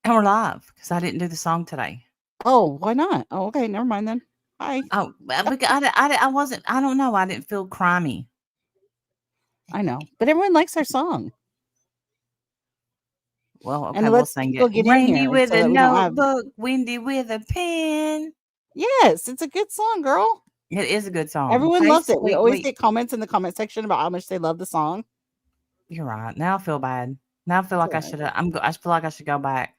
And we're live because I didn't do the song today. Oh, why not? Oh, okay, never mind then. Hi. Oh, I wasn't, I don't know. I didn't feel crimey. I know, but everyone likes our song, Well, and okay, it we'll lets sing people it. get in Randy here with so a that we don't have. notebook, Wendy with a pen. Yes, it's a good song, girl. It is a good song. Everyone Hey, loves it. We sweet always wheat. get comments in the comment section about how much they love the song. You're right. Now I feel bad. Now I feel It's like all I right. should. I feel like I should go back.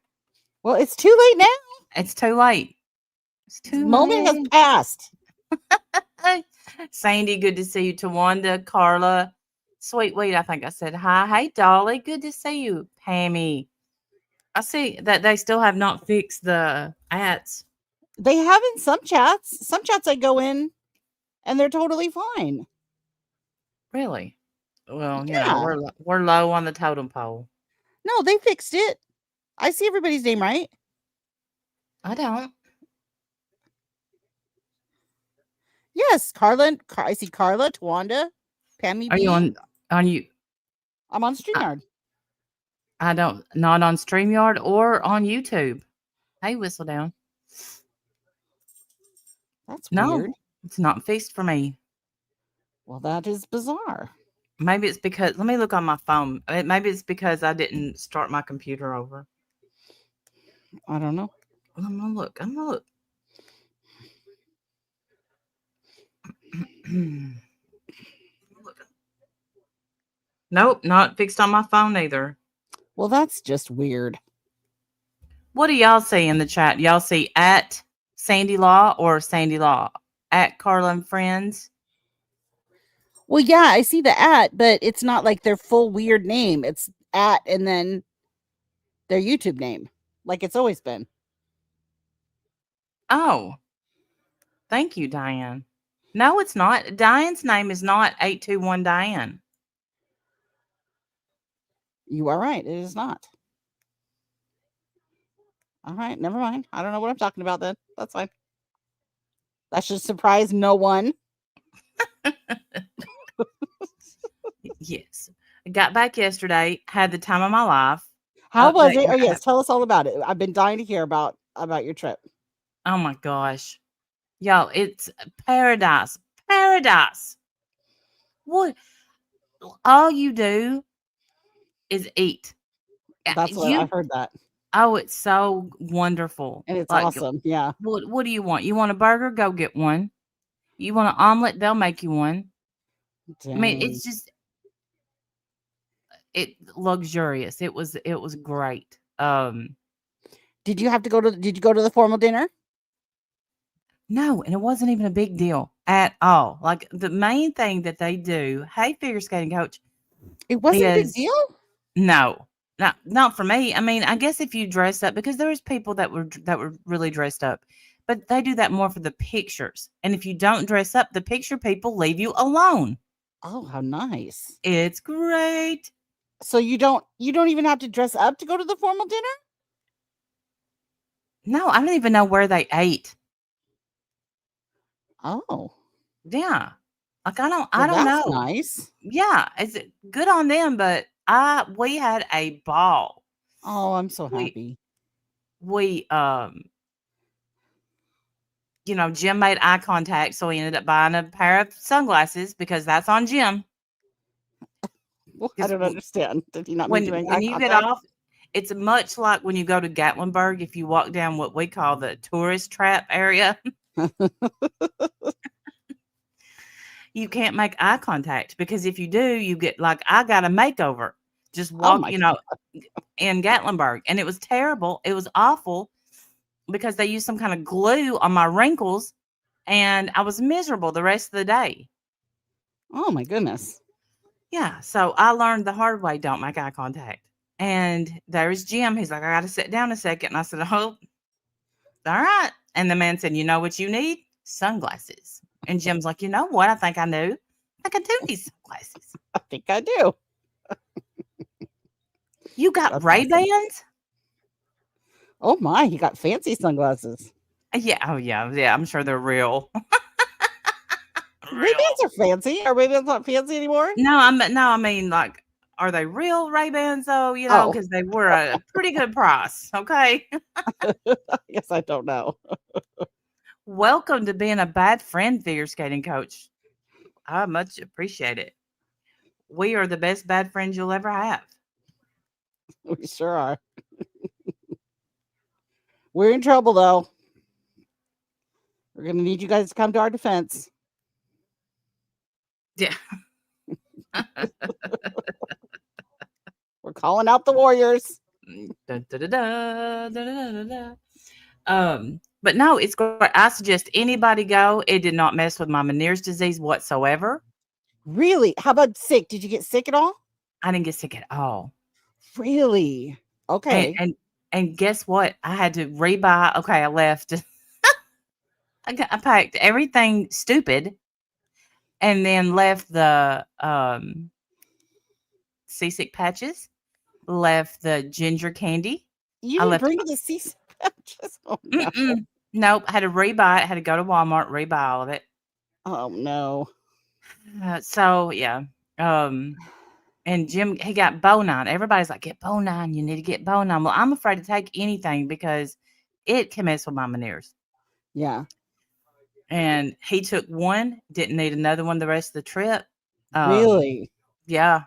Well, it's too late now. It's too late. It's The too moment has late. passed. Hey, Sandy, good to see you. Tawanda, Carla, sweet wheat. I think I said hi. Hey, Dolly, good to see you. Pammy, I see that they still have not fixed the ads. They have in some chats. Some chats I go in and they're totally fine. Really? Well, Yeah. we're low on the totem pole. No, they fixed it. I see everybody's name right. I don't. Yes, Carla. I see Carla, Tawanda, Pammy Are you B. on you? I'm on I, StreamYard. I don't. Not on Streamyard or on YouTube. Hey, whistle down. That's No, weird. it's not fixed for me. Well, that is bizarre. Maybe it's because. Let me look on my phone. Maybe it's because I didn't start my computer over. I don't know. I'm gonna look. I'm gonna look. Nope, not fixed on my phone either. Well, that's just weird. What do y'all see in the chat? Y'all see at Sandy Law or Sandy Law? At Carla and Friends? Well, yeah, I see the at, but it's not like their full weird name. It's at and then their YouTube name, like it's always been. Oh, thank you, Diane. No, it's not. Diane's name is not 821 Diane. You are right. It is not. All right, never mind. I don't know what I'm talking about then. That's fine. That should surprise no one. Yes. I got back yesterday, had the time of my life. How was Update it? your Oh app. yes, tell us all about it. I've been dying to hear about your trip. Oh my gosh. Y'all, it's paradise. Paradise. What all you do is eat. That's what I You heard that, Oh, it's so wonderful. and it's Like, awesome. Yeah. what do you want? You want a burger? Go get one. You want an omelet? They'll make you one. I mean, Dang. it's just it luxurious. It was great. Did you have to go to? Did you go to the formal dinner? No, and it wasn't even a big deal at all. Like the main thing that they do, hey, figure skating coach, It wasn't a big is deal. no, not for me. I mean, I guess if you dress up, because there was people that were really dressed up, but they do that more for the pictures. And if you don't dress up, the picture people leave you alone. Oh, how nice. It's great. So you don't even have to dress up to go to the formal dinner? No, I don't even know where they ate. Oh, Yeah. Like I well, don't that's know. nice. Yeah, it's good on them, but I we had a ball. Oh, I'm so We happy. we Jim made eye contact, so he ended up buying a pair of sunglasses because that's on Jim. Well, I Because don't understand. Did he not mean when doing eye when you get contact? off, it's much like when you go to Gatlinburg. If you walk down what we call the tourist trap area, you can't make eye contact because if you do, you get like I got a makeover. Just Oh walk, my in Gatlinburg, and it was terrible. It was awful because they used some kind of glue on my wrinkles, and I was miserable the rest of the day. oh my goodness. Yeah, so I learned the hard way, don't make eye contact. And there's Jim. He's like, I got to sit down a second. And I said, oh, all right. And the man said, you know what you need? Sunglasses. And Jim's like, you know what? I think I knew. I could do need sunglasses. I think I do. You got That's awesome. Ray-Bans? Oh my, he got fancy sunglasses. Yeah. Oh, yeah. Yeah. I'm sure they're real. Ray-Bans Real. are fancy. Are Ray-Bans not fancy anymore? No, I mean like Are they real Ray-Bans though? You know, Oh, because they were a pretty good price. Okay. I guess I don't know. Welcome to being a bad friend, figure skating coach. I much appreciate it. We are the best bad friends you'll ever have. We sure are. We're in trouble though. We're gonna need you guys to come to our defense. Yeah. We're calling out the Warriors. Da, da, da, da, da, da, da, da. But no, it's great. I suggest anybody go. It did not mess with my Meniere's disease whatsoever. Really? How about sick? Did you get sick at all? I didn't get sick at all. Really? And Okay. and and guess what? I had to rebuy. Okay, I left. I packed everything stupid, and then left the seasick patches. Left the ginger candy. You I didn't left. bring the cease patches. Oh no. Nope. I had to rebuy it. Had to go to Walmart, rebuy all of it. Oh no. So yeah. Um, and Jim, he got Bonine. Everybody's like, get Bonine. You need to get Bonine. Well, I'm afraid to take anything because it can mess with my Meniere's. Yeah. And he took one, didn't need another one the rest of the trip. Really? Yeah.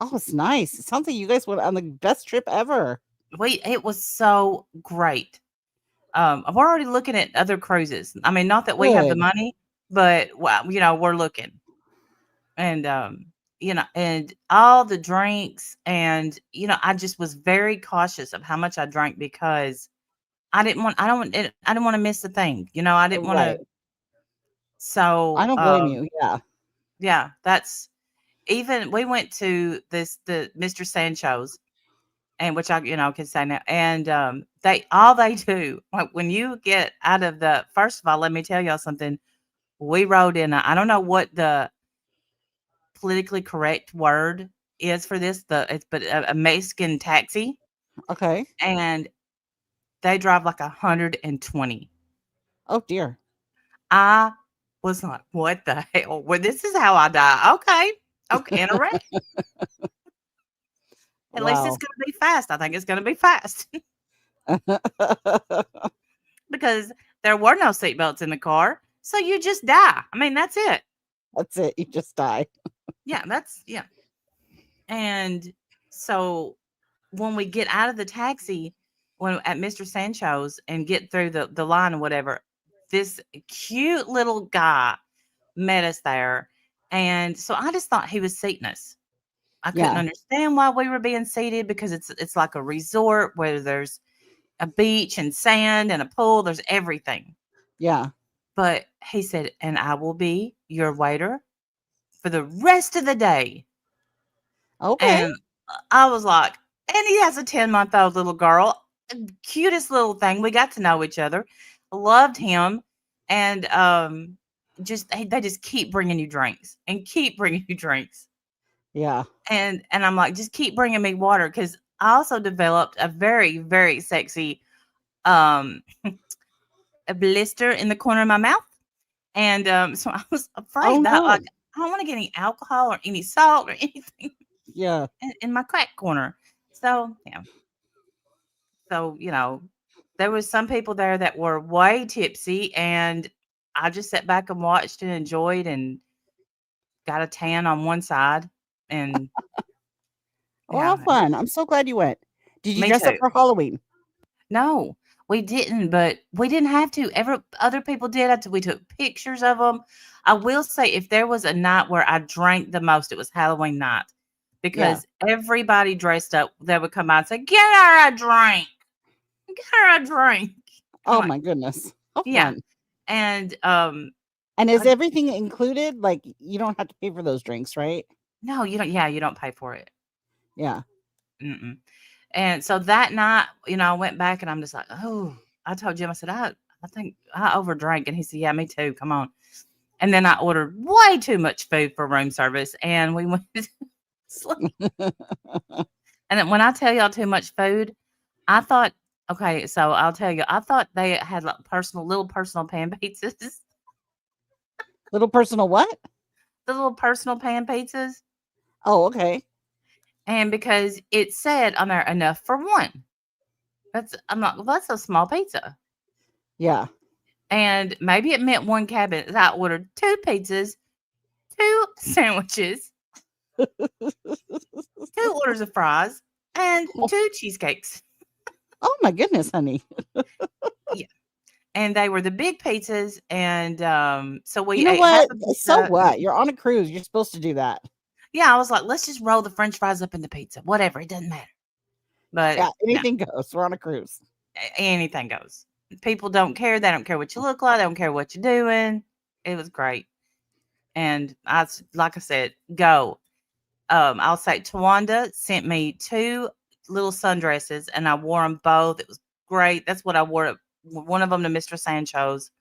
Oh, it's nice. It sounds like you guys went on the best trip ever. It was so great. I'm already looking at other cruises. I mean, not that we have the Good. money, but well, we're looking. And and all the drinks, and I just was very cautious of how much I drank because I didn't want to miss a thing. I didn't want Right. to. I So don't blame you. Yeah. yeah, that's even we went to the Mr. Sancho's, and which I can say now, and they do, like, when you get out of the, first of all, let me tell y'all something. We rode in I don't know what the politically correct word is for this, but a Mexican taxi, Okay. and they drive like 120. Oh dear. I was like, what the hell? Well, this is how I die. Okay. Okay. In a wreck. At least it's Wow. gonna be fast. I think it's gonna be fast because there were no seatbelts in the car. So you just die. I mean, that's it. That's it. You just die. Yeah, yeah. And so when we get out of the taxi, when at Mr. Sancho's, and get through the line or whatever, this cute little guy met us there. And so I just thought he was seating us. I couldn't Yeah. understand why we were being seated because it's like a resort where there's a beach and sand and a pool. There's everything. Yeah. But he said, and I will be your waiter for the rest of the day. Okay. And I was like, and he has a 10-month-old little girl, cutest little thing. We got to know each other, loved him, and they just keep bringing you drinks and keep bringing you drinks, Yeah. and I'm like, just keep bringing me water, because I also developed a very, very sexy um a blister in the corner of my mouth, and so I was Oh afraid that, like, no. I don't want to get any alcohol or any salt or anything Yeah. in my crack corner. So yeah. So, there was some people there that were way tipsy, and I just sat back and watched and enjoyed and got a tan on one side. And Oh, how yeah, fun. I'm so glad you went. Did you me dress up too. for Halloween? No, we didn't, but we didn't have to. Other people did. We took pictures of them. I will say, if there was a night where I drank the most, it was Halloween night, Yeah. because everybody dressed up. They would come out and say, "Get her a drink. Get her a drink." I'm Oh like, my goodness. How yeah. fun. And And is I everything included? Like you don't have to pay for those drinks, right? no, you don't. Yeah, you don't pay for it. Yeah. Mm-mm. And so that night, I went back and I'm just like, oh, I told Jim, I said, I think I overdrank. And he said, yeah, me too. Come on. And then I ordered way too much food for room service, and we went to sleep. And then when I tell y'all too much food, I thought, okay, so I'll tell you, I thought they had like little personal pan pizzas, Little personal what? the little personal pan pizzas. Oh, okay. And because it said on there enough for one. I'm not, well, that's a small pizza. Yeah. And maybe it meant one cabinet. I ordered two pizzas, two sandwiches, two orders of fries, and two cheesecakes. Oh my goodness, honey. Yeah. And they were the big pizzas. And so You we know ate half what? a So pizza. what? You're on a cruise. You're supposed to do that. Yeah, I was like, let's just roll the french fries up in the pizza. Whatever, it doesn't matter. But Yeah, no, anything goes. We're on a cruise. anything goes. People don't care. They don't care what you look like. They don't care what you're doing. It was great. And like I said, go. I'll say Tawanda sent me two little sundresses, and I wore them both. It was great. That's what I wore. One of them to Mr. Sancho's,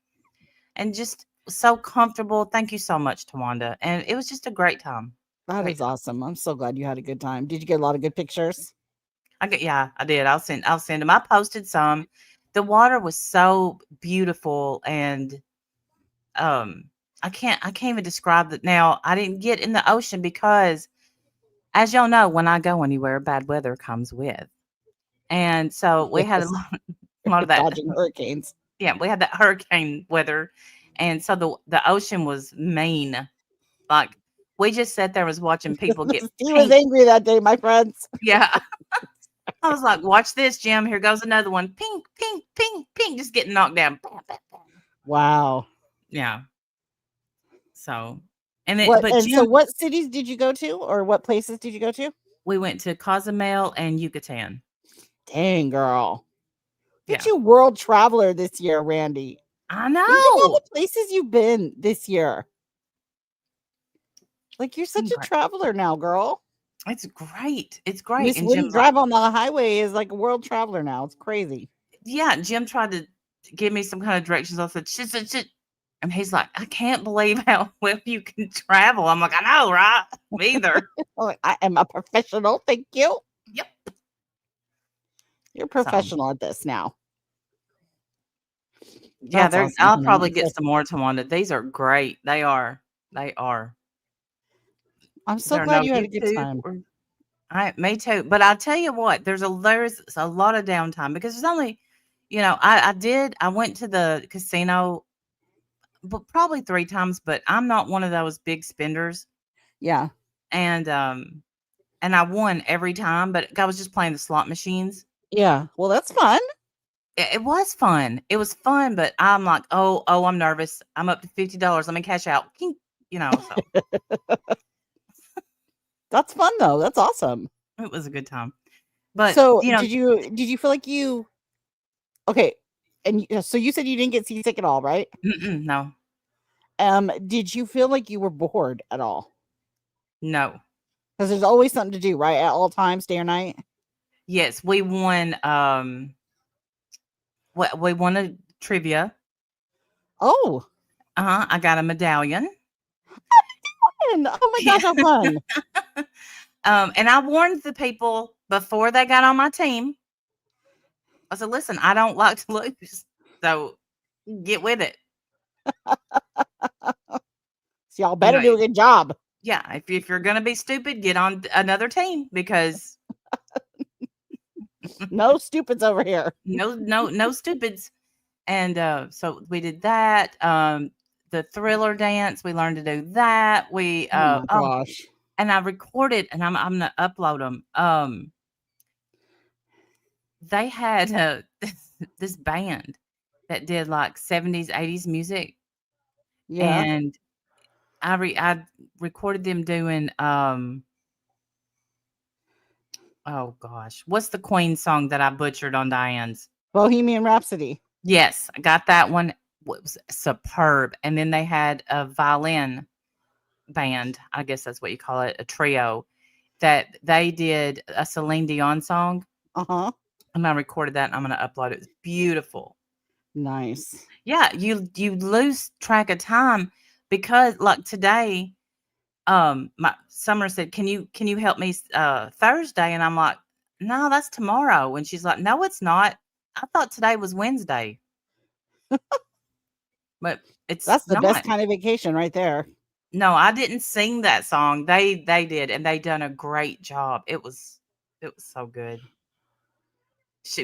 and just so comfortable. Thank you so much, Tawanda. And it was just a great time. That Great is time. awesome. I'm so glad you had a good time. Did you get a lot of good pictures? Yeah, I did. I'll send them. I posted some. The water was so beautiful, and um I can't even describe it. Now, I didn't get in the ocean because, as y'all know, when I go anywhere, bad weather comes with. And so we had Yes. a lot of that. Dodging hurricanes. Yeah, we had that hurricane weather. And so the ocean was mean. Like, we just sat there was watching people get He was pink. angry that day, my friends. Yeah. I was like, watch this, Jim. Here goes another one. Pink, pink, pink, pink, just getting knocked down. Bam, bam, bam. Wow. Yeah. So, and it, What but and so Jim, what cities did you go to, or what places did you go to? we went to Cozumel and Yucatan. Dang, girl. Get Yeah. you world traveler this year, Randy. I Think of all know. the places you've been this year. Like, you're such a Right. traveler now, girl. It's great. It's great. Miss And Jim, Wouldn't Drive on the highway is like a world traveler now. It's crazy. yeah, Jim tried to give me some kind of directions. I said, shit, shit, shit. And he's like, I can't believe how well you can travel. I'm like, I know, right? Me either. Oh, I am a professional. Thank you. Yep. You're So, professional at this now. yeah, That's awesome, I'll honey. probably get some more to Wanda. These are great. They are. They are. I'm so There are glad no you had a good YouTube time. or me too. But I'll tell you what, there's a lot of downtime because there's only, I went to the casino, but probably 3 times, but I'm not one of those big spenders. Yeah. And and I won every time, but I was just playing the slot machines. Yeah. Well, that's fun. It was fun. It was fun, but I'm like, oh, I'm nervous. I'm up to $50. Let me cash out. Kink, so That's fun though. That's awesome. it was a good time. But So, did you feel like you okay? And so you said you didn't get seasick at all, right? no, Did you feel like you were bored at all? no. Because there's always something to do, right? At all times, day or night. Yes, we won. We won a trivia. Oh, I got a medallion. fun. Oh my Yeah. gosh, how fun! And I warned the people before they got on my team. I said, listen, I don't like to lose. So get with it. So y'all You better know, do a good job. yeah, if you're gonna be stupid, get on another team because No stupids over here. no stupids. And so we did that. The thriller dance, we learned to do that. We Oh my gosh. and I recorded, and I'm gonna upload them. They had this band that did like 70s, 80s music, Yeah. and I recorded them doing oh gosh, what's the Queen song that I butchered on Diane's? Bohemian Rhapsody. Yes, I got that one. It was superb. And then they had a violin band, I guess that's what you call it, a trio that they did a Celine Dion song, Uh-huh. and I recorded that and I'm gonna upload it. It's beautiful. Nice. Yeah, you lose track of time because like today, my Summer said, can you help me Thursday? And I'm like, no, that's tomorrow. And she's like, no, it's not. I thought today was Wednesday. But it's That's the best not. kind of vacation right there. No, I didn't sing that song. They did, and they done a great job. It was so good.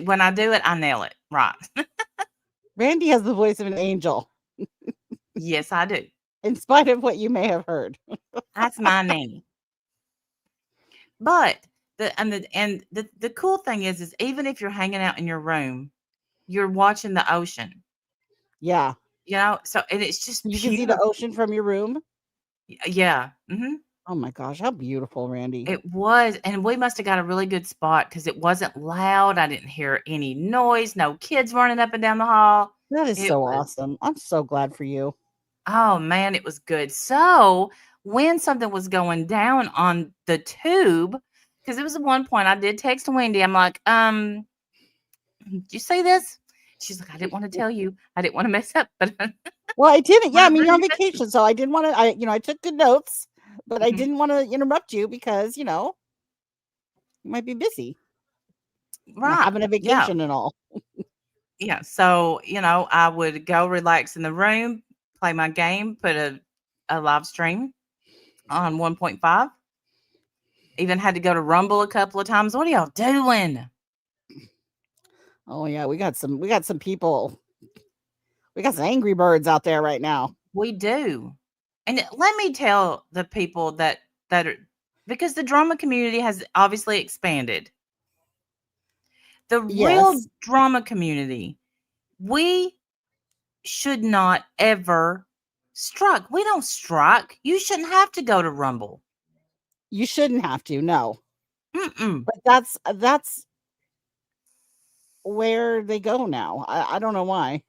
When I do it, I nail it. Right. Randy has the voice of an angel, Yes, I do. in spite of what you may have heard. That's my nanny. But the cool thing is even if you're hanging out in your room, you're watching the ocean. Yeah. So and it's just You can see the beautiful. ocean from your room. Yeah. Oh my gosh, how beautiful, Randy. It was, and we must have got a really good spot because it wasn't loud. I didn't hear any noise, no kids running up and down the hall. That is It so was, awesome. I'm so glad for you. oh man, it was good. So when something was going down on the tube, because it was at one point I did text Wendy. I'm like, did you see this? She's like, I didn't want to tell you. I didn't want to mess up, but Well, I didn't. Yeah, I mean, you're on Really vacation, so I didn't want to. I took good notes, but I Mhm. didn't want to interrupt you because you might be busy and Right. having a Yeah. vacation and all. Yeah. So, I would go relax in the room, play my game, put a live stream on 1.5. Even had to go to Rumble a couple of times. What are y'all doing? Oh yeah, we got some people. We got some angry birds out there right now. We do. And let me tell the people that are, because the drama community has obviously expanded. The real Yes, drama community, we should not ever strike. We don't strike. You shouldn't have to go to Rumble. you shouldn't have to. No, Mm-mm. but that's where they go now. I don't know why.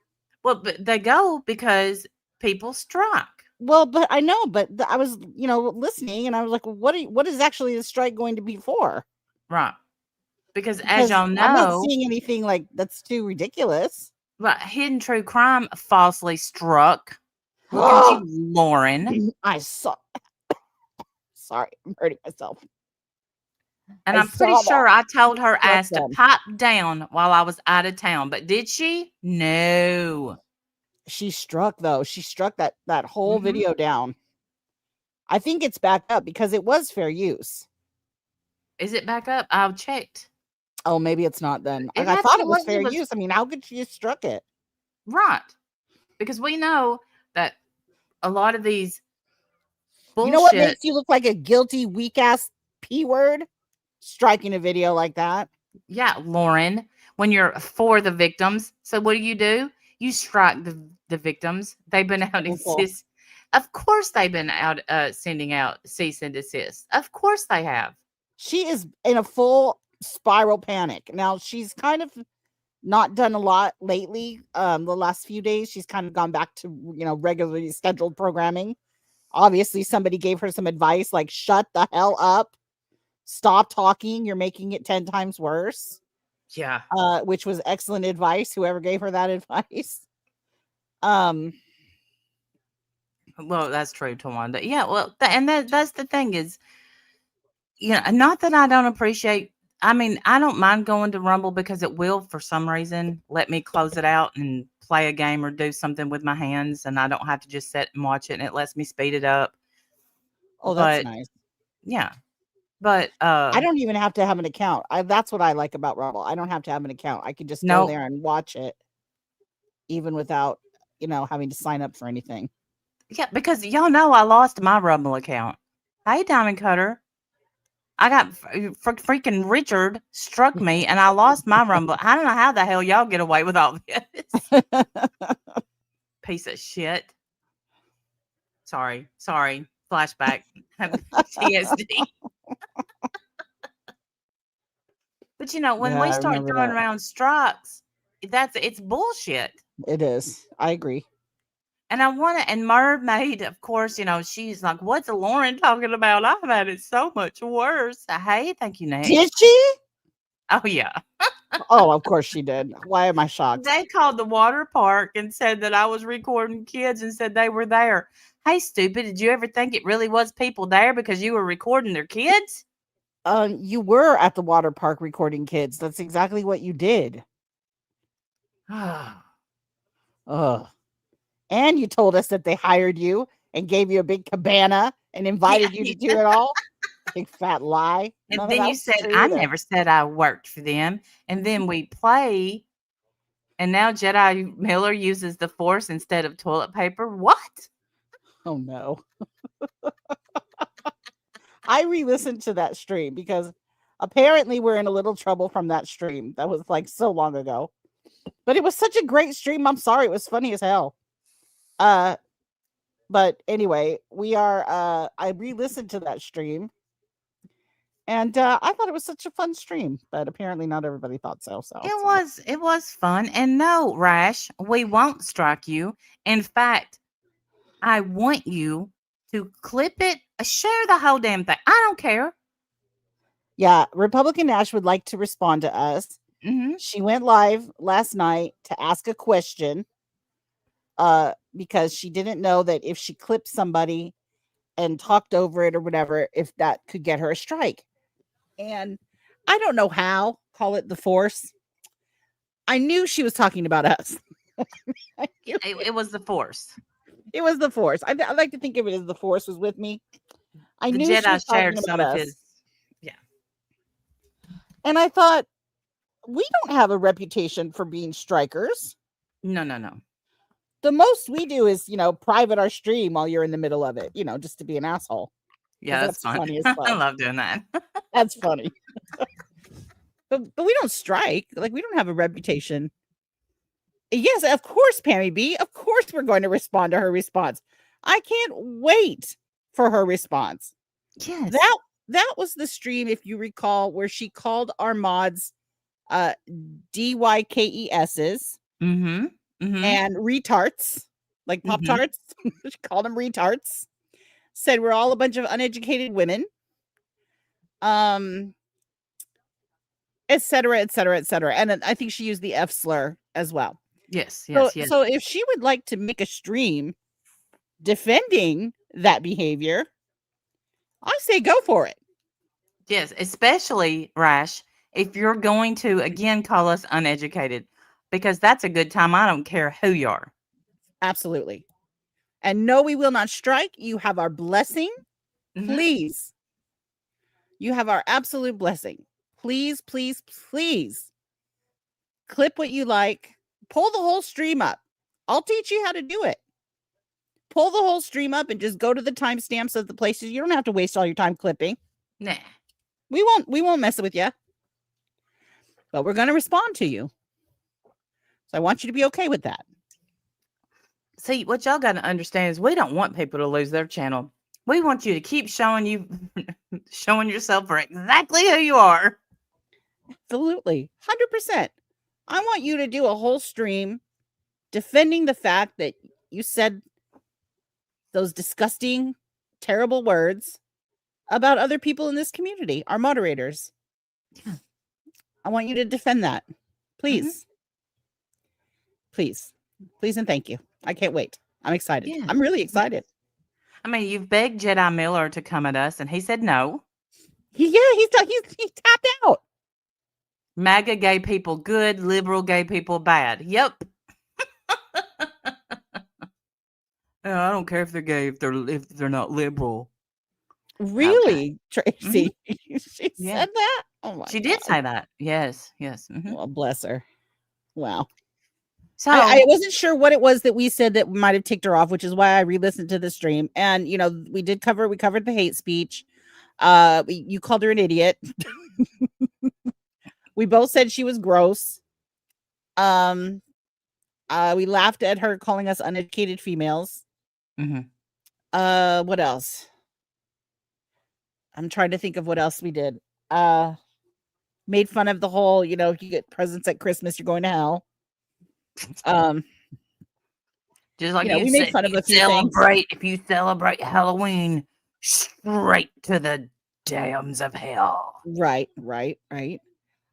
Well, but they go because people strike. Well, but I know, but I was, listening, and I was like, what is actually the strike going to be for? Right. Because as Because y'all I'm not know, seeing anything like that's too ridiculous. but Hidden True Crime falsely struck. Look at you, Lauren. I saw. Sorry, I'm hurting myself. And I I'm pretty saw that. sure I told She her struck ass to them. pipe down while I was out of town. But did she? No. She struck though. She struck that whole Hmm. video down. I think it's back up because it was fair use. Is it back up? I've checked. Oh, maybe it's not then. It I thought actually it was was. It fair was use. I mean, how could she have struck it? right. Because we know that a lot of these You know what bullshit. makes you look like a guilty, weak ass P word? Striking a video like that. Yeah, Lauren, when you're for the victims. So what do? You strike the victims. They've been out Awful. insist. Of course they've been out sending out cease and desist. Of course they have. She is in a full spiral panic. Now she's kind of not done a lot lately. The last few days, she's kind of gone back to regularly scheduled programming. Obviously, somebody gave her some advice like shut the hell up, stop talking, you're making it 10 times worse. Yeah. Which was excellent advice, whoever gave her that advice. Um, Well, that's true, Tawanda. Yeah, well, and that's the thing is, not that I don't appreciate. I mean, I don't mind going to Rumble because it will, for some reason, let me close it out and play a game or do something with my hands, and I don't have to just sit and watch it, and it lets me speed it up. oh, that's But nice. yeah, but I don't even have to have an account. That's what I like about Rumble. I don't have to have an account. I can just go no, there and watch it even without, having to sign up for anything. yeah, because y'all know I lost my Rumble account. Hey, Diamond Cutter. I got freaking Richard struck me and I lost my Rumble. I don't know how the hell y'all get away with all this. Piece of shit. Sorry. Flashback. TSD. But when Yeah, we I start remember throwing that. around strikes, it's bullshit. It is. I agree. And I want to, and Mermaid, of course, she's like, what's Lauren talking about? I've had it so much worse. Hey, thank you, Did next. she? Oh, yeah. Oh, of course she did. Why am I shocked? They called the water park and said that I was recording kids and said they were there. Hey, stupid, did you ever think it really was people there because you were recording their kids? You were at the water park recording kids. That's exactly what you did. Ugh. And you told us that they hired you and gave you a big cabana and Yeah. invited you to do it all. Big fat lie. And None of then that you was said, true "I either. never said I worked for them." And then we play, and now Jedi Miller uses the Force instead of toilet paper. What? Oh no. I re-listened to that stream because apparently we're in a little trouble from that stream. That was like so long ago. But it was such a great stream. I'm sorry, it was funny as hell. Uh but anyway, we are I re-listened to that stream and I thought it was such a fun stream, but apparently not everybody thought so. So it's okay. It was fun. And no, Rash, we won't strike you. In fact, I want you to clip it, share the whole damn thing. I don't care. Yeah, Republican Ash would like to respond to us. Hmm. She went live last night to ask a question because she didn't know that if she clipped somebody and talked over it or whatever, if that could get her a strike. And I don't know how, call it the Force. I knew she was talking about us. I knew It was the Force. it was the Force. I like to think of it as the Force was with me. I The knew she was Jedi talking shared about some of us. his. Yeah. And I thought, we don't have a reputation for being strikers. No, no, no. The most we do is, private our stream while you're in the middle of it, just to be an asshole. Yeah, that's That's fun. funny as I fuck. love doing that. That's funny. But we don't strike. Like, we don't have a reputation. Yes, of course, Pammy B. Of course we're going to respond to her response. I can't wait for her response. Yes. That was the stream, if you recall, where she called our mods DYKESs Mm-hmm. Mm-hmm. and retards, like Pop Mm-hmm. Tarts. She called them retards. Said we're all a bunch of uneducated women. Et cetera, et cetera, et cetera. And I think she used the F slur as well. Yes, So, yes, yes. so if she would like to make a stream defending that behavior, I say go for it. Yes, especially, Rash, if you're going to, again, call us uneducated, because that's a good time. I don't care who you are. Absolutely. And no, we will not strike. You have our blessing. Mhm. Please. You have our absolute blessing. Please, please, please clip what you like. Pull the whole stream up. I'll teach you how to do it. Pull the whole stream up and just go to the timestamps of the places. You don't have to waste all your time clipping. Nah. We won't mess with you. But we're going to respond to you. So I want you to be okay with that. See, what y'all got to understand is we don't want people to lose their channel. We want you to keep showing yourself for exactly who you are. Absolutely. 100%. I want you to do a whole stream defending the fact that you said those disgusting, terrible words about other people in this community, our moderators. Yeah. I want you to defend that. Please. Mhm. Please. Please and thank you. I can't wait. I'm excited. Yeah. I'm really excited. I mean, you've begged Jedi Miller to come at us, and he said no. He's tapped out. MAGA gay people good, liberal gay people bad. Yep. I don't care if they're gay if they're not liberal. Really, Tracy? She Yeah. said that? Oh my She God. did say that. Yes. Yes. Mhm. Well, bless her. Wow. So I wasn't sure what it was that we said that might have ticked her off, which is why I re-listened to the stream. And we covered the hate speech. You called her an idiot. We both said she was gross. We laughed at her calling us uneducated females. Mhm. What else? I'm trying to think of what else we did. Made fun of the whole, if you get presents at Christmas, you're going to hell. Just like we made fun of a few things. If you celebrate Halloween, straight to the dams of hell. Right.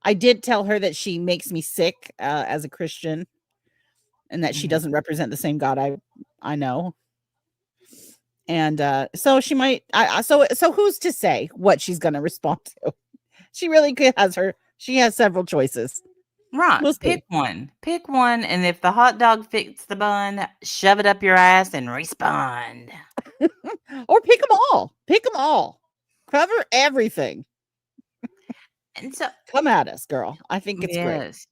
I did tell her that she makes me sick as a Christian, and that she Mhm. doesn't represent the same God I know. And so she might. So who's to say what she's going to respond to? She really has several choices. Right. We'll Pick see. one. Pick one. And if the hot dog fits the bun, shove it up your ass and respond. Or pick them all. Pick them all. Cover everything. And so, Come at us, girl. I think it's great. yes.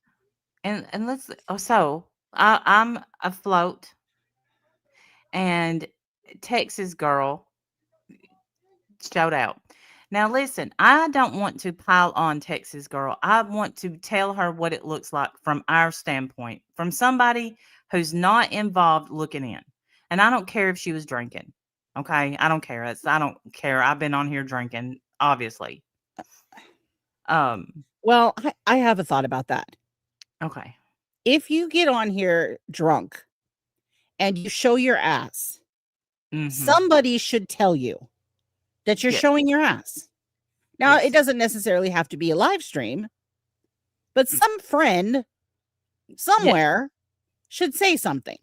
And let's, oh, so I'm afloat, and Texas girl showed out. Now, listen, I don't want to pile on Texas girl. I want to tell her what it looks like from our standpoint, from somebody who's not involved looking in. And I don't care if she was drinking. Okay. I don't care. I don't care. I've been on here drinking, obviously. Um, Well, I have a thought about that. okay. If you get on here drunk and you show your ass, Mm-hmm. somebody should tell you that you're Yes. showing your ass. Now, Yes. it doesn't necessarily have to be a live stream, but some friend Yes. somewhere should say something.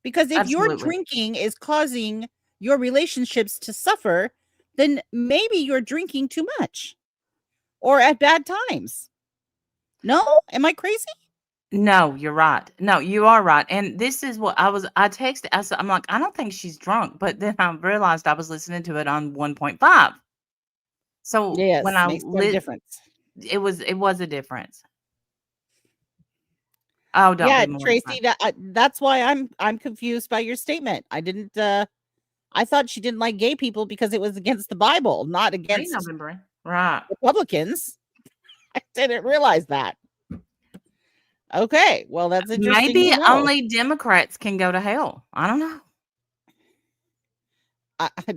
Because if your Absolutely. drinking is causing your relationships to suffer, then maybe you're drinking too much or at bad times. No? Am I crazy? No, you're right. No, you are right. And this is what I texted, I'm like, I don't think she's drunk. But then I realized I was listening to it on 1.5. So when Yes, I makes quite a difference. it was a difference. Oh, don't Yeah, be mortified. Tracy, that's why I'm confused by your statement. I didn't I thought she didn't like gay people because it was against the Bible, not Hey, against November. Right. Republicans. I didn't realize that. Okay, well, that's interesting Maybe to know. only Democrats can go to hell. I don't know.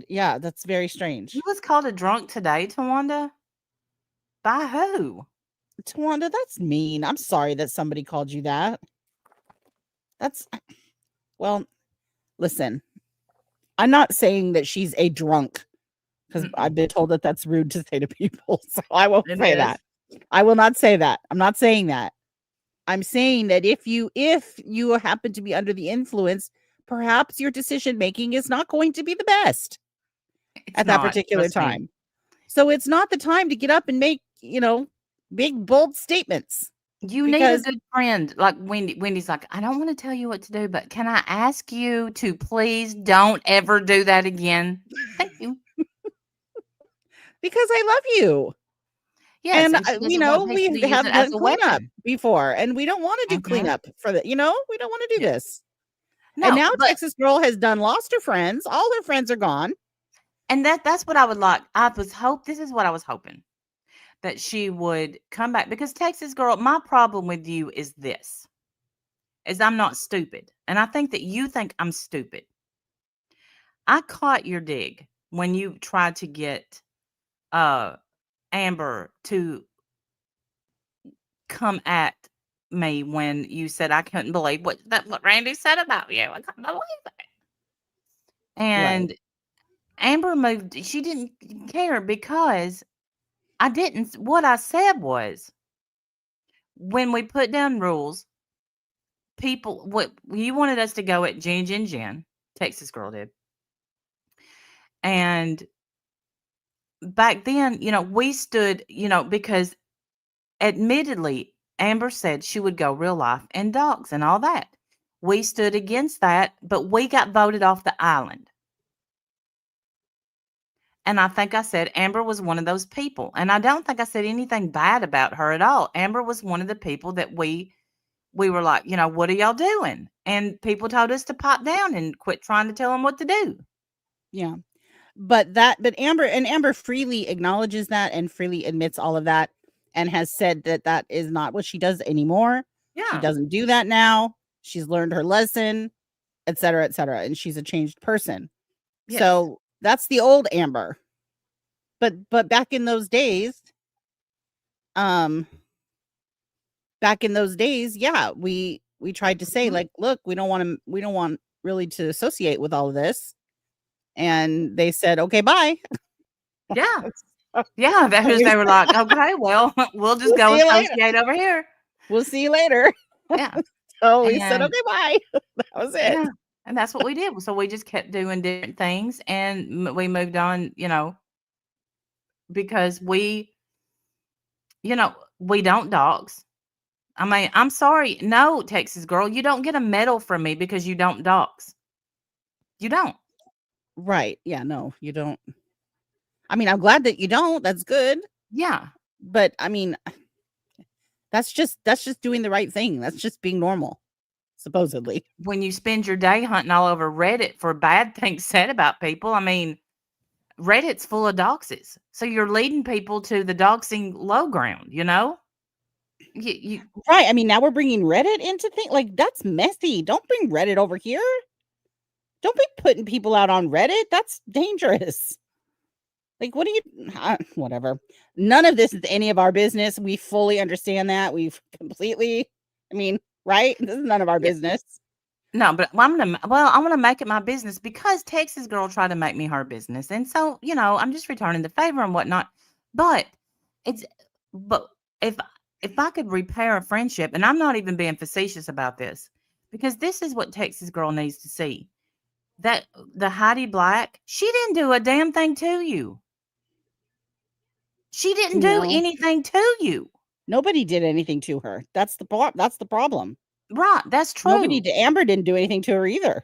Yeah, that's very strange. You was called a drunk today, Tawanda? By who? Tawanda, that's mean. I'm sorry that somebody called you that. That's well, listen. I'm not saying that she's a drunk because I've been told that that's rude to say to people. So I won't It say is. that. I will not say that. I'm not saying that. I'm saying that if you happen to be under the influence, perhaps your decision making is not going to be the best It's at that not. particular Trust me. time. So it's not the time to get up and make, big bold statements. You need a Because good friend like Wendy. Wendy's like, I don't want to tell you what to do, but can I ask you to please don't ever do that again? Thank you. I love you. Yes, And and she doesn't want people we to use have it as done a cleanup weapon. before, and we don't want to do Mhm. cleanup for the, we don't want to do Yeah. this. And No, now but Texas Girl has lost her friends. All her friends are gone. and that's what I would like. This is what I was hoping, that she would come back, because Texas girl, my problem with you is this, is I'm not stupid. And I think that you think I'm stupid. I caught your dig when you tried to get uh Amber to come at me when you said I couldn't believe what Randy said about you. I couldn't believe it. Right. And Amber moved. She didn't care because I didn't. What I said was, when we put down rules, people, what you wanted us to go at Jen, Texas girl did, and back then, we stood, because admittedly, Amber said she would go real life and dogs and all that. We stood against that, but we got voted off the island. And I think I said Amber was one of those people. And I don't think I said anything bad about her at all. Amber was one of the people that we were like, what are y'all doing? And people told us to pop down and quit trying to tell them what to do. Yeah. But Amber freely acknowledges that and freely admits all of that and has said that that is not what she does anymore. She Yeah. doesn't do that now. She's learned her lesson, et cetera, and she's a changed person. Yes. So that's the old Amber. But back in those days, yeah, we tried to say, like, look, we don't want really to associate with all of this. And they said, okay, bye. Yeah. Yeah. They were like, okay, well, we'll just We'll go see you later. associate over here. We'll see you later. Yeah. So we said, And okay, bye. That was it. yeah. And that's what we did. So we just kept doing different things, and we moved on, because we don't dogs. I mean, I'm sorry. No, Texas girl, you don't get a medal from me because you don't dox. You don't. Right. Yeah, no, you don't. I mean, I'm glad that you don't. That's good. Yeah. But I mean, that's just doing the right thing. That's just being normal, supposedly. When you spend your day hunting all over Reddit for bad things said about people, I mean, Reddit's full of doxes. So you're leading people to the doxing low ground, you know? You Right. I mean, now we're bringing Reddit into things. Like, that's messy. Don't bring Reddit over here. Don't be putting people out on Reddit. That's dangerous. Like, what do you whatever. None of this is any of our business. We fully understand that. We've completely, I mean, right? This is none of our yeah. business. No, but I'm gonna make it my business because Texas girl tried to make me her business. And so, I'm just returning the favor and whatnot. But it's but if if I could repair a friendship, and I'm not even being facetious about this, because this is what Texas girl needs to see. That the Heidi Black, she didn't do a damn thing to you. She didn't do No. anything to you. Nobody did anything to her. That's the problem. Right, that's Nobody true. Amber didn't do anything to her either.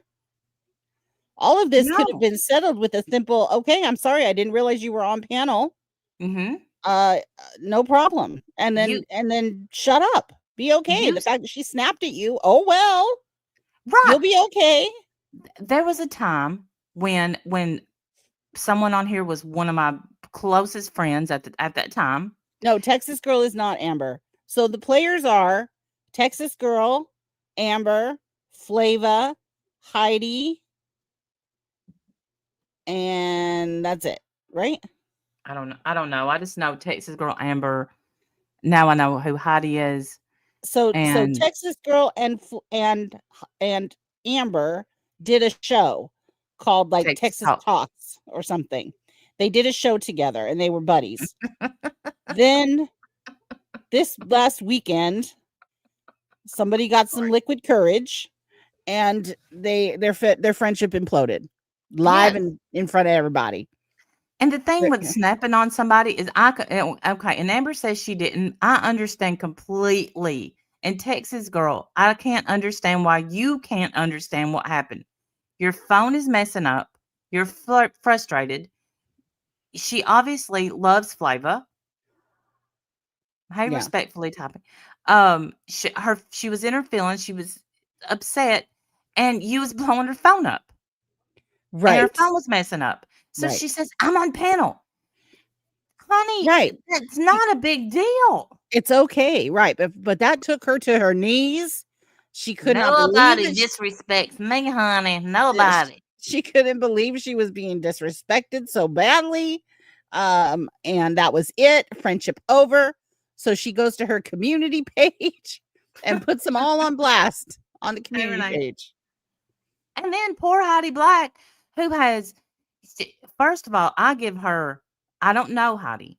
All of this could have No. been settled with a simple, "Okay, I'm sorry, I didn't realize you were on panel. Mhm. Uh, no problem." And then You shut up. Be okay. you The fact that she snapped at you, oh well, right. you'll be okay. There was a time when someone on here was one of my closest friends at that time. No, Texas Girl is not Amber. So the players are Texas Girl, Amber, Flava, Heidi, and that's it, right? I don't know. I just know Texas girl Amber. Now I know who Heidi is, So and Texas Girl and Amber did a show called like Texas Texas Talk. Talks or something. They did a show together and they were buddies. Then this last weekend, somebody got some liquid courage and their friendship imploded live Yes. and in front of everybody. And the thing with They're- snapping on somebody is okay, and Amber says she didn't. I understand completely. And Texas girl, I can't understand why you can't understand what happened. Your phone is messing up. You're frustrated. She obviously loves Flava. Hey, Yeah, respectfully typing. She was in her feelings. She was upset, and you was blowing her phone up, and her right, phone was messing up. So right, she says, "I'm on panel." Honey, right. that's not a big deal. It's okay, right? But that took her to her knees. She could not believe Nobody that disrespects me, honey. Yeah, Nobody. she couldn't believe she was being disrespected so badly. And that was it. Friendship over. So she goes to her community page and puts them all on blast on the community Everything. page. And then poor Heidi Black, who has, first of all, I give her, I don't know Heidi,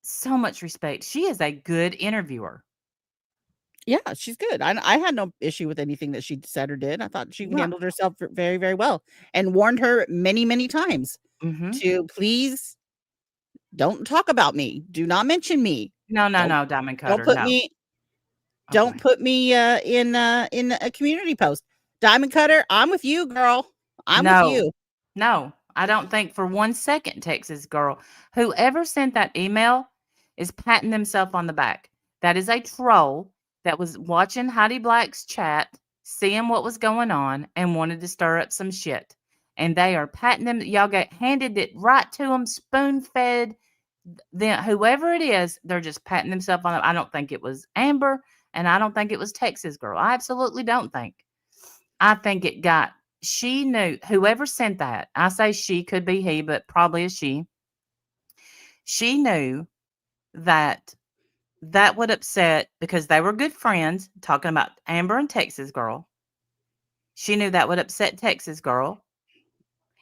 so much respect. She is a good interviewer. Yeah, she's good. I had no issue with anything that she said or did. I thought she Right. handled herself very, very well and warned her many, many times Mm-hmm. to please don't talk about me. Do not mention me. No, no, Don't no, Diamond don't Cutter. put No. me Don't Okay. put me, in a community post. Diamond Cutter, I'm with you, girl. I'm with No. you. No. I don't think for 1 second, Texas girl, whoever sent that email is patting themselves on the back. That is a troll that was watching Heidi Black's chat, seeing what was going on, and wanted to stir up some shit. And they are patting them. Y'all got handed it right to them, spoon fed. Then whoever it is, they're just patting themselves on. I don't think it was Amber, and I don't think it was Texas girl. I absolutely don't think. I think it got. She knew whoever sent that. I say she, could be he, but probably a she. She knew that that would upset because they were good friends. Talking about Amber and Texas girl. She knew that would upset Texas girl.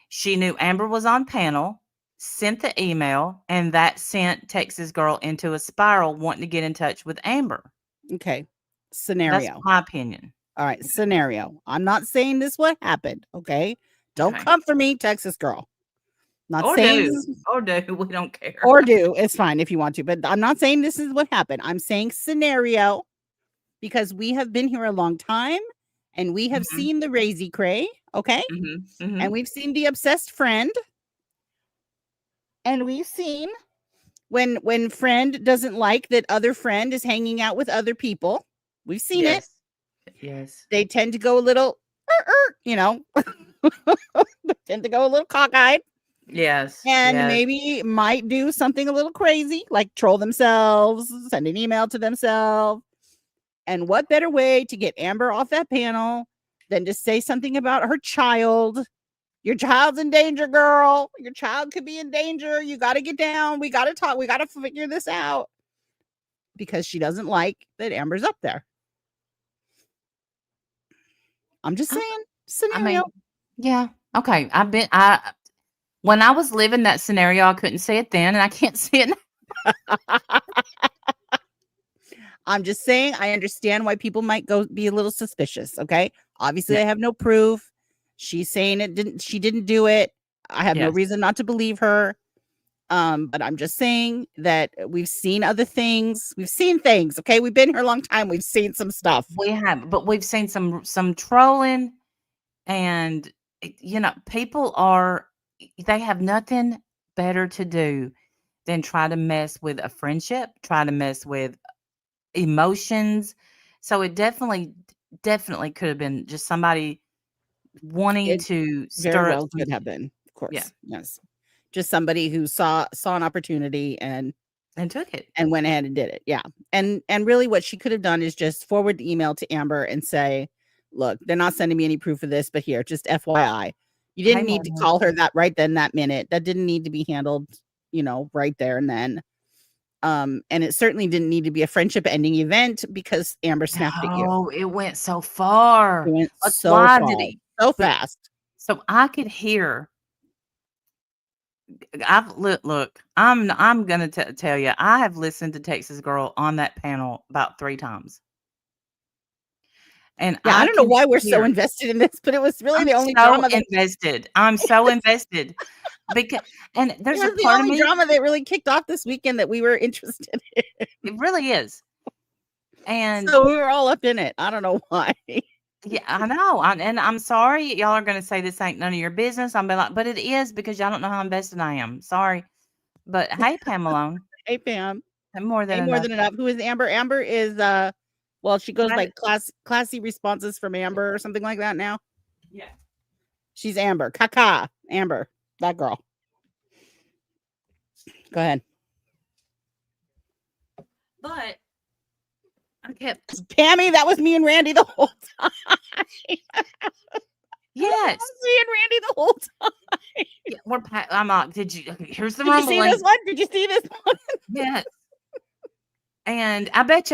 She knew Amber was on panel, sent the email, and that sent Texas girl into a spiral wanting to get in touch with Amber. Okay. That's Scenario. my opinion. All right, scenario. I'm not saying this what happened, okay? Don't Okay. come for me, Texas girl. Not Or saying do. this Or do. We don't care. or do. It's fine if you want to, but I'm not saying this is what happened. I'm saying scenario. because we have been here a long time and we have Mhm. seen the crazy cray, okay? Mhm. And Mhm. we've seen the obsessed friend, and we've seen when friend doesn't like that other friend is hanging out with other people. We've seen it. Yes. Yes. They tend to go a little, you know, they tend to go a little cockeyed Yes. and Yes. maybe might do something a little crazy, like troll themselves, send an email to themselves. And what better way to get Amber off that panel than to say something about her child? Your child's in danger, girl. Your child could be in danger. You got to get down. We got to talk. We got to figure this out, because she doesn't like that Amber's up there. I'm just I, saying, I scenario. mean, yeah. Okay. I when I was living that scenario, I couldn't see it then, and I can't see it now. I'm just saying, I understand why people might go be a little suspicious. Okay. Obviously, Yeah. I have no proof. She's saying she didn't do it. I have no Yes. reason not to believe her. But I'm just saying that we've seen other things. We've seen things. Okay. We've been here a long time. We've seen some stuff. We have, but we've seen some trolling, and people they have nothing better to do than try to mess with a friendship, try to mess with emotions. So it definitely could have been just somebody wanting It to very stir up well some. could have been, of Yeah, course. Yes. Just somebody who saw an opportunity and took it. and went ahead and did it. Yeah. And really what she could have done is just forward the email to Amber and say, "Look, they're not sending me any proof of this, but here, just FYI." You Hey, didn't need to Mama. call her that right then, that minute. That didn't need to be handled, right there and then. And it certainly didn't need to be a friendship ending event because Amber snapped at you. No, it went so far. It went Like, so why did far, he? so But fast. so I could hear. Look. I'm gonna tell you. I have listened to Texas Girl on that panel about 3 times, and Yeah, I I don't know can why we're so hear. invested in this, but it was really I'm the only so drama that invested. I'm so invested because, and it there's a was the part of only me. drama that really kicked off this weekend that we were interested in. It really is, and So we were all up in it. I don't know why. yeah, I know. And I'm sorry, y'all are gonna say this ain't none of your business. I'm be like, but it is because y'all don't know how invested I am. Sorry, but hey, Pamela, Hey, Pam. more than Hey, more enough. than enough. Who is Amber? Amber is well, she goes by classy responses from Amber or something like that now. Yeah, She's Amber. Kaka. Amber. That girl. Go ahead. but I kept Pammy, that was me and Randy the whole time. That yes, was me and Randy the whole time. yeah, I'm like, did you? Okay, here's the Did you see this rumbling. one? Did you see this one? Yes, and I bet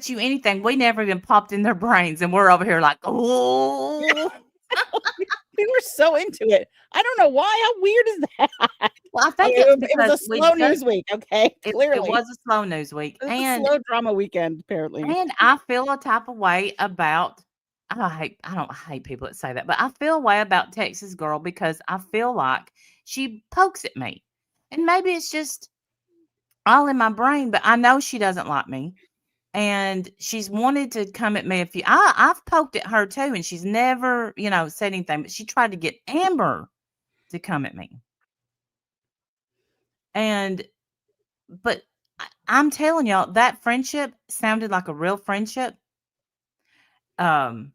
you anything, we never even popped in their brains, and we're over here like, oh. We were so into it. I don't know why. How weird is that? Well, I Okay, think it's it was because a slow news week. Okay, it clearly was a slow news week, it was a slow drama weekend. Apparently, and I feel a type of way about. I don't hate people that say that, but I feel a way about Texas Girl because I feel like she pokes at me, and maybe it's just all in my brain, but I know she doesn't like me, and she's wanted to come at me a few. I've poked at her too, and she's never said anything, but she tried to get Amber to come at me, and but I'm telling y'all that friendship sounded like a real friendship. Um,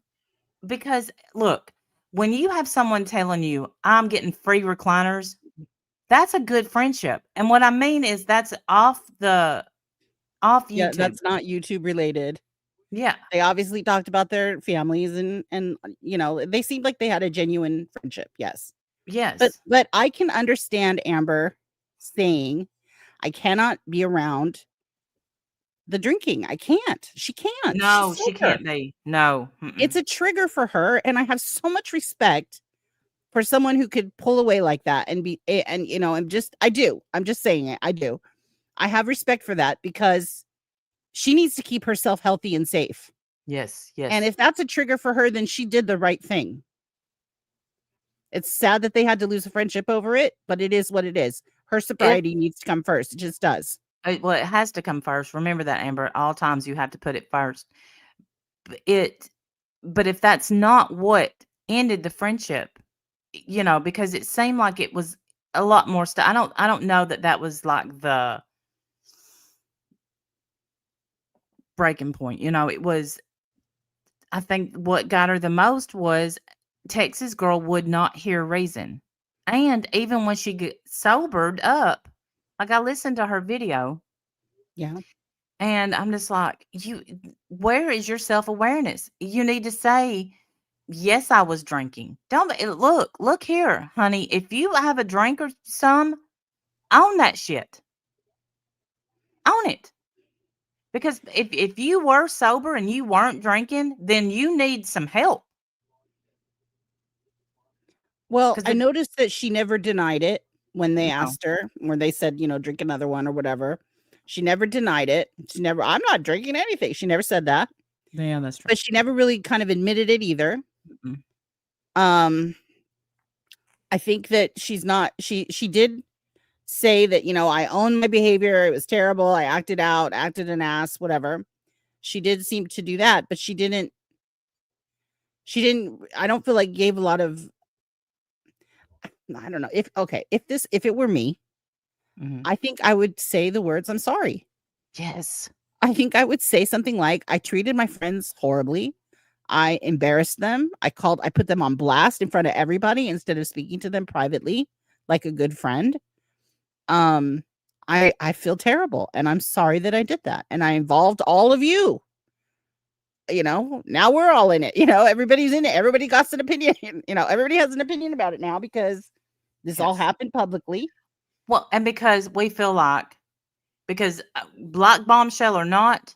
because look, when you have someone telling you, "I'm getting free recliners," that's a good friendship. And what I mean is that's off yeah, YouTube. that's not YouTube related. Yeah. They obviously talked about their families and they seemed like they had a genuine friendship. Yes, but Yes. but I can understand Amber saying, "I cannot be around the drinking. I can't. She can't. She's No, she sober." can't be. No. It's Mm-mm. a trigger for her, and I have so much respect for someone who could pull away like that and I'm just saying it. I do. I have respect for that because she needs to keep herself healthy and safe. Yes, And yes. if that's a trigger for her, then she did the right thing. It's sad that they had to lose a friendship over it, but it is what it is. Her If sobriety needs to come first. It just does. well, it has to come first. Remember that, Amber. At all times, you have to put it first. it but if that's not what ended the friendship, because it seemed like it was a lot more stuff. I don't know that that was like the breaking point. It was, I think what got her the most was Texas girl would not hear reason. And even when she get sobered up, like I listened to her video Yeah. and I'm just like, where is your self-awareness? You need to say, yes, I was drinking. Don't look here, honey. If you have a drink or some, own that shit. Own it. Because if you were sober and you weren't drinking, then you need some help. Well, Because I noticed that she never denied it when they no, asked her, when they said, drink another one or whatever. She never denied it. I'm not drinking anything. She never said that. yeah, that's true. But she never really kind of admitted it either. Mm-mm. Um, I think that she did say that, I own my behavior. It was terrible. I acted out, acted an ass, whatever. She did seem to do that, but she didn't, I don't feel like gave a lot of, I don't know if it were me, Mhm. I think I would say the words, I'm sorry. Yes. I think I would say something like, I treated my friends horribly. I embarrassed them. I put them on blast in front of everybody instead of speaking to them privately like a good friend. Um, I feel terrible and I'm sorry that I did that. And I involved all of you. Now we're all in it. Everybody's in it. Everybody got an opinion. Everybody has an opinion about it now because this all Yes. happened publicly. Well, and because we feel like, because Black Bombshell or not,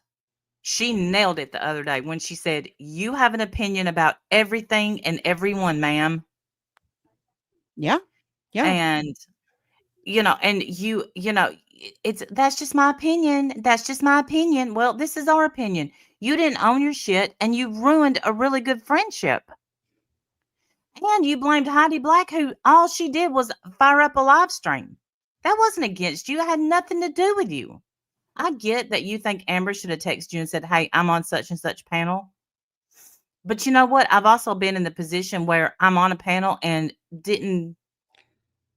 she nailed it the other day when she said, "You have an opinion about everything and everyone, ma'am." Yeah. Yeah. And and it's that's just my opinion. That's just my opinion. Well, this is our opinion. You didn't own your shit and you ruined a really good friendship. And you blamed Heidi Black, who all she did was fire up a live stream. That wasn't against you. It had nothing to do with you. I get that you think Amber should have texted you and said, "Hey, I'm on such and such panel." But you know what? I've also been in the position where I'm on a panel and didn't.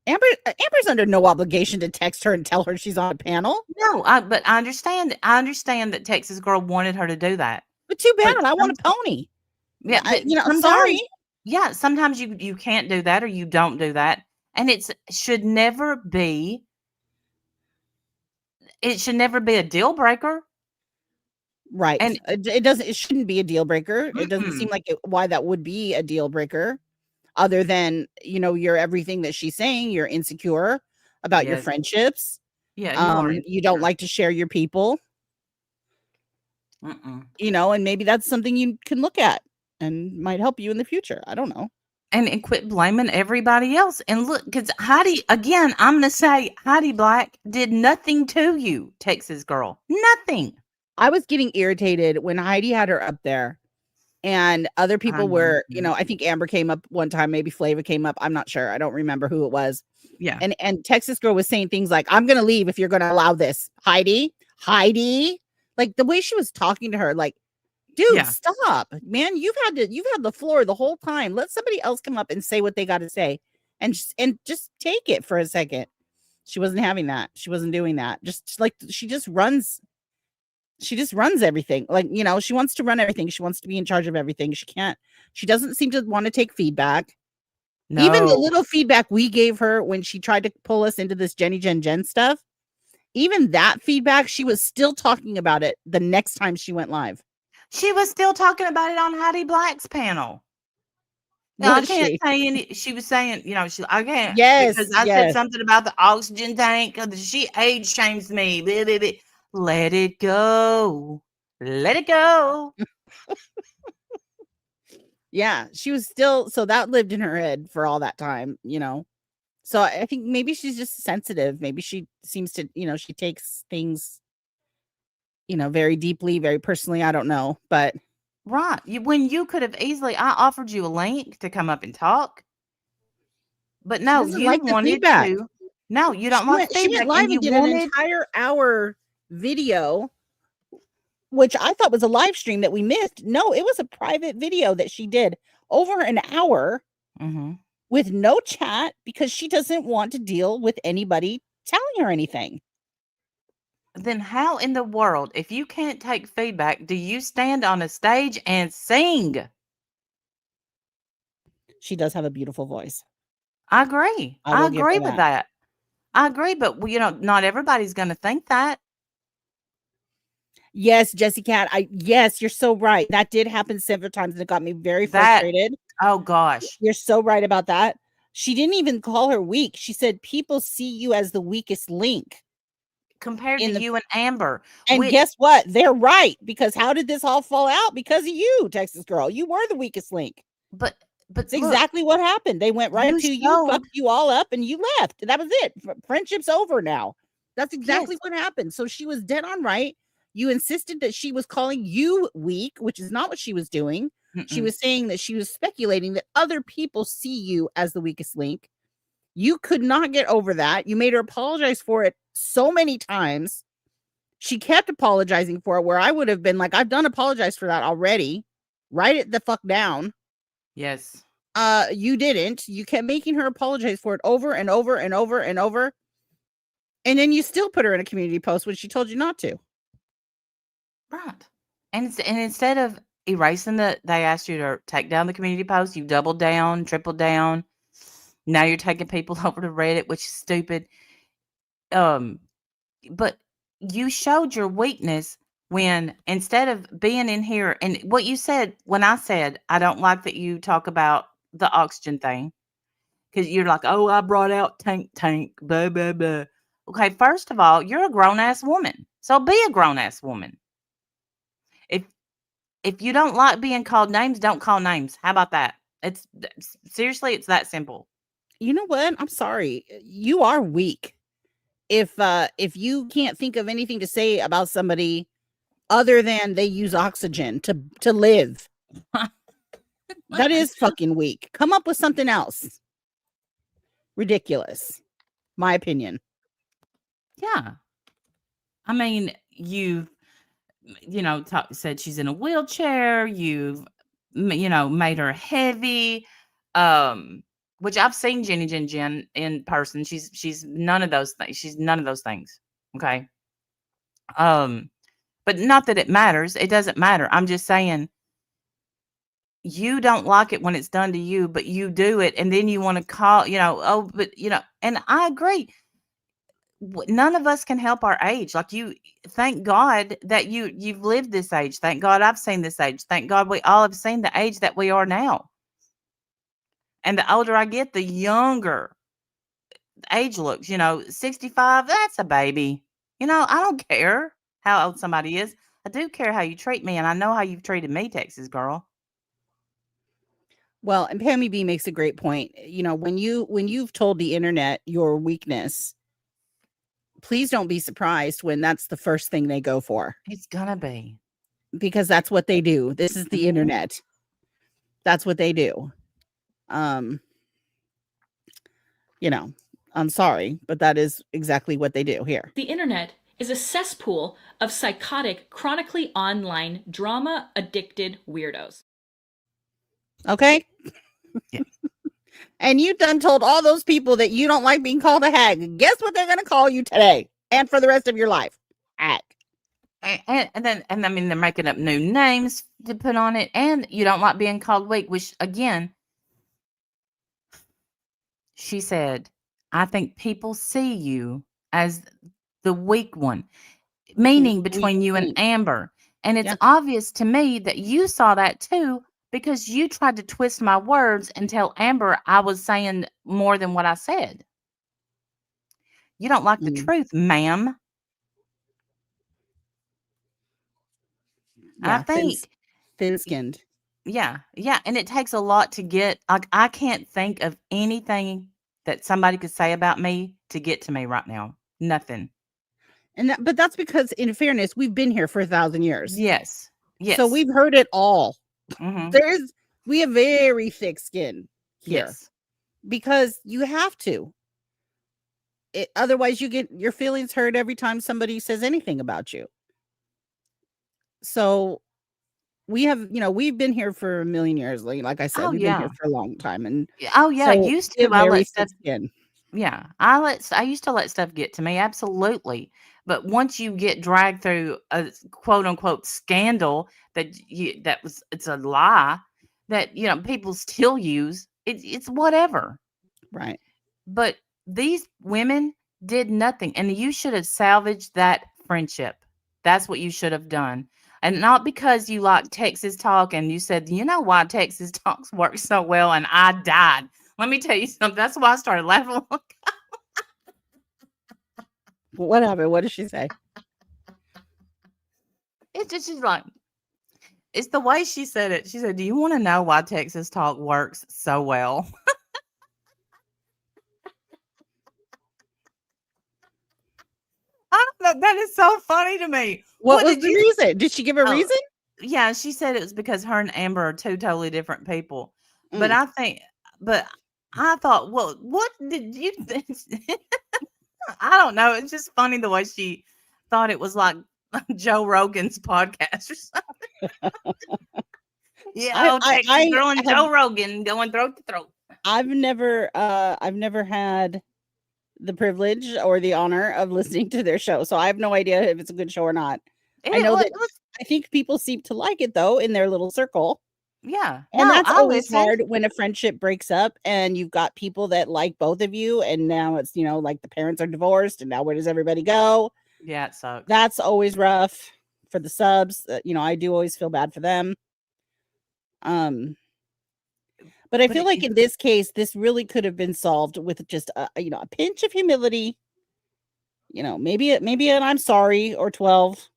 Amber's under no obligation to text her and tell her she's on a panel. No, but I understand. I understand that Texas girl wanted her to do that. But too But bad. I want a pony. yeah, but Sorry. sometimes, yeah, sometimes you can't do that or you don't do that, and it should never be a deal breaker. Right. And It shouldn't be a deal breaker. It doesn't seem mm-mm, like why that would be a deal breaker other than, you're everything that she's saying. You're insecure about your yes, friendships. yeah, you are You don't insecure. like to share your people, Mm-mm. and maybe that's something you can look at and might help you in the future. I don't know. And quit blaming everybody else. And look, because Heidi, again, I'm going to say Heidi Black did nothing to you, Texas girl. Nothing. I was getting irritated when Heidi had her up there and other I people know. were, I think Amber came up one time, maybe Flava came up. I'm not sure. I don't remember who it was. Yeah. And Texas girl was saying things like, I'm gonna leave if you're gonna allow this. Heidi. Like the way she was talking to her, like, dude, Yeah. stop, man. You've had the floor the whole time. Let somebody else come up and say what they got to say and just take it for a second. She wasn't having that. She wasn't doing that. Just like she just runs everything. Like, she wants to run everything. She wants to be in charge of everything. She doesn't seem to want to take feedback. Even the No. little feedback we gave her when she tried to pull us into this Jenny Jen stuff, even that feedback, she was still talking about it the next time she went live. She was still talking about it on Heidi Black's panel. No, I Was can't she? say any. She was saying, I can't Yes, because I said yes. something about the oxygen tank. She age shames me. Blah, blah, blah. Let it go. Let it go. Yeah, she was still, so that lived in her head for all that time. So I think maybe she's just sensitive. Maybe she seems to, she takes things, very deeply, very personally. I don't know, but Right. When you could have easily, I offered you a link to come up and talk, but she no, doesn't you like the wanted feedback. to. No, you She don't want went the she went feedback, live and and you did an wanted. entire hour video which I thought was a live stream that we missed. No, it was a private video that she did over an hour Mm-hmm. with no chat because she doesn't want to deal with anybody telling her anything. Then how in the world, if you can't take feedback, do you stand on a stage and sing? She does have a beautiful voice. I agree. I I will give agree her with that. that. I agree, but not everybody's going to think that. Yes, Jessie Cat. Yes, you're so right. That did happen several times and it got me very That, frustrated. oh gosh. You're so right about that. She didn't even call her weak. She said people see you as the weakest link. Compared to In the you and Amber, And which, guess what? They're right, because how did this all fall out? Because of you, Texas girl. You were the weakest link. but It's look, exactly what happened. They went right you up to you, showed, fucked you all up, and you left. That was it. Friendship's over now. That's yes. exactly what happened. So she was dead on right. You insisted that she was calling you weak, which is not what she was doing. She Mm-mm. was saying that she was speculating that other people see you as the weakest link. You could not get over that. You made her apologize for it so many times. She kept apologizing for it, where I would have been like, I've done apologize for that already. Write it the fuck down. Yes. You didn't. You kept making her apologize for it over and over and over and over. And then you still put her in a community post when she told you not to. Right. And instead of erasing they asked you to take down the community post, you doubled down, tripled down. Now you're taking people over to Reddit, which is stupid. But you showed your weakness when, instead of being in here, and what you said when I said, I don't like that you talk about the oxygen thing, because you're like, oh, I brought out tank, blah, blah, blah. Okay, first of all, you're a grown ass woman. So be a grown ass woman. If if you don't like being called names, don't call names. How about that? It's seriously, it's that simple. You know what? I'm sorry. You are weak. If you can't think of anything to say about somebody other than they use oxygen to live, that is fucking weak. Come up with something else. Ridiculous. My opinion. Yeah. I mean, said she's in a wheelchair. You've, made her heavy. Which I've seen Jenny Jen in person. She's none of those things. She's none of those things. Okay. But not that it matters. It doesn't matter. I'm just saying, you don't like it when it's done to you, but you do it, and then you want to call, oh, but and I agree. None of us can help our age. Like, you, thank God that you've lived this age. Thank God I've seen this age. Thank God we all have seen the age that we are now. And the older I get, the younger the age looks. 65, that's a baby. I don't care how old somebody is. I do care how you treat me, and I know how you've treated me, Texas girl. Well, and Pammy B makes a great point. When you've told the internet your weakness, please don't be surprised when that's the first thing they go for. It's gonna be. Because that's what they do. This is the internet. That's what they do. I'm sorry, but that is exactly what they do here. The internet is a cesspool of psychotic, chronically online, drama-addicted weirdos. Okay? Yeah. And you done told all those people that you don't like being called a hag. Guess what they're going to call you today and for the rest of your life? Hag. And I mean, they're making up new names to put on it, and you don't like being called weak, which, again, she said, I think people see you as the weak one, meaning between you and Amber. And it's obvious to me that you saw that too, because you tried to twist my words and tell Amber I was saying more than what I said. You don't like the truth, ma'am. Yeah, I think thin-skinned. Yeah. And it takes a lot to get, like, I can't think of anything that somebody could say about me to get to me right now. Nothing. But that's because, in fairness, we've been here for 1,000 years. Yes. So we've heard it all. Mm-hmm. We have very thick skin here. Yes. Because you have to. Otherwise, you get your feelings hurt every time somebody says anything about you. So we have, we've been here for a million years. Like I said, Oh we've been here yeah. for a long time, and Oh yeah. so Used we to have I very let thick stuff. skin. Yeah, I used to let stuff get to me, absolutely. But once you get dragged through a quote unquote scandal it's a lie that people still use, it's whatever. Right. But these women did nothing, and you should have salvaged that friendship. That's what you should have done. And not because you like Texas Talk and you said, you know why Texas Talks work so well, and I died. Let me tell you something. That's why I started laughing. What happened? What did she say? It's just she's like, it's the way she said it. She said, "Do you want to know why Texas Talk works so well?" I don't know. That is so funny to me. What What was did the you? reason? Did she give a Oh, reason? yeah. She said it was because her and Amber are two totally different people. But Mm. but I thought, well, what did you think? I don't know. It's just funny the way she thought it was like Joe Rogan's podcast or something. Yeah, I old I Texas I girl and have Joe Rogan going throat to throat. I've never had the privilege or the honor of listening to their show, so I have no idea if it's a good show or not. I It know was, that I think people seem to like it though in their little circle. yeah. And No, that's I always listened. hard when a friendship breaks up and you've got people that like both of you, and now it's, like the parents are divorced and now where does everybody go? Yeah, it sucks. That's always rough for the subs. I do always feel bad for them. Um, but I But feel like in this case, this really could have been solved with just a pinch of humility. Maybe an I'm sorry or 12,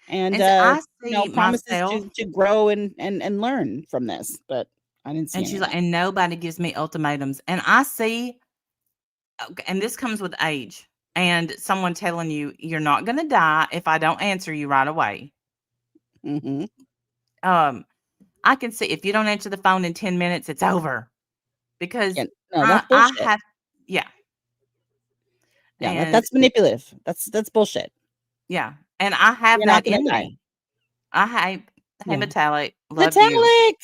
and I see promises myself, to grow and learn from this. But I didn't see and any she's of like, that. and nobody gives me ultimatums. And I see, and this comes with age and someone telling you, you're not going to die if I don't answer you right away. Mm-hmm. I can see if you don't answer the phone in 10 minutes, it's over because Yeah, no, I, that's I bullshit. have, yeah. Yeah, And that's manipulative. That's bullshit. yeah. And I have You're not that gonna in die. me. Hey, Yeah. Metallic, love you. Metallic.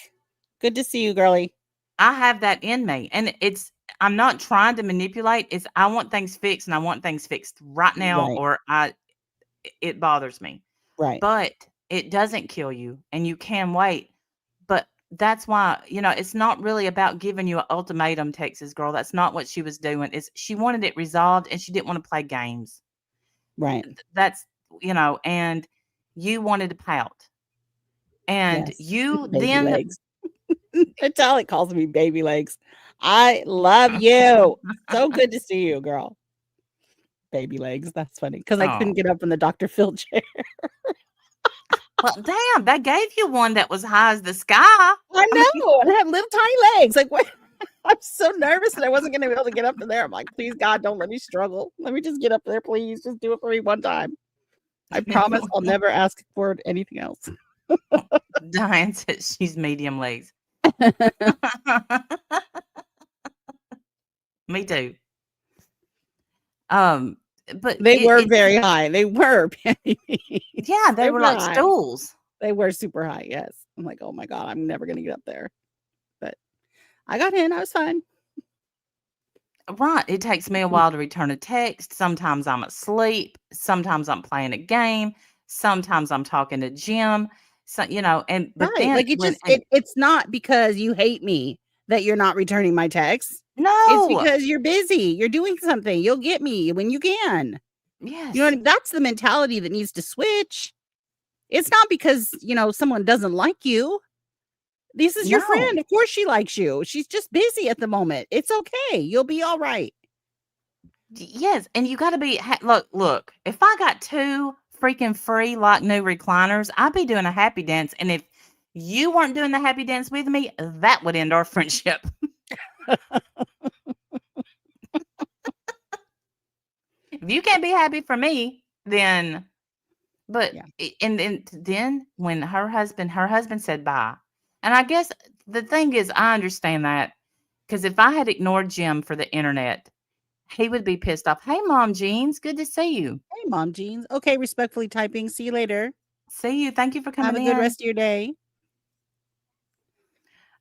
Good to see you, girly. I have that in me, and I'm not trying to manipulate, it's I want things fixed, and I want things fixed right now, Right. or it bothers me. Right. But it doesn't kill you, and you can wait. But that's why, it's not really about giving you an ultimatum, Texas girl. That's not what she was doing. Is she wanted it resolved, and she didn't want to play games. Right. That's and you wanted to pout, and Yes. you Baby then legs. Metallic calls me baby legs. I love you. So good to see you, girl. Baby legs. That's funny because I couldn't oh. get up from the Dr. Phil chair. Well, damn, they gave you one that was high as the sky. I I mean, know. And I have little tiny legs. Like, what? I'm so nervous that I wasn't going to be able to get up to there. I'm like, please, God, don't let me struggle. Let me just get up there, please. Just do it for me one time. I promise I'll never ask for anything else. Diane says she's medium legs. Me too. Um, but They were it's very high. They were penny. yeah, they were Super like high. stools. They were super high. Yes. I'm like, oh my God, I'm never going to get up there. But I got in. I was fine. Right. It takes me a while to return a text. Sometimes I'm asleep. Sometimes I'm playing a game. Sometimes I'm talking to Jim. So, but Right. then Like it's not because you hate me that you're not returning my texts. It's no. because you're busy. You're doing something. You'll get me when you can. Yes. You know what I mean? That's the mentality that needs to switch. It's not because, someone doesn't like you. This is your No. friend. Of course she likes you. She's just busy at the moment. It's okay. You'll be all right. Yes, and you gotta be look, if I got 2 freaking free like new recliners, I'd be doing a happy dance, and if you weren't doing the happy dance with me, that would end our friendship. If you can't be happy for me, then but Yeah. and then when her husband said bye. And I guess the thing is I understand that because if I had ignored Jim for the internet, he would be pissed off. Hey, Mom Jeans, good to see you. Hey, Mom Jeans. Okay, respectfully typing. See you later. See you. Thank you for Have coming a good in. rest of your day.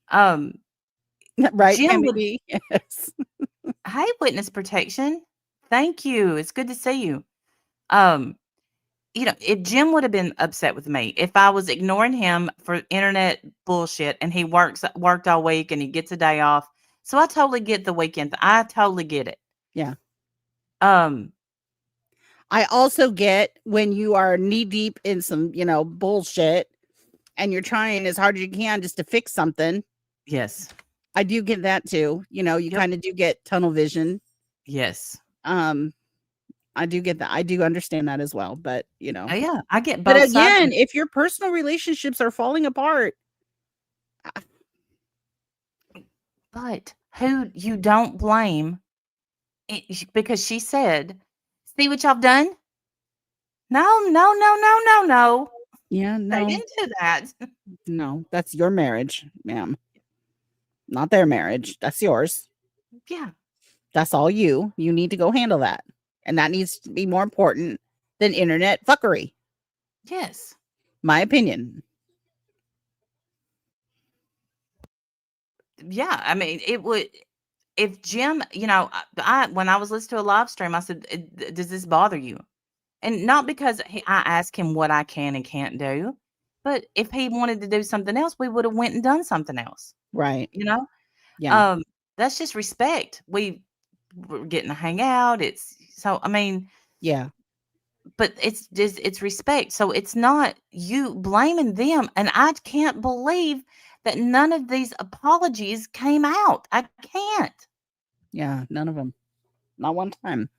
Um, Right, Jim Tammy would. B? Yes. Hey, witness protection. Thank you. It's good to see you. Um, if Jim would have been upset with me if I was ignoring him for internet bullshit, and he worked all week and he gets a day off. So I totally get the weekend. I totally get it. Yeah. Um, I also get when you are knee deep in some, bullshit and you're trying as hard as you can just to fix something. yes. I do get that too. You Yep. kind of do get tunnel vision. Yes. I do get that. I do understand that as well. But, Yeah, I get but both sides. again, if your personal relationships are falling apart, But who you don't blame because she said, "See what y'all done?" No, no, no, no, no, no. yeah, They no, didn't do that. no, that's your marriage, ma'am. Not their marriage. That's yours. Yeah. That's all you. You need to go handle that. And that needs to be more important than internet fuckery. Yes. My opinion. Yeah. I mean, it would. If Jim, I when I was listening to a live stream, I said, "Does this bother you?" And not because I asked him what I can and can't do, but if he wanted to do something else, we would have went and done something else. Right. You know, Yeah. that's just respect. We're getting to hang out. It's so. I mean, Yeah. but it's respect. So it's not you blaming them. And I can't believe that none of these apologies came out. I can't. Yeah. None of them. Not one time.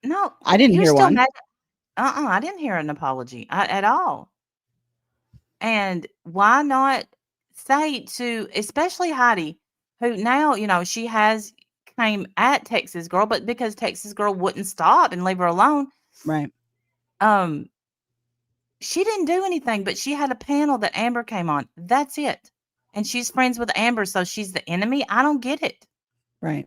No, I didn't you're hear still one. mad. I didn't hear an apology at all. And why not say to, especially Heidi, who now, she has came at Texas Girl, but because Texas Girl wouldn't stop and leave her alone, Right. um, she didn't do anything, but she had a panel that Amber came on. That's it. And she's friends with Amber, so she's the enemy. I don't get it. Right.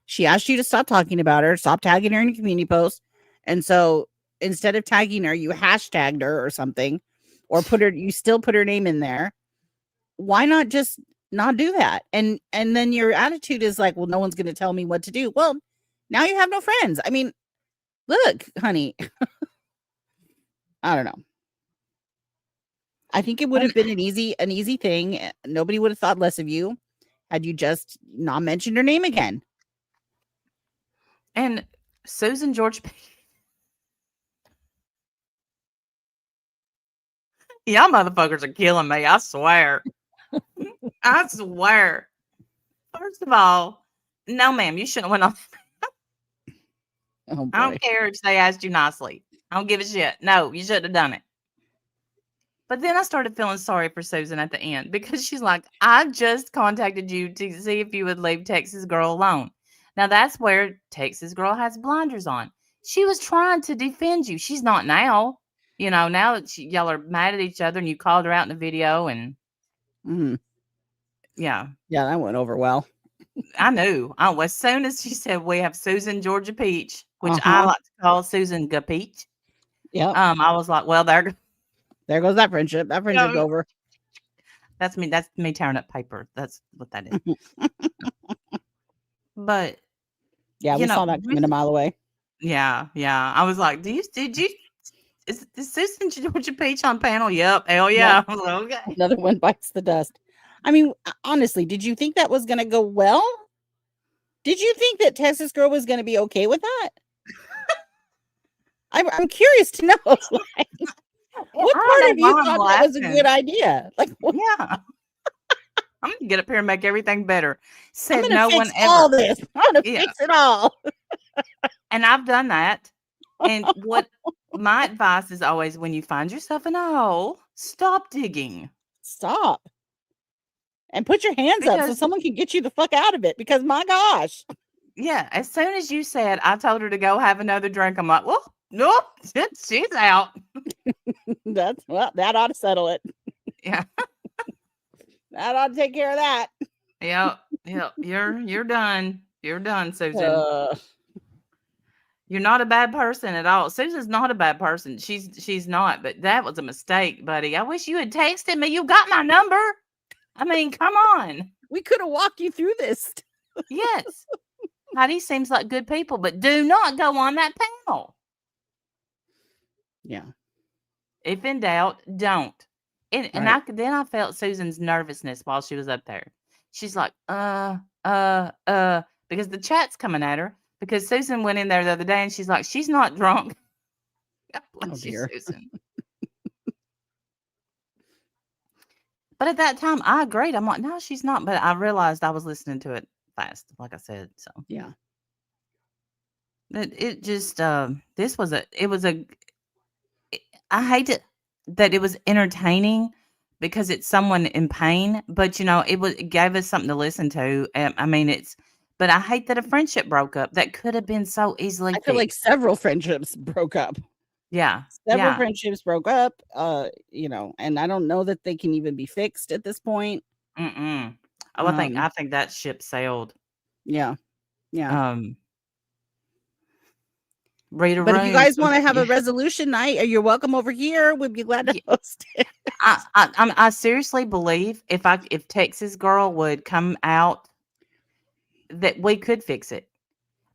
She asked you to stop talking about her, stop tagging her in your community post. And so instead of tagging her, you hashtagged her or something, or you still put her name in there. Why not just not do that? And then your attitude is like, well, no one's going to tell me what to do. Well, now you have no friends. I mean, look, honey, I don't know. I think it would have been an easy thing. Nobody would have thought less of you had you just not mentioned her name again. And Susan George, y'all motherfuckers are killing me. I swear. I swear. First of all, no, ma'am, you shouldn't have went on. Oh boy. I don't care if they asked you nicely. I don't give a shit. No, you shouldn't have done it. But then I started feeling sorry for Susan at the end because she's like, I just contacted you to see if you would leave Texas Girl alone. Now that's where Texas Girl has blinders on. She was trying to defend you. She's not now. Now that y'all are mad at each other and you called her out in the video and yeah. Yeah, that went over well. I knew. As soon as she said we have Susan Georgia Peach, which I like to call Susan Ga Peach. Yeah. I was like, well, there goes that friendship. That friendship's over. That's me. That's me tearing up paper. That's what that is. But yeah, we saw that coming a mile away. Yeah. I was like, did you? Is Susan Georgia Peach on panel? Yep. Hell yeah. I was like, okay. Another one bites the dust. I mean, honestly, did you think that was going to go well? Did you think that Texas Girl was going to be okay with that? I'm curious to know. What part of you thought that was a good idea? Like, yeah. I'm gonna get up here and make everything better. Said no one ever. All this. I'm gonna fix it all. And I've done that. And what my advice is always, when you find yourself in a hole, stop digging. Stop. And put your hands up so someone can get you the fuck out of it. Because my gosh. Yeah. As soon as you said, I told her to go have another drink, I'm like, well, nope, she's out. That ought to settle it. Yeah. That ought to take care of that. Yep. You're done. You're done, Susan. You're not a bad person at all. Susan's not a bad person. She's not, but that was a mistake, buddy. I wish you had texted me. You got my number. I mean, come on. We could have walked you through this. Yes. Heidi seems like good people, but do not go on that panel. Yeah. If in doubt, don't. And Right. then I felt Susan's nervousness while she was up there. She's like, because the chat's coming at her. Because Susan went in there the other day and she's like, she's not drunk. God bless you, dear. Susan. But at that time, I agreed. I'm like, no, she's not. But I realized I was listening to it fast, like I said. So Yeah. it just this was I hate it that it was entertaining because it's someone in pain, but it gave us something to listen to. I mean, but I hate that a friendship broke up that could have been so easily I feel like fixed. several friendships broke up. Yeah, Several yeah. friendships broke up. And I don't know that they can even be fixed at this point. Mm-mm. Oh, I think that ship sailed. Yeah. Yeah. Read a But if you room. guys want to have a resolution night, you're welcome over here. We'd be glad to Yeah. host it. I seriously believe if Texas Girl would come out, that we could fix it,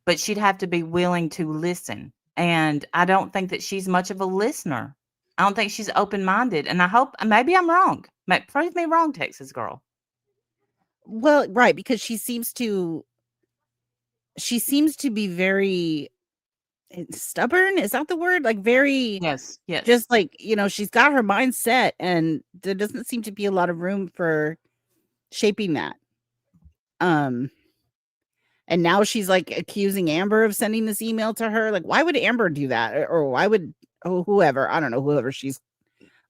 but she'd have to be willing to listen. And I don't think that she's much of a listener. I don't think she's open-minded. And I hope, maybe I'm wrong. Prove me wrong, Texas Girl. Well, right, because she seems to be very stubborn. Is that the word? Like very, Yes. just like, she's got her mindset and there doesn't seem to be a lot of room for shaping that. And now she's like accusing Amber of sending this email to her. Like, why would Amber do that? Or why would whoever, I don't know, whoever she's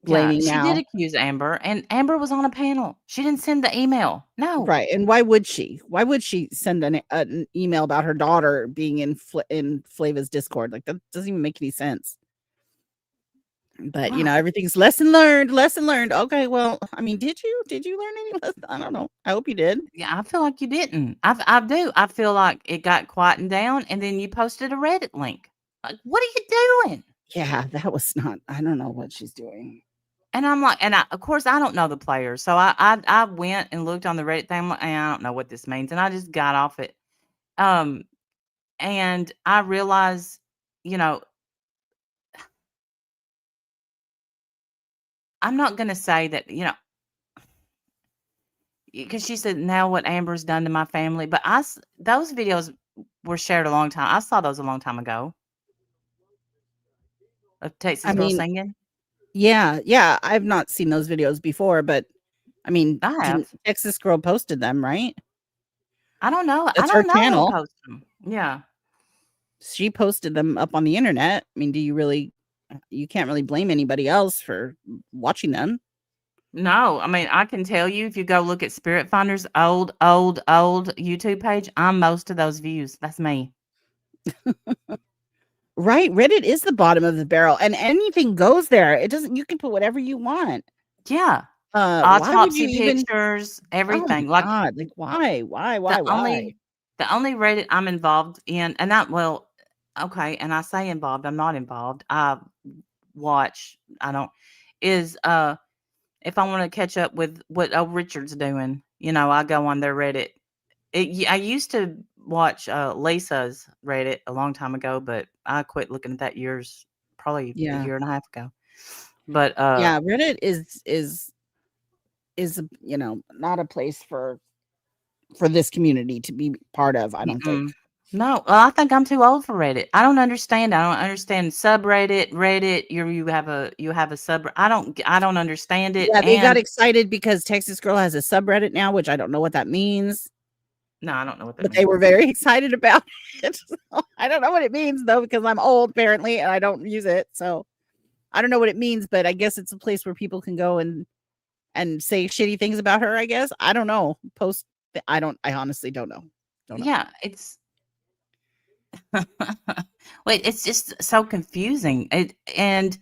blaming she now. did accuse Amber, and Amber was on a panel. She didn't send the email. No. Right. And why would she? Why would she send an email about her daughter being in Flava's Discord? Like, that doesn't even make any sense. But everything's lesson learned. Okay, well, I mean, did you learn any lesson? I don't know. I hope you did. Yeah, I feel like you didn't. I do. I feel like it got quietened down, and then you posted a Reddit link. Like, what are you doing? Yeah, that was not. I don't know what she's doing. And I'm like, of course, I don't know the players, so I went and looked on the Reddit thing. I'm like, I don't know what this means, and I just got off it. And I realized, I'm not going to say that, because she said, now what Amber's done to my family. But those videos were shared a long time. I saw those a long time ago. Of Texas Girl singing. Yeah. I've not seen those videos before, but I mean, I have. Texas Girl posted them, right? I don't know. That's I don't her know channel. who posted them. Yeah. She posted them up on the internet. I mean, you can't really blame anybody else for watching them. No, I mean, I can tell you if you go look at Spirit Finder's old YouTube page, I'm most of those views. That's me. Right. Reddit is the bottom of the barrel and anything goes there. You can put whatever you want. Yeah. Autopsy pictures, everything. Oh my God. Like, why? The only Reddit I'm involved in, and okay, and I say involved, I'm not involved. I watch, is if I want to catch up with what old Richard's doing, I go on their Reddit. I used to watch Lisa's Reddit a long time ago, but I quit looking at that probably a year and a half ago. But yeah, Reddit is not a place for this community to be part of, I don't think. No, well, I think I'm too old for Reddit. I don't understand. I don't understand subreddit, Reddit. You have a sub. I don't understand it. Yeah, they got excited because Texas Girl has a subreddit now, which I don't know what that means. No, I don't know what that means. But they were very excited about it. I don't know what it means though, because I'm old apparently and I don't use it. So I don't know what it means, but I guess it's a place where people can go and say shitty things about her, I guess. I don't know. I honestly don't know. Yeah, it's wait, it's just so confusing. And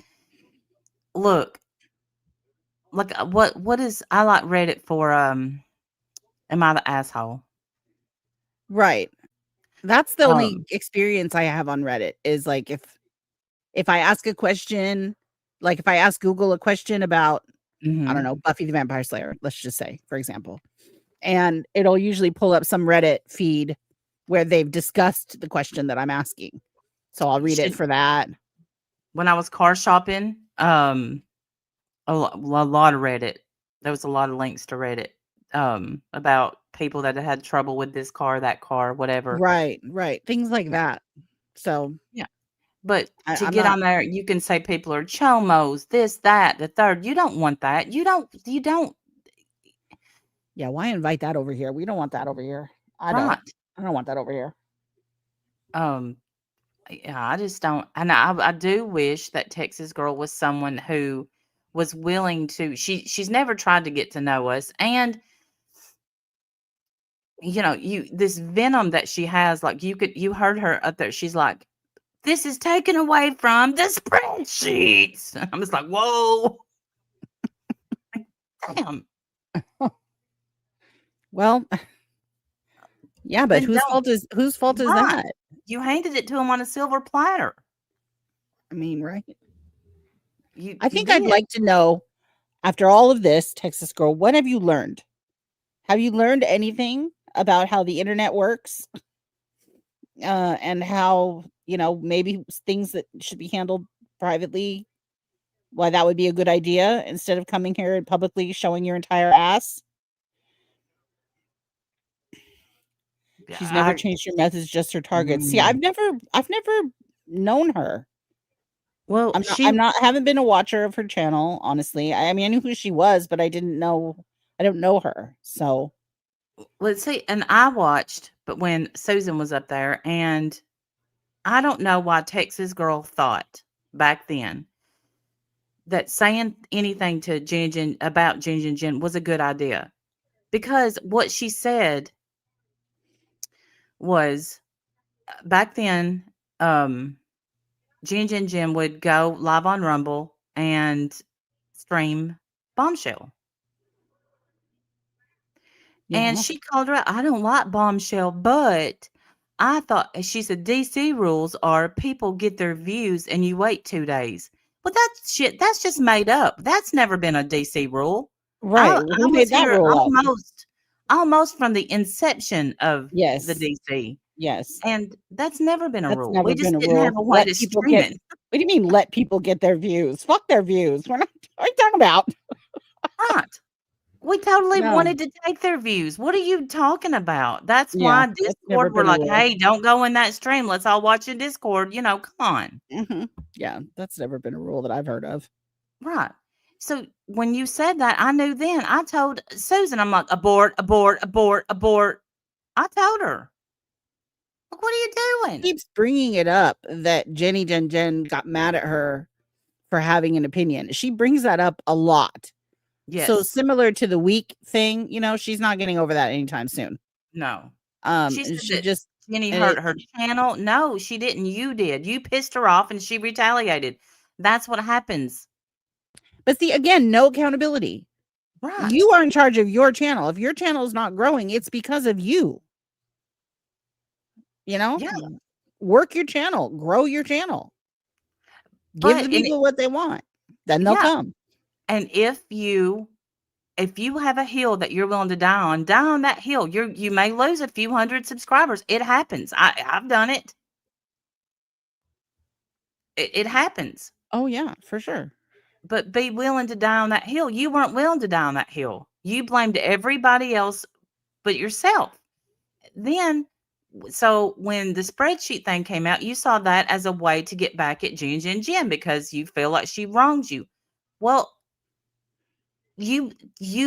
look, like what is I like Reddit for am I the asshole? Right. That's the only Um, experience I have on Reddit is like if I ask a question, like if I ask Google a question about, I don't mhm. know, Buffy the Vampire Slayer, let's just say, for example, and it'll usually pull up some Reddit feed where they've discussed the question that I'm asking. So I'll read it Should for that. When I was car shopping, a lot of Reddit. There was a lot of links to Reddit, about people that had trouble with this car, that car, whatever. Right, right. Things like Yeah, that. So yeah. But to I'm get not, on there, you can say people are chomos, this, that, the third. You don't want that. You don't yeah, why invite that over here? We don't want that over here. I don't. right. I don't want that over here. Um, yeah, I just don't, and I do wish that Texas girl was someone who was willing to. She's never tried to get to know us, and you this venom that she has, like you heard her up there. She's like, "This is taken away from the spreadsheets." I was like, "Whoa, damn!" Well, yeah, but Then don't whose fault is right. that? You handed it to him on a silver platter. I mean, right? You I you think I'd did. like to know after all of this, Texas girl, what have you learned? Have you learned anything about how the internet works? And how, maybe things that should be handled privately, why that would be a good idea instead of coming here and publicly showing your entire ass? Yeah, She's never changed her methods, just her targets. See, mm. I've never known her. Well, I'm not haven't been a watcher of her channel, honestly. I mean, I knew who she was, but I don't know her. So, let's see. And I watched, but when Susan was up there, and I don't know why Texas girl thought back then that saying anything to Jen about Jen was a good idea, because what she said was, back then, Jen would go live on Rumble and stream Bombshell. And yeah. she called her out. I don't like Bombshell, but I thought, she said, DC rules are people get their views and you wait 2 days. Well, that's shit. That's just made up. That's never been a DC rule. Right. I Who was made that here rule up? almost from the inception of the Yes. DC, Yes. and that's never been a That's rule. never We been just a didn't have rule. a way Let to people stream get it. What do you mean let people get their views? Fuck their views. What are you talking about? Right. We totally No. wanted to take their views. What are you talking about? That's Yeah, why that's never Discord, we're been a like, rule. "Hey, don't go in that stream. Let's all watch in Discord." Come on. Yeah, that's never been a rule that I've heard of. Right. So when you said that, I knew then. I told Susan, I'm like, "Abort, abort, abort, abort." I told her. Like, "What are you doing?" Keeps bringing it up that Jenny Jen got mad at her for having an opinion. She brings that up a lot. So Yes. similar to the week thing, she's not getting over that anytime soon. No. She And said she that just Jenny and hurt her channel. No, she didn't. You did. You pissed her off and she retaliated. That's what happens. but see again, no accountability. Right. You are in charge of your channel. If your channel is not growing, it's because of you. You know, Yeah. work your channel, grow your channel, give But the people what they want, then they'll yeah, come. and if you have a hill that you're willing to die on that hill. You may lose a few hundred subscribers. It happens. I've done it. It happens. Oh yeah, for sure. But be willing to die on that hill. You weren't willing to die on that hill. You blamed everybody else but yourself. Then, so when the spreadsheet thing came out, you saw that as a way to get back at Jen because you feel like she wronged you. Well, you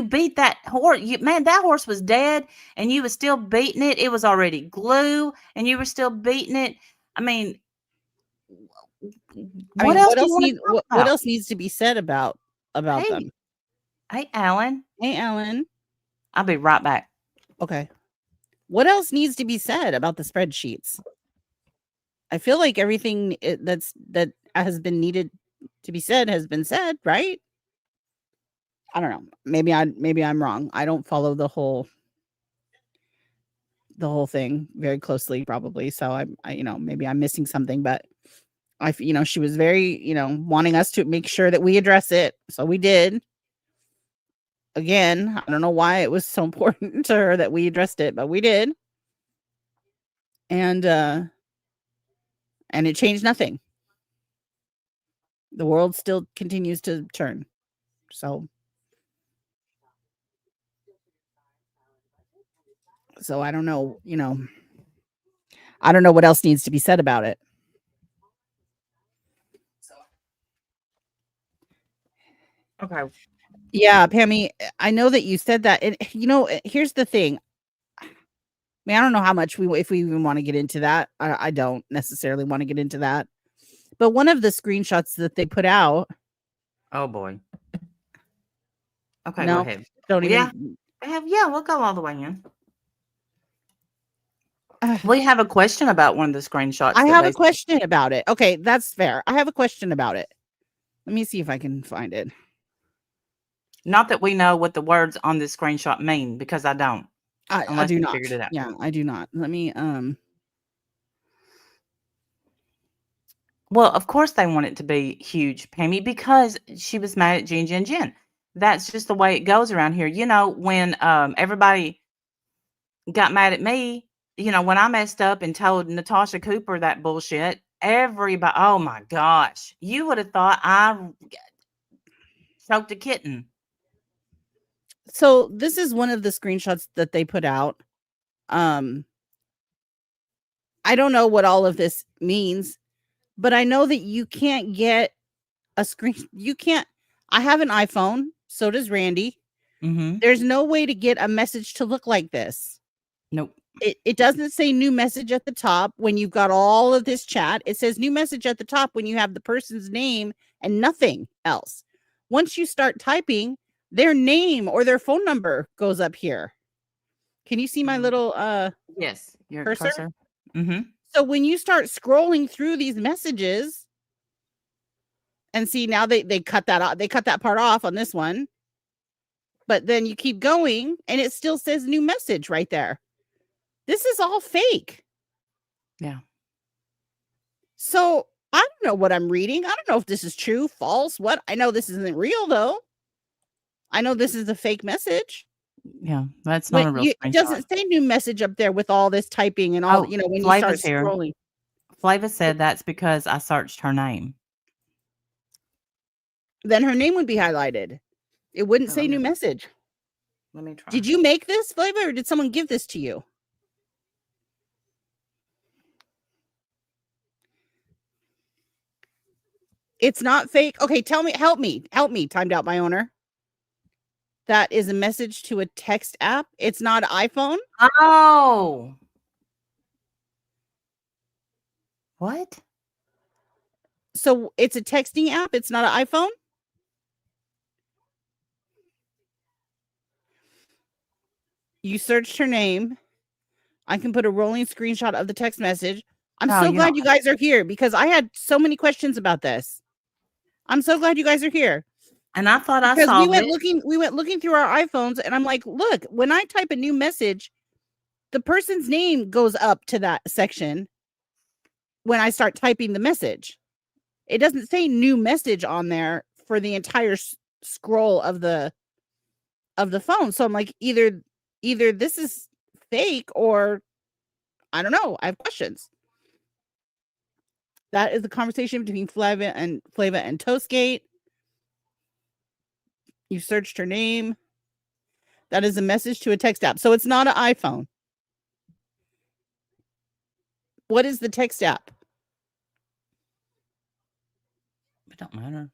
beat that horse. Man, that horse was dead and you was still beating it. It was already glue and you were still beating it. I mean, I what mean, else do you want to talk what about? else needs to be said about Hey, them? hey, Alan, Hey, Alan. I'll be right back. Okay. What else needs to be said about the spreadsheets? I feel like everything that has been needed to be said has been said, right? I don't know. Maybe I'm wrong. I don't follow the whole the whole thing very closely, probably. So maybe I'm missing something, but she was very, wanting us to make sure that we address it. So we did. Again, I don't know why it was so important to her that we addressed it, but we did. And it changed nothing. The world still continues to turn. So I don't know, I don't know what else needs to be said about it. Okay. Yeah, Pammy, I know that you said that. And here's the thing. I mean, I don't know how much if we even want to get into that. I don't necessarily want to get into that. But one of the screenshots that they put out. Oh boy. Okay, No, go ahead. don't Yeah. even. Yeah, we'll go all the way in. We have a question about one of the screenshots. I have a question about it. Okay, that's fair. I have a question about it. Let me see if I can find it. Not that we know what the words on this screenshot mean, because I don't. I do not. Figured it out. Yeah, I do not. Let me Well, of course they want it to be huge, Pammy, because she was mad at Jen. That's just the way it goes around here. When everybody got mad at me, when I messed up and told Natasha Cooper that bullshit, everybody, oh my gosh, you would have thought I choked a kitten. So this is one of the screenshots that they put out. I don't know what all of this means, but I know that you can't get a screen. You can't. I have an iPhone. So does Randy. Mm-hmm. There's no way to get a message to look like this. Nope. It doesn't say new message at the top when you've got all of this chat. It says new message at the top when you have the person's name and nothing else. Once you start typing, their name or their phone number goes up here. Can you see my little yes, your cursor? Mm-hmm. So when you start scrolling through these messages, and see now they cut that off, they cut that part off on this one, but then you keep going and it still says new message right there. This is all fake. Yeah. So I don't know what I'm reading. I don't know if this is true, false, what. I know this isn't real though. I know this is a fake message. Yeah, that's not a real screenshot. It doesn't say new message up there with all this typing and all, when you start scrolling. Flava said that's because I searched her name. Then her name would be highlighted. It wouldn't say new message. Let me try. Did you make this, Flava, or did someone give this to you? It's not fake. Okay, tell me, help me, timed out my owner. That is a message to a text app. It's not an iPhone. Oh. What? So it's a texting app. It's not an iPhone. You searched her name. I can put a rolling screenshot of the text message. I'm so glad you guys are here because I had so many questions about this. I'm so glad you guys are here. And I thought I saw it. We went looking through our iPhones and I'm like, look, when I type a new message, the person's name goes up to that section when I start typing the message. It doesn't say new message on there for the entire scroll of the phone. So I'm like, either this is fake or I don't know. I have questions. That is the conversation between Flava and Toastgate. You searched her name. That is a message to a text app. So it's not an iPhone. What is the text app? It don't matter.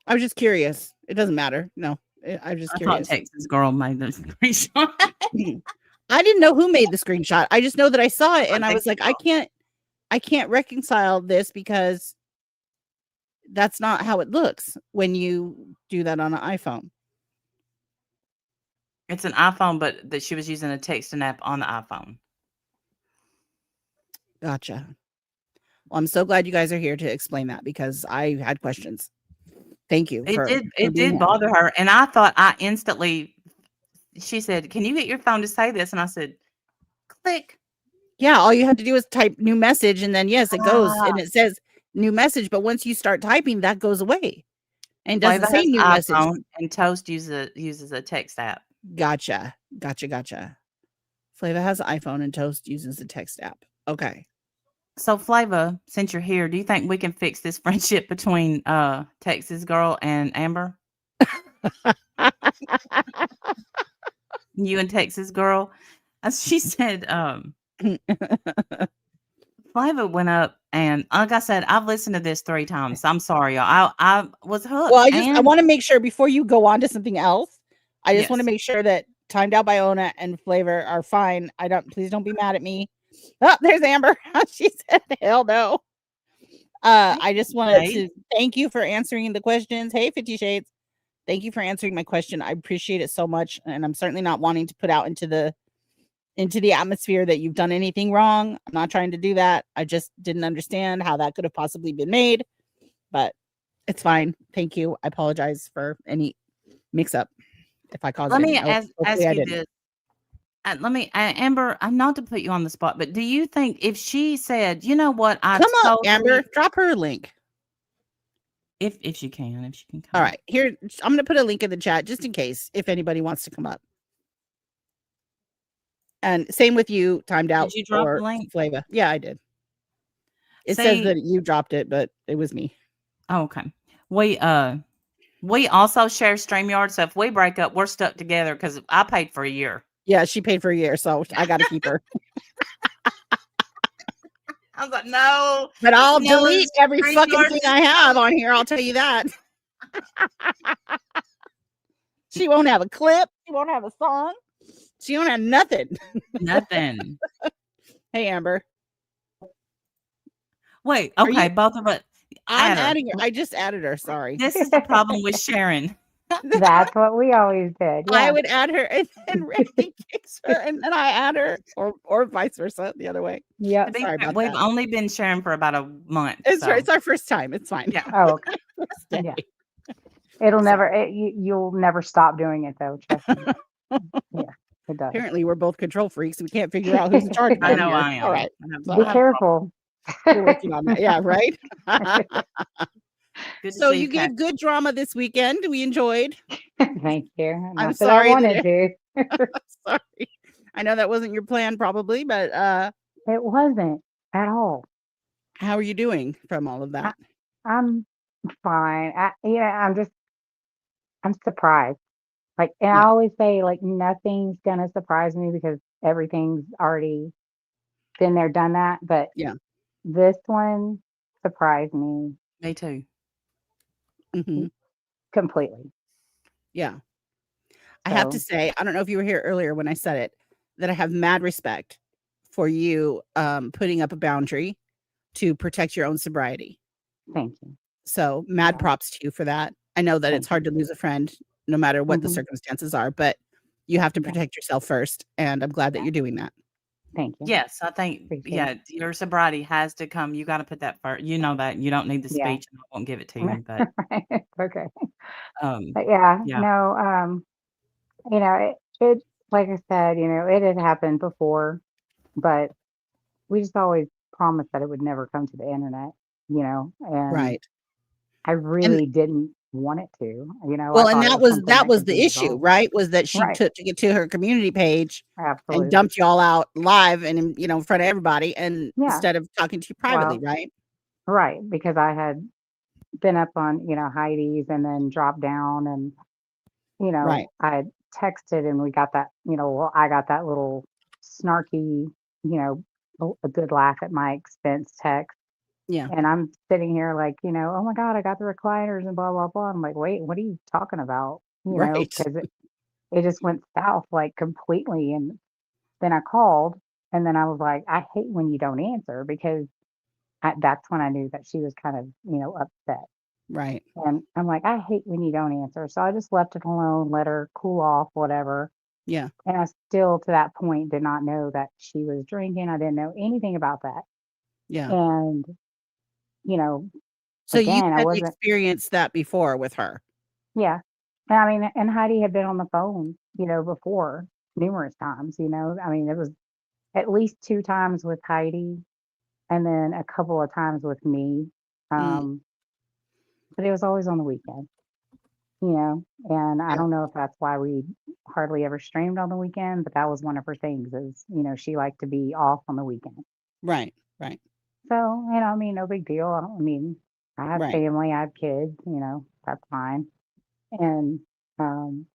I was just curious. It doesn't matter. No, I'm just curious. I thought Texas girl made the screenshot. I didn't know who made the screenshot. I just know that I saw it and I was like, I can't reconcile this because that's not how it looks when you do that on an iPhone. It's an iPhone, but that she was using a texting app on the iPhone. Gotcha. Well, I'm so glad you guys are here to explain that because I had questions. Thank you. It did bother her. And I thought she said, can you get your phone to say this? And I said, Click. Yeah, all you have to do is type new message, and then yes, it goes and Ah, it says new message. But once you start typing, that goes away and doesn't Flava say has new message. iPhone and Toast uses a text app. Gotcha. Flava has iPhone and Toast uses the text app. Okay. So Flava, since you're here, do you think we can fix this friendship between Texas girl and Amber? You and Texas girl? As she said, Flava went up and like I said, I've listened to this 3 times. I'm sorry, y'all. I was Well, hooked I and want to make sure before you go on to something else, I just want to yes. make sure that Timed Out by Ona and Flavor are fine. Please don't be mad at me. Oh, there's Amber. She said, hell no. I just wanted Right? to thank you for answering the questions. Hey, 50 Shades. Thank you for answering my question. I appreciate it so much. And I'm certainly not wanting to put out into the atmosphere that you've done anything wrong. I'm not trying to do that. I just didn't understand how that could have possibly been made. But it's fine. Thank you. I apologize for any mix up if I caused Let me any. Hopefully ask I you didn't. this. Let me Amber, I'm not to put you on the spot, but do you think if she said, "You know what? I Come up, Amber. totally," Drop her a link. if she can All come up. right. Here, I'm going to put a link in the chat just in case if anybody wants to come up. And same with you, Timed Out Did you drop the or link? Flava. Yeah, I did. It says See, that you dropped it, but it was me. oh, okay. We also share StreamYard, so if we break up, we're stuck together because I paid for a year. Yeah, she paid for a year, so I got to keep her. I was like, no, But I'll no, delete every fucking StreamYard thing is I have on here. I'll tell you that. She won't have a clip. She won't have a song. She won't have nothing. nothing. Hey, Amber. Wait, Are you? okay, both of us. I'm Add her. adding her. I just added her. Sorry. This is the problem with sharing. That's what we always did. I Yeah. would add her, and then Randy kicks her, and then I add her, or vice versa, the other way. To Yep. be Sorry fair, about we've that. only been sharing for about a month. It's So it's our first time. It's fine. yeah. Oh, okay. Stay. Yeah. It'll So- never, you'll never stop doing it though. Trust me. Yeah, it does. Apparently, we're both control freaks. We can't figure out who's in charge. I around know here. I am. All right. Be careful. We're working on that. Yeah, right. Good to So see you Kat. gave good drama this weekend. We enjoyed. Thank you. I'm Not that I sorry that wanted to. Sorry. I know that wasn't your plan, probably, but It wasn't at all. how are you doing from all of that? I'm fine. I'm surprised. Like, and I Yeah. always say, like, nothing's gonna surprise me because everything's already been there, done that. But Yeah. this one surprised me Me too. Mhm. completely. Yeah. I have to So say, I don't know if you were here earlier when I said it, that I have mad respect for you putting up a boundary to protect your own sobriety. thank you. So mad Yeah. props to you for that. I know that it's Thank hard to lose a friend no matter what the Mhm. circumstances are, but you have to Yeah. protect yourself first. And I'm glad that Yeah. you're doing that. Thank you. Yes, I think Appreciate your sobriety has to come. You got to put that first. You know that you don't need the Yeah. speech, and I won't give it to you. But Okay. um, But yeah, yeah, no, it like I said, it had happened before, but we just always promised that it would never come to the internet, and Right. I And really didn't want it to. I well, and thought it that was was something that could the be issue, resolved. right? Was that she Right. took it to her community page and Absolutely. dumped y'all out live and in front of everybody, and Yeah. instead of talking to you privately, Well, right? right. Because I had been up on, Heidi's and then dropped down and, Right. I had texted and we got that, well, I got that little snarky, a good laugh at my expense text. Yeah. And I'm sitting here like, oh my God, I got the recliners and blah, blah, blah. I'm like, wait, what are you talking about? Right. Because it just went south like completely. And then I called and then I was like, I hate when you don't answer because that's when I knew that she was kind of, upset. Right. And I'm like, I hate when you don't answer. So I just left it alone, let her cool off, whatever. Yeah. And I still, to that point, did not know that she was drinking. I didn't know anything about that. Yeah. And, you know, So you again, I had wasn't, experienced that before with her. yeah. And I mean, and Heidi had been on the phone, before numerous times, I mean, at least 2 times with Heidi and then a couple of times with me. Um, but it was always on the weekend, you know, and I Yeah. don't know if that's why we hardly ever streamed on the weekend, but that was one of her things is, you know, she liked to be off on the weekend. Right. Right. So, you know, I mean, no big deal. I mean, I have Right. family, I have kids, you know, that's fine. And, um,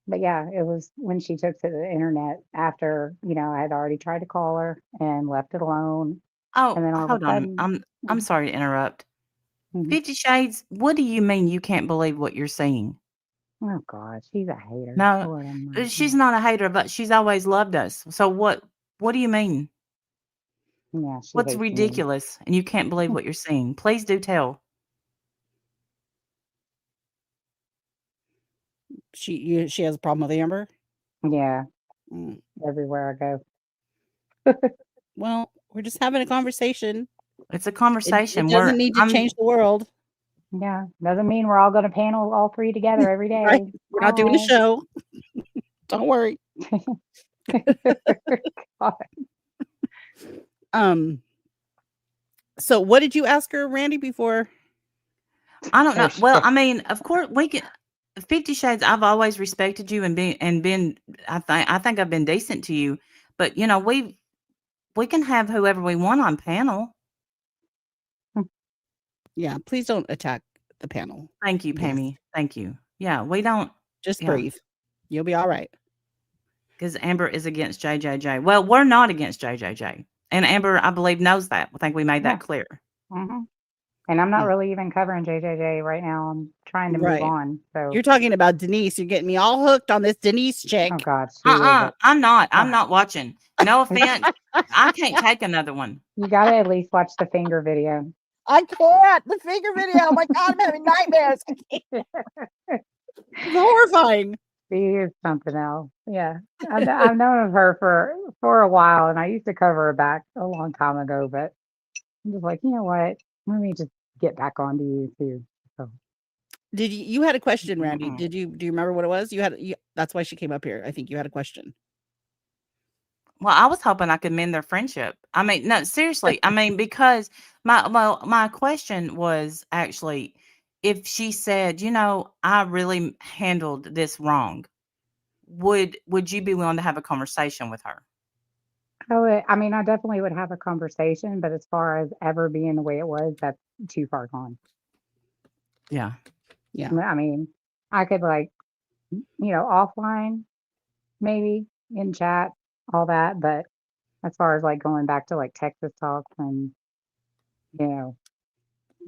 but yeah, it was when she took to the internet after, you know, I had already tried to call her and left it alone. Oh, And then all of hold a on. sudden, I'm sorry to interrupt. mhm. 50 Shades, what do you mean you can't believe what you're seeing? Oh God, she's a hater. No, Lord Almighty. she's not a hater, but she's always loved us. So what do you mean? Yeah, she What's hates me. ridiculous and you can't believe what you're seeing? Please do tell. She has a problem with Amber. Yeah, Mm. everywhere I go. Well, we're just having a conversation. It's a It conversation where doesn't need to change the world. Yeah, doesn't mean we're all going to panel all three together every Right? day. We're not doing a Bye. show. Don't worry. God. So what did you ask her, Randy, before? I don't Oh know. Well, shit. I mean, of course we can 50 Shades, I've always respected you and been I think I've been decent to you. But you know, we can have whoever we want on panel. Yeah, please don't attack the panel. Thank you, Yes. Pammy. Thank you. Yeah, we don't Just yeah, breathe. You'll be all right. because Amber is against JJJ. Well, we're not against JJJ. And Amber, I believe, knows that. I think we made Yeah. that clear. hmm And I'm not Yeah. really even covering JJJ right now. I'm trying to move Right. on. So, You're talking about Denise. You're getting me all hooked on this Denise chick. oh God, she is a, I'm not. I'm ah, not watching. No offense. I can't take another one. you got to at least watch the finger video. I can't. The finger video. Oh my God, I'm having nightmares. It's horrifying. She is something else. Yeah. I've known of her for a while, and I used to cover her back a long time ago, but I'm just like, you know what? Let me just get back onto you too. So, Did you had a question, Randy? Mm-mm. Do you remember what it was? That's why she came up here. I think you had a question. Well, I was hoping I could mend their friendship. I mean, no, seriously. I mean, because my question was actually if she said, you know, I really handled this wrong, would you be willing to have a conversation with her? I mean, I definitely would have a conversation, but as far as ever being the way it was, that's too far gone. Yeah. Yeah. I mean, I could like, you know, offline, maybe in chat, all that, but as far as like going back to like Texas talks and, you know,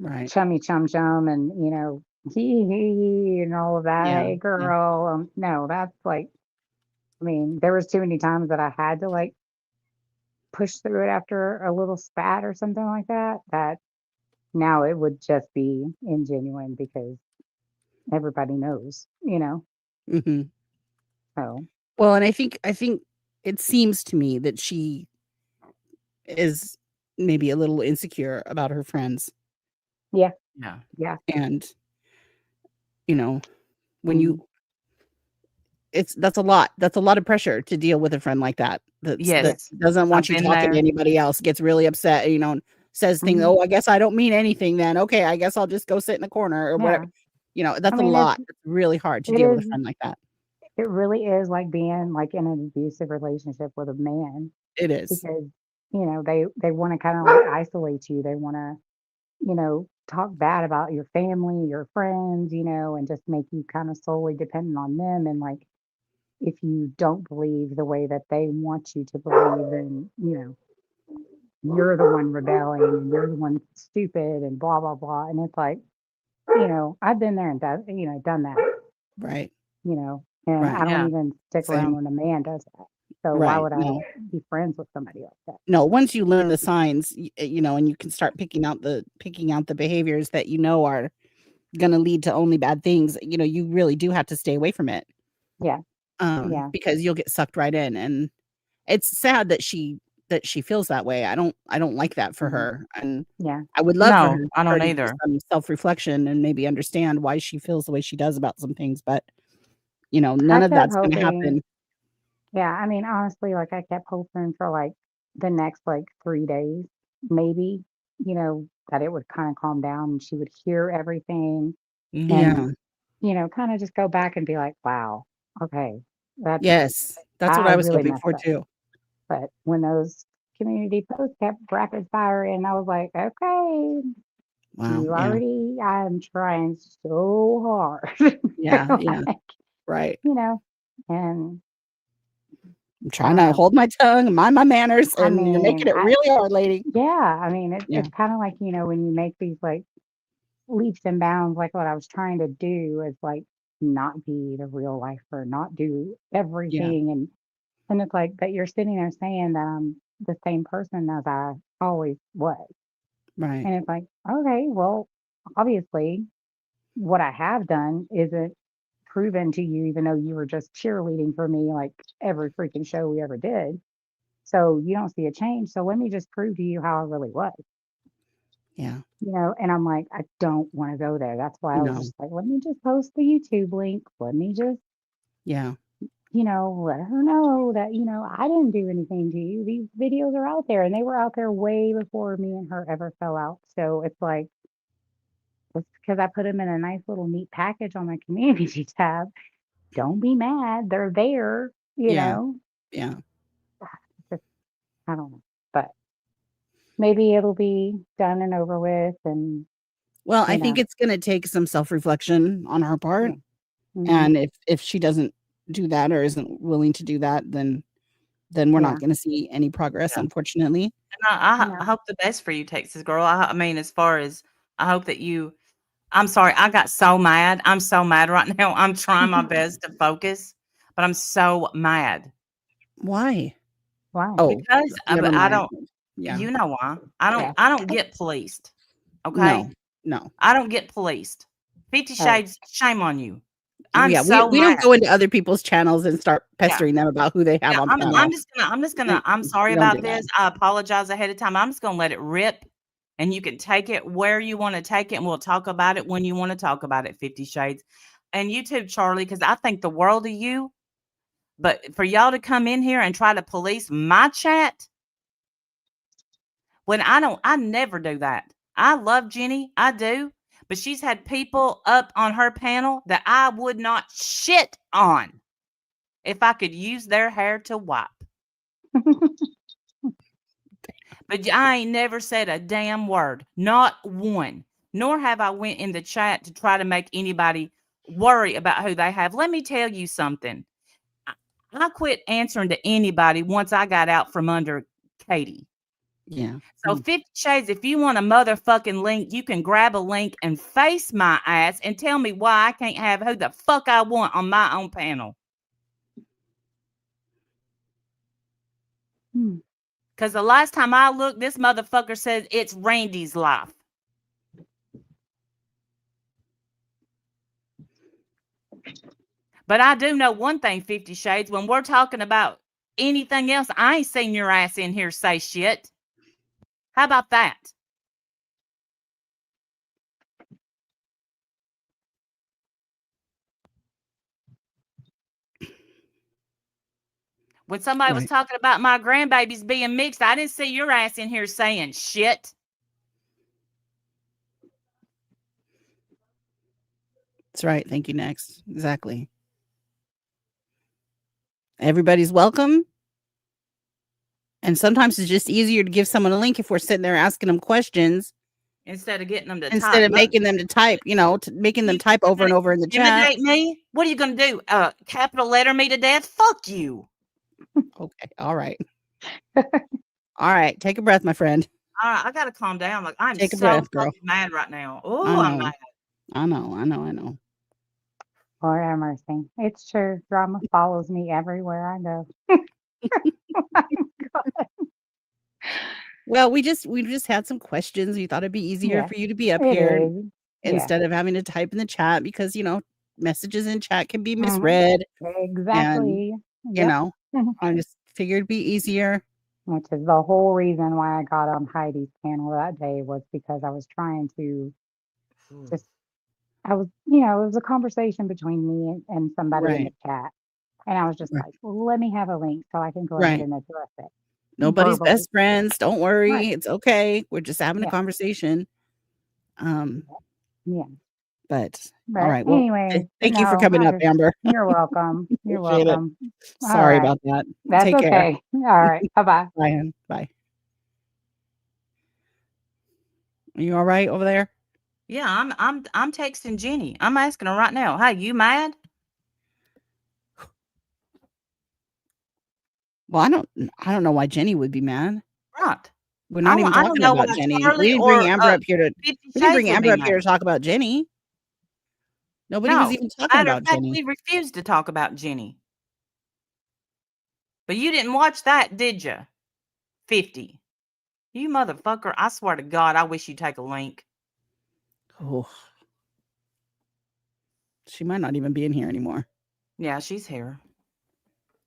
Right. chummy chum chum and, you know, he and all of that. Yeah. Hey Yeah. girl. No, that's like, I mean, there was too many times that I had to like push through it after a little spat or something like that, that now it would just be ingenuine because everybody knows, you know. hmm So Well, and I think it seems to me that she is maybe a little insecure about her friends, yeah, Yeah. yeah. and you know, when Mhm. you that's a lot. That's a lot of pressure to deal with a friend like that. That Yes. doesn't want I've you been talking to there. anybody else. Gets really upset. You know, and says things. Mhm. Oh, I guess I don't mean anything. Then okay, I guess I'll just go sit in the corner or whatever. Yeah. You know, I that's a mean, lot. It's really hard to it deal with a is, friend like that. it really is like being like in an abusive relationship with a man It is. because, you know, they want to kind of like isolate you. They want to, you know, talk bad about your family, your friends, you know, and just make you kind of solely dependent on them. And like, if you don't believe the way that they want you to believe, then, you know, you're the one rebelling and you're the one stupid and blah, blah, blah. And it's like, you know, I've been there and done, you know, done that, Right. you know, and I Right. don't Yeah. even stick around Same. when a man does that. So why Right. would I No. be friends with somebody like that? No. Once you learn the signs, you know, and you can start picking out the behaviors that you know are going to lead to only bad things. You know, you really do have to stay away from it. Yeah. Yeah. Because you'll get sucked right in, and it's sad that she feels that way. I don't like that for Mhm. her, and Yeah. I would love for No, I her don't to do either. some self-reflection and maybe understand why she feels the way she does about some things, but you know, none I of kept that's going to hoping, happen. Yeah, I mean, honestly, like I kept hoping for like the next like 3 days, maybe, that it would kind of calm down and she would hear everything Mhm. and, Yeah. kind of just go back and be like, wow, okay, that's, Yes. That's what I I was really hoping messed for up. too. But when those community posts kept rapid firing, I was like, okay, Wow. Yeah. I'm trying so hard. Yeah. Yeah. Like, Right. you know, and I'm I trying don't to know. hold my tongue and mind my manners, I and you're making mean, it really hard, lady. I mean, Yeah. it's kind of like, when you make these like leaps and bounds, like what I was trying to do is like not be the real life or not do Yeah. everything. And it's like that you're sitting there saying that I'm the same person as I always was. Right. And it's like, okay, well, obviously what I have done isn't proven to you, even though you were just cheerleading for me like every freaking show we ever did. So you don't see a change. So let me just prove to you how I really was, Yeah. and I'm like, I don't want to go there. That's why I was No. just like, let me just post the YouTube link. Let me just, Yeah. let her know that, I didn't do anything to you. These videos are out there and they were out there way before me and her ever fell out. So it's like, just because I put them in a nice little neat package on my community tab, don't be mad. They're there, Yeah. Yeah. Just, I don't know. But maybe it'll be done and over with. And, Well, I you think know, it's going to take some self-reflection on her part, yeah. Hmm. and if she doesn't do that or isn't willing to do that, then we're not Yeah. going to see any progress, Yeah. unfortunately. And I No. hope the best for you, Texas girl. I mean, as far as I hope that I'm sorry, I got so mad. I'm so mad right now. I'm trying my best to focus, but I'm so mad Why? Wow. Oh, because never but I mind. don't. Yeah. You know why? I don't. Yeah. I don't get policed. Okay, No. No. I don't get policed. 50 Oh, Shades, shame on you. I'm Yeah, we so we don't mad. go into other people's channels and start Yeah. pestering them about who they have Yeah, on I'm panel. just gonna We I'm sorry we don't do about that. this. I apologize ahead of time. I'm just gonna let it rip, and you can take it where you wanna take it, and we'll talk about it when you wanna talk about it, 50 Shades. And you too, Charlie, because I think the world of you, but for y'all to come in here and try to police my chat, when I never do that. I love Jenny, I do, but she's had people up on her panel that I would not shit on if I could use their hair to wipe. But I ain't never said a damn word, not one. Nor have I went in the chat to try to make anybody worry about who they have. Let me tell you something. I I quit answering to anybody once I got out from under Katie. Yeah. So 50 Shades, if you want a motherfucking link, you can grab a link and face my ass and tell me why I can't have who the fuck I want on my own panel. hmm. Because the last time I looked, this motherfucker says it's Randy's life. But I do know one thing, 50 Shades, when we're talking about anything else, I ain't seen your ass in here say shit. How about that? When somebody was Right. talking about my grandbabies being mixed, I didn't see your ass in here saying shit. That's right. Thank you. Next. Exactly. Everybody's welcome. And sometimes it's just easier to give someone a link if we're sitting there asking them questions Instead of getting them to instead type. of making them to type, making them You type over and over in the chat. intimidate me? What are you going to do? Capital letter me to death? Fuck you. Okay. All right. All right. Take a breath, my friend. All right, I got to calm down. Like, I'm Take a so breath, girl. fucking mad right now. I Oh, I'm know. mad. I know. I know. I know. Lord have mercy. It's true. Drama follows me everywhere I go. Well, we just had some questions. We thought it'd be easier Yeah, for you to be up it here is. Yeah. instead of having to type in the chat because, messages in chat can be Hmm. misread and, Exactly. you Yep. know, I just figured it'd be easier. Which is the whole reason why I got on Heidi's panel that day was because I was trying to just, it was a conversation between me and somebody in Right. the chat. And I was just Right. like, well, let me have a link so I can go ahead Right. and address it Nobody's verbally. best friends. Don't worry. Right. It's okay. We're just having a Yeah. conversation. Yeah. But all But right. Well, anyway, thank you for no, coming up, Amber. you're welcome. You're Appreciate it. welcome. All Sorry right. about that. That's Take care. okay. All right. Bye-bye. Bye, hon. Bye. Are you all right over there? Yeah, I'm texting Jenny. I'm asking her right now. Hey, you mad? Well, I don't know why Jenny would be mad. Right. We're not even I don't talking know about why Jenny. Charlie or 50 We didn't Shades bring would Amber be up here mad. to talk about Jenny. Nobody was No. even talking Matter of about fact, Jenny. we refused to talk about Jenny. But you didn't watch that, did you? 50. You motherfucker. I swear to God, I wish you'd take a link. Oh. She might not even be in here anymore. Yeah, she's here.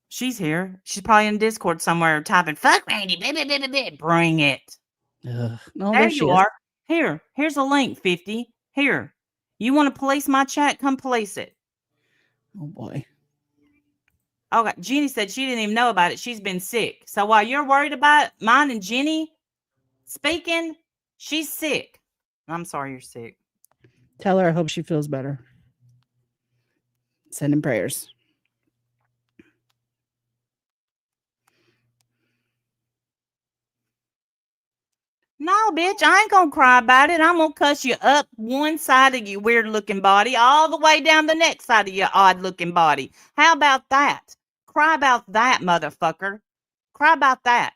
She's here. She's probably in Discord somewhere typing, fuck Randy, blah, blah, blah, blah, blah. Bring it. Ugh. No, There there she you is. are. Here's a link, 50. Here. You want to police my chat? Come police it. Oh boy. Okay. Jenny said she didn't even know about it. She's been sick. So while you're worried about mine and Jenny speaking, she's sick. I'm sorry you're sick. Tell her I hope she feels better. Send in prayers. No, bitch, I ain't gonna cry about it. I'm gonna cuss you up one side of your weird looking body all the way down the next side of your odd looking body. How about that? Cry about that, motherfucker. Cry about that.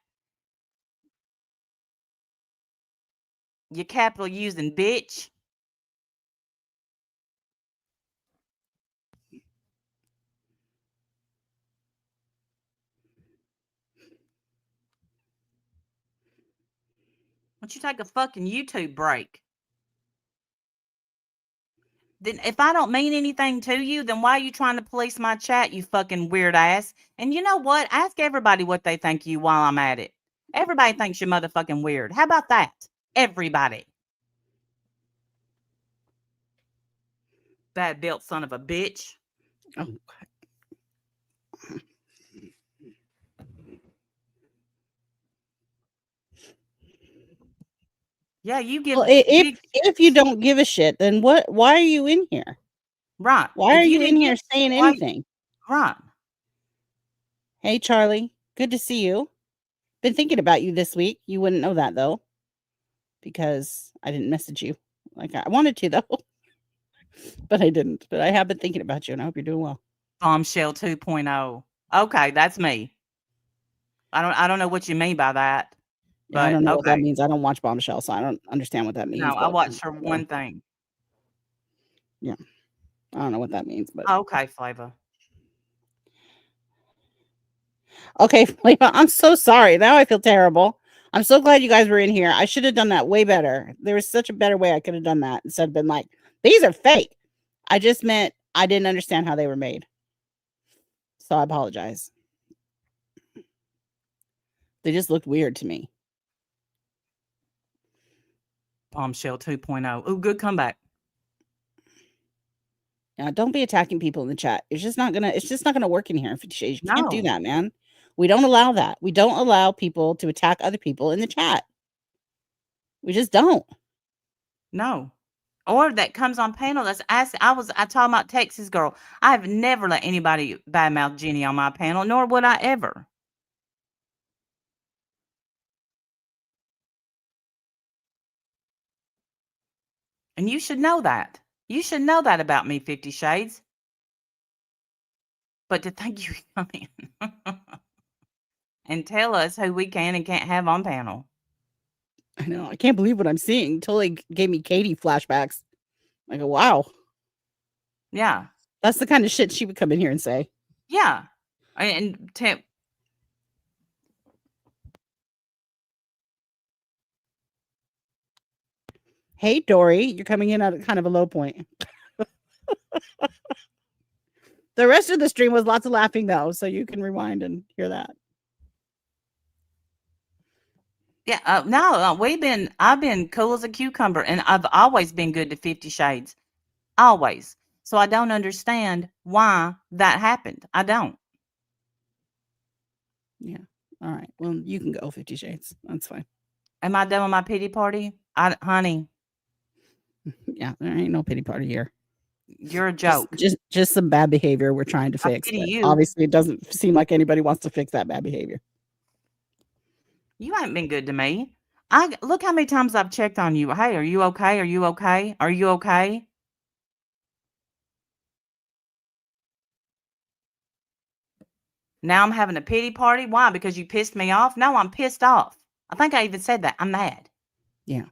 You capital using bitch. Why don't you take a fucking YouTube break? Then if I don't mean anything to you, then why are you trying to police my chat, you fucking weird ass? And you know what? Ask everybody what they think of you while I'm at it. Everybody thinks you're motherfucking weird. How about that? Everybody. Bad built son of a bitch. Oh. Yeah, you give Well, big if you don't give a shit, then what? Why are you in here? right. Why If are you you in didn't here give saying why anything? right. Hey, Charlie. Good to see you. Been thinking about you this week. You wouldn't know that though, because I didn't message you like I wanted to though, but I didn't. But I have been thinking about you, and I hope you're doing well. Bombshell 2.0. Okay, that's me. I don't know what you mean by that. Yeah, I But don't know what that okay. means. I don't watch Bombshell, so I don't understand what that No, means. I But watched her one thing. yeah, I don't know what that means. But Okay, Flavor. okay, Flavia, I'm so sorry. Now I feel terrible. I'm so glad you guys were in here. I should have done that way better. There was such a better way I could have done that instead of been like, these are fake. I just meant I didn't understand how they were made. So I apologize. They just looked weird to me. Bombshell 2.0. Oh, good comeback. Now, don't be attacking people in the chat. It's just not gonna work in here. You can't do No. that, man. We don't allow that. We don't allow people to attack other people in the chat. We just don't. No. Or that comes on panel that's asking. I talking about Texas girl. I've never let anybody badmouth Jenny on my panel, nor would I ever. And you should know that. You should know that about me, 50 Shades. But to think you come in and tell us who we can and can't have on panel. I know. I can't believe what I'm seeing. Totally gave me Katie flashbacks. I go, wow. Yeah. That's the kind of shit she would come in here and say. Yeah. And Hey, Dory, you're coming in at kind of a low point. The rest of the stream was lots of laughing, though, so you can rewind and hear that. yeah, no, I've been cool as a cucumber, and I've always been good to 50 Shades. Always. So I don't understand why that happened. I don't. Yeah. All right. Well, you can go 50 Shades. That's fine. Am I done with my pity party? Honey, Yeah, there ain't no pity party here. you're a Just, joke. just some bad behavior we're trying to I fix. pity But you. obviously, it doesn't seem like anybody wants to fix that bad behavior. You ain't been good to me. Look how many times I've checked on you. Hey, are you okay? Are you okay? Are you okay? Now I'm having a pity party. Why? Because you pissed me off? No, I'm pissed off. I think I even said that. I'm mad. Yeah.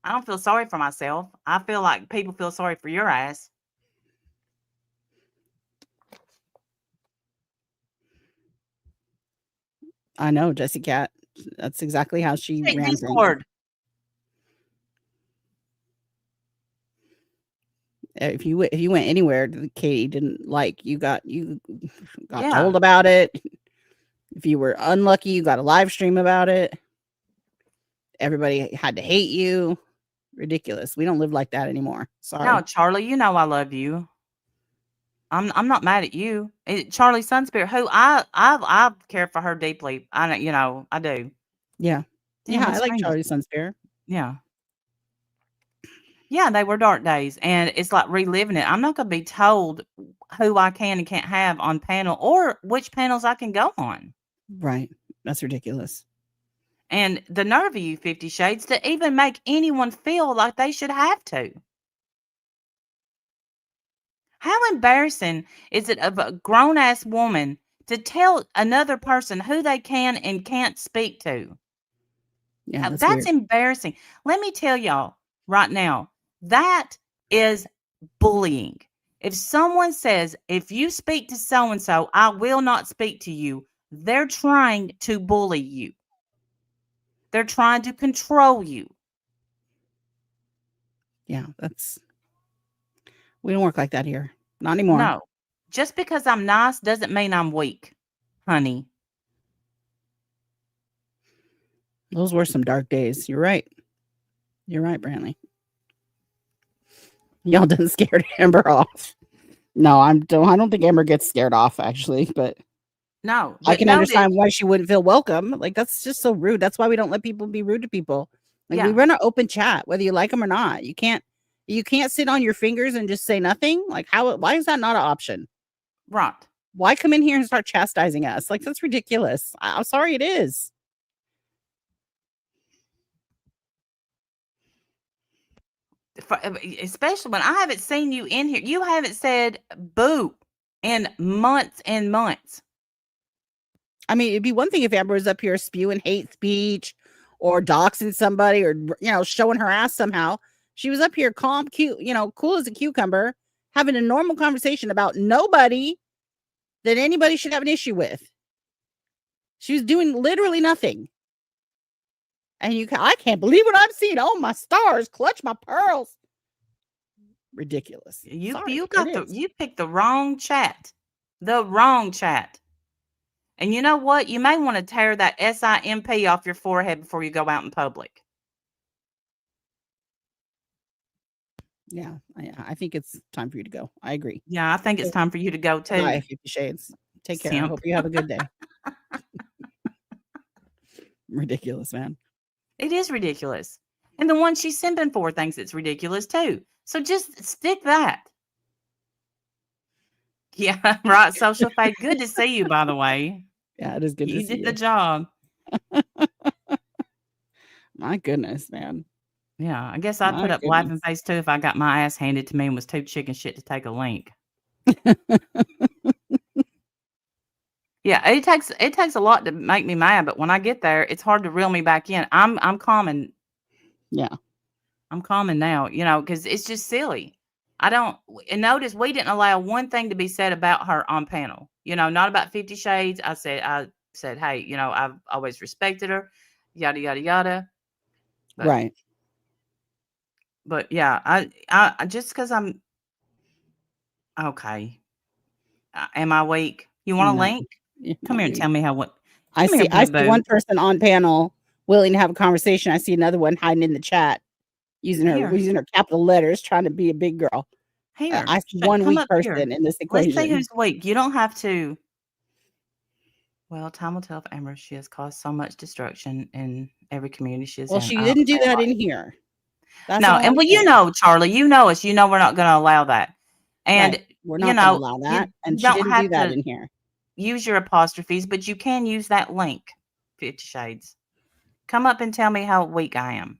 I don't feel sorry for myself. I feel like people feel sorry for your ass. I know, Jessie Cat. That's exactly how she Hey, ran things. Discord. If you went anywhere that Katie didn't like, you got Yeah. told about it. If you were unlucky, you got a live stream about it. Everybody had to hate you. Ridiculous. We don't live like that anymore. Sorry. No, Charlie, you know I love you. I'm not mad at you. Charlie Sunspirit, who I care for her deeply. I do. Yeah. Damn, Yeah, my I like screen Charlie is- Sunspear. Yeah. Yeah, they were dark days, and it's like reliving it. I'm not gonna be told who I can and can't have on panel or which panels I can go on. Right. That's ridiculous. And the nerve of you, 50 Shades, to even make anyone feel like they should have to. How embarrassing is it of a grown ass woman to tell another person who they can and can't speak to? Yeah, that's That's weird. embarrassing. Let me tell y'all right now, that is bullying. If someone says, if you speak to so and so, I will not speak to you, they're trying to bully you. They're trying to control you. Yeah, we don't work like that here. Not anymore. No. Just because I'm nice doesn't mean I'm weak, honey. Those were some dark days. You're right. You're right, Brantley. Y'all didn't scare Amber off. No, I don't think Amber gets scared off, actually, but No. I But can know that, understand why she wouldn't feel welcome. Like, that's just so rude. That's why we don't let people be rude to people. Like, we yeah, run an open chat, whether you like them or not. You can't sit on your fingers and just say nothing. Like, why is that not an option? right. Why come in here and start chastising us? Like, that's ridiculous. I'm sorry, it is. Especially when I haven't seen you in here. You haven't said boo in months and months. I mean, it'd be one thing if Amber was up here spewing hate speech or doxing somebody or, showing her ass somehow. She was up here calm, cute, cool as a cucumber, having a normal conversation about nobody that anybody should have an issue with. She was doing literally nothing. And I can't believe what I'm seeing. Oh, my stars, clutch my pearls. Ridiculous. You Sorry, you picked the wrong chat. The wrong chat. And you know what? You may want to tear that SIMP off your forehead before you go out in public. Yeah, I think it's time for you to go. I agree. Yeah, I think it's time for you to go too. Bye, 50 Shades. Take care. I Simp. hope you have a good day. Ridiculous, man. It is ridiculous. And the one she's simping for thinks it's ridiculous too. So just stick that. Yeah, right. Social fade. Good to see you, by the way. Yeah, it is good to see You you. did the job. My goodness, man. Yeah, I guess I'd My put up goodness. laughing face too if I got my ass handed to me and was too chicken shit to take a link. Yeah, it takes a lot to make me mad, but when I get there, it's hard to reel me back in. I'm calming. Yeah. I'm calming now, because it's just silly. And notice we didn't allow one thing to be said about her on panel. Not about 50 Shades. I said, hey, I've always respected her, yada yada yada. But, Right. But yeah, I just because I'm okay. Am I weak? You want a No. link? Come here and tell me how what. I Come here, see boo-boo. one person on panel willing to have a conversation. I see another one hiding in the chat using her capital letters, trying to be a big girl. Here, I see one come weak up person here. in this Let's see equation. who's weak. You don't have to. Well, time will tell if Amber, she has caused so much destruction in every community she is Well, in. she I don't didn't do say a that lot. in here. That's No, all and I'm well, you saying. know, Charlie, you know us. You know we're not going to allow that. And Right. We're you not going to know, allow you that. And she don't didn't do have that to in here. use your apostrophes, but you can use that link. 50 Shades. Come up and tell me how weak I am.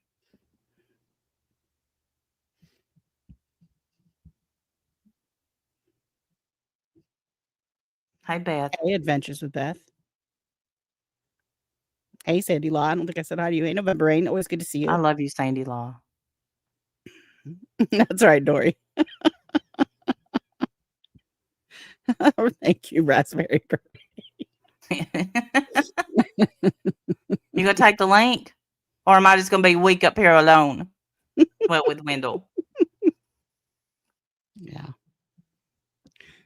Hi, Beth. Hey, Adventures with Beth. Hey, Sandy Law. I don't think I said hi to you. Hey, November Rain. Always good to see I you. love you, Sandy Law. That's right, Dory. Thank you, Raspberry. You gonna take the link, or am I just gonna be weak up here alone? Well, with Wendell. Yeah.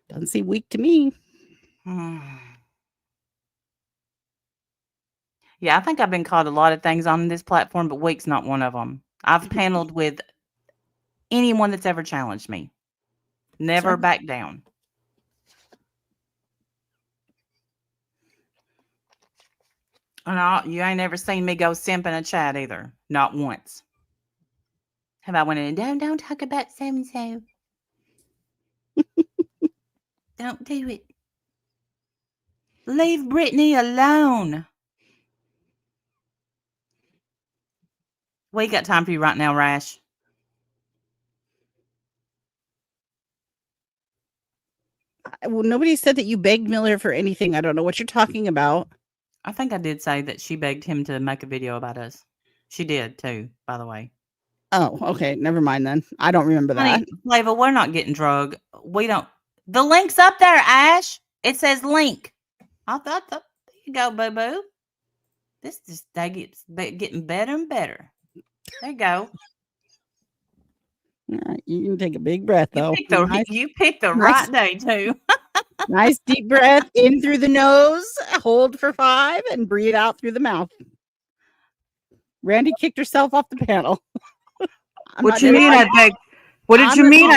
Doesn't seem weak to me. Yeah, I think I've been called a lot of things on this platform, but weak's not one of them. I've paneled with anyone that's ever challenged me. Never Sure. back down. And you ain't ever seen me go simp in a chat either. Not once. Have I went in and don't talk about so and so. Don't do it. Leave Brittany alone. We got time for you right now, Rash. Well, nobody said that you begged Miller for anything. I don't know what you're talking about. I think I did say that she begged him to make a video about us. She did too, by the way. Oh, okay. Never mind then. I don't remember that. Honey, Flava, we're not getting drug. We don't. The link's up there, Ash. It says link. I thought, there you go, boo boo. This day gets getting better and better. There you go. All right, you can take a big breath though. You picked the nice. right day too. Nice deep breath in through the nose, hold for 5, and breathe out through the mouth. Randy kicked herself off the panel. What you mean I begged? What did you mean?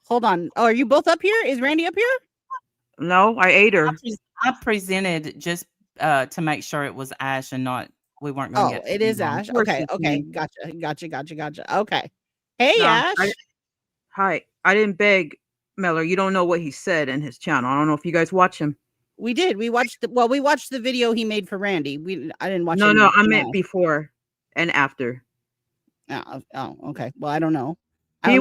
Hold on. Oh, are you both up here? Is Randy up here? No, I ate her. I presented just to make sure it was Ash and not we weren't going to get. It is Ash. Okay. Gotcha. Okay. Hey, No, Ash. Hi. I didn't beg Miller. You don't know what he said in his channel. I don't know if you guys watch him. We did. We watched the video he made for Randy. I didn't watch. No, I meant before and after. Oh, okay. Well, I don't know. He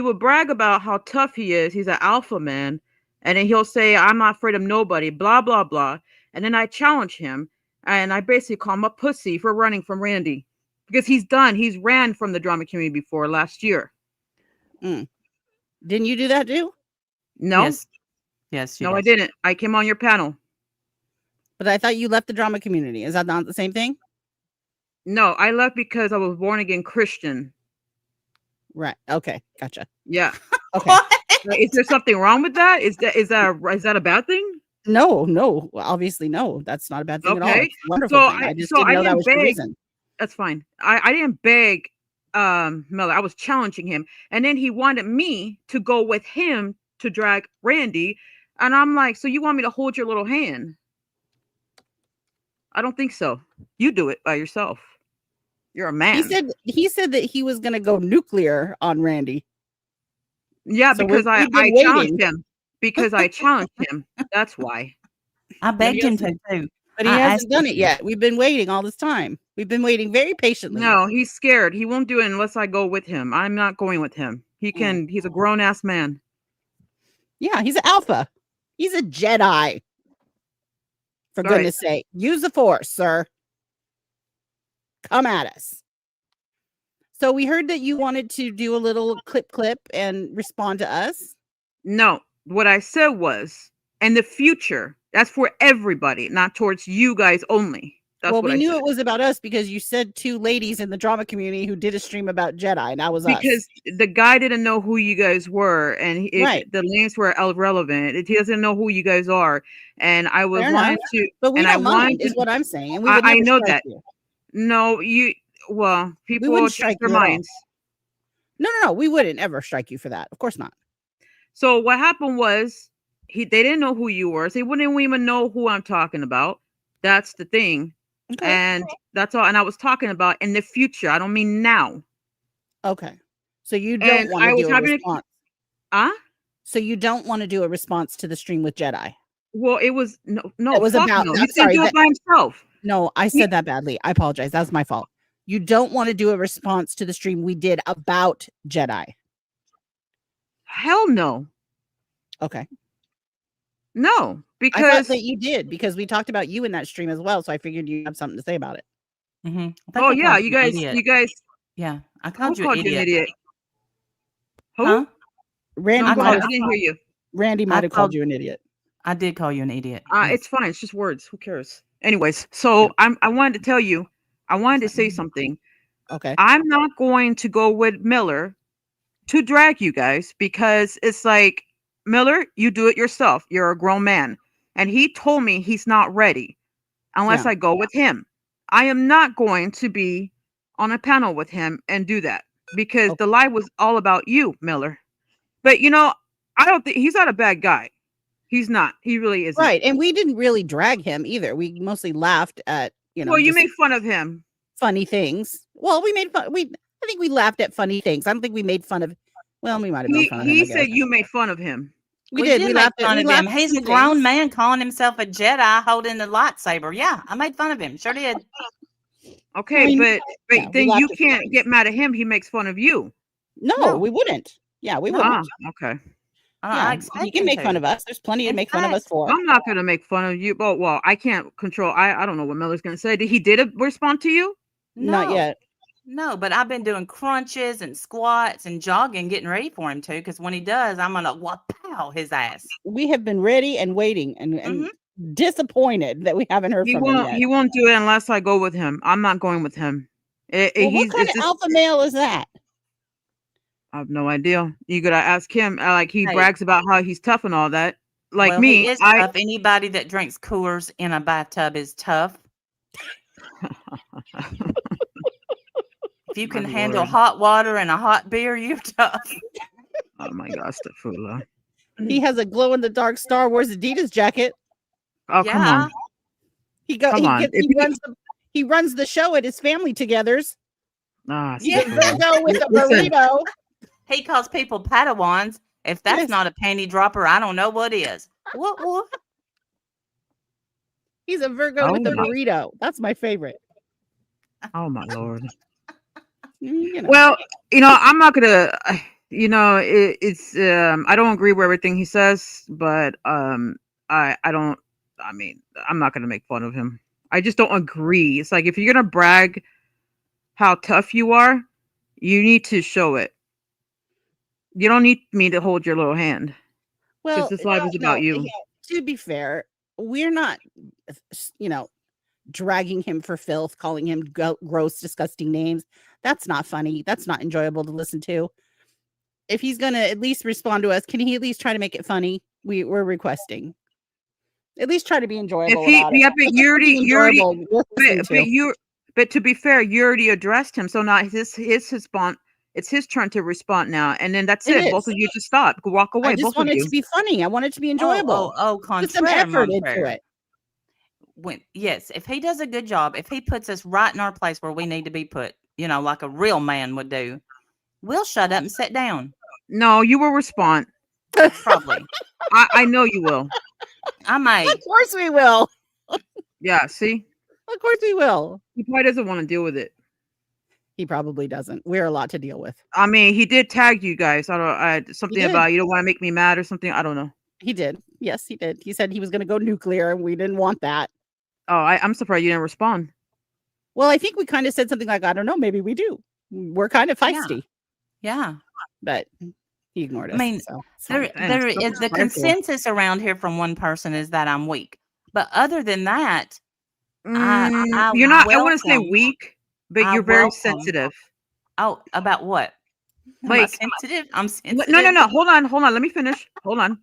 would brag about how tough he is. He's an alpha man. And then he'll say, I'm not afraid of nobody, blah, blah, blah. And then I challenge him. And I basically call him a pussy for running from Randy. Because he's ran from the drama community before last year. Didn't you do that too? No. Yes. No, I didn't. I came on your panel. But I thought you left the drama community. Is that not the same thing? No, I left because I was born again Christian. Right. Okay. Gotcha. Yeah. Okay. Is there something wrong with that? Is that a bad thing? No. Well, obviously, no. That's not a bad thing at all. It's a wonderful thing. I just didn't know that was the reason. That's fine. I didn't beg Miller. I was challenging him. And then he wanted me to go with him to drag Randy. And I'm like, so you want me to hold your little hand? I don't think so. You do it by yourself. You're a man. He said that he was going to go nuclear on Randy. Yeah, so because I challenged him. Because I challenged him. That's why. I begged him to too. But he hasn't done it yet. We've been waiting all this time. We've been waiting very patiently. No, he's scared. He won't do it unless I go with him. I'm not going with him. He's a grown ass man. Yeah, he's an alpha. He's a Jedi. For goodness sake. Use the Force, sir. Come at us. So we heard that you wanted to do a little clip and respond to us. No, what I said was, in the future, that's for everybody, not towards you guys only. That's well, we knew it was about us because you said 2 ladies in the drama community who did a stream about Jedi, and that was us. Because the guy didn't know who you guys were, and the names were irrelevant. He doesn't know who you guys are, and I was wanting to. But we don't mind, is what I'm saying. And we would I know that. You. No, people change their minds. No, we wouldn't ever strike you for that. Of course not. So what happened was, they didn't know who you were, so they wouldn't even know who I'm talking about. That's the thing. Okay. And that's all. And I was talking about in the future. I don't mean now. Okay. So you And don't want I to was do a having response. Huh? So you don't want to do a response to the stream with Jedi. Well, it was no, It was fuck about. no. I'm He's gonna sorry. do it by himself. No, I He, said that badly. I apologize. That was my fault. You don't want to do a response to the stream we did about Jedi. hell no. Okay. No, I thought because that you did because we talked about you in that stream as well. So I figured you have something to say about it. Mm-hmm. oh yeah, you guys, Yeah, I who called you an called you an idiot. idiot? Who? Huh? Randy I No, go might ahead. have I didn't hear you. Randy I might have called called. you an idiot. I did call you an idiot. Yes. It's fine. It's just words. Who cares? Anyways, so Yeah. I wanted to tell you. I wanted to say something. Okay. I'm not going to go with Miller to drag you guys because it's like, Miller, you do it yourself. You're a grown man. And he told me he's not ready unless Yeah. I go with him. I am not going to be on a panel with him and do that because Okay. the lie was all about you, Miller. But I don't think he's not a bad guy. He's not. He really isn't. Right. And we didn't really drag him either. We mostly laughed at, Well, you just make fun of him. funny things. Well, we made fun. I think we laughed at funny things. I don't think we made fun of. Well, we might have made fun of him. He I guess. said you made fun of him. We did. We make laughed fun at. of We him. laughed He's a at grown things. man calling himself a Jedi holding the lightsaber. Yeah, I made fun of him. Sure did. Okay, I mean, but yeah, we then you laughed at can't things. get mad at him. He makes fun of you. No, No. we wouldn't. Yeah, we No. wouldn't. Okay. I Yeah, expect you can him make to. fun of us. There's plenty to In make fun of us fact, for. I'm not gonna make fun of you. But well, I can't control. I don't know what Miller's gonna say. Did he respond to you? Not no, yet. no, but I've been doing crunches and squats and jogging, getting ready for him too. Because when he does, I'm gonna pow his ass. We have been ready and waiting and Mhm. disappointed that we haven't heard He from him won't. yet. He won't do it unless I go with him. I'm not going with him. Well, what kind of alpha male is that? I have no idea. You gotta ask him. Like he Hey. brags about how he's tough and all that. Like Well, me, he is tough. Anybody that drinks Coors in a bathtub is tough. If you can My handle Lord. hot water and a hot beer, you're tough. Oh my gosh, the fool. He has a glow in the dark Star Wars Adidas jacket. Oh come Yeah. on. Come on. He runs the show at his family togethers. Ah, He's Yeah. a Virgo with a Listen. burrito. He calls people Padawans. If that's Yes. not a panty dropper, I don't know what is. What? He's a Virgo with a Oh my- burrito. That's my favorite. Oh my Lord. You know. Well, I'm not gonna. It's. I don't agree with everything he says, but I don't. I mean, I'm not gonna make fun of him. I just don't agree. It's like if you're gonna brag how tough you are, you need to show it. You don't need me to hold your little hand. Well, this live is about you. To be fair, we're not, dragging him for filth, calling him gross, disgusting names. That's not funny. That's not enjoyable to listen to. If he's gonna at least respond to us, can he at least try to make it funny? We're requesting. At least try to be enjoyable. But to be fair, you already addressed him, so now his response. It's his turn to respond now, and then that's it. Both of you just stop, walk away. I just want it to be funny. I want it to be enjoyable. Put some contraire, effort mon into frere. it. Yes, if he does a good job, if he puts us right in our place where we need to be put, like a real man would do, we'll shut up and sit down. No, you will respond. Probably. I know you will. I might. Of course we will. Yeah, see? Of course we will. He probably doesn't want to deal with it. He probably doesn't. We're a lot to deal with. I mean, he did tag you guys. Something did. about you don't want to make me mad or something. I don't know. He did. Yes, he did. He said he was going to go nuclear, and we didn't want that. Oh, I'm surprised you didn't respond. Well, I think we kind of said something like, I don't know, maybe we do. We're kind of feisty. Yeah. But he ignored us. I mean, so there is the consensus around here from one person is that I'm weak. But other than that, you're not, I wouldn't say welcome- weak, but I you're very welcome- sensitive. Oh, about what? Am I sensitive? I'm sensitive. No. Hold on. Let me finish. Hold on.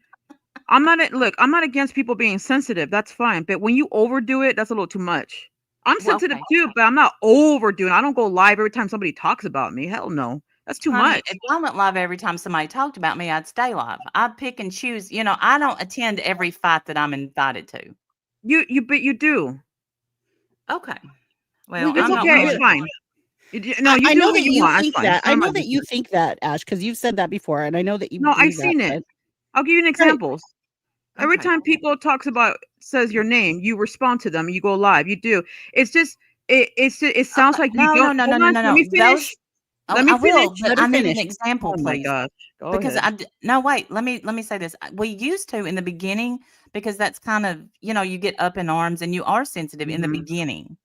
I'm not against people being sensitive. That's fine. But when you overdo it, that's a little too much. I'm sensitive too, but I'm not overdoing it. I don't go live every time somebody talks about me. Hell no. That's too Honey, much. if I went live every time somebody talked about me, I'd stay live. I pick and choose. I don't attend every fight that I'm invited to. But you do. Okay. Well, We do. It's I'm not okay. It's going. fine. No, you I do know what that you you want. It's think fine. It's that. I none of my know that you business. think that, Ash, because you've said that before, and I know that you No, I've believe that. seen it. But I'll give you an Right. example. Every Okay. time people says your name, you respond to them. You go live. You do. It's just it sounds Okay. like you No, don't. no, no, Hold no, no, on. no, Let no. me finish. Those. Let I me finish. will, but Let I her need an finish. example, Oh my please. gosh. Go Because ahead. no, wait. Let me say this. We used to in the beginning because that's kind of you get up in arms and you are sensitive in the Mhm. beginning.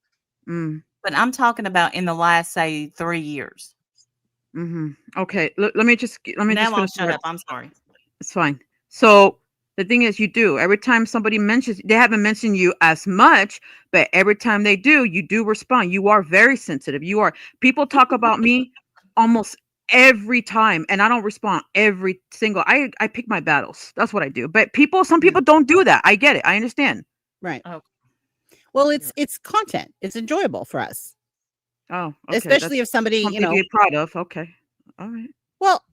Mm. But I'm talking about in the last say 3 years. Mhm. Okay. Let me just Now I'll finish shut up. I'm sorry. It's fine. So the thing is, you do. Every time somebody mentions, they haven't mentioned you as much, but every time they do, you do respond. You are very sensitive. You are. People talk about me almost every time, and I don't respond every single. I pick my battles. That's what I do. But some Yeah. people don't do that. I get it. I understand. Right. Oh, Well, you're it's content. It's enjoyable for us, Oh, okay. especially That's if somebody, something to be proud of. Okay. All right. Well,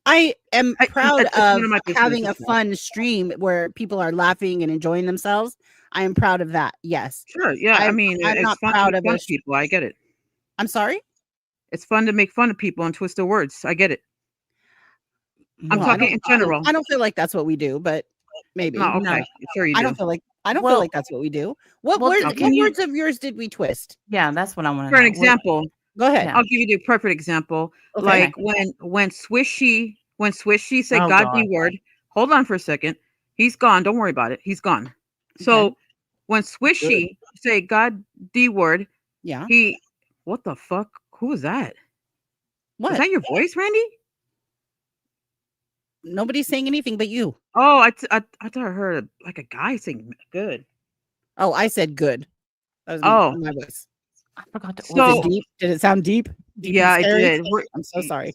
I am proud It's none of of my business. having a It's not. fun stream where people are laughing and enjoying themselves. I am proud of that. Yes. Sure. Yeah. I mean, I'm it's not fun to proud make of fun a of people. I get it. I'm sorry? It's fun to make fun of people and twist their words. I get it. I'm Well, I mm, talking don't in general. I don't feel like that's what we do, but maybe. No, no. okay. Sure you I do. don't feel like Well, that's what we do. well, Okay. What can you? words of yours did we twist? Yeah, that's what I want to For an know. example, Go ahead. Yeah. I'll give you the perfect example. Okay. Like when Swishy said Oh God D God. word. Hold on for a second. He's gone. Don't worry about it. He's gone. Okay. So when Good. Swishy said God D word, Yeah. he what the fuck? Who was that? Was What? that your voice, Randy? Nobody's saying anything but you. Oh, I thought I heard like a guy saying good. Oh, I said good. That was Oh, my voice. I forgot to Was order it so something. deep? Did it sound deep? Deep and yeah, it scary? did. I'm so sorry.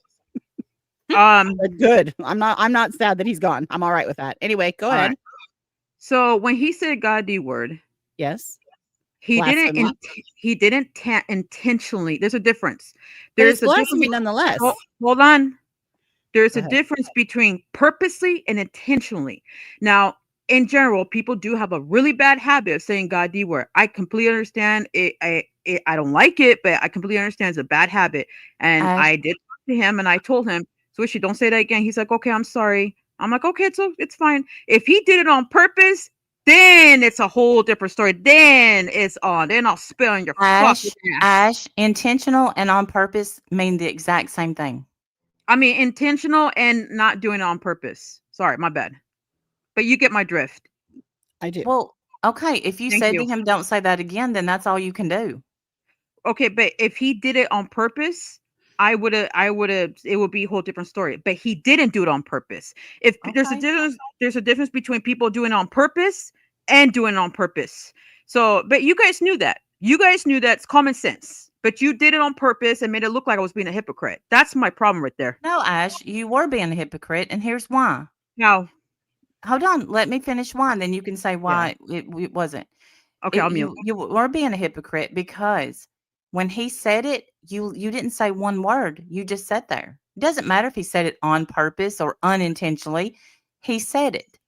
Um, But good. I'm not sad that he's gone. I'm all right with that. Anyway, go all ahead. right. So when he said God D word, Yes. he didn't Blasphemy. he didn't intentionally. There's a difference. But it's There's a blasphemy difference. nonetheless. Hold on. There's Go a ahead. difference between purposely and intentionally. Now, in general, people do have a really bad habit of saying God D word. I completely understand it. I don't like it, but I completely understand it's a bad habit. And Ash, I did talk to him and I told him, Swishy, don't say that again. He's like, okay, I'm sorry. I'm like, okay, it's fine. If he did it on purpose, then it's a whole different story. Then it's on. Then I'll spit on your fucking ass. Ash, intentional and on purpose mean the exact same thing. I mean, intentional and not doing it on purpose. Sorry, my bad. But you get my drift. I do. Well, okay, if you Thank said to you. him, "Don't say that again," then that's all you can do. Okay, but if he did it on purpose, I would have it would be a whole different story. But he didn't do it on purpose. If Okay. there's a difference between people doing it on purpose and doing it on purpose. So, but you guys knew that. You guys knew that's common sense. But you did it on purpose and made it look like I was being a hypocrite. That's my problem right there. No, Ash, you were being a hypocrite, and here's why. Now, Hold on, let me finish why, and then you can say yeah. why it wasn't. Okay, I'll mute. You were being a hypocrite because when he said it, you didn't say one word. You just sat there. It doesn't matter if he said it on purpose or unintentionally. He said it.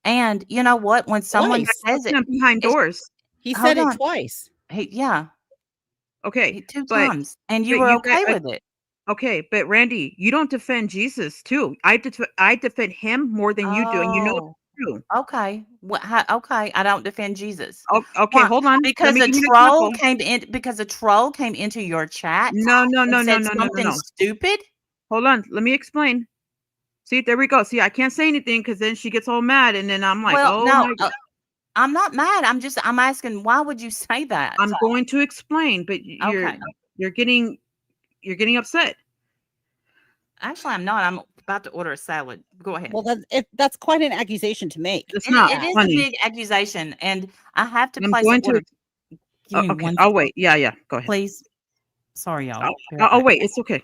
And you know what? When someone Twice. says it, Behind it's doors. He hold said it on. twice. Yeah, Okay, 2 but times, and you but were you guys, okay with it. okay, but Randy, you don't defend Jesus too. I defend him more than you do, and you know Oh, it's true. okay. Okay, I don't defend Jesus. Okay, Why? hold on. Let Because me a give you an troll example. came in because a troll came into your chat No, no, and no, no, said no, no, no, something no. stupid? Hold on. Let me explain. See, there we go. See, I can't say anything because then she gets all mad, and then I'm like, Well, oh no, my God. I'm not mad. I'm asking why would you say that? I'm going to explain, but Okay. you're getting upset. Actually, I'm not. I'm about to order a salad. Go ahead. Well, that's quite an accusation to make. It's It, not it is a funny. big accusation, and I have to I'm place an going to. order. Give me Okay, one, I'll wait. Yeah. Go ahead. please. Sorry, y'all. I'll, Be right I'll back. wait. It's okay.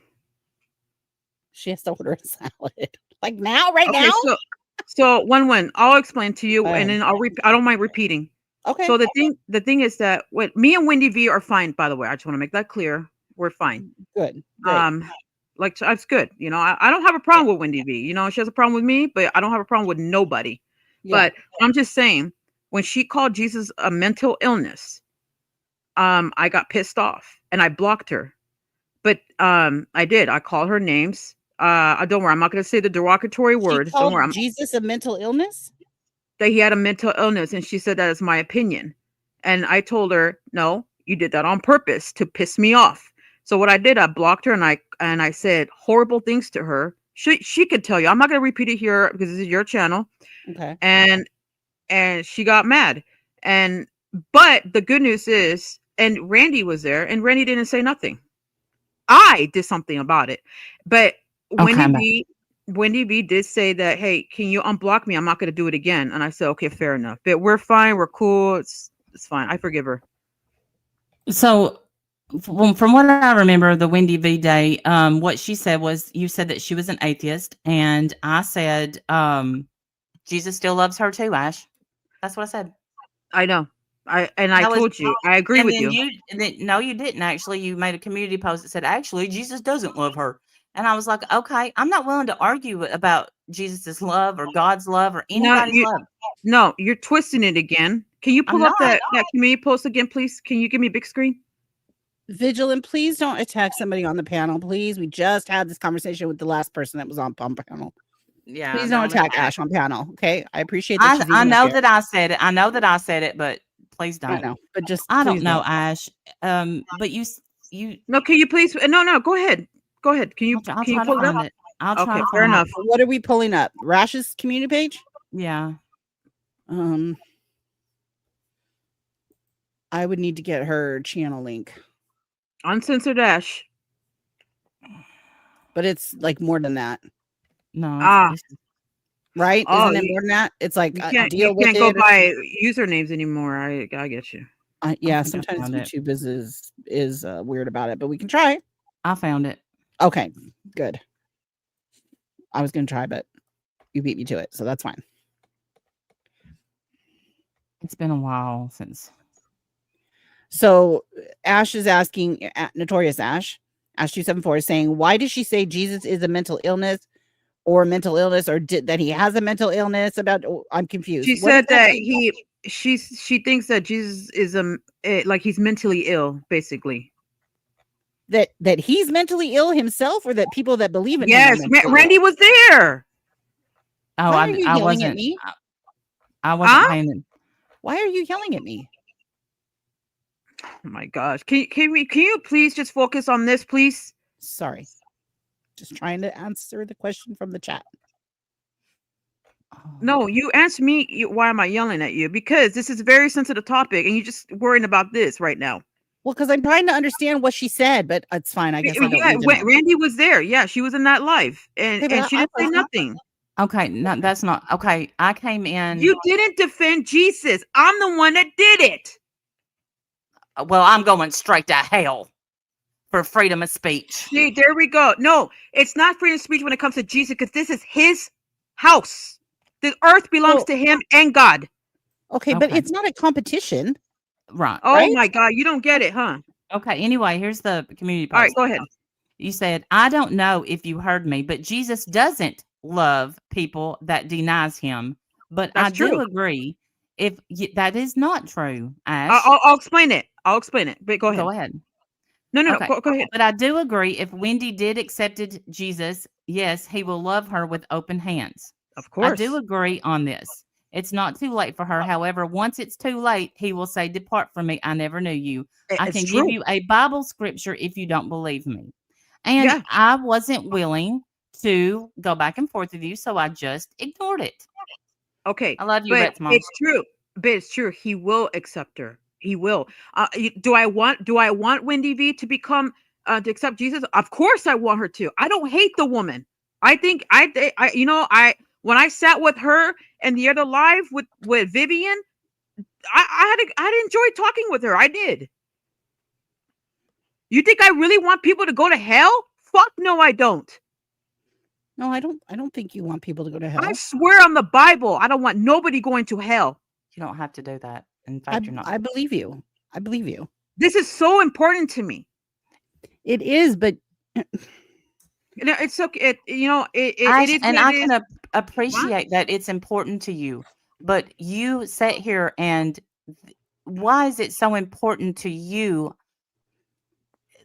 She has to order a salad. Like now, right Okay, now? so one. I'll explain to you, Go and ahead. then I don't mind repeating. Okay. So the thing is that what me and Wendy V are fine. By the way, I just want to make that clear. We're fine. Good. Great. Um, Like that's good. You know, I don't have a problem with Wendy V. You know, she has a problem with me, but I don't have a problem with nobody. Yeah. But I'm just saying, when she called Jesus a mental illness, I got pissed off and I blocked her. But I did. I called her names. Don't worry, I'm not going to say the derogatory She word. Don't called worry, Jesus a mental illness? that he had a mental illness, and she said that is my opinion. And I told her, no, you did that on purpose to piss me off. So what I did, I blocked her, and I said horrible things to her. She could tell you. I'm not going to repeat it here because this is your channel. Okay. And she got mad. But the good news is, and Randy was there, and Randy didn't say nothing. I did something about it. But Wendy B did say that, hey, can you unblock me? I'm not going to do it again. And I said, okay, fair enough. But we're fine. We're cool. It's fine. I forgive her. So from what I remember, the Wendy V day, what she said was, you said that she was an atheist, and I said, Jesus still loves her too, Ash. That's what I said. I know. I told you. I agree with you. No, you didn't actually. You made a community post that said, actually, Jesus doesn't love her. And I was like, okay, I'm not willing to argue about Jesus's love or God's love or anybody's love. No, you're twisting it again. Can you pull up that community post again, please? Can you give me a big screen? Vigilant, please don't attack somebody on the panel, please. We just had this conversation with the last person that was on panel. Yeah, please don't attack Ash on panel. Okay, I appreciate that. I know that I said it. I know that I said it, but please don't. I know, but just I don't know, Ash. But you. No, can you please? No. Go ahead. Go ahead. Can you? I'll can you try pull to it find up? it. I'll try. Okay, fair enough. What are we pulling up? Rash's community page? Yeah. I would need to get her channel link. Uncensored Ash. But it's like more than that. No. Right? Oh, Isn't it more than that? It's like you can't go by usernames anymore. I get you. Yeah, sometimes YouTube is weird about it, but we can try. I found it. Okay, good. I was gonna try, but you beat me to it, so that's fine. It's been a while since. So Ash is asking, Notorious Ash 274 is saying, why does she say Jesus is a mental illness or that he has a mental illness? I'm confused. She said that she thinks that Jesus is like he's mentally ill, basically. That he's mentally ill himself, or that people that believe in him. Yes, Randy was there. Oh, why are you I yelling wasn't. At me? I wasn't paying. Why are you yelling at me? Oh my gosh! Can you please just focus on this, please? Sorry, just trying to answer the question from the chat. No, you answer me. Why am I yelling at you? Because this is a very sensitive topic, and you're just worrying about this right now. Well, because I'm trying to understand what she said, but it's fine. I guess I don't need to know. Randy was there. Yeah, she was in that live, and she didn't say nothing. Okay, no, that's not okay. I came in. You didn't defend Jesus. I'm the one that did it. Well, I'm going straight to hell for freedom of speech. See, there we go. No, it's not freedom of speech when it comes to Jesus, because this is his house. The earth belongs to him and God. Okay, but it's not a competition. Right. Oh my God, you don't get it, huh? Okay, anyway, here's the community post. All right, go ahead. You said, I don't know if you heard me, but Jesus doesn't love people that denies him. But I do agree. If that is not true, Ash. I'll explain it. But go ahead. Go ahead. No, okay. Go ahead. But I do agree. If Wendy did accepted Jesus, yes, he will love her with open hands. Of course. I do agree on this. It's not too late for her. However, once it's too late, he will say, depart from me. I never knew you. I can give you a Bible scripture if you don't believe me. And I wasn't willing to go back and forth with you, so I just ignored it. Okay. I love you, Rhett's mom. It's true. But it's true. He will accept her. He will. Do I want Wendy V to become to accept Jesus? Of course I want her to. I don't hate the woman. I think when I sat with her and the other live with Vivian, I enjoyed talking with her. I did. You think I really want people to go to hell? Fuck no, I don't. No, I don't think you want people to go to hell. I swear on the Bible, I don't want nobody going to hell. You don't have to do that. In fact, you're not. I believe you. I believe you. This is so important to me. It is, but No, it's okay. It is And what I it is. can What? appreciate that it's important to you, but you sit here and why is it so important to you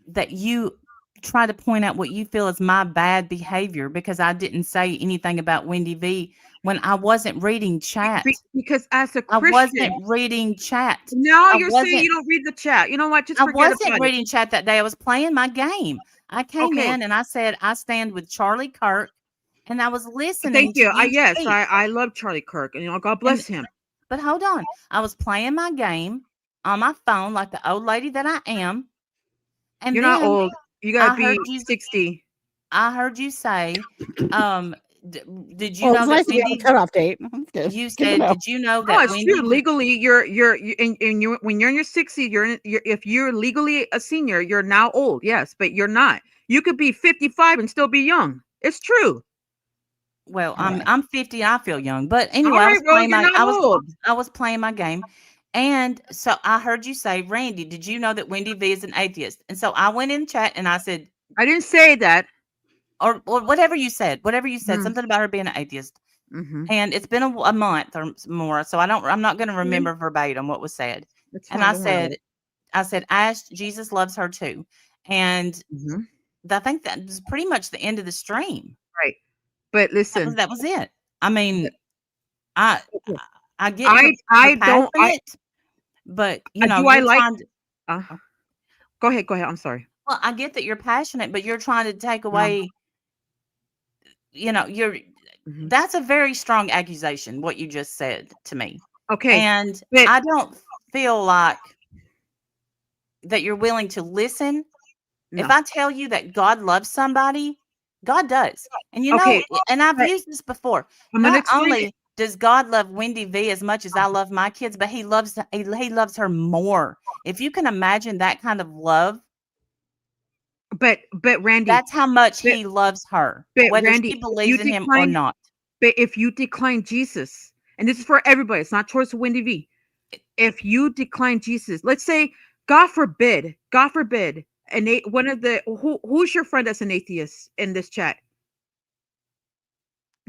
that you try to point out what you feel is my bad behavior because I didn't say anything about Wendy V when I wasn't reading chat. Because as a I Christian, wasn't reading chat. now I you're saying wasn't you don't read the chat. You know what? Just I forget wasn't about it. reading chat that day. I was playing my game. I came Okay. in and I said I stand with Charlie Kirk, and I was Thank listening to you. you Yes, speak. I love Charlie Kirk, and God And bless him. but hold on, I was playing my game on my phone like the old lady that I am, and You're not then old. You gotta I be heard you. 60. I heard you say, um, did you Well, know it's that nice to be on the Wendy? cutoff date. That's good. You Good to said, know. did you know No, that it's true. Wendy? Legally, when you're in your 60s, you're if you're legally a senior, you're now old. Yes, but you're not. You could be 55 and still be young. It's true. Well, All right. I'm 50. I feel young, but All anyway, right, well, you're not old. I was playing my game, and so I heard you say, Randy, did you know that Wendy V is an atheist? And so I went in chat and I said, I didn't say that. or whatever you said, Mm, something about her being an atheist. mm-hmm. And it's been a month or more, so I'm not going to remember verbatim what was said. That's And fine. Don't worry about it. I said, Ash, Jesus loves her too. And Mm-hmm. I think that was pretty much the end of the stream. Right, but listen, That was it. I mean, I okay. I get I you're don't. passionate, but you know, Do I you're like? trying to, Uh, Go ahead. Go ahead. I'm sorry. well, I get that you're passionate, but you're trying to take No. away, you're Mm-hmm. that's a very strong accusation, what you just said to me. Okay, And but I don't feel like that you're willing to listen. no. If I tell you that God loves somebody, God does. And Okay, and I've but used this before. I'm gonna Not explain it. only does God love Wendy V as much as I love my kids, but he loves her more. If you can imagine that kind of love, But Randy, that's how much but, he loves her, but whether Randy, she if you believes in him or decline, not. but if you decline Jesus, and this is for everybody, it's not towards Wendy V. If you decline Jesus, let's say, God forbid, and one of the who's your friend that's an atheist in this chat?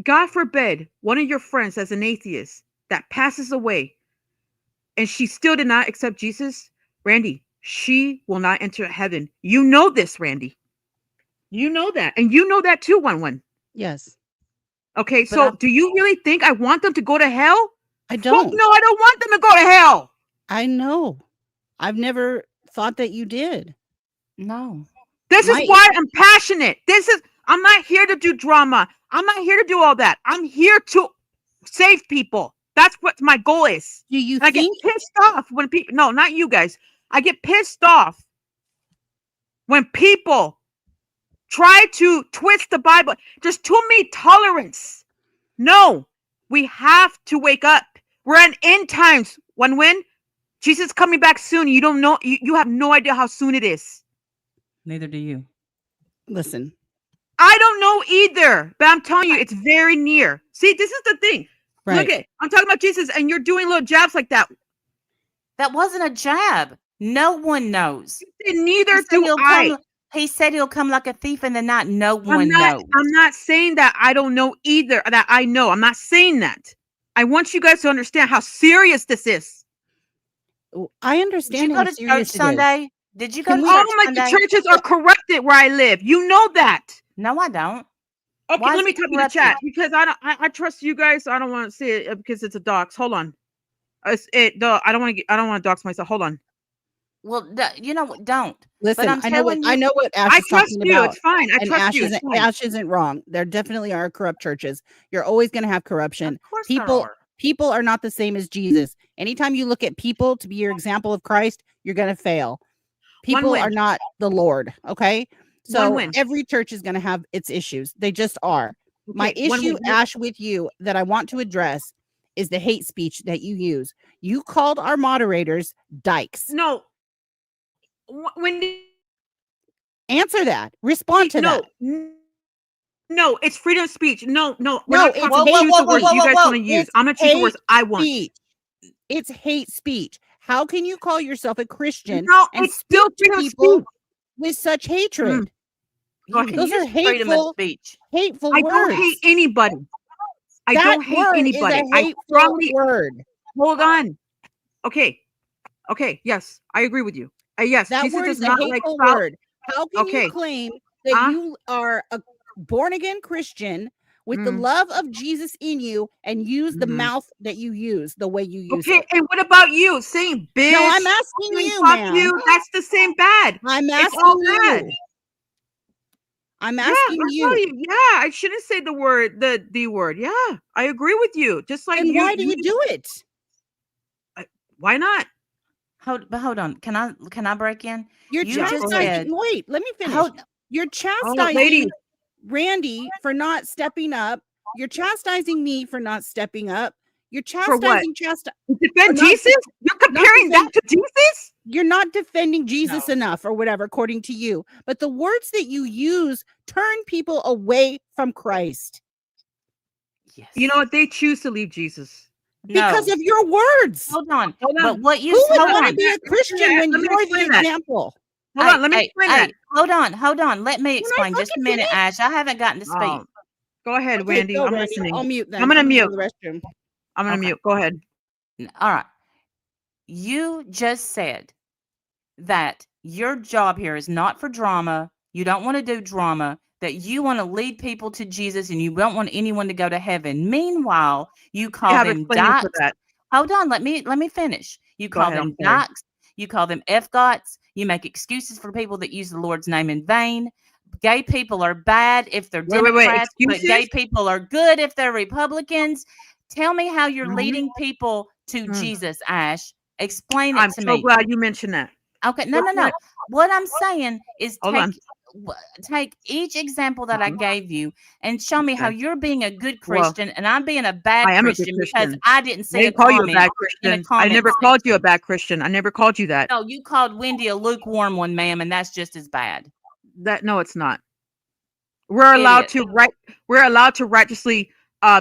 God forbid, one of your friends that's an atheist that passes away, and she still did not accept Jesus, Randy, she will not enter heaven. You know this, Randy. You know that, and you know that too, One. Yes. Okay, But so do you really think I want them to go to hell? I Fuck don't. no, I don't want them to go to hell. I know. I've never thought that you did. no. This is My why I'm passionate. I'm not here to do drama. I'm not here to do all that. I'm here to save people. That's what my goal is. do you And I get think pissed off when people, no, not you guys. I get pissed off when people try to twist the Bible. There's too many tolerance. No, we have to wake up. We're in end times. When Jesus is coming back soon. You don't know. You have no idea how soon it is. Neither do you. listen? I don't know either, but I'm telling you, it's very near. See, this is the thing. Right. Look I'm talking about Jesus, and you're doing little jabs like that. That wasn't a jab. No one knows. Neither do I. He said he'll come like a thief in the night. No one knows. I'm not saying that I don't know either. That I know. I'm not saying that. I want you guys to understand how serious this is. I Did understand you go how to church serious it is. Sunday? Did you go Can to we- church All Sunday? my churches are corrupted where I live. You know that. No, I don't. Okay, Why let is me it type in the corrupted? chat because I trust you guys. So I don't want to say it because it's a dox. Hold on. I don't want to dox myself. Hold on. Well, you know what? Don't. Listen, I'm I know what telling you- Ash I is trust talking you. about. It's fine. I And trust Ash you. It's isn't fine. Ash isn't wrong. There definitely are corrupt churches. You're always going to have corruption. Of course there People are. people are not the same as Jesus. Anytime you look at people to be your example of Christ, you're going to fail. People win. are not the Lord, okay? So win. every church is going to have its issues. They just are. My Okay, one issue, win. Ash, with you that I want to address is the hate speech that you use. You called our moderators dykes. No. When Answer that. Respond to that. No, it's freedom of speech. No, we're No, not it's talking hate choose the words speech. you guys Whoa. want to use. It's I'm gonna choose the words hate I want. speech. It's hate speech. How can you call yourself a Christian No, and it's still speak to freedom of people speech. with such hatred? You can Those are use freedom of hateful, speech. hateful I words. don't hate anybody. I That don't hate word anybody. is a I hateful strongly word. hold on. Okay. Okay. Yes, I agree with you. Yes, That Jesus word does is a not like hateful foul. word. How can you Okay. claim that you are a born again Christian with the Mm, love of Jesus in you and use the mhm. mouth that you use the way you use Okay, it? and what about you saying No, I'm bitch, asking saying you, fuck ma'am. you? That's the same bad. I'm It's all asking bad. you. I'm Yeah, asking I you. tell you. Yeah, I shouldn't say the word, the D word. Yeah, I agree with you. Just like And you, why do you do it? why not? Hold on. Can I break in? You're You just go ahead. said chastising. Wait, let me finish. hold You're Oh, chastising lady, Randy for not stepping up. You're chastising me for not stepping up. You're for what? chastising Defend not- Jesus? You're comparing that defend- to Jesus? you're not defending Jesus No. enough or whatever, according to you. But the words that you use turn people away from Christ yes. You know what? They choose to leave Jesus. because No. of your words. Hold on. Hold on. But what you Who would hold want to on. be a Christian when Let me you're the explain that. example? Hold on, let me explain that. Hold on. Let me Can I explain just a fucking minute, finish? Ash. I haven't gotten to speak. Oh, go ahead, Okay, Randy. go, I'm Randy. listening. I'll mute then. I'm gonna go mute. to the restroom. I'm gonna Okay. mute. Go ahead. All right. You just said that your job here is not for drama. You don't want to do drama, that you want to lead people to Jesus and you don't want anyone to go to heaven. Meanwhile, you You call have them explaining for dykes. that. Hold on, let me finish. You Go call ahead. them I'm sorry. dykes, you call them F-gots, you make excuses for people that use the Lord's name in vain. Gay people are bad if they're Wait. Democrats, but Excuses? gay people are good if they're Republicans. Tell me how you're Mhm. leading people to Mm. Jesus, Ash. Explain it I'm to so me. glad you mentioned that. Okay, no. What I'm saying is Hold on. take each example that I Mhm. gave you and show me how Okay. you're being a good Well, Christian and I'm being a bad I am a good Christian because Christian. I didn't I see a didn't call you a comment bad in a Christian. I comment never called you a section. bad Christian. I never called you that. No, you called Wendy a lukewarm one, ma'am, and that's just as bad. No, it's not. We're It allowed is. to we're allowed to righteously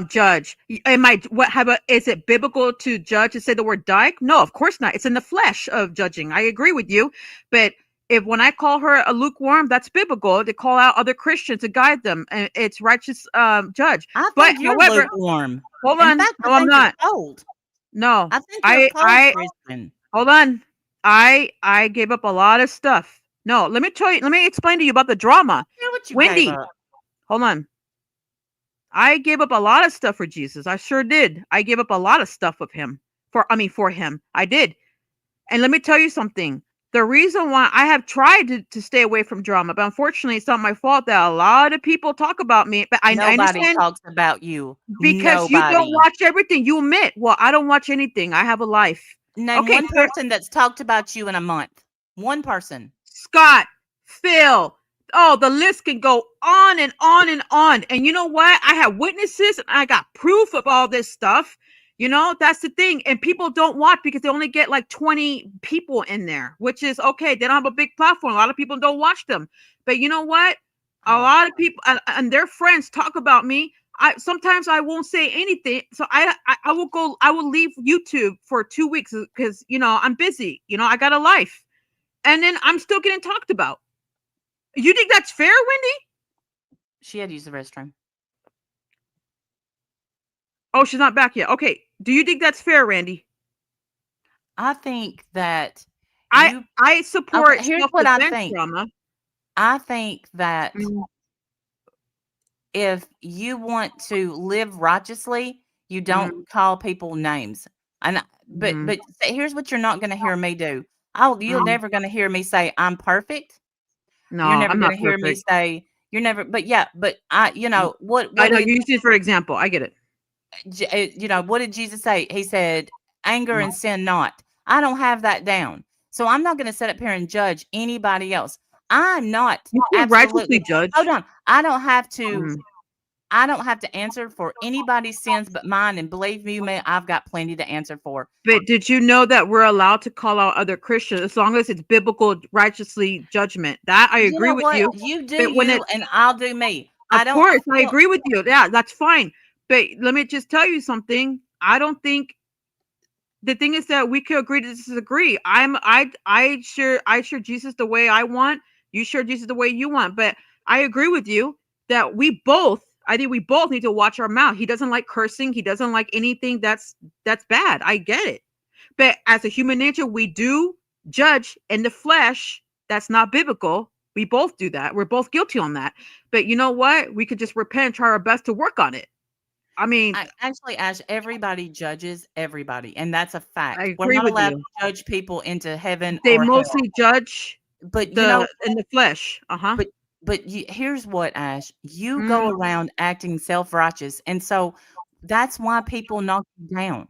judge. Is it biblical to judge and say the word dyke? No, of course not. It's in the flesh of judging. I agree with you. But if when I call her a lukewarm, that's biblical to call out other Christians to guide them. And it's righteous judge. I But think you're however, lukewarm. hold In on. fact, No, I I'm think you're not. cold. No. I think you're a cold I Christian. hold on. I gave up a lot of stuff. No, let me explain to you about the drama. Hear what you gave Wendy, up. hold on. I gave up a lot of stuff for Jesus. I sure did. I gave up a lot of stuff with him. For him. I did. And let me tell you something. The reason why I have tried to stay away from drama, but unfortunately it's not my fault that a lot of people talk about me. But I Nobody understand talks about you. because you don't Nobody. watch everything. You admit, well, I don't watch anything. I have a life. Name Okay, one fair. person that's talked about you in a month. One person. Scott, Phil. Oh, the list can go on and on and on. And you know what? I have witnesses and I got proof of all this stuff. You know, that's the thing. And people don't watch because they only get like 20 people in there, which is okay. They don't have a big platform. A lot of people don't watch them. But you know what? A Oh. lot of people and their friends talk about me. Sometimes I won't say anything. So I will leave YouTube for 2 weeks because I'm busy. I got a life. And then I'm still getting talked about. You think that's fair, Wendy? She had to use the restroom. Oh, she's not back yet. Okay. Do you think that's fair, Randy? I think that I support okay, here's what I self-defense think. drama. I think that Mm, if you want to live righteously, you don't call people names. And but mm, here's what you're not going to hear me do. You're mm. never going to hear me say I'm perfect. No, You're never I'm going not to hear me perfect. say you're never. But yeah, but I, what I know did you use it for example. I get it. what did Jesus say? He said, "Anger Mm. and sin not." I don't have that down, so I'm not going to sit up here and judge anybody else. I'm not You can righteously absolutely. judge. Hold on, I don't have to. Mm. I don't have to answer for anybody's sins but mine, and believe you me, I've got plenty to answer for. But did you know that we're allowed to call out other Christians as long as it's biblical righteously judgment? That I You agree know with what? you. You do But when you, it and I'll do me. I Of don't course, I feel agree with you. Yeah, that's fine. But let me just tell you something. I don't think the thing is that we could agree to disagree. I share Jesus the way I want. You share Jesus the way you want. But I agree with you that I think we both need to watch our mouth. He doesn't like cursing. He doesn't like anything that's bad. I get it. But as a human nature, we do judge in the flesh. That's not biblical. We both do that. We're both guilty on that. But you know what? We could just repent and try our best to work on it. I mean, Actually, Ash, everybody judges everybody, and that's a I fact. We're agree not with allowed you. to judge people into heaven They or hell. mostly judge But you know, in the flesh. but here's what, Ash, you Mm. go around acting self-righteous, and so that's why people knock you down.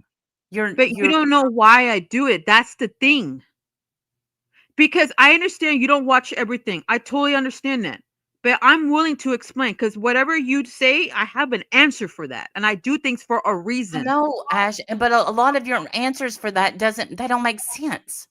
But you don't know why I do it. That's the thing. Because I understand you don't watch everything. I totally understand that. But I'm willing to explain because whatever you say, I have an answer for that. And I do things for a reason. No, Ash, but a lot of your answers for that they don't make sense.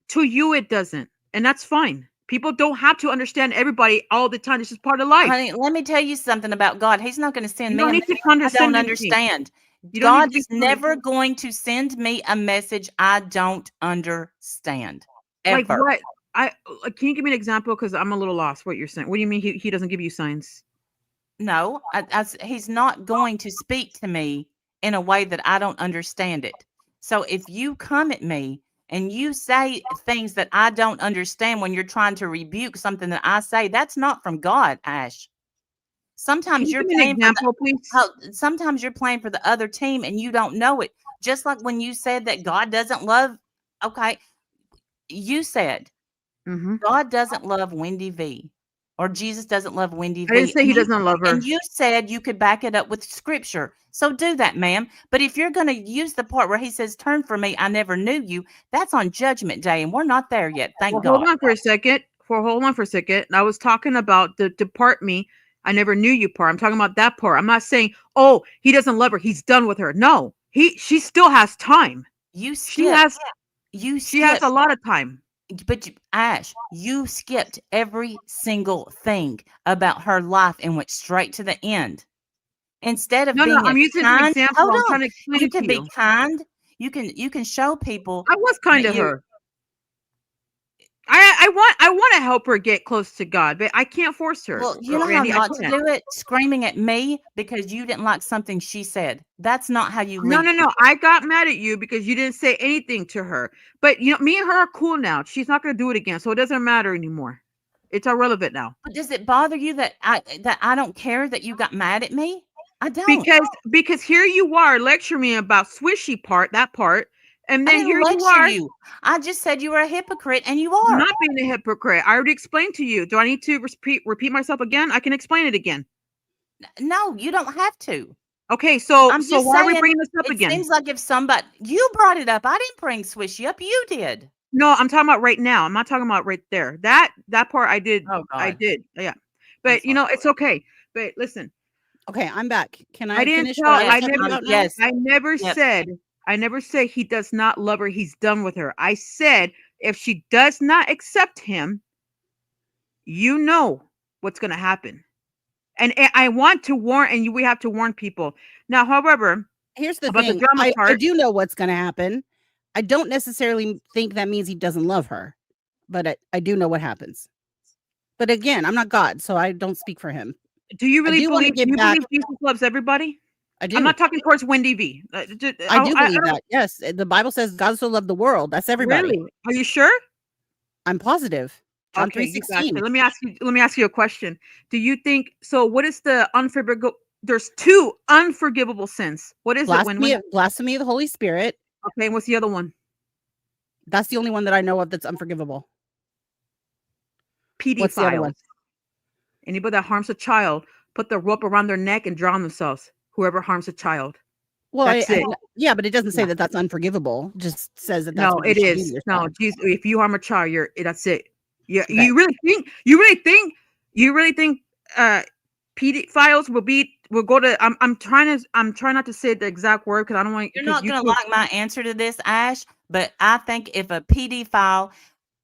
To you, it doesn't. And that's fine. People don't have to understand everybody all the time. This is part of life. Honey, let me tell you something about God. He's not going to send You me don't a need to message I condescend don't to me. understand. You don't need God to be is never going to send me a message I don't understand. Like Ever. what? Can you give me an example? Because I'm a little lost what you're saying. What do you mean he doesn't give you signs? No, he's not going to speak to me in a way that I don't understand it. So if you come at me and you say things that I don't understand when you're trying to rebuke something that I say, that's not from God, Ash. Can Sometimes you you're give me an playing for example, please? sometimes you're playing for the other team and you don't know it. Just like when you said that God doesn't love, okay, you said Mm-hmm. God doesn't love Wendy V, or Jesus doesn't love Wendy I didn't V. say he doesn't love her. And you said you could back it up with scripture. So do that, ma'am. But if you're going to use the part where he says, "Turn from me, I never knew you," that's on Judgment Day, and we're not there yet. Thank Well, God. hold on for a second. I was talking about the depart me. I never knew you part. I'm talking about that part. I'm not saying, oh, he doesn't love her. He's done with her. No, she still has time. You She skipped. has You she has skipped. a lot of time. But Ash, you skipped every single thing about her life and went straight to the end. Instead of No, being I'm using an kind, example. hold I'm on. trying to explain You it to can be you. kind. You can show people I was kind that to her. I want to help her get close to God, but I can't force her. Well, you know how Randy, I not to can't. do it? Screaming at me because you didn't like something she said. That's not how you No, lead no, no. people. I got mad at you because you didn't say anything to her. But you know, me and her are cool now. She's not going to do it again, so it doesn't matter anymore. It's irrelevant now. But does it bother you that I don't care that you got mad at me? I don't. Because here you are lecturing me about swishy part, that part, and I then didn't here you lecture are you. I just said you were a hypocrite, and you I'm are. not being a hypocrite. I already explained to you. Do I need to repeat myself again? I can explain it again. No, you don't have to. Okay, so I'm just why are we saying, bringing this up it again? seems like if somebody you brought it up, I didn't bring Swishy up. You did. No, I'm talking about right now. I'm not talking about right there. That part I did. Oh I God. did. Yeah. But you sorry. know, it's okay. But listen, Okay, I'm back. Can I I didn't finish tell. what I was I talking never. about now? Yes. I never Yep. said. I never said he does not love her. He's done with her. I said if she does not accept him, you know what's going to happen. And I want to warn, and we have to warn people. Now, however, Here's the about the thing. drama I part, do know what's going to happen. I don't necessarily think that means he doesn't love her, but I do know what happens. But again, I'm not God, so I don't speak for him. do you really do wanna believe? get Do you back- believe Jesus loves everybody? I do. I'm not talking towards Wendy V. I do believe that. Yes, the Bible says God so loved the world. That's everybody. Really? Are you sure? I'm positive. John Okay, you got 3:16. it. Let me ask you a question. Do you think so? What is the unforgivable? There's two unforgivable sins. What is it? Blasphemy of the Holy Spirit. Okay, and what's the other one? That's the only one that I know of that's unforgivable. PD What's the other files. one? Anybody that harms a child, put the rope around their neck and drown themselves. Whoever harms a child. Well, That's it. yeah, but it doesn't say Yeah. that that's unforgivable. It just says that that's No, what you it should do to is. yourself. No, geez, if you harm a child, that's it. Yeah, Okay. you really think pedophiles will go to I'm trying not to say the exact word because I don't want You're not going to like my answer to this, Ash, but I think if a pedophile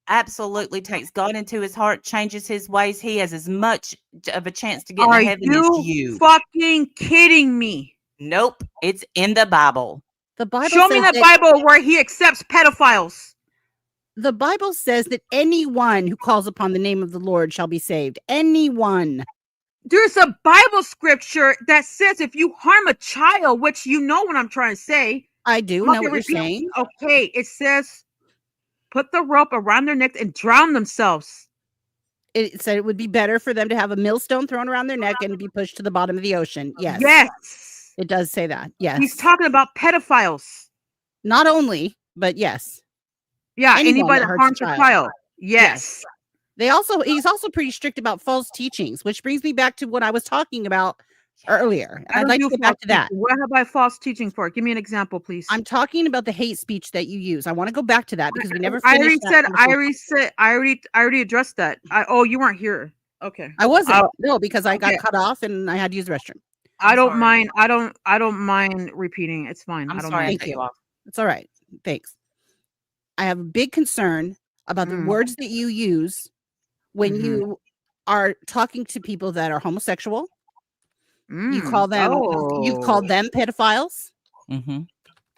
absolutely takes God into his heart, changes his ways, he has as much of a chance to get into heaven as you. Fucking kidding me? Nope, it's in the Bible. The Bible Show me says the Bible where he accepts pedophiles. The Bible says that anyone who calls upon the name of the Lord shall be saved. Anyone. There's a Bible scripture that says if you harm a child, which you know what I'm trying to say. I do know what you're saying. Okay, it says put the rope around their neck and drown themselves. It said it would be better for them to have a millstone thrown around their neck and be pushed to the bottom of the ocean. Yes. Yes. It does say that. Yes. He's talking about pedophiles. Not only, but yes. Yeah, Anyone anybody that that hurts harms a a child. child. Yes. He's also pretty strict about false teachings, which brings me back to what I was talking about earlier. And I'd like to get back to that. What have I false teaching for? Give me an example, please. I'm talking about the hate speech that you use. I want to go back to that because we never I finished. already addressed that. You weren't here. Okay. I wasn't. No, because I got cut off and I had to use the restroom. I don't mind. I don't mind repeating. It's fine. I don't mind. Thank you. It's all right. Thanks. I have a big concern about the words that you use when you are talking to people that are homosexual. You call them. You've called them pedophiles. Mm-hmm.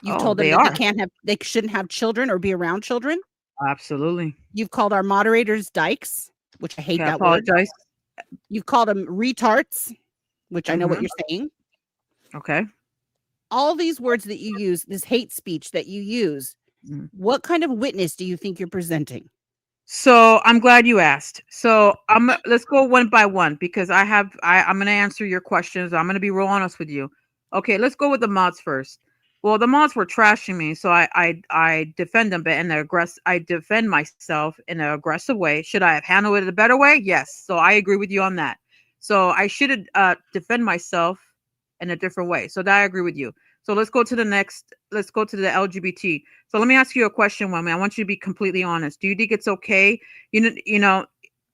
You've told them that they shouldn't have children or be around children. Absolutely. You've called our moderators dykes, which I hate that word. You've called them retards, which I know what you're saying. Okay. All these words that you use, this hate speech that you use, what kind of witness do you think you're presenting? So I'm glad you asked. So let's go one by one because I'm going to answer your questions. I'm going to be real honest with you. Okay, let's go with the mods first. Well, the mods were trashing me, so I defend them, but I defend myself in an aggressive way. Should I have handled it a better way? Yes. So I agree with you on that. So I should defend myself in a different way. So that I agree with you. So let's go to the next. Let's go to the LGBT. So let me ask you a question, woman. I want you to be completely honest. Do you think it's okay? You know.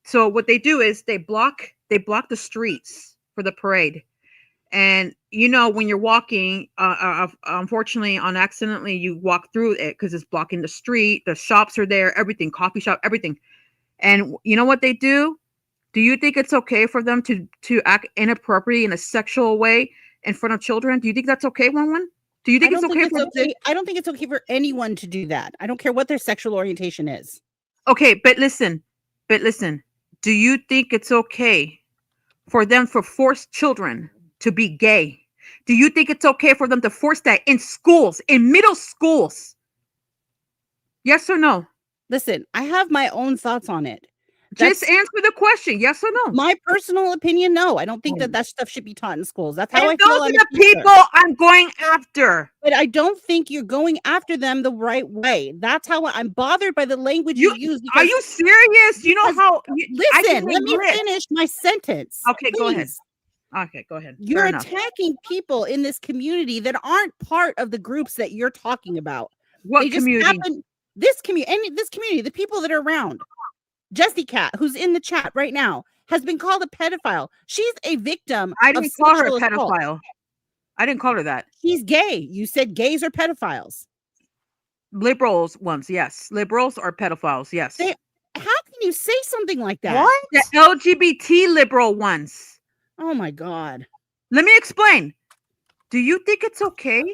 So what they do is they block the streets for the parade, and when you're walking, unfortunately, accidentally, you walk through it because it's blocking the street. The shops are there, everything, coffee shop, everything. And you know what they do? Do you think it's okay for them to act inappropriately in a sexual way in front of children? Do you think that's okay, One? Do you think it's okay for them? I don't think it's okay for anyone to do that. I don't care what their sexual orientation is. Okay, but listen. Do you think it's okay for them to force children to be gay? Do you think it's okay for them to force that in schools, in middle schools? Yes or no? Listen, I have my own thoughts on it. Just answer the question, yes or no. My personal opinion, no. I don't think that stuff should be taught in schools. That's how I feel. Those are the people I'm going after. But I don't think you're going after them the right way. That's how I'm bothered by the language you use. Are you serious? You know how? Listen, let me finish my sentence. Okay, please. Go ahead. Okay, go ahead. You're attacking people in this community that aren't part of the groups that you're talking about. What community? This community, the people that are around. Jessie Cat, who's in the chat right now, has been called a pedophile. She's a victim. I didn't call her a pedophile. I didn't call her that. She's gay. You said gays are pedophiles. Liberals ones, yes. Liberals are pedophiles, yes. How can you say something like that? What? The LGBT liberal ones. Oh my God. Let me explain. Do you think it's okay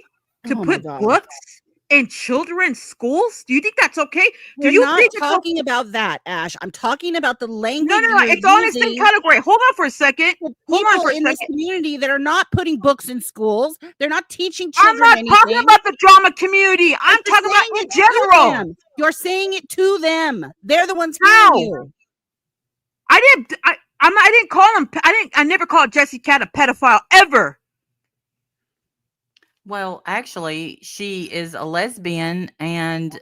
to put books in children's schools? Do you think that's okay? We're not talking about that, Ash. I'm talking about the language. No. It's all in the same category. Hold on for a second. People in this community that are not putting books in schools. They're not teaching children anything. I'm not talking about the drama community. I'm talking about in general. You're saying it to them. They're the ones hearing you. I didn't call him. I never called Jessie Cat a pedophile ever. Well, actually, she is a lesbian, and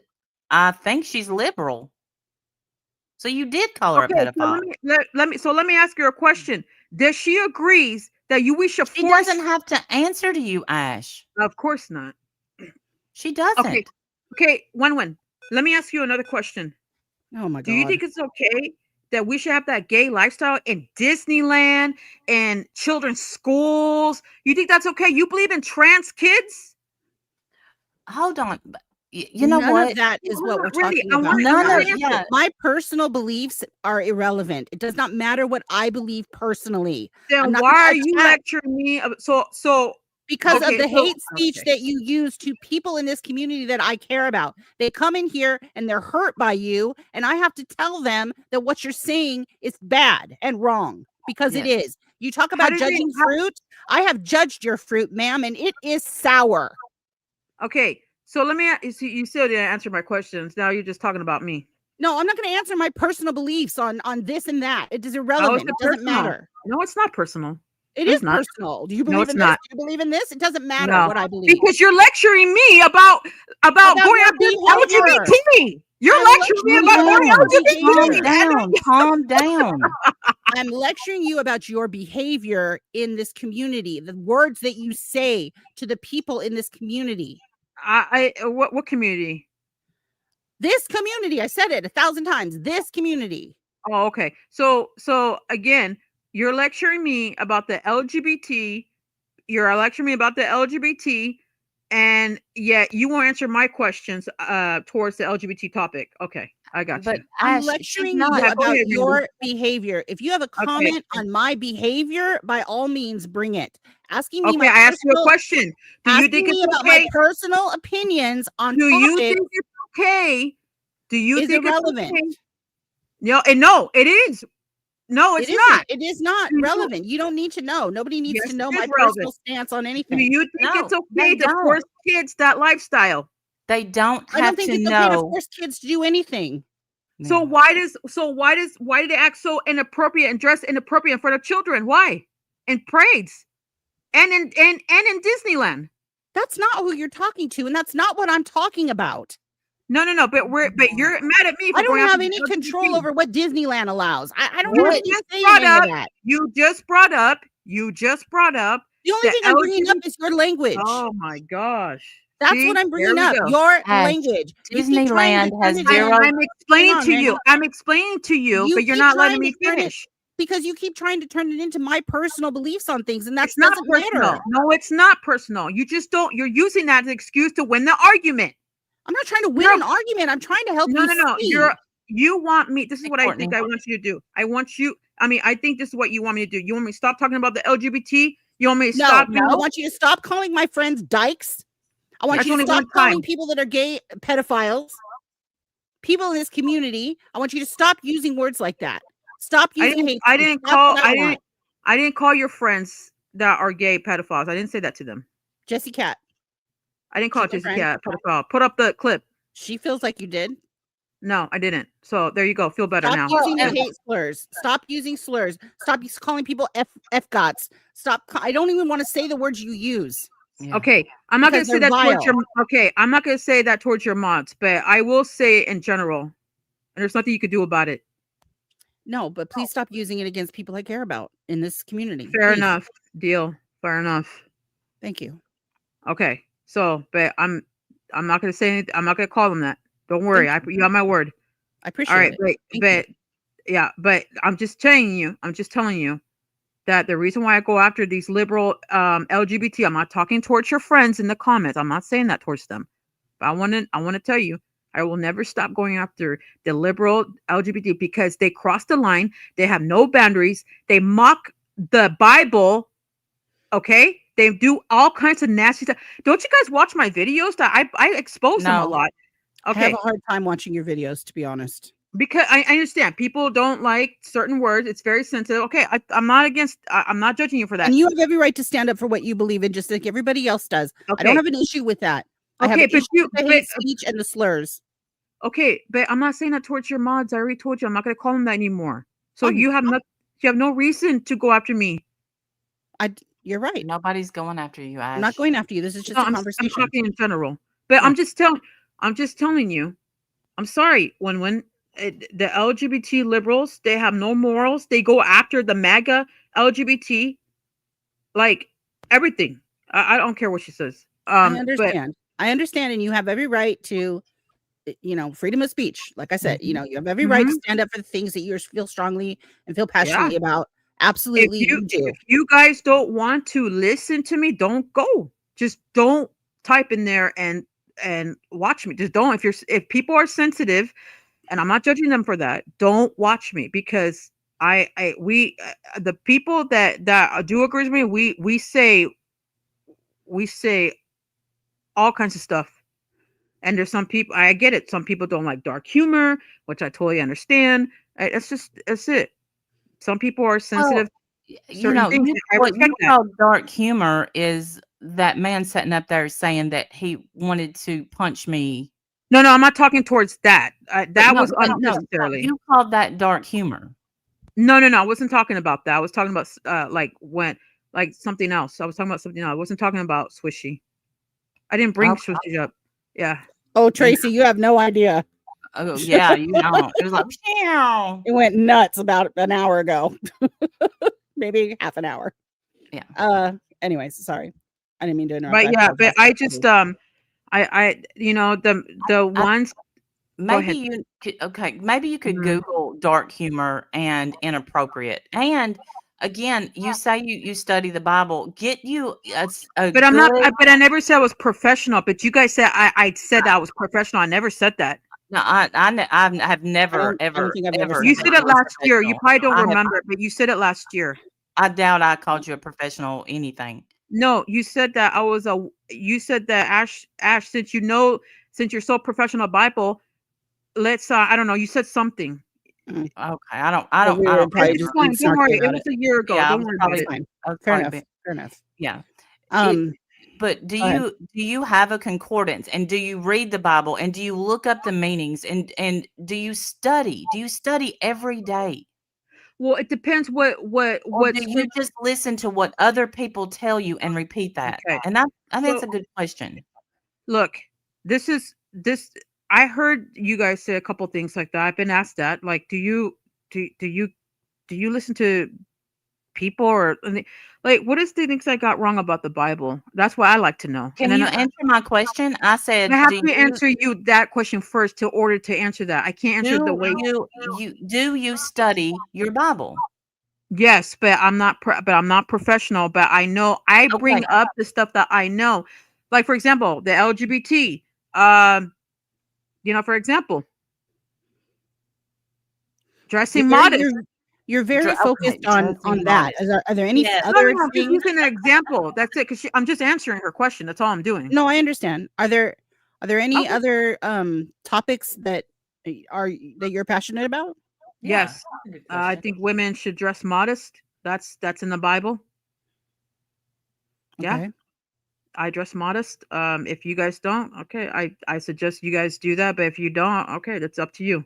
I think she's liberal. So you did call her a pedophile. So let me ask you a question. Does she agrees that we should force? She doesn't have to answer to you, Ash. Of course not. She doesn't. Okay. One. Let me ask you another question. Oh my God. Do you think it's okay that we should have that gay lifestyle in Disneyland and children's schools? You think that's okay? You believe in trans kids? Hold on. You know None of that is what we're talking about. My personal beliefs are irrelevant. It does not matter what I believe personally. Then why are you lecturing me? So because of Okay, the so hate speech that you use to people in this community that I care about. They come in here and they're hurt by you, and I have to tell them that what you're saying is bad and wrong, because it Yes. is. You talk How about did they- judging how- fruit. I have judged your fruit, ma'am, and it is sour. Okay, so let me. You still didn't answer my questions. Now you're just talking about me. No, I'm not going to answer my personal beliefs on this and that. It is How is irrelevant. it It doesn't personal? matter. No, it's not personal. It No, is it's not. personal. Do you No, believe it's in not. this? Do you believe in this? It doesn't matter No, what I believe. because you're lecturing me about going your after behavior. LGBT. You're I'm lecturing me lecturing about you going about LGBT. Calm behavior. down. Calm down. I'm lecturing you about your behavior in this community, the words that you say to the people in this community. What community? This community, I said it 1,000 times. This community. Oh, okay. So again, you're lecturing me about the LGBT. You're lecturing me about the LGBT, and yet you won't answer my questions towards the LGBT topic. Okay, I got But you. I'm Ash, she's lecturing not. you Yeah, go about ahead, Randy. your behavior. If you have a comment on my behavior, by all means, bring it. Asking me Okay, my I asked you a personal, question. Do you asking think me it's about my okay? personal opinions on Do you topics think it's okay? Do you is think it's irrelevant. okay? No, it is. No, it's It isn't. not. It is not Do you- relevant. You don't need to know. Nobody needs Yes, to it know is my relevant. personal stance on Do anything. you think No, it's okay they to force don't. kids that lifestyle? They don't I don't have think to it's okay to know. force kids to do anything. So Yeah. why do they act so inappropriate and dress inappropriate in front of children? Why? In parades and in Disneyland. That's not who you're talking to, and that's not what I'm talking about. No, but you're mad at me for I don't going have after any the control LGBT. over what Disneyland allows. I don't You have any just say in brought any of up. that. You just brought up. The only The thing I'm bringing up LGBT. is your language. Oh my gosh. That's See, what I'm there bringing we up. go. Your Ash, language. You keep trying to Disneyland has turn it zero. in. I'm explaining on, to you. Randy. I'm explaining to you, but you're keep not letting trying me to turn it- finish. because you keep trying to turn it into my personal beliefs on things, and that It's not doesn't personal. matter. No, it's not personal. You just don't. You're using that as an excuse to win the argument. I'm not trying to win You're- an argument. I'm trying to help No, you no. see. You want me. This is Hey, what I think Courtney. I want you to do. I think this is what you want me to do. You want me to stop talking about the LGBT? You want me to No, stop? I want you to stop calling my friends dykes. I want That's you to only stop one calling time. people that are gay pedophiles. People in this community, I want you to stop using words like that. Stop using hate I speech. didn't That's call. what I want. I didn't call your friends that are gay pedophiles. I didn't say that to them. Jesse Cat. I didn't call She's my Jessica friend. a pedophile. Put up the clip. She feels like you did. No, I didn't. So there you go. Feel better Stop now. using the and- hate slurs. Stop using slurs. Stop calling people F-gots. Stop. I don't even want to say the words you use. Yeah. Okay, I'm not going to Because say they're that towards your. vile. Okay, I'm not going to say that towards your mods, but I will say it in general, and there's nothing you could do about it. No, but please stop using it against people I care about in this community. Fair Please. enough. Deal. Fair enough. Thank you. Okay, so but I'm not going to say anything. I'm not going to call them that. Don't worry. You have my word. I appreciate All right, it. but yeah, but I'm just telling you that the reason why I go after these liberal LGBT, I'm not talking towards your friends in the comments. I'm not saying that towards them. But I want to tell you, I will never stop going after the liberal LGBT because they cross the line. They have no boundaries. They mock the Bible. Okay? They do all kinds of nasty stuff. Don't you guys watch my videos? That I expose them a No. lot. I Okay. have a hard time watching your videos, to be honest. Because I understand people don't like certain words. It's very sensitive. Okay, I'm not against. I'm not judging you for that. And you have every right to stand up for what you believe in, just like everybody else does. I don't have an issue with that. I have an issue with the hate speech and the slurs. Okay, but I'm not saying that towards your mods. I already told you I'm not going to call them that anymore. So you have no reason to go after me. You're right. Nobody's going after you, Ash. I'm not going after you. This is just a conversation. I'm talking in general. But yeah. I'm just telling you. I'm sorry. When the LGBT liberals, they have no morals. They go after the MAGA LGBT, like everything. I don't care what she says. I understand. I understand, and you have every right to, freedom of speech. Like I said, you have every right to stand up for the things that you feel strongly and feel passionately about. Absolutely, you do. If you guys don't want to listen to me, don't go. Just don't type in there and watch me. Just don't. If people are sensitive, and I'm not judging them for that, don't watch me because the people that do agree with me, we say we say all kinds of stuff. And there's some people, I get it. Some people don't like dark humor, which I totally understand. It's it. Some people are sensitive You to certain things. I what respect you that. call dark humor is that man sitting up there saying that he wanted to punch me. No, I'm not talking towards that. That was But no, unnecessarily. you called that dark humor. No, I wasn't talking about that. I was talking about like something else. I was talking about something else. I wasn't talking about Swishy. I didn't bring Okay. Swishy up. Yeah. Oh, Tracy, you have no idea. Oh yeah, you know. It was like, "Meow." It went nuts about an hour ago. Maybe half an hour. Yeah. Anyways, sorry. I didn't mean to interrupt. But I yeah, but apologize. I just I you know the ones. Go Maybe ahead. you could maybe you could Mhm. Google dark humor and inappropriate. And again, you say you study the Bible. Get you a But I'm not. good But I never said I was professional. But you guys said I said I was professional. I never said that. no, I have never I don't ever think I've ever ever said You that. said said it you were last year. You professional. probably don't I have remember, but you said it last year. I doubt I called you a professional anything. No, you said that I was a. You said that Ash. Since you're so professional Bible, let's. I don't know. You said something. Okay, But we I were don't And probably it's just remember. being fine. Don't worry. snarky It about was it. a year ago. Yeah, Don't worry about It's it. fine. I was Fair probably enough. been Fair enough. yeah. Um, But go ahead. do you have a concordance, and do you read the Bible, and do you look up the meanings, and do you study? Do you study every day? Well, it depends Or what do you script. just listen to what other people tell you and repeat that? Okay. And I think So that's a good question. look, this. I heard you guys say a couple things like that. I've been asked that. Like, do you listen to people or like what is the things I got wrong about the Bible? That's what I like to know. And Can then you answer my question? I said, I have to answer you that question first to order to answer that. I can't answer the way. do you study your Bible? Yes, but I'm not professional. But I know I Okay. bring up the stuff that I know. Like for example, the LGBT. For example, dressing modest. You're very Okay, focused on dressing that. modest. Are there any Yes. No, other I'm just things? using an example. That's it. Because I'm just answering her question. That's all I'm doing. No, I understand. Are there any Okay. other topics that you're passionate about? Yeah, Yes, that's a good I question. think women should dress modest. That's in the Bible. Yeah, Okay. I dress modest. If you guys don't, okay, I suggest you guys do that. But if you don't, okay, that's up to you.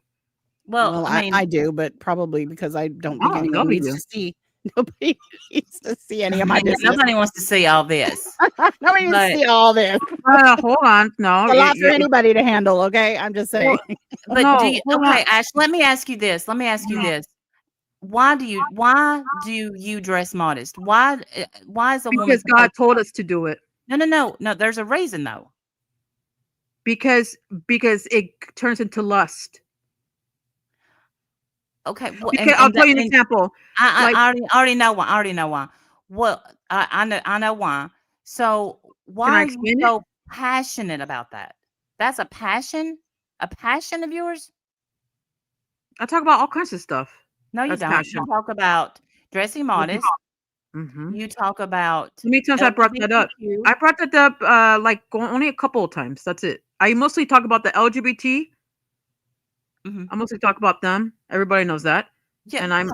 Well, Well, I mean, I do, but probably because I don't think Oh, anyone nobody needs do. to see. Nobody needs to see any of my business. nobody wants to see all this. Nobody needs to But see all this. Hold on. No, It's a lot for anybody to handle. Okay, I'm just saying. well, but do no, you hold okay, on. Ash, let me ask you this. Let me ask you No, this. Why do you dress modest? Why is a woman because God supposed told us to do it. No, there's a reason though. Because it turns into lust. Okay, well, Because I'll tell you an and example. Like, I already know why. I already know why. Well, I know why. So can why I are you explain it? so passionate about that? That's a passion? A passion of yours? I talk about all kinds of stuff. No, you That's don't. You passion. talk about dressing modest. Mm-hmm. You talk about How many times I brought that up? LGBTQ. I brought that up only a couple of times. That's it. I mostly talk about the LGBT. Mhm. I mostly talk about them. Everybody knows that. Yeah. And I'm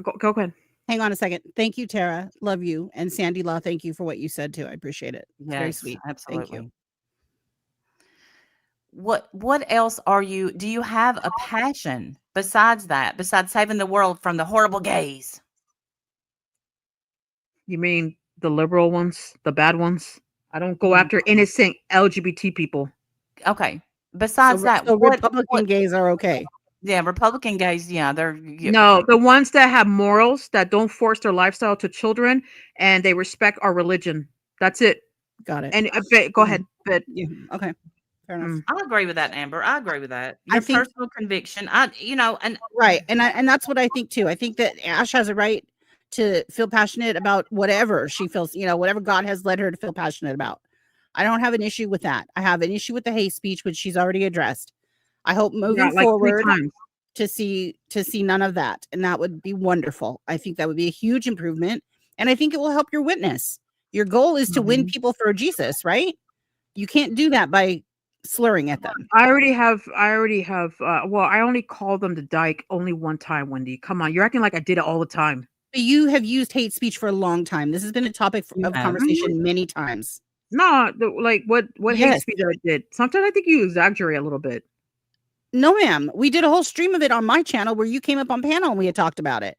go ahead. Hang on a second. Thank you, Tara. Love you. And Sandy Law, thank you for what you said too. I appreciate it. It's very Yes, sweet. Thank you. absolutely. What else do you have a passion besides that, besides saving the world from the horrible gays? You mean the liberal ones, the bad ones? I don't go Mhm. after innocent LGBT people. Okay. Besides that, So what Republican gays are okay. yeah, Republican gays, yeah, No, the ones that have morals, that don't force their lifestyle to children, and they respect our religion. That's it. Got it. And go ahead. But Yeah. Okay. Fair enough. I agree with that, Amber. I agree with that. I Your think personal conviction. And right. And that's what I think too. I think that Ash has a right to feel passionate about whatever she feels, whatever God has led her to feel passionate about. I don't have an issue with that. I have an issue with the hate speech, which she's already addressed. I hope moving like 3 forward times. to see none of that, and that would be wonderful. I think that would be a huge improvement, and I think it will help your witness. Your goal is to win Mhm. people for Jesus, right? You can't do that by slurring at them. I already have. Well, I only called them the dyke only one time, Wendy. Come on, you're acting like I did it all the time. But you have used hate speech for a long time. This has been a topic You of have. conversation many times. No, like what hate Yes. speech I did. Sometimes I think you exaggerate a little bit. No, ma'am. We did a whole stream of it on my channel where you came up on panel and we had talked about it.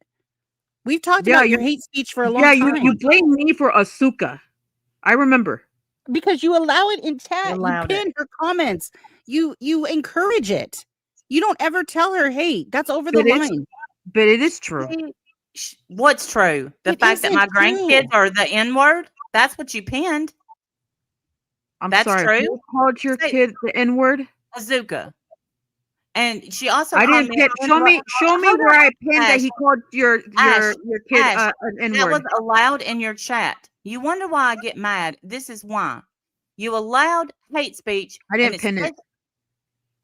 We've talked Yeah, about your you. hate speech for a long Yeah, time you blame me for Asuka. I remember. because you allow it in chat. You allowed it. pin her comments. You encourage it. You don't ever tell her, "Hey, that's over the But it's line." but it is true. What's true? The It fact that my isn't true. grandkids are the N word? That's what you pinned. I'm That's sorry. true. Who called your Say- kid the N word? Azuka. And she also I called didn't me. pin. Show me Hold where on, I pinned that Ash. he called your Ash, kid Ash, an N that was word. allowed in your chat. You wonder why I get mad. This is why. You allowed hate speech. I didn't pin it.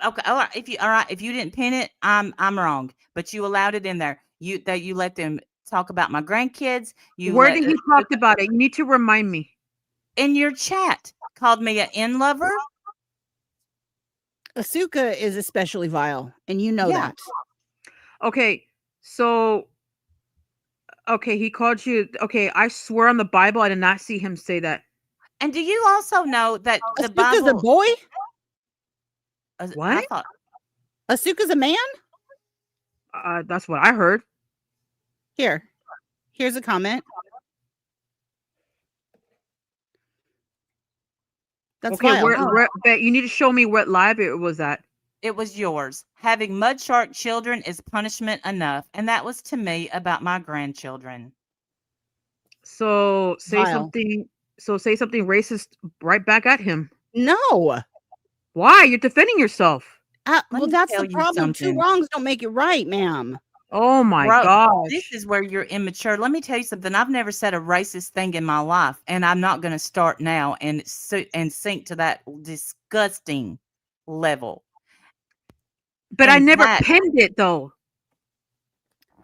Okay, all right. If you didn't pin it, I'm wrong. But you allowed it in there. You let them talk about my grandkids. Where did he talk about it? You need to remind me. In your chat called me an N lover? Asuka is especially vile, and you know Yeah. that. Okay, so he called you. Okay, I swear on the Bible, I did not see him say that. And do you also know that the Asuka's Bible? a boy? I What? thought Asuka's a man? That's what I heard. Here's a comment. That's Okay, vile. but you need to show me what live it was at. it was yours. Having mud shark children is punishment enough, and that was to me about my grandchildren. So say Vile. something. So say something racist right back at him. No. Why? You're defending yourself. Well, me that's tell the you problem. Two something. wrongs don't make it right, ma'am. Oh my Bro, gosh. this is where you're immature. Let me tell you something. I've never said a racist thing in my life, and I'm not going to start now and sink to that disgusting level. But I And never that- pinned it though.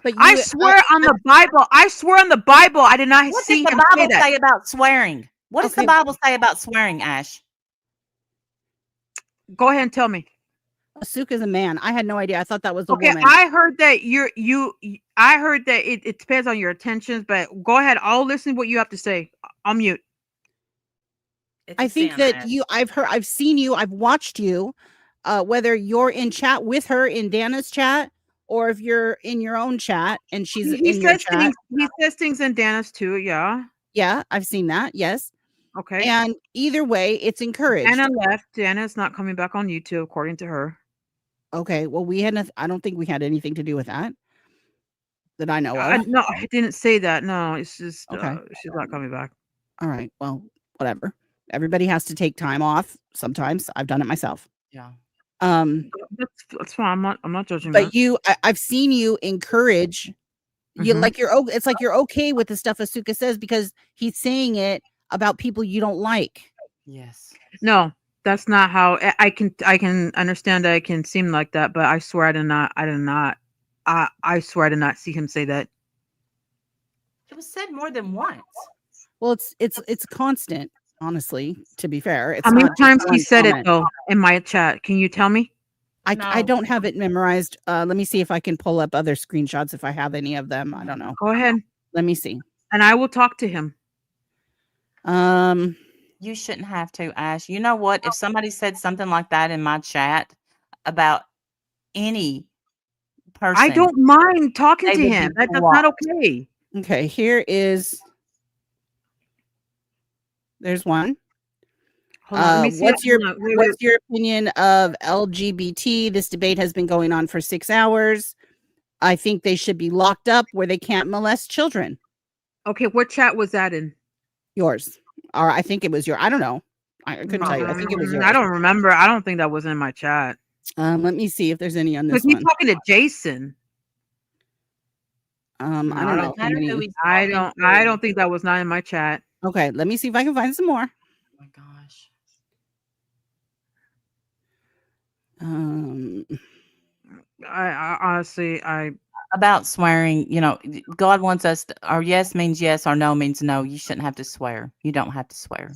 But I swear on the Bible. I swear on the Bible. I did not What see does him the say Bible that. say about swearing? What does the Okay. Bible say about swearing, Ash? Go ahead and tell me. Asuka's a man. I had no idea. I thought that was a Okay, woman. I heard that I heard that it depends on your attentions, but go ahead. I'll listen to what you have to say. I'll mute. It's a I think sin, that Ash. I've seen you, I've watched you, whether you're in chat with her in Dana's chat or if you're in your own chat and she's He in your says chat. things. He says things in Dana's too. Yeah. Yeah, I've seen that. Yes. Okay. And either way, it's encouraged. Dana left. Dana's not coming back on YouTube, according to her. Okay. Well, I don't think we had anything to do with that I know of. No, I didn't say that. No, it's just Okay. she's not coming back. All right. Well, whatever. Everybody has to take time off sometimes. I've done it myself. Yeah. That's fine. I'm not judging But that. I've seen you encourage you Mhm. like it's like you're okay with the stuff Asuka says because he's saying it about people you don't like. Yes. No, that's not how I can understand that it can seem like that, but I swear I did not. I swear I did not see him say that. It was said more than once. Well, it's constant, honestly, to be fair. It's How many not just times he one said comment. it though in my chat? Can you tell me? I No. don't have it memorized. Let me see if I can pull up other screenshots if I have any of them. I don't know. Go ahead, Let me see. and I will talk to him. You shouldn't have to, Ash. You know what? If somebody said something like that in my chat about any person, I don't mind talking they to would him. be That's not blocked. okay. Okay, there's one. Hold on, let me see. What's your Hold on, wait. what's your opinion of LGBT? This debate has been going on for 6 hours. I think they should be locked up where they can't molest children. Okay, what chat was that in? Yours. Or I think it was your. I don't know. I couldn't tell you. I think it was yours. I don't remember. I don't think that was in my chat. Let me see if there's any on this Because he's one. talking to Jason. I don't know. No matter who he's I talking don't think that was not in my chat. Okay, let me see if I can find some more. Oh my gosh. I honestly, about swearing, God wants us to, or yes means yes, or no means no. You shouldn't have to swear. You don't have to swear.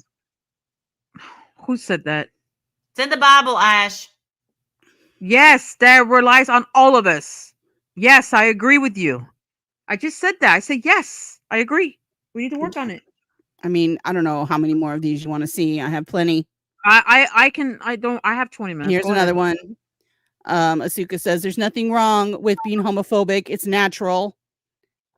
Who said that? It's in the Bible, Ash. Yes, that relies on all of us. Yes, I agree with you. I just said that. I said yes. I agree. We need to work on it. I mean, I don't know how many more of these you want to see. I have plenty. I have 20 minutes. Here's Go another ahead. one. Asuka says there's nothing wrong with being homophobic. It's natural.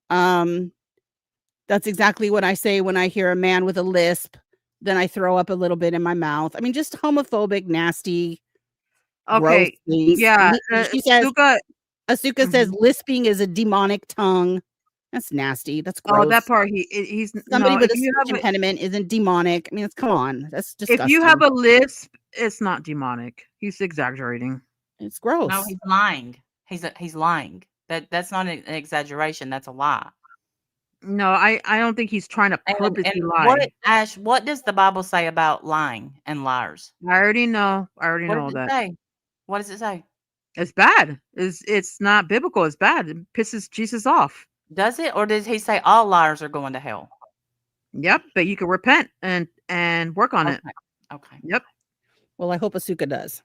That's exactly what I say when I hear a man with a lisp. Then I throw up a little bit in my mouth. I mean, just homophobic, nasty, gross Okay. things. Yeah. She says, Asuka says Mhm. lisping is a demonic tongue. That's nasty. That's gross. Oh, that part. He's Somebody no. with If a you speech have a, impediment isn't demonic. I mean, come on. That's if disgusting. you have a lisp, it's not demonic. He's exaggerating. It's gross. No, he's lying. He's lying. That's not an exaggeration. That's a lie. No, I don't think he's trying to And purposely what, lie. Ash? What does the Bible say about lying and liars? I already know. I already What know does it that. say? What does it say? It's bad. It's not biblical. It's bad. It pisses Jesus off. Does it, or does he say all liars are going to hell? Yep, but you can repent and work on it. Okay. Yep. Well, I hope Asuka does.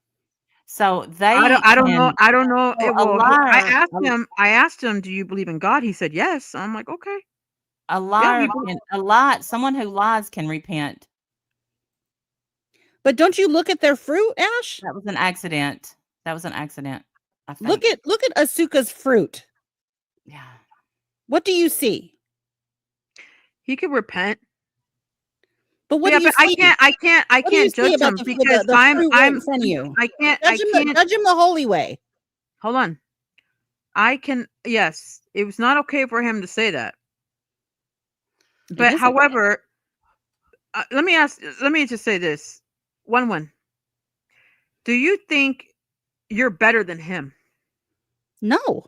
So they. I don't know. I don't know. Well, It will. a liar. I asked him, do you believe in God? He said yes. I'm like, okay. A liar. Someone who lies can repent. But don't you look at their fruit, Ash? That was an accident. I think. Look at Asuka's fruit. Yeah. What do you see? He could repent. But what Yeah, do you but see? I can't What do you judge see about him the because fruit right in front of you? I can't Judge him the holy way. hold on. Yes, it was not okay for him to say that. But however, let me just say this. One. Do you think you're better than him? No.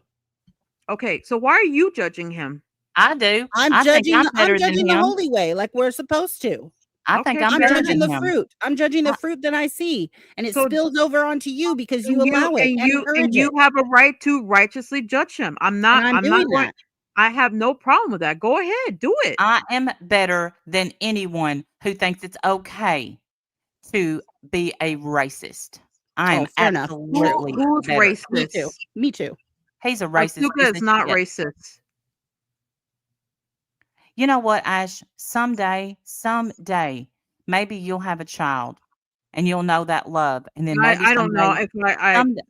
Okay, so why are you judging him? I do. I'm judging the holy way, like we're supposed to. I think Okay, I'm I'm better judging than the him. fruit. I'm judging the fruit that I see, and it So- spills over onto you because you allow it and encourage you it. have a right to righteously judge him. I'm not doing going. that. I have no problem with that. Go ahead, do it. I am better than anyone who thinks it's okay to be a racist. I am fair enough. absolutely Who's better. racist? Me too. He's a racist. Asuka is not racist. You know what, Ash? Someday, maybe you'll have a child and you'll know that love. And then maybe I don't know if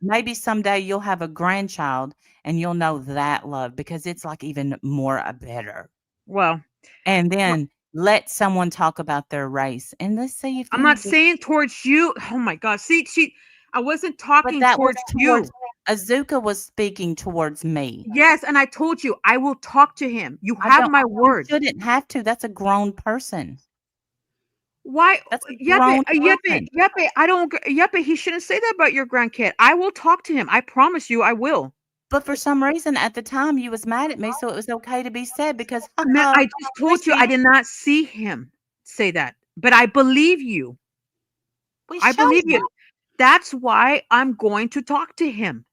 maybe someday you'll have a grandchild and you'll know that love because it's like even more better. Well, and then let someone talk about their race and let's see if I'm not saying towards you. Oh my God. See, I wasn't talking towards you. Azuka was speaking towards me. Yes, and I told you I will talk to him. You have my word. You shouldn't have to. That's a grown person. Why? That's a grown person. Yeppe, I don't. Yeppe, he shouldn't say that about your grandkid. I will talk to him. I promise you, I will. But for some reason, at the time, you was mad at me, so it was okay to be said because I just told you I did not see him say that, but I believe you. I believe you. That's why I'm going to talk to him.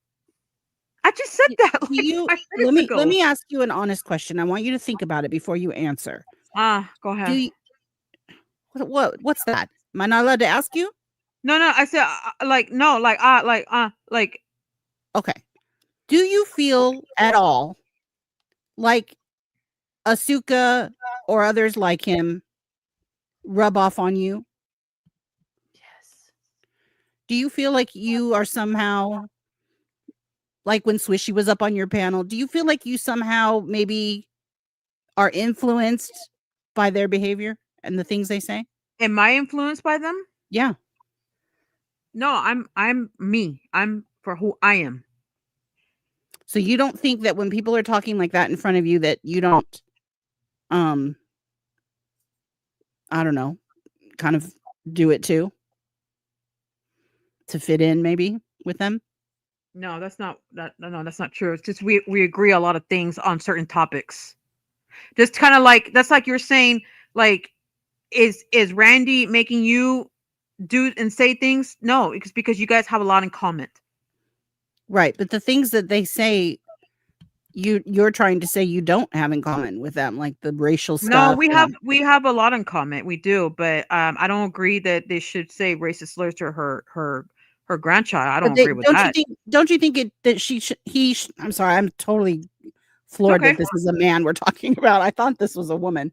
I just said that. Let me ask you an honest question. I want you to think about it before you answer. Go ahead. What's that? Am I not allowed to ask you? No. I said Okay. Do you feel at all like Asuka or others like him rub off on you? Yes. Do you feel like you are somehow, like when Swishy was up on your panel, do you feel like you somehow maybe are influenced by their behavior and the things they say? Am I influenced by them? Yeah. No, I'm me. I'm for who I am. So you don't think that when people are talking like that in front of you that you don't I don't know, kind of do it too? To fit in maybe with them? No, that's not true. It's just we agree a lot of things on certain topics. Just kind of like that's like you're saying like is Randy making you do and say things? No, because you guys have a lot in common. Right, but the things that they say you're trying to say you don't have in common with them, like the racial No, stuff. we have a lot in common. We do, but I don't agree that they should say racist slurs to her grandchild. I don't But they, agree with that. don't you think it that I'm sorry, I'm totally floored Okay. that this is a man we're talking about. I thought this was a woman.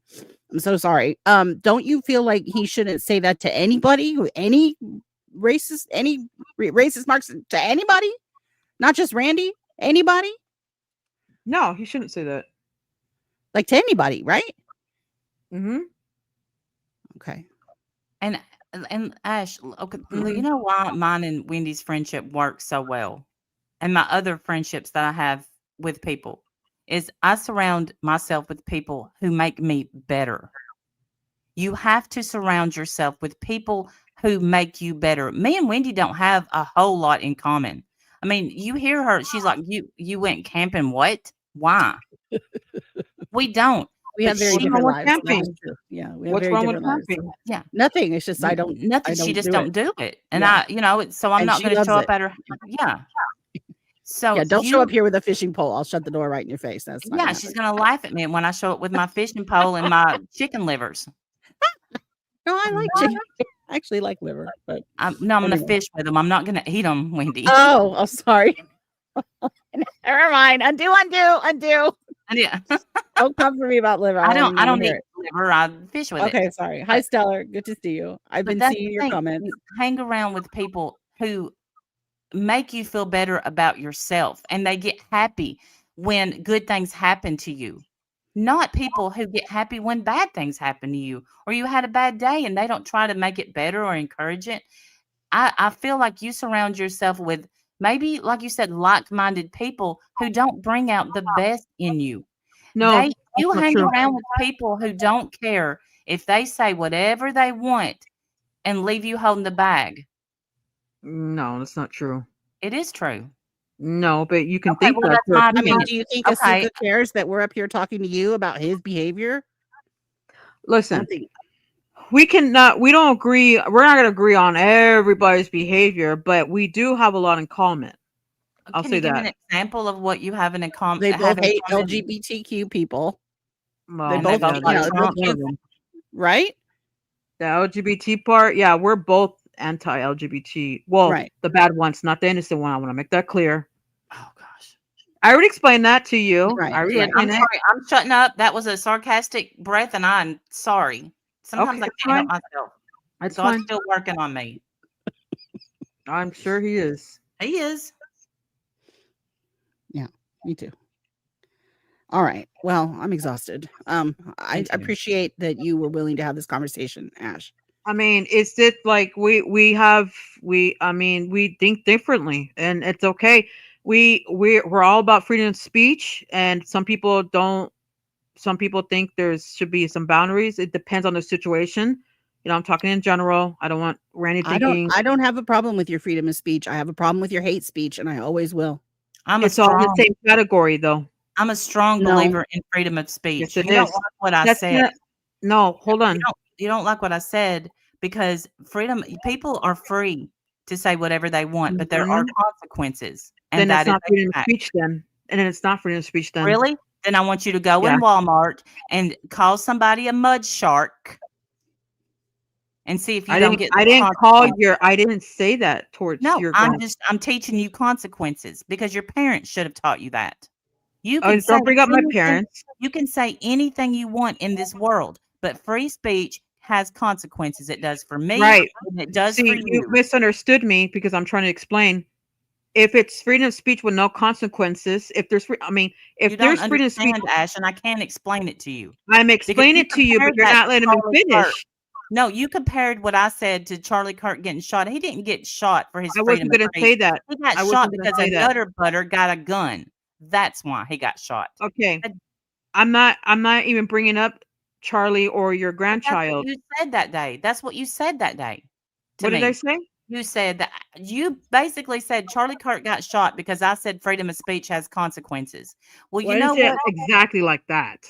I'm so sorry. Don't you feel like he shouldn't say that to anybody, any racist marks to anybody? Not just Randy, anybody? No, he shouldn't say that. Like to anybody, right? Mm-hmm. Okay. And Ash, okay, you know why mine and Wendy's friendship works so well, and my other friendships that I have with people is I surround myself with people who make me better. You have to surround yourself with people who make you better. Me and Wendy don't have a whole lot in common. I mean, you hear her, she's like, you went camping, what? Why? We don't. We But have very she different with lives. That camping? is true. Yeah, we have What's very wrong with different lives. camping? yeah. Nothing. It's just I Nothing. She don't just do don't it. do it. And Yeah. so I'm And not she going to loves show up it. at her. Yeah. So Yeah, don't show up here with a fishing pole. I'll shut the door right in your face. That's not Yeah, gonna she's happen. going to laugh at me when I show up with my fishing pole and my chicken livers. No, I like chicken. I actually like liver, but No, I'm going to anyway. fish with them. I'm not going to eat them, Wendy. Oh, sorry. Never mind. Undo. Yeah. Don't come for me about liver. I don't wanna eat hear it. liver. I fish with it. Okay, sorry. Hi, Stellar. Good to see you. I've But been that's seeing the your thing. comments. You hang around with people who make you feel better about yourself, and they get happy when good things happen to you. Not people who get happy when bad things happen to you or you had a bad day and they don't try to make it better or encourage it. I feel like you surround yourself with maybe, like you said, like-minded people who don't bring out the best in you. No, You that's not hang true. around with people who don't care if they say whatever they want and leave you holding the bag. No, that's not true. It is true. No, but you can Okay, think well, that. that's my I mean, opinion. do you think Okay. Asuka cares that we're up here talking to you about his behavior? I Listen, don't think. we don't agree. We're not going to agree on everybody's behavior, but we do have a lot in common. I'll Can say you give me that. an example of what you have in common? They both hate LGBTQ people. Well, They both, both yeah, like that's Trump. one of them. right? The LGBT part, yeah, we're both anti-LGBT. Well, Right. the bad ones, not the innocent one. I want to make that clear. Oh gosh. I already explained that to you. Right, I already right. I'm explained it. sorry. I'm shutting up. That was a sarcastic breath, and I'm sorry. Sometimes Okay, I it's can't help fine. myself. That's God's fine. still working on me. I'm sure he is. He is. Yeah, me too. All right. Well, I'm exhausted. I too. appreciate that you were willing to have this conversation, Ash. I mean, it's just like we I mean, we think differently, and it's okay. We're all about freedom of speech, and some people don't. Some people think there should be some boundaries. It depends on the situation. You know, I'm talking in general. I don't want Randy thinking I don't have a problem with your freedom of speech. I have a problem with your hate speech, and I always will. it's all in the same category, though. I'm a strong No. believer in freedom of speech. Yes, it You don't is. like what I That's said. not, no, hold on. You don't like what I said because people are free to say whatever they want, but there are consequences. And Then that it's is not a freedom of fact. speech. Then, and then it's not freedom of speech. Then Really? Then I want you to go Yeah. in Walmart and call somebody a mud shark and see if you don't get. I didn't call your. I didn't say that towards No, your. I'm teaching you consequences because your parents should have taught you that. You can say Don't bring up my anything- parents. You can say anything you want in this world, but free speech has consequences. It does for me, Right. and it does See, for you you. misunderstood me because I'm trying to explain. If it's freedom of speech with no consequences, if there's, if You there's don't freedom of speech, understand, Ash, and I can't explain it to you. I'm explaining it to you, but compared you're that not to letting me Charlie finish. Kirk. No, you compared what I said to Charlie Kirk getting shot. He didn't get shot for his I freedom wasn't of going to speech. say that. He got I shot wasn't gonna because say a that. gutter butter got a gun. That's why he got shot. Okay, And- I'm not even bringing up Charlie or your That's what grandchild. you said that day. That's what you said that day to What me. did I say? You said that you basically said Charlie Kirk got shot because I said freedom of speech has consequences. Well, Well, you I know didn't say what? it exactly like that.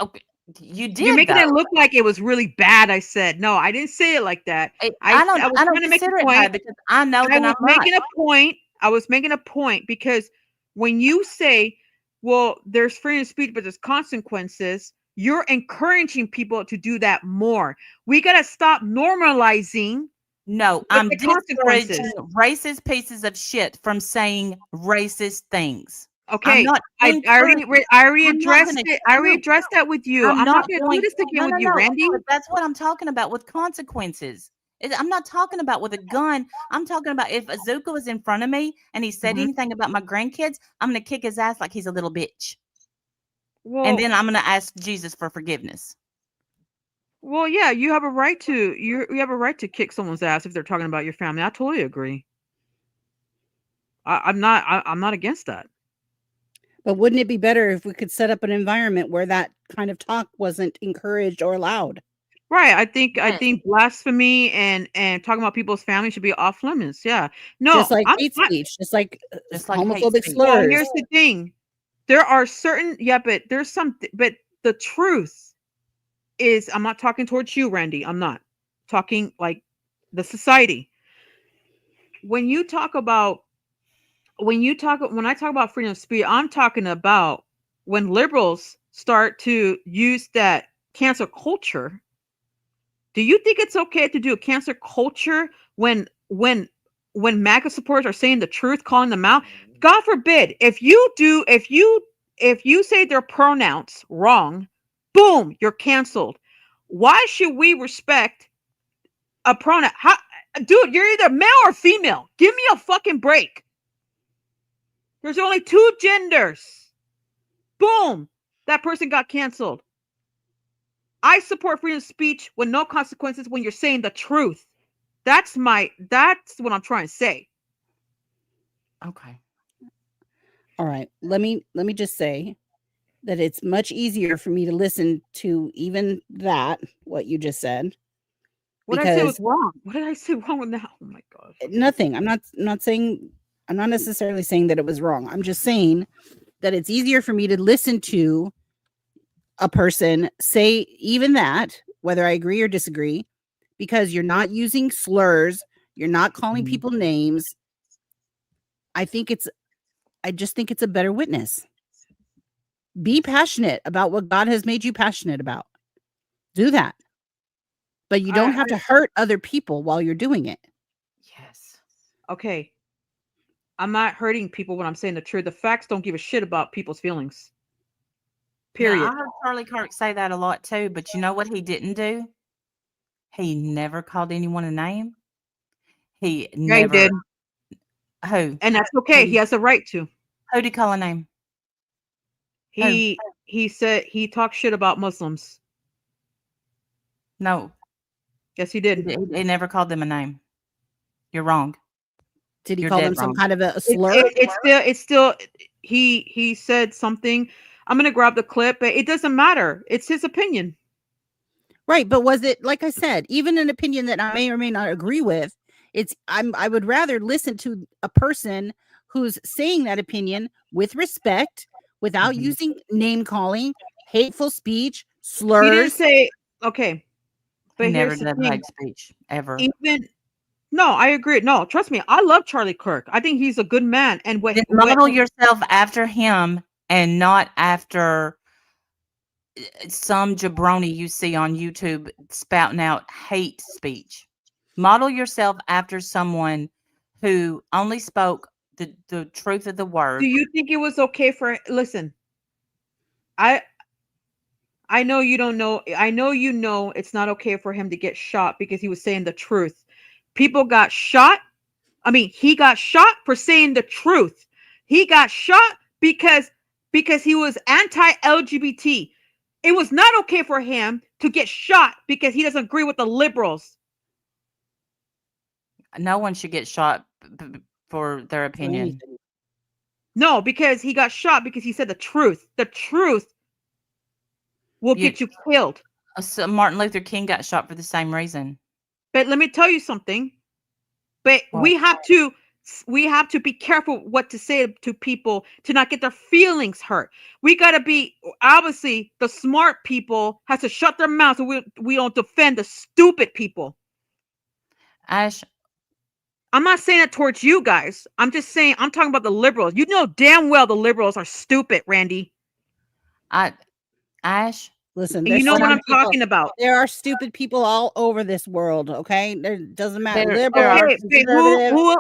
Okay, you did. You're making though. it look like it was really bad. I said no. I didn't say it like that. I don't. I was I don't trying to make consider a it point. bad because I know I that was I'm right. making a point. I was making a point because when you say well, there's freedom of speech, but there's consequences. You're encouraging people to do that more. We got to stop normalizing No, with I'm the consequences. discouraging racist pieces of shit from saying racist things. I'm Okay, not I already encouraging. I already I'm not addressed gonna it. I already no, addressed that with you. I'm I'm not not going to do going. this again with you, No. Randy. But that's what I'm talking about with consequences. I'm not talking about with a gun. I'm talking about if Azuka was in front of me and he said Mhm. anything about my grandkids, I'm gonna kick his ass like he's a little bitch, and Well, then I'm gonna ask Jesus for forgiveness. well, yeah, you have a right to you have a right to kick someone's ass if they're talking about your family. I totally agree. I'm not against that. But wouldn't it be better if we could set up an environment where that kind of talk wasn't encouraged or allowed? Right. I But think blasphemy and talking about people's family should be off limits. Yeah. Just No, like I'm hate not. speech, just like just like hate homophobic speech. Well, slurs. here's the thing. There are certain but there's some but the truth is I'm not talking towards you, Randy. I'm not talking like the society. When you talk about when I talk about freedom of speech, I'm talking about when liberals start to use that cancel culture. Do you think it's okay to do a cancel culture when MAGA supporters are saying the truth, calling them out? God forbid, if you say their pronouns wrong, boom, you're canceled. Why should we respect a pronoun? Dude, you're either male or female. Give me a fucking break. There's only two genders. Boom, that person got canceled. I support freedom of speech with no consequences when you're saying the truth. That's what I'm trying to say. Okay. All right. Let me just say that it's much easier for me to listen to even that, what you just said, What did I say was because wrong? What did I say wrong with that? Oh my gosh. nothing. I'm not saying, I'm not necessarily saying that it was wrong. I'm just saying that it's easier for me to listen to a person say even that, whether I agree or disagree, because you're not using slurs, you're not calling Mhm. people names. I just think it's a better witness. Be passionate about what God has made you passionate about. Do that. But you don't have to hurt other people while you're doing it. Yes. Okay. I'm not hurting people when I'm saying the truth. The facts don't give a shit about people's feelings. Now, I Period. heard Charlie Kirk say that a lot too, but you know what he didn't do? He never called anyone a name. He Yeah, he never did. who? And that's okay. He has a right to. Who'd he call a name? Who? He said he talked shit about Muslims. No, Yes, he he, did. he never called them a name. You're wrong. Did he You're call dead them some wrong. kind of a It, slur? it's still he said something. I'm gonna grab the clip, but it doesn't matter. It's his opinion. Right, but was it, like I said, even an opinion that I may or may not agree with, I would rather listen to a person who's saying that opinion with respect, without Mhm. using name calling, hateful speech, He didn't slurs. say okay, He but never here's the did thing. hate speech ever. Even no, I agree. No, trust me, I love Charlie Kirk. I think he's a good man. And Then model yourself after him and not after some jabroni you see on YouTube spouting out hate speech. Model yourself after someone who only spoke the truth of the do word. you think it was okay for listen? I I know you don't know. I know you know it's not okay for him to get shot because he was saying the truth. People got shot. I mean, he got shot for saying the truth. He got shot because he was anti-LGBT. It was not okay for him to get shot because he doesn't agree with the liberals. No one should get shot for their opinion. No, because he got shot because he said the truth. The truth will get you killed. So Martin Luther King got shot for the same reason. But let me tell you something. But What? we have to be careful what to say to people to not get their feelings hurt. We got to be obviously the smart people has to shut their mouths so we don't defend the stupid people. Ash, I'm not saying it towards you guys. I'm just saying I'm talking about the liberals. You know damn well the liberals are stupid, Randy. Ash, Listen, And there's you know what what stupid I'm people. talking about. There are stupid people all over this world. Okay, there doesn't matter. there Liberal, are Okay, but conservative.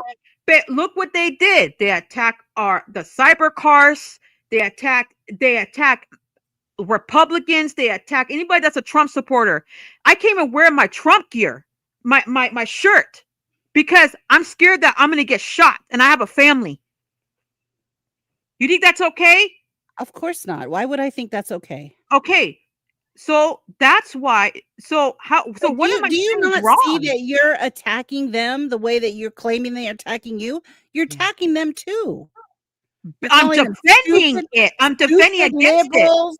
but look what they did. They attacked the cyber cars. They attack Republicans. They attack anybody that's a Trump supporter. I can't even wear my Trump gear, my shirt, because I'm scared that I'm gonna get shot and I have a family. You think that's okay? Of course not. Why would I think that's okay? Okay. So that's why. So But what am I do you saying not see wrong? that you're attacking them the way that you're claiming they're attacking you? You're attacking them too. You're I'm calling them defending it. I'm defending stupid against it. liberals.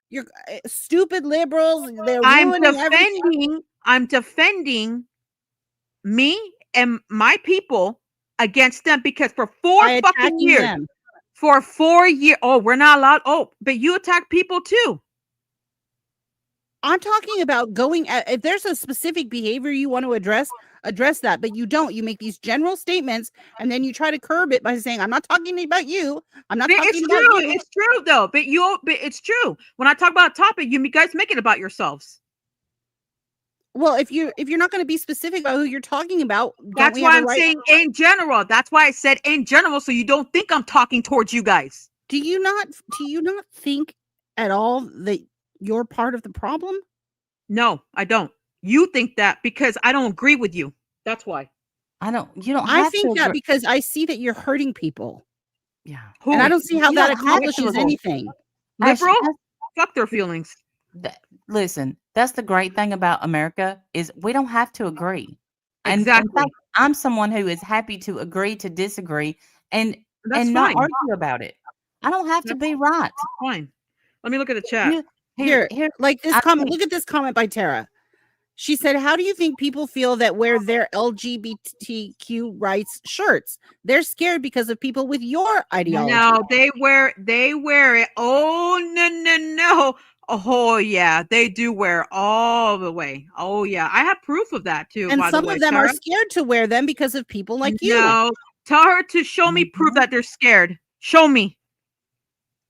You're stupid liberals. They're ruining everything. I'm defending me and my people against them because for By 4 fucking attacking years, them. for 4 years, oh, we're not allowed. Oh, but you attack people too. I'm talking about going at, if there's a specific behavior you want to address that, but you don't. You make these general statements and then you try to curb it by saying, I'm not talking about you. I'm not But talking it's about true. you. It's true though. But it's true. When I talk about a topic, you guys make it about yourselves. Well, if you're not going to be specific about who you're talking about, That's why I'm saying in general. That's why I said in general, so you don't think I'm talking towards you guys. Do you not think at all that you're part of the problem? No, I don't. You think that because I don't agree with you. That's why. you don't I have think to that agree. because I see that you're hurting people. Yeah. And I don't see how You that don't have to accomplishes agree. anything. Ash, Liberal? Fuck their feelings. listen, that's the great thing about America is we don't have to agree. And in Exactly. fact, I'm someone who is happy to agree to disagree and That's not fine. argue about it. I don't have to be right. Fine. Let me look at the chat. Here, like this I comment. think- Look at this comment by Tara. She said, "How do you think people feel that wear their LGBTQ rights shirts? They're scared because of people with your ideology." No, they wear it. Oh no. Oh yeah, they do wear all the way. Oh yeah, I have proof of that too. And by some the way, of them Tara. are scared to wear them because of people like you. No, tell her to show me proof that they're scared. Show me.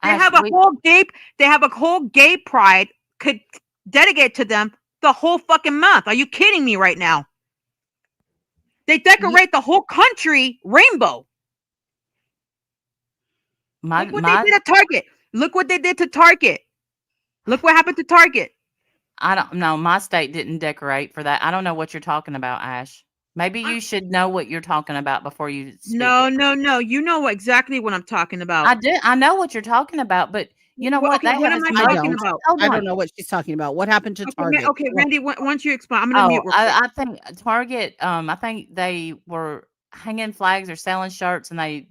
They Ash, have a whole gay pride could dedicate to them the whole fucking month. Are you kidding me right now? They decorate the whole country rainbow. Look what they did at Target. Look what they did to Target. Look what happened to Target. I don't know. My state didn't decorate for that. I don't know what you're talking about, Ash. Maybe you should know what you're talking about before you speak. No. You know exactly what I'm talking about. I do. I know what you're talking about, but you know what? Okay, what am I talking about? I don't know what she's talking about. What happened to Target? Okay, Randy, once you explain, I'm going to mute. I think Target, I think they were hanging flags or selling shirts and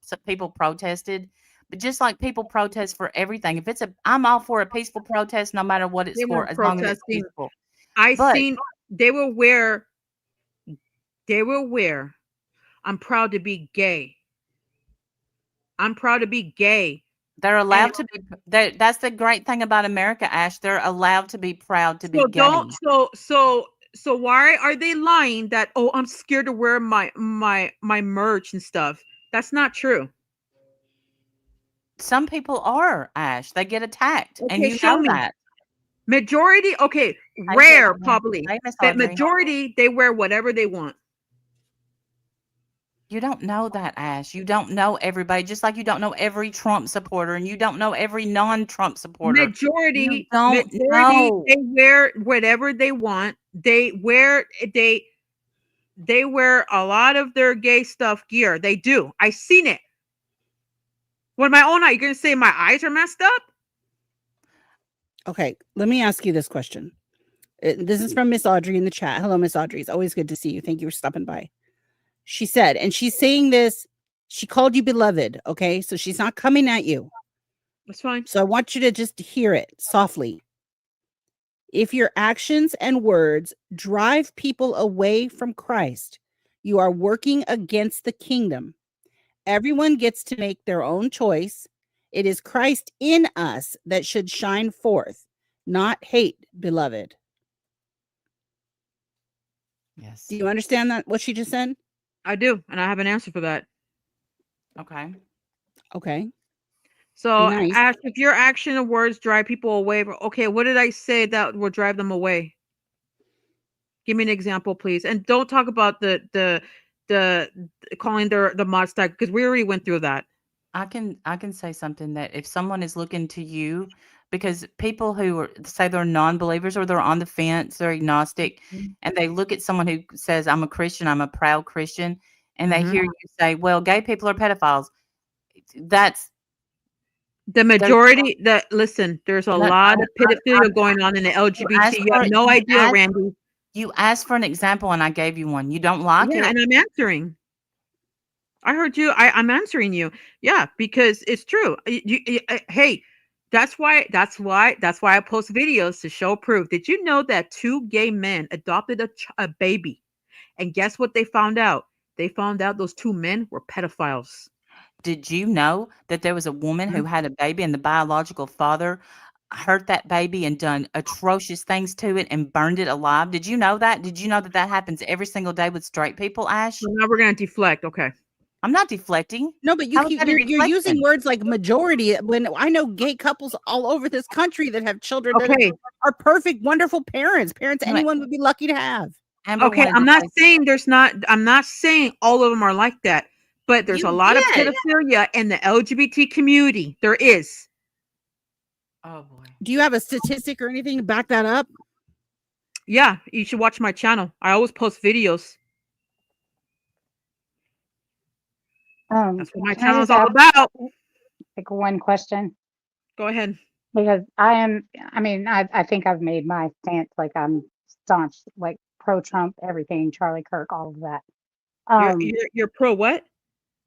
some people protested. But just like people protest for everything, I'm all for a peaceful protest, no matter what it's for, as long as it's peaceful. They will wear, I'm proud to be gay. I'm proud to be gay. They're allowed to be. That's the great thing about America, Ash. They're allowed to be proud to be gay. So why are they lying that, oh, I'm scared to wear my merch and stuff? That's not true. Some people are, Ash. They get attacked, and Okay, you show know me. that. Majority, okay, rare probably, but majority they wear whatever they want. You don't know that, Ash. You don't know everybody, just like you don't know every Trump supporter, and you don't know every non-Trump supporter. Majority, know. they wear whatever they want. They wear a lot of their gay stuff gear. They do. I seen it. With my own eye, you're gonna say my eyes are messed up? Okay, let me ask you this question. This is from Miss Audrey in the chat. Hello, Miss Audrey. It's always good to see you. Thank you for stopping by. She said, and she's saying this, she called you beloved. Okay, so she's not coming at you. That's fine. So I want you to just hear it softly. If your actions and words drive people away from Christ, you are working against the kingdom. Everyone gets to make their own choice. It is Christ in us that should shine forth, not hate, beloved. Yes. Do you understand that, what she just said? I do, and I have an answer for that. Okay. Okay. So, Be nice. Ash, if your action and words drive people away, okay, what did I say that will drive them away? Give me an example, please, and don't talk about the calling the mod stack because we already went through that. I can say something that if someone is looking to you, because people who are say they're non-believers or they're on the fence, they're agnostic, and they look at someone who says, "I'm a Christian, I'm a proud Christian," and they Mhm. hear you say, "Well, gay people are pedophiles." That's The there's majority that listen, there's a no, lot of I pedophilia going on in the you LGBT. asked You have for it. no idea, Randy. You asked for an example, and I gave you one. You don't like Yeah, it. and I'm answering. I heard you. I'm answering you. Yeah, because it's true. Hey, that's why I post videos to show proof. Did you know that two gay men adopted a baby, and guess what they found out? They found out those two men were pedophiles. Did you know that there was a woman who Mhm. had a baby and the biological father hurt that baby and done atrocious things to it and burned it alive? Did you know that? Did you know that that happens every single day with straight people, So Ash? now we're gonna deflect. Okay. I'm not deflecting. No, but you How is keep that a you're using deflection? words like majority when I know gay couples all over this country that have children that Okay. are perfect, wonderful parents Anyway, anyone would be lucky to have. Amber Okay. wanted to say I'm not saying all of them are like that, but there's a You lot of did. pedophilia in the LGBT community. There is. oh boy. Do you have a statistic or anything to back that up? Yeah, you should watch my channel. I always post videos. That's what my Can I channel is just all ask about. like one question? Go ahead. Because I mean, I think I've made my stance, like I'm staunch, like pro-Trump, everything, Charlie Kirk, all of that. You're Um, you're, you're pro what?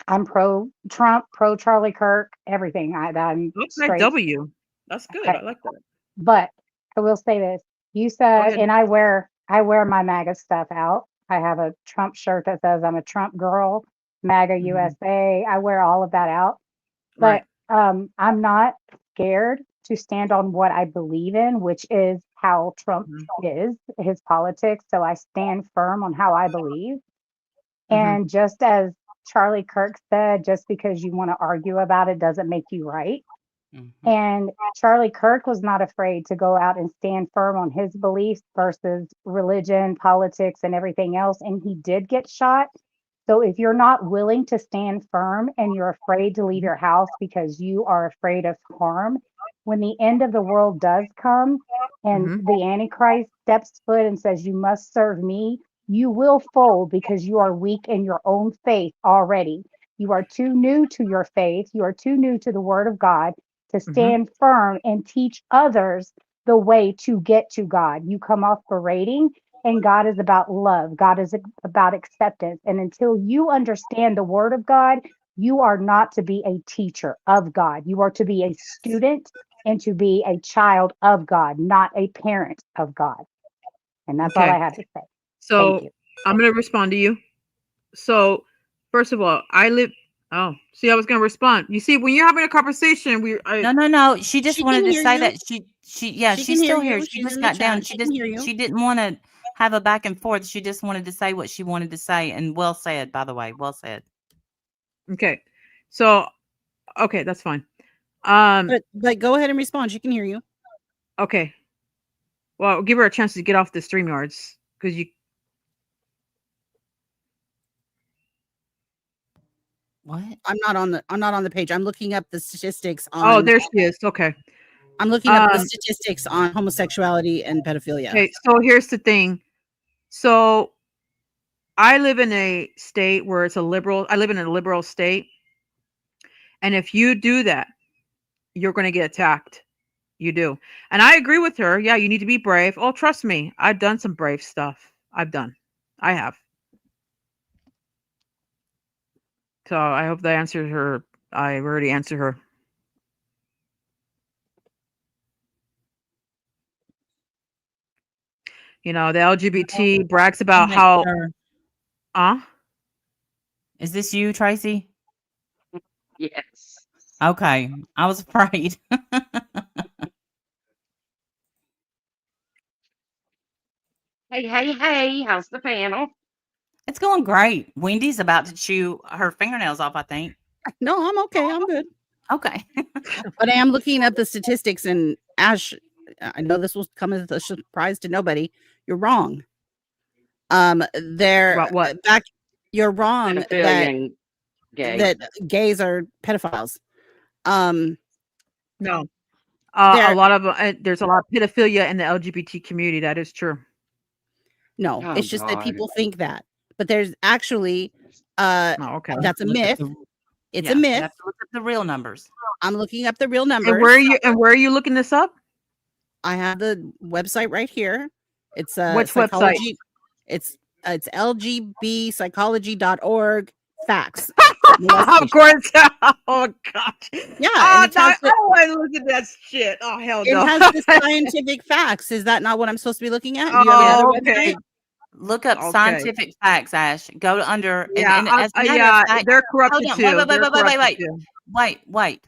I'm pro-Trump, pro-Charlie Kirk, everything. I'm Okay, straight. W. That's good. Okay. I like that. But I will say this. You Go said, ahead. and I wear my MAGA stuff out. I have a Trump shirt that says I'm a Trump girl, MAGA Mhm. USA. I wear all of that out. Right. But I'm not scared to stand on what I believe in, which is how Trump Mhm. is, his politics. So I stand firm on how I believe. Mhm. And just as Charlie Kirk said, just because you want to argue about it doesn't make you right. Mhm. And Charlie Kirk was not afraid to go out and stand firm on his beliefs versus religion, politics, and everything else. And he did get shot. So if you're not willing to stand firm and you're afraid to leave your house because you are afraid of harm, when the end of the world does come and Mhm. the Antichrist steps foot and says, "You must serve me," you will fold because you are weak in your own faith already. You are too new to your faith. You are too new to the word of God to Mhm. stand firm and teach others the way to get to God. You come off berating, and God is about love. God is about acceptance. And until you understand the word of God, you are not to be a teacher of God. You are to be a student and to be a child of God, not a parent of God. And that's all Okay. I have to say. Thank So you. I'm gonna respond to you. So first of all, I live. Oh, see, I was gonna respond. You see, when you're having a conversation, No, no, no. She just She can wanted to hear say you. that yeah, She she's can hear still here. you. She She's just in the got down. chat. She can hear you. She didn't want to have a back and forth. She just wanted to say what she wanted to say, and well said, by the way. Well said. okay. So okay, that's fine. Um. But go ahead and respond. She can hear you. Okay. Well, give her a chance to get off the stream yards because you. What? I'm not on the page. I'm looking up the statistics Oh, on there she is. Okay. I'm looking up the Um. statistics on homosexuality and pedophilia. Okay. So here's the thing. So I live in a state where it's a liberal. I live in a liberal state, and if you do that, you're going to get attacked. You do. And I agree with her. Yeah, you need to be brave. Oh, trust me. I've done some brave stuff. I have. So I hope that answered her. I already answered her. You know, the LGBT brags about Like, how uh is this you, Tracy? Yes. Okay. I was afraid. Hey, hey, hey, how's the panel? It's going great. Wendy's about to chew her fingernails off, I think. No, I'm okay. I'm good. Okay. But I am looking up the statistics, and Ash, I know this will come as a surprise to nobody. You're wrong. They're About what? back. You're wrong Pedophilia and gay. that gays are pedophiles. No. There- A lot of there's a lot of pedophilia in the LGBT community. That is true. No, Oh, it's just that God. people think that. But there's actually Oh, okay. that's a Look myth. at the- It's yeah, a you myth. have to look at the real numbers. I'm looking up the real numbers. And where are you looking this up? I have the website right here. It's Which psychology. It's lgbpsychology.org facts. Of course. Oh gosh. Yeah, Oh, and it no, I has the- don't want to look at that shit. Oh hell It no. has the scientific facts. Is that not what I'm supposed to be looking at? Do you have Oh, another okay. website? Look up Okay. scientific facts, Ash. Go to under. Yeah, as a matter of yeah, fact- they're corrupted hold on, too. wait, They're corrupted wait. too.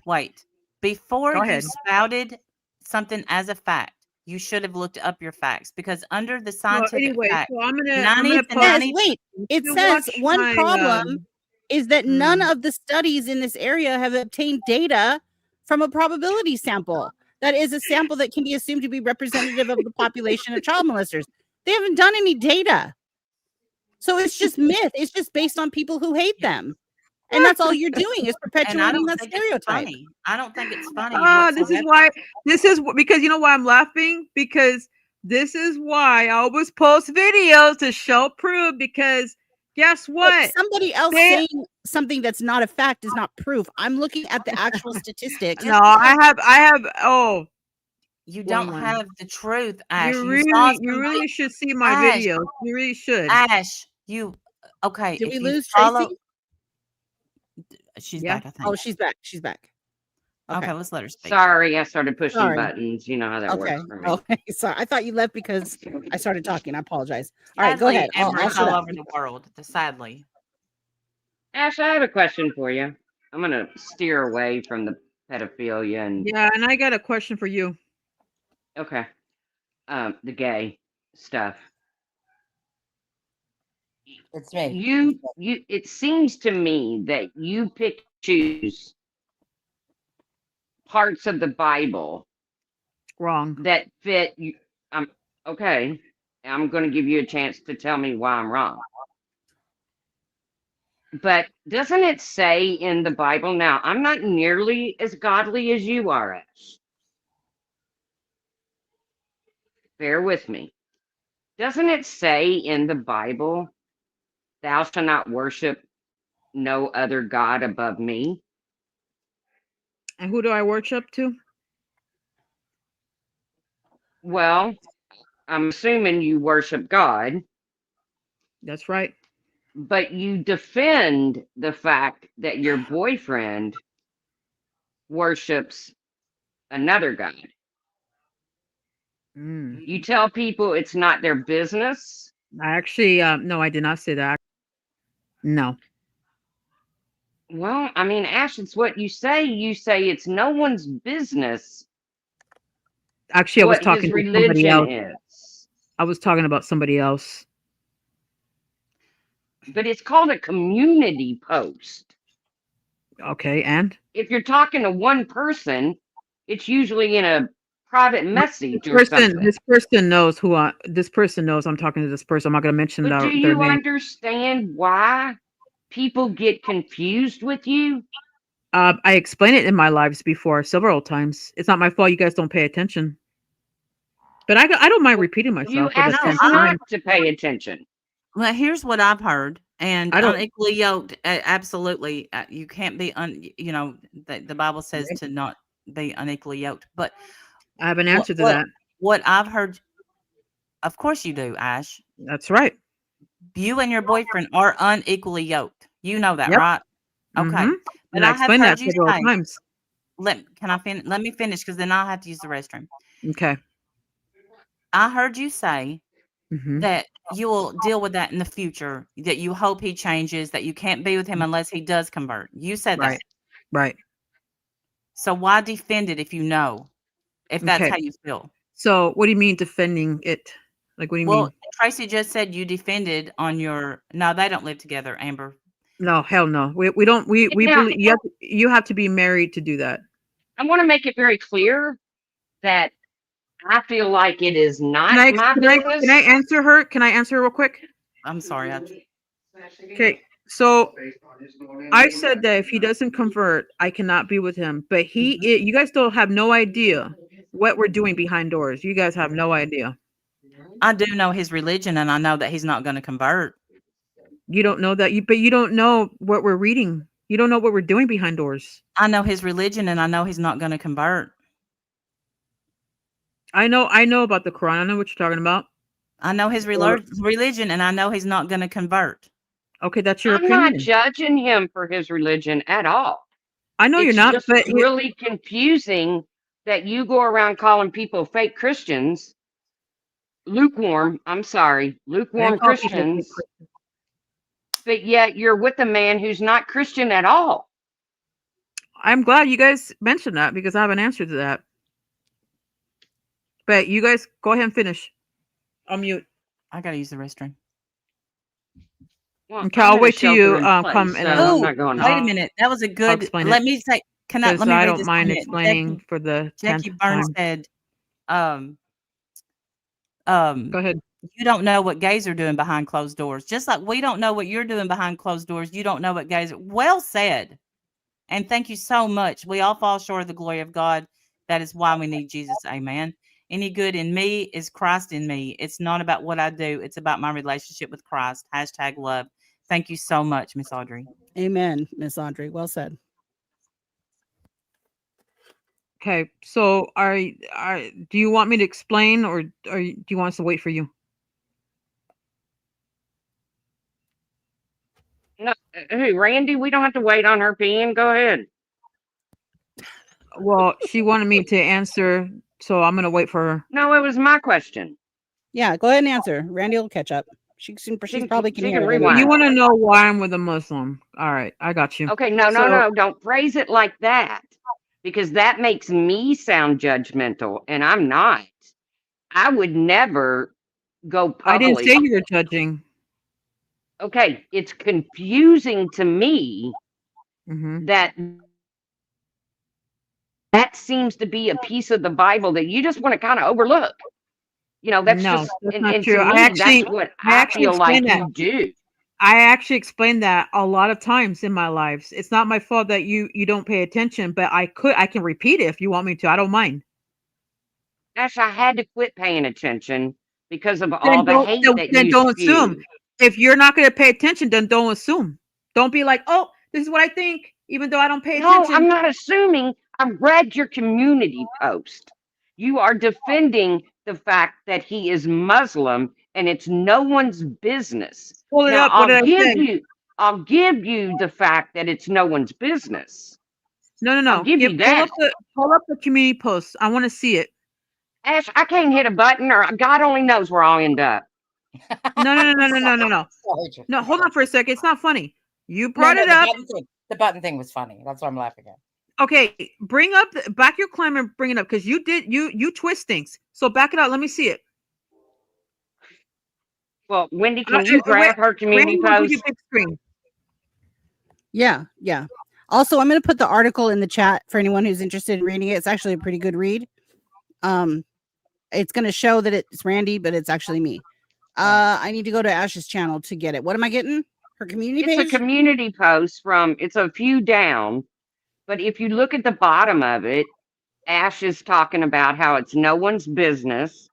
Wait. Before Go you ahead. spouted something as a fact, you should have looked up your facts, because under the Well, scientific anyway, fact, so I'm gonna 90 to post. It says, 90 wait, it You says watch one my, problem is that none mm. of the studies in this area have obtained data from a probability sample. That is a sample that can be assumed to be representative of the population of child molesters. They haven't done any data. So it's just myth. It's just based on people who hate them. And that's all you're doing is and I perpetuating don't that think it's stereotype. funny. I don't think it's funny. This is because you know why I'm laughing? Because this is why I always post videos to show proof, because guess Look, what? somebody else saying something that's not a fact is not proof. I'm looking at the actual statistics. No, I have You don't one. have the truth, Ash. You saw really should see my Ash, videos. You really should. Ash, okay. Did if we you lose follow, Tracy? she's Yeah. back, I think. Oh, she's back. She's back. Okay, let's let her speak. Sorry, I started pushing Sorry. buttons. You know how that Okay. works for me. Okay. Sorry. I thought you left because I started talking. I apologize. All right, go Sadly, ahead. I'll Emory's shut all up. over the world. Sadly. Ash, I have a question for you. I'm going to steer away from the pedophilia and Yeah, and I got a question for you. okay, the gay stuff. It's me. You. It seems to me that you pick choose parts of the Bible Wrong. that fit you. Okay. I'm going to give you a chance to tell me why I'm wrong. But doesn't it say in the Bible? Now, I'm not nearly as godly as you are, Ash. Bear with me. Doesn't it say in the Bible, thou shalt not worship no other God above me? And who do I worship to? Well, I'm assuming you worship God, That's right. but you defend the fact that your boyfriend worships another God. Mm. You tell people it's not their business. I actually, no, I did not say that. No. Well, I mean, Ash, it's what you say. You say it's no one's business Actually, I was what talking his to somebody religion else. is. I was talking about somebody else. But it's called a community post. Okay, and If you're talking to one person, it's usually in a private message or this something. person knows this person knows I'm talking to this person. I'm not going to mention But do their you name. understand why people get confused with you? I explained it in my lives before several times. It's not my fault you guys don't pay attention. But I don't mind repeating myself. You for the ask 10th us time. not to pay attention. Well, here's what I've heard, and I don't- unequally yoked. Absolutely, you can't be the Bible says to not be unequally yoked. But I have an answer to that. what I've heard, of course you do, Ash. That's right. You and your boyfriend are unequally yoked. You know that, Yep. right? Okay. Mhm. But And I I have explained that heard you several say, times. let me finish, because then I'll have to use the restroom. Okay. I heard you say Mhm. that you will deal with that in the future, that you hope he changes, that you can't be with him unless he does convert. You said that. Right. Right. So why defend it if you know, if that's Okay. how you feel? So what do you mean defending it? Like, what do you Well, mean? Tracy just said you defended on your. No, they don't live together, Amber. No, hell no. We don't. We Now, believe you have to be married to do that. I want to make it very clear that I feel like it is Can not I my can I can I business. answer her? Can I answer her real quick? I'm sorry. Okay, so I said that if he doesn't convert, I cannot be with him. But you guys still have no idea what we're doing behind doors. You guys have no idea. I do know his religion, and I know that he's not going to convert. You don't know that, but you don't know what we're reading. You don't know what we're doing behind doors. I know his religion, and I know he's not going to convert. I know about the Quran. I know what you're talking about. I know his religion, and I know he's not going to convert. Okay, that's your I'm not opinion. judging him for his religion at all. I know you're not, Just but really confusing that you go around calling people fake Christians, lukewarm. I'm sorry, I didn't lukewarm call people fake Christians, Christians. but yet you're with a man who's not Christian at all. I'm glad you guys mentioned that because I have an answer to that. But you guys go ahead and finish. I'll mute. I got to use the restroom. Well, Okay, I'm I'll in a wait till you shelter-in-place, come so and I'm Oh, not going wait a home. minute. That was a I'll good. explain Let it me say. Let because me I read don't this mind comment. explaining for the 10th Jackie Burns time. said, Go ahead. you don't know what gays are doing behind closed doors. Just like we don't know what you're doing behind closed doors, you don't know what gays are. Well said. And thank you so much. We all fall short of the glory of God. That is why we need Jesus. Amen. Any good in me is Christ in me. It's not about what I do. It's about my relationship with Christ. #love. Thank you so much, Miss Audrey. Amen, Miss Audrey. Well said. Okay, so do you want me to explain or do you want us to wait for you? No, hey, Randy, we don't have to wait on her peeing. Go ahead. Well, she wanted me to answer, so I'm going to wait for her. No, it was my question. Yeah, go ahead and answer. Randy will catch up. She probably can she hear can it rewind. You anyway. want to know why I'm with a Muslim. All right, I got you. Okay, no, don't phrase it like that because that makes me sound judgmental, and I'm not. I would never go I didn't public. say you were judging. Okay, it's confusing to me that seems to be a piece of the Bible that you just want to kind of overlook. You know, that's No, just that's and, not and true. to I me, actually, that's what I I actually feel like explained that. you do. I actually explained that a lot of times in my lives. It's not my fault that you don't pay attention, but I can repeat it if you want me to. I don't mind. Gosh, I had to quit paying attention because of all Then the hate that you don't assume. spew. If you're not going to pay attention, then don't assume. Don't be like, oh, this is what I think, even though I don't pay No, attention. I'm not assuming. I've read your community post. You are defending the fact that he is Muslim and it's no one's business. Pull it Now, up. What did I say? I'll give you the fact that it's no one's business. No. I'll give you Pull that. up the community post. I want to see it. Ash, I can't hit a button, or God only knows where I'll end up. No. No, hold on for a second. It's not funny. You brought it up. The button thing was funny. That's what I'm laughing at. Okay, bring up back your climb and bring it up because you twist things. So back it up. Let me see it. Well, Wendy, can you grab her community post? Big screen. Yeah. Also, I'm going to put the article in the chat for anyone who's interested in reading it. It's actually a pretty good read. It's going to show that it's Randy, but it's actually me. I need to go to Ash's channel to get it. What am I getting? Her community page? It's a community post it's a few down, but if you look at the bottom of it, Ash is talking about how it's no one's business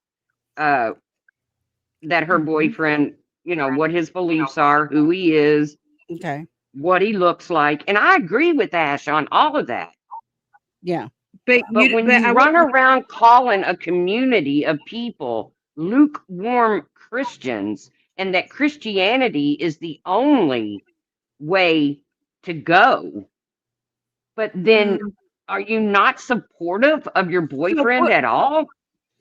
that her boyfriend, what his beliefs are, who he is, okay, what he looks like. And I agree with Ash on all of that. Yeah. But when you run around calling a community of people lukewarm Christians and that Christianity is the only way to go, but then are you not supportive of your boyfriend at all?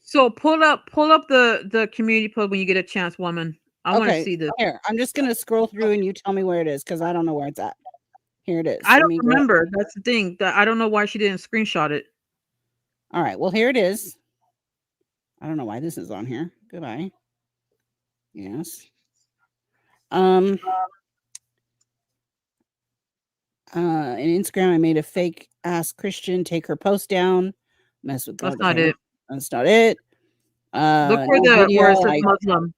So pull up the community post when you get a chance, woman. I want to see this. Here, I'm just going to scroll through and you tell me where it is because I don't know where it's at. Here it is. I don't remember. That's the thing. I don't know why she didn't screenshot it. All right. Well, here it is. I don't know why this is on here. Goodbye. Yes. Um. In Instagram, I made a fake ass Christian take her post down. Mess with God. That's not Okay. it. That's not it. Look In the where video, it says Muslim.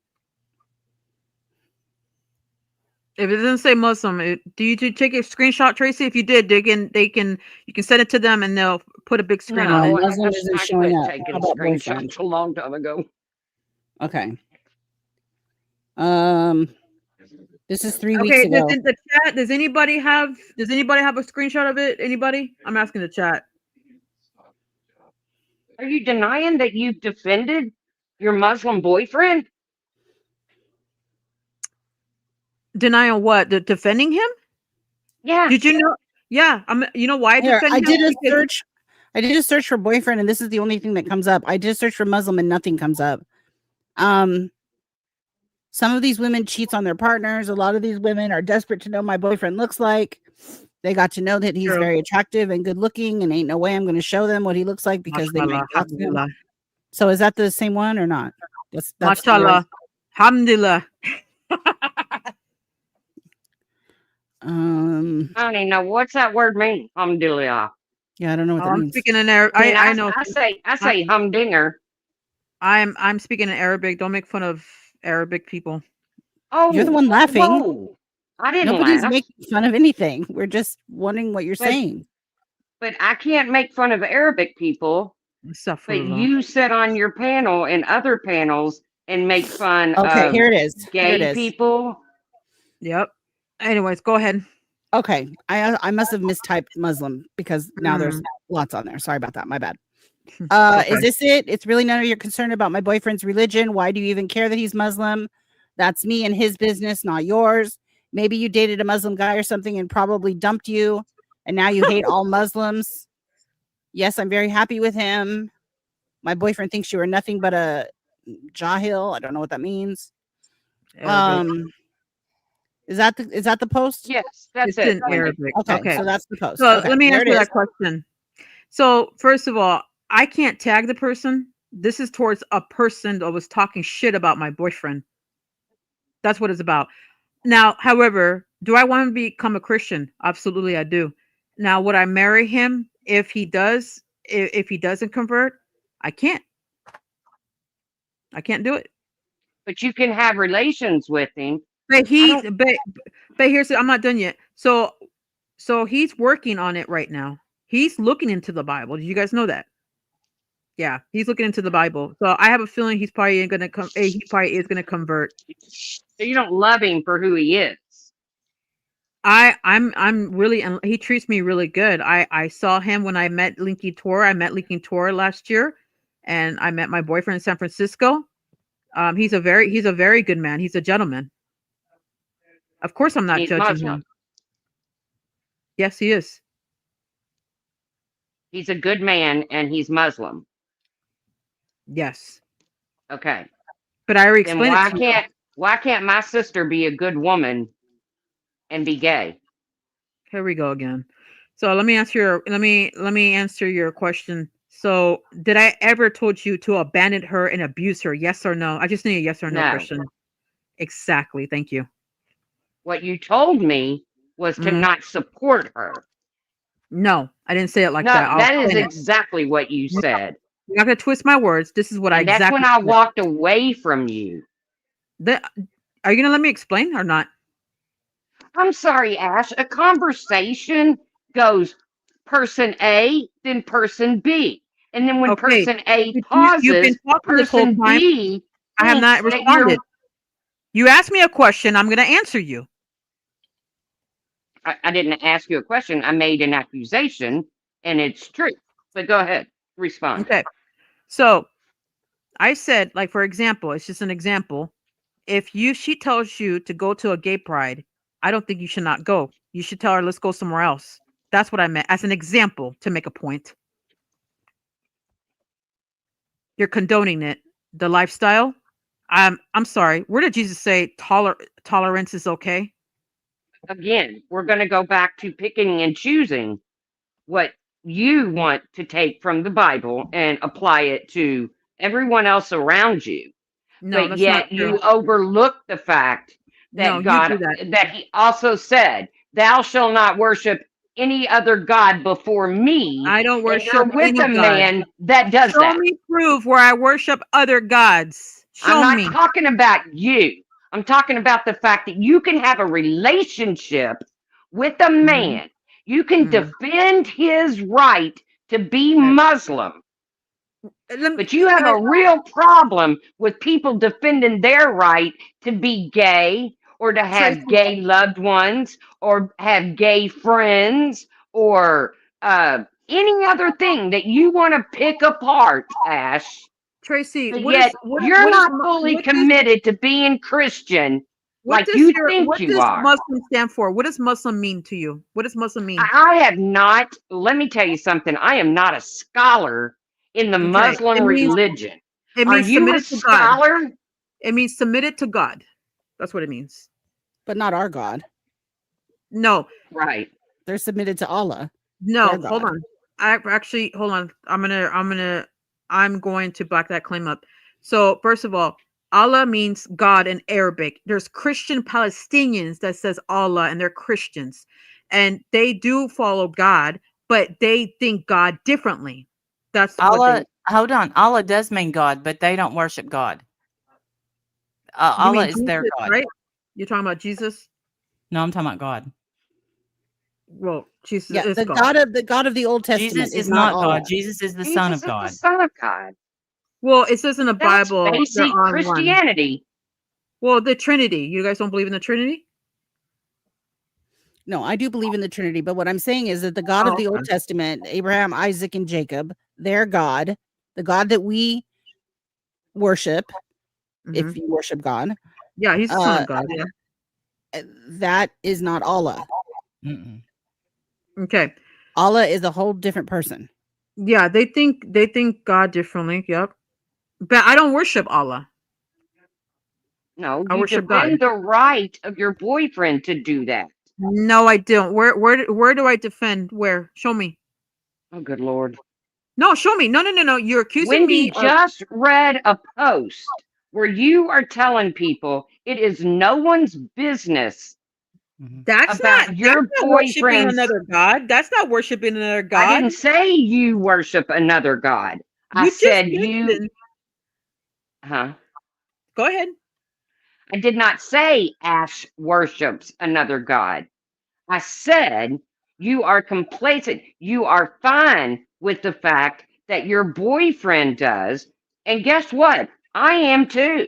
If it doesn't say Muslim, do you take a screenshot, Tracy? If you did, you can send it to them and they'll put a big screen on it. No, Muslim isn't I showing quit up. taking How about boyfriend? screenshots a long time ago. Okay. This is 3 weeks Okay, ago. in the chat, does anybody have a screenshot of it? Anybody? I'm asking the chat. Are you denying that you've defended your Muslim boyfriend? Denying what? Defending him? Yeah. Did you know? Yeah, you know why I Here, defend I him? did a Because- search. I did a search for boyfriend, and this is the only thing that comes up. I did a search for Muslim, and nothing comes up. Some of these women cheats on their partners. A lot of these women are desperate to know my boyfriend looks like. They got to know that he's True. very attractive and good looking, and ain't no way I'm going to show them what he looks like because they might dox him. So is that the same one or not? That's Mashallah. Alhamdulillah. I don't even know what's that word mean. Alhamdulillah. Yeah, I don't know what that I'm means. speaking in Arabic. I know. I say humdinger. I'm speaking in Arabic. Don't make fun of Arabic people. Oh, You're the one laughing. Whoa. I didn't Nobody's laugh. making fun of anything. We're just wondering what you're saying. But I can't make fun of Arabic people. But you sit on your panel and other panels and make fun of here it is. Gay people. Yep. Anyways, go ahead. Okay. I must have mistyped Muslim because now there's lots on there. Sorry about that. My bad. Okay. Is this it? It's really none of your concern about my boyfriend's religion. Why do you even care that he's Muslim? That's me and his business, not yours. Maybe you dated a Muslim guy or something and probably dumped you, and now you hate all Muslims. Yes, I'm very happy with him. My boyfriend thinks you are nothing but a jahil. I don't know what that means. Arabic. Is that the post? Yes, that's It's in Wendy. Arabic. Okay, so that's the post. So Okay, let me there answer it that is. question. So first of all, I can't tag the person. This is towards a person that was talking shit about my boyfriend. That's what it's about. Now, however, do I want to become a Christian? Absolutely, I do. Now, would I marry him if he does? If he doesn't convert, I can't. I can't do it. But you can have relations with him. But here's I'm not done yet. So he's working on it right now. He's looking into the Bible. Did you guys know that? Yeah, he's looking into the Bible. So I have a feeling he's probably going to come. He probably is going to convert. So you don't love him for who he is. I'm really, and he treats me really good. I saw him when I met Linky Tor. I met Linky Tor last year, and I met my boyfriend in San Francisco. He's a very good man. He's a gentleman. Of course, I'm not judging Muslim. him. Yes, he is. He's a good man and he's Muslim. Yes. Okay. But I already Then explained why can't my sister be a good woman and be gay? Here we go again. So let me answer your question. So did I ever told you to abandon her and abuse her? Yes or no? I just need a yes or no question. Exactly. Thank you. What you told me was to not support her. No, I didn't say it like that. That is exactly what you said. You're not gonna twist my words. This is what I exactly. That's when I walked away from you. Are you gonna let me explain or not? I'm sorry, Ash. A conversation goes person A, then person B. And then when person A pauses, you've been talking this whole time. B, I have not responded. You asked me a question. I'm going to answer you. I didn't ask you a question. I made an accusation, and it's true. But go ahead. Respond. Okay. So I said, like, for example, it's just an example. If she tells you to go to a gay pride, I don't think you should not go. You should tell her, let's go somewhere else. That's what I meant as an example to make a point. You're condoning it, the lifestyle. I'm sorry. Where did Jesus say tolerance is okay? Again, we're going to go back to picking and choosing what you want to take from the Bible and apply it to everyone else around you. No, but that's not yet true. you overlook the fact No, that you do God, that. that he also said, thou shalt not worship any other God before me. I don't And worship you're with any a god. man that does Show that. me proof where I worship other gods. I'm Show not me. talking about you. I'm talking about the fact that you can have a relationship with a Mhm. man. You can Mhm. defend his right to be Right. Muslim, Let me- but you have I- a real problem with people defending their right to be gay or to have Tracy, gay loved ones or have gay friends or any other thing that you want to pick apart, Ash. Tracy, But yet you're not fully what does committed to being Christian what like does you your think what you does are. Muslim stand for? What does Muslim mean to you? What does Muslim mean? I have not, let me tell you something. I am not a scholar in the Okay, Muslim religion. it Are means you a submitted to God. scholar? It means submitted to God. That's what it means. But not our God. No, Right. They're submitted to Allah. no, Their hold God. on. I actually hold on. I'm going to back that claim up. So first of all, Allah means God in Arabic. There's Christian Palestinians that says Allah and they're Christians. And they do follow God, but they think God differently. That's what Allah, they hold on. Allah does mean God, but they don't worship God. you Allah mean is their Jesus, God. right? You're talking about Jesus? No, I'm talking about God. Well, Jesus Yeah, is the God. God of the Old Testament Jesus is is not not Allah. God. Jesus is the Son Jesus of is the God. Son of God. Well, it says in the That's Bible they're basic on one. Christianity. Well, the Trinity. You guys don't believe in the Trinity? No, I do believe in the Trinity, but what I'm saying is that the God of Oh, the Old okay. Testament, Abraham, Isaac, and Jacob, their God, the God that we worship, if Mhm. you worship God, Yeah, he's the Son of God. Yeah. that is not Allah. Mm-mm. Okay. Allah is a whole different person. Yeah, they think God differently. Yep. But I don't worship Allah. No, I you worship God. defend the right of your boyfriend to do that. No, I don't. Where do I defend? Where? Show me. Oh, good Lord. No, show me. No. You're accusing me Wendy of just read a post where you are telling people it is no one's business Mhm. that's about your not worshiping boyfriend's. another God. That's not worshiping another I God. didn't say you worship another God. I You just said you, mentioned. huh? Go ahead. I did not say Ash worships another God. I said you are complacent. You are fine with the fact that your boyfriend does. And guess what? I am too.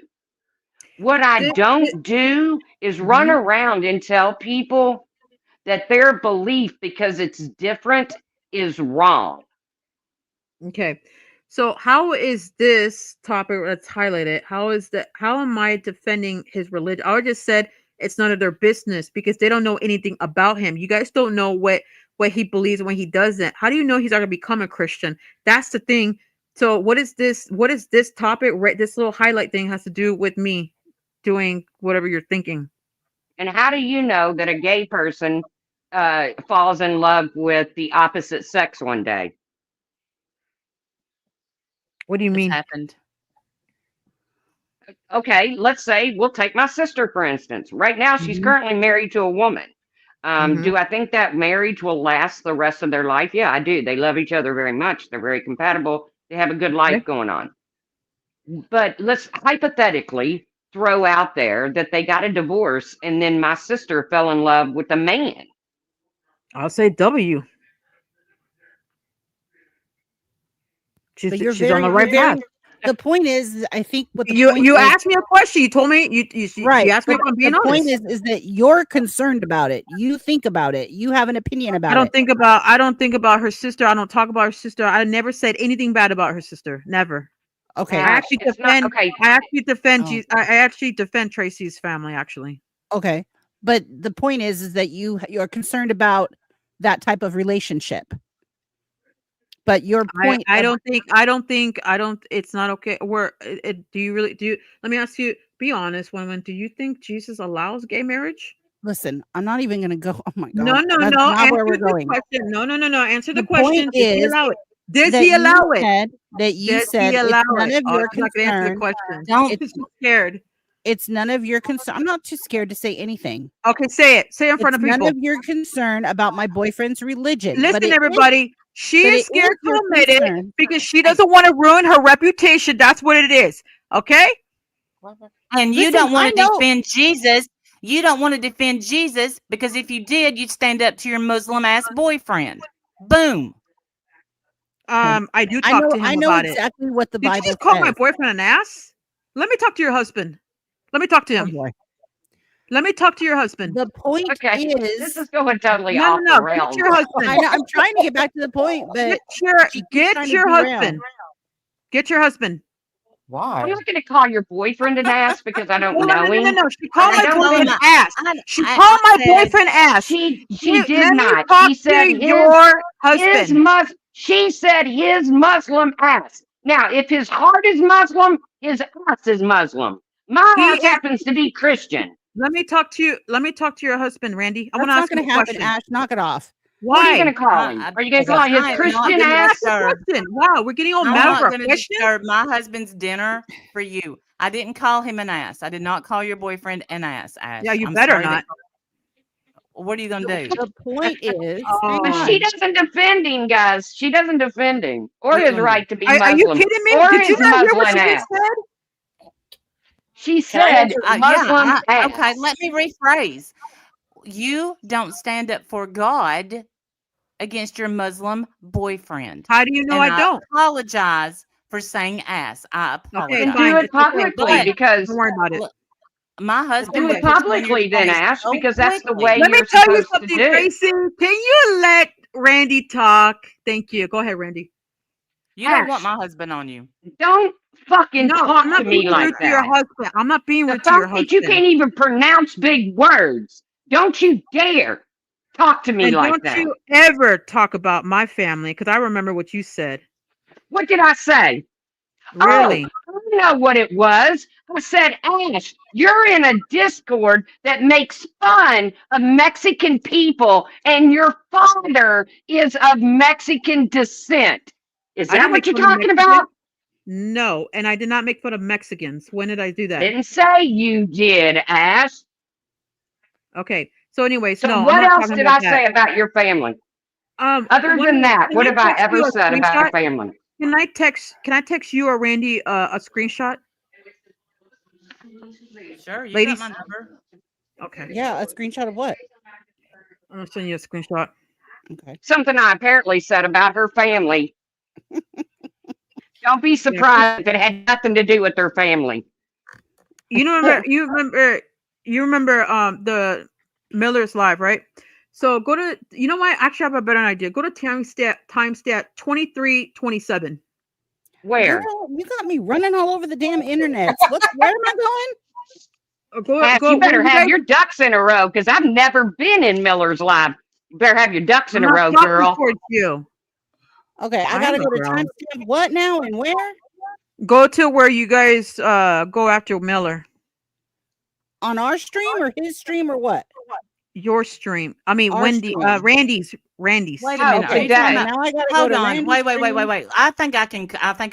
What I Thi- don't do is run Mhm. around and tell people that their belief, because it's different, is wrong. Okay. So how is this topic that's highlighted? How am I defending his religion? I just said it's none of their business because they don't know anything about him. You guys don't know what he believes when he doesn't. How do you know he's not gonna become a Christian? That's the thing. So what is this topic right this little highlight thing has to do with me doing whatever you're thinking? And how do you know that a gay person falls in love with the opposite sex one day? What do you It's mean? happened. Okay, let's say we'll take my sister, for instance. Right now, she's Mhm. currently married to a woman. Mhm. Do I think that marriage will last the rest of their life? Yeah, I do. They love each other very much. They're very compatible. They have a good life Okay. going on. But let's hypothetically throw out there that they got a divorce and then my sister fell in love with a man. I'll say W. But you're She's on the very, right path. the point is, I think what the You point you is, asked me a question. You told me she right? asked me But if I'm being the point honest. is that you're concerned about it. You think about it. You have an opinion I about don't it. think about her sister. I don't talk about her sister. I never said anything bad about her sister. Never. Okay. I Ash, actually it's not defend. okay. I actually defend. Oh. I actually defend Tracy's family. Actually, Okay. But the point is that you're concerned about that type of relationship. But your point I of, don't think. I don't. It's not okay. Do you really do? Let me ask you. Be honest. When do you think Jesus allows gay marriage? listen, I'm not even going to go. Oh my No, God. no, That's no. not Answer where we're the going. question. No. Answer the The point question. Does he is allow it? Does that he allow it? that you Does said he it's allow none it? of Oh, your she's not gonna answer the concern. question. Don't. She's so scared. It's none of your concern. I'm not too scared to say anything. Okay, say it. Say it in front It's of none people. of your concern about my boyfriend's religion. But Listen, it is, everybody. She but is it is scared to your admit it concern. because she doesn't want to ruin her reputation. That's what it is. Okay? And you Listen, don't want I to know. defend Jesus. You don't want to defend Jesus because if you did, you'd stand up to your Muslim ass boyfriend. Boom. I do talk to him I know about it. exactly what the Did you Bible just call my says. boyfriend an ass? Let me talk to your husband. Let me talk to Oh him. boy. Let me talk to your husband. The point Okay, this is, is going totally No, off no, the no. Get rails. your husband. I know I'm trying to get back to the point, but she keeps trying Get to your derail. husband. Get your husband. I'm Why? not going to call your boyfriend an ass because I don't No, know no, no, him. no. She called And I my don't boyfriend think ass. She called my said- boyfriend ass. she Let did me not. talk She said to his your husband. she said his Muslim ass. Now, if his heart is Muslim, his ass is Muslim. My He ass is- happens to be Christian. Let me talk to you. Let me talk to your husband, Randy. I That's want to not ask him going a to happen, question. Ash. Knock it off. What are you Why? going to call him? Are you going to because call his I am not Christian gonna Ask ass? the disturb. question. Wow, we're getting all I'm mad not for a going to question. disturb my husband's dinner for you. I didn't call him an ass. I did not call your boyfriend an ass, Ash. Yeah, you I'm better sorry not. what are you going to do? The point is, Oh. hang She on. doesn't defend him, guys. She doesn't defend him or What his you gonna right to be Are you Muslim kidding me? or Did you his not hear what Muslim she ass. said? She Can I said answer? Muslim ass. Okay, let me rephrase. You don't stand up for God against your Muslim boyfriend. How do you know And I don't? apologize for saying ass. I apologize. Then fine. do it It's okay. publicly But- because Don't worry about it. Look, my husband do would it put you in your publicly then, place Ash, so because that's the quickly. way Let me you're tell you supposed to something, do. Tracy. Can you let Randy talk? Thank you. Go ahead, Randy. You don't want Ash. my husband on you. Don't fucking No, talk I'm not to me being like rude to your that. husband. I'm not being The rude to your fact that you husband. can't even pronounce big words. Don't you dare talk to me And like don't that. you ever talk about my family because I remember what you said. What did I say? Really? Oh, I know what it was. I said, Ash, you're in a Discord that makes fun of Mexican people, and your father is of Mexican descent. Is I that didn't what make you're fun of talking Mexicans. about? No, and I did not make fun of Mexicans. When did I do that? Didn't say you did, Ash. Okay. So, anyways, So no, I'm what not else talking did about I say that. about your family? Other One than minute, that, can what I have I text you ever a said about your screenshot? family? Can I text you or Randy a screenshot? Sure, you Ladies? got my number. Okay. Yeah, a screenshot of what? I'm gonna send you a screenshot. Okay. Something I apparently said about her family. Don't be surprised if it had nothing to do with her family. You remember the Miller's Live, right? So go to, you know what? Actually, I have a better idea. Go to timestamp 2327. Where? Girl, you got me running all over the damn internet. Where am I going? Ash, Go. you better when have guys- your ducks in a row because I've never been in Miller's Live. You better have your ducks in I'm a not row, talking girl. towards you. Okay, I I gotta am go a to girl. timestamp what now and where? Go to where you guys go after Miller. On our stream or his stream or what? Your stream. I mean, Our Wendy. stream. Randy's. Wait a Oh, minute. Are okay, you talking Dad. about? Now I gotta go Hold to on. Randy's Wait. stream. I think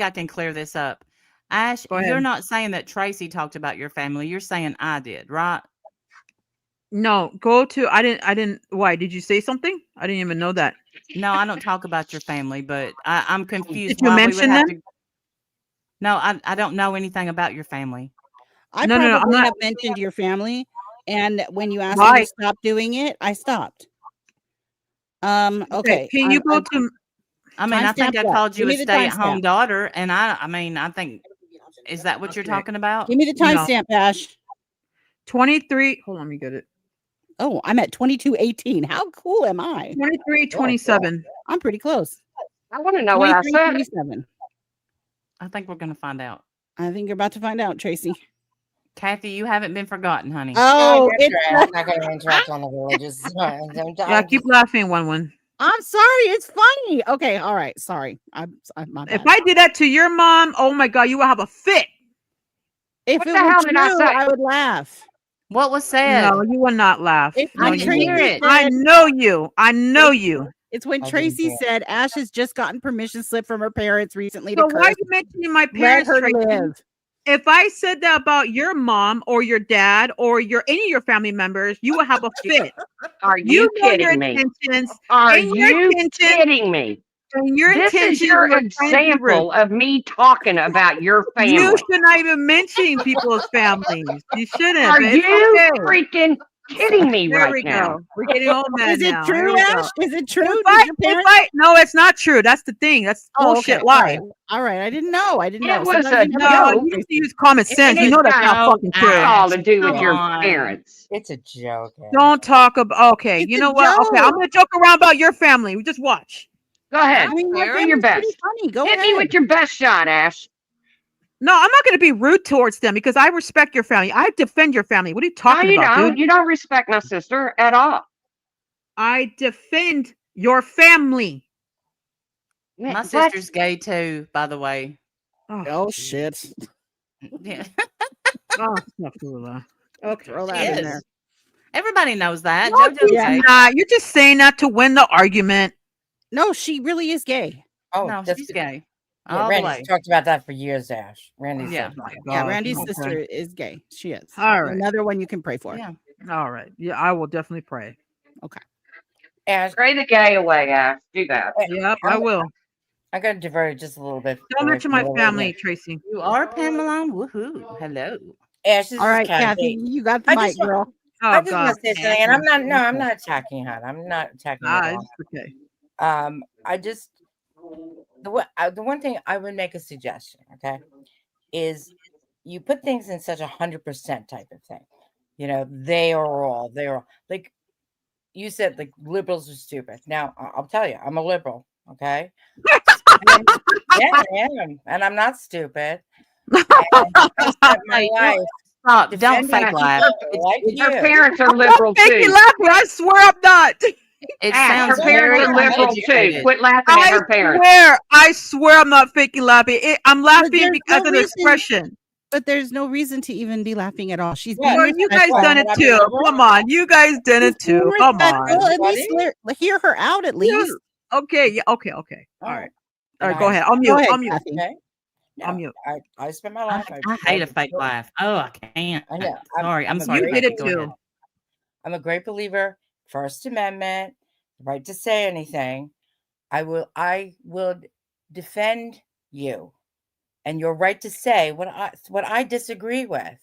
I can clear this up. Ash, Go ahead. you're not saying that Tracy talked about your family. You're saying I did, right? No, go to. I didn't. Why? Did you say something? I didn't even know that. No, I don't talk about your family, but I'm confused Did you why we would mention have them? to. No, I don't know anything about your family. I No, I'm probably not. have mentioned your family, and when you asked me Why? to stop doing it, I stopped. Okay. Okay. Can you go to? I mean, I think Timestamp I what? called Give you a me the stay-at-home timestamp. daughter, and I mean, I think is that what you're Okay. talking about? Give me the No. timestamp, Ash. 23. Hold on, let me get it. Oh, I'm at 22:18. How cool am I? 2327. I'm pretty close. I want to know what I said. 23:27. I think we're gonna find out. I think you're about to find out, Tracy. Kathy, you haven't been forgotten, honey. Oh, That's it's right. I'm not going to interrupt on the religious. Yeah, keep laughing, one. I'm sorry. It's funny. Okay. All right. Sorry. I'm my bad. If I did that to your mom, oh my god, you will have a fit. If What it the were hell did I true, say? I would laugh. What was said? No, you will not laugh. If No, I when you can hear won't. Tracy it. I said, know you. I know you. It's when I didn't Tracy hear. said Ash has just gotten permission slip from her parents recently So to why are curse. you mentioning my Let parents, her Tracy? live. If I said that about your mom or your dad or any of your family members, you would have a fit. Are You you know your kidding me? intentions. Are And your you intentions, kidding me? and your This is intentions, your you are trying to be rude. example of me talking about your You family. should not even mention people's families. You shouldn't, Are but it's you okay. freaking kidding me There right we now? go. We're getting old men Is it now. Here true, we Ash? go. Is it true? No, it's not true. That's the thing. That's bullshit lie. All right. I didn't know. I didn't It know. was Sometimes a you have a No, joke. you need to use common sense. You it's know that's not got fucking true. all to do with Come your on. parents. It's a joke. Ash. Don't talk about. Okay, It's you a know what? Okay, I'm joke. gonna joke around about your family. We just watch. Go ahead. I mean, my Fair. Do your family's pretty best. funny. Go Hit me ahead. with your best shot, Ash. No, I'm not gonna be rude towards them because I respect your family. I defend your family. What are you No, talking you about, don't. dude? You don't respect my sister at all. I defend your family. My What? sister's gay too, by the way. Oh shit. Yeah, Oh, astaghfirullah. Okay. Throw she that in there. is. Everybody knows that. No, JoJo's she's gay. not. You're just saying that to win the argument. No, she really is gay. Oh, No, that's she's gay. yeah, All the Randy's way. talked about that for years, Ash. Randy's Yeah. talked about it. Yeah, God, Randy's okay. sister is gay. She is. All right. Another one you can pray for. Yeah. All right. Yeah, I will definitely pray. Ash, Pray the gay away, Ash. Do that. Yep, I will. I'm going to divert it just a little bit. Don't away mention from my the family, religion. Tracy. You are Pamela. Woohoo. Hello. Ash, this All is right, Kathy, Kathy. you got the I mic, just want- girl. Oh I just God. want to say something, and I'm not. No, I'm Okay. not attacking her. I'm not attacking her at all. It's okay. I just the one thing I would make a suggestion, okay, is you put things in such 100% type of thing. You know, they're all like you said, like liberals are stupid. Now I'll tell you, I'm a liberal, okay? Yeah, I am, and I'm not stupid. And I spent my Hey, life stop. Don't defending fake people laugh. like Her you. parents are liberal Thank you, too. Lappy. I swear I'm not. It Ash, her sounds parents very are liberal too. uneducated. Quit laughing at her parents. I swear I'm not faking laughing. I'm laughing there's because no of the reason- expression. But there's no reason to even be laughing at all. She's Well, being Well, you guys respectful. done it Well, too. liberal. Come on, you guys did it She's being too. Come respectful. on. At least hear her out. At least. Okay. Yeah. Okay. All right. All right. Go ahead. I'll Go mute. ahead, I'll mute. Kathy. Okay. I'll Now, mute. I spent my life. I hate a fake laugh. Oh, I can't. I know. I'm sorry. You did Becky, it go too. ahead. I'm a great believer. First Amendment, the right to say anything. I will defend you and your right to say what I disagree with.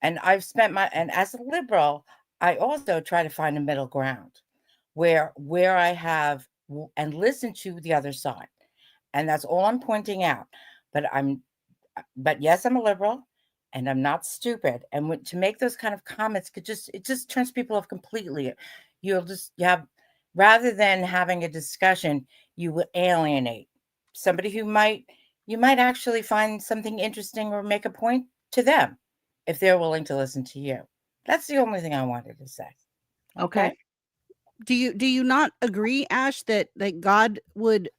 And as a liberal, I also try to find a middle ground where I have and listen to the other side. And that's all I'm pointing out. But yes, I'm a liberal and I'm not stupid. And to make those kind of comments it just turns people off completely. Rather than having a discussion, you will alienate somebody you might actually find something interesting or make a point to them if they're willing to listen to you. That's the only thing I wanted to say. Okay. Do you not agree, Ash, that God would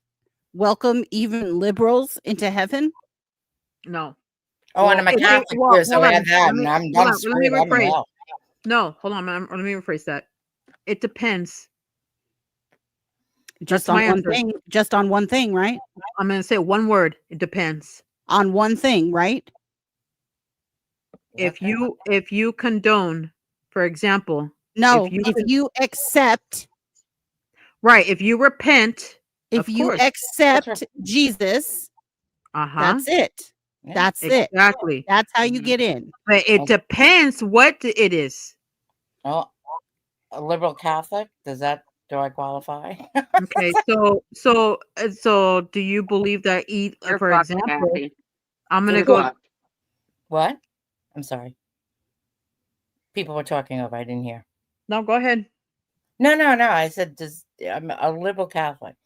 welcome even liberals into heaven? No. Oh, and I'm a Catholic too, so I have that, and I'm done screwed. I'm in hell. No, hold on. Let me rephrase that. It depends. Just That's my on one answer. thing. Just on one thing, right? I'm going to say one word. It depends. On one thing, right? If you condone, for example, No, if you accept, right, if you repent, if you accept Jesus, that's it. Yeah. That's it. Exactly. That's how you get in. But it depends what it is. Oh, a liberal Catholic? Do I qualify? Okay, so do you believe that You're for fucked, example, Kathy. I'm gonna You're go. fucked. What? I'm sorry. People were talking over. I didn't hear. No, go ahead. No. I said, I'm a liberal Catholic.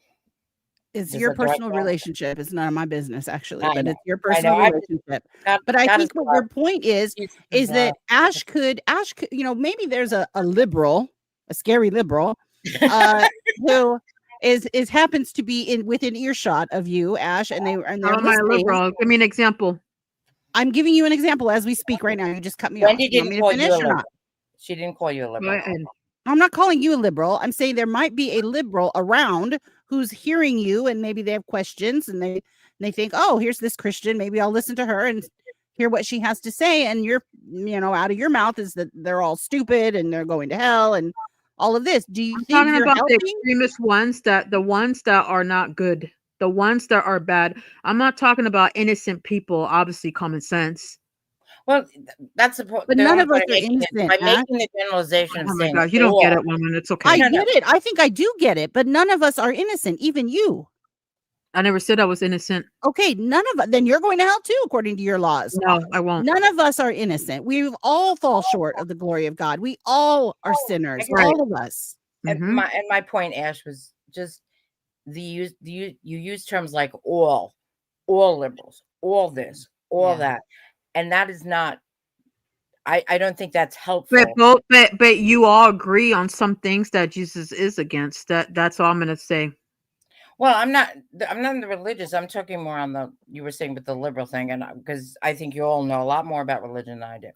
It's Does your that do I personal qualify? relationship. It's none of my business, actually, I but know. it's your I know. personal relationship. But I God think what your point is that Ash could, maybe there's a liberal, a scary liberal, who is happens to be within earshot of you, Ash, and they're How am I listening. liberal? Give me an example. I'm giving you an example as we speak right now. You just cut me Wendy off. You want didn't me to call you a finish or liberal. not? She didn't call you a Go liberal. ahead. I'm not calling you a liberal. I'm saying there might be a liberal around who's hearing you, and maybe they have questions, and they think, oh, here's this Christian. Maybe I'll listen to her and hear what she has to say. And you're, out of your mouth is that they're all stupid and they're going to hell and all of this. Do you I'm think talking you're about the helping? extremist ones, the ones that are not good, the ones that are bad. I'm not talking about innocent people. Obviously, common sense. Well, that's the point. But The none only of us point I'm are making is innocent, by Ash. making the generalization of Oh my saying gosh, you don't get all. it, woman. It's okay. I No, no. get it. I think I do get it, but none of us are innocent, even you. I never said I was innocent. Okay, none of us. Then you're going to hell too, according to your laws. No, I won't. None of us are innocent. We all fall short of the glory of God. We all are sinners, Right. all of us. And my point, Ash, was just you use terms like all liberals, all this, all that, and that is not. I don't think that's helpful. But you all agree on some things that Jesus is against. That's all I'm gonna say. Well, I'm not in the religious. I'm talking more on the you were saying with the liberal thing, and because I think you all know a lot more about religion than I do,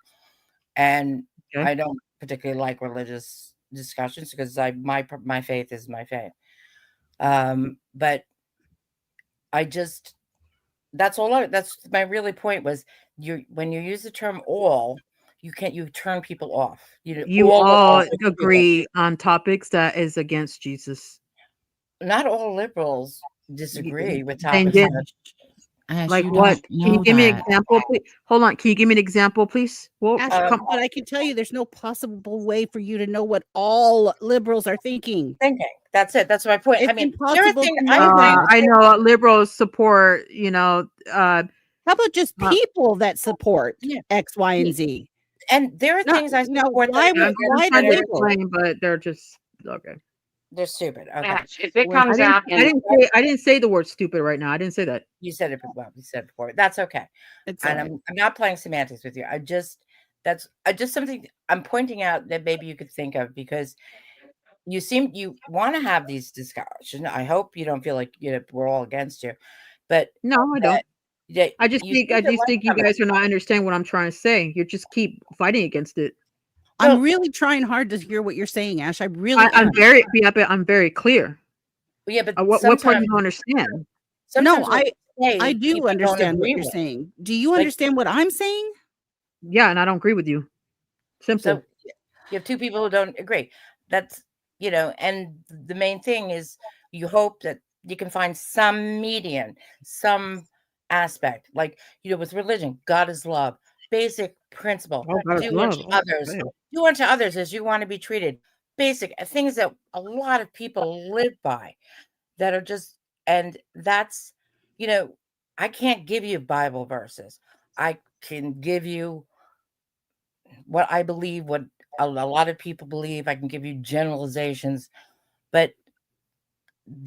and I don't particularly like religious discussions because my faith is my faith. But I just that's my really point was when you use the term all, you turn people off. You all agree on topics that is against Jesus. Not all liberals disagree with Then topics. Ash, like you what? don't Can you know give me an that. example, please? Hold on. Can you give me an example, please? Well, Ash, but I can tell you there's no possible way for you to know what all liberals are thinking. That's it. That's my point. It's I mean, impossible to know I know liberals support, how about just people that support X, Y, and Z? And there are things I support. Why I'm the trying to label? explain, but they're just okay. They're stupid. Okay. If it comes out, I didn't say the word stupid right now. I didn't say that. You said it well. You said it before. That's okay. It's and right. I'm not playing semantics with you. That's something I'm pointing out that maybe you could think of because you want to have these discussions. I hope you don't feel like we're all against you, but no, I don't. Yeah, I just think you guys are not understanding what I'm trying to say. You just keep fighting against it. I'm really trying hard to hear what you're saying, Ash. I'm very clear. Yeah, but what part you don't understand? No, I do understand what you're saying. Do you understand what I'm saying? Yeah, and I don't agree with you. Simple. So you have two people who don't agree. That's and the main thing is you hope that you can find some median, some aspect, like with religion, God is love, basic principle. Do unto others as you want to be treated. Basic things that a lot of people live by that are just, and that's, I can't give you Bible verses. I can give you what I believe, what a lot of people believe. I can give you generalizations, but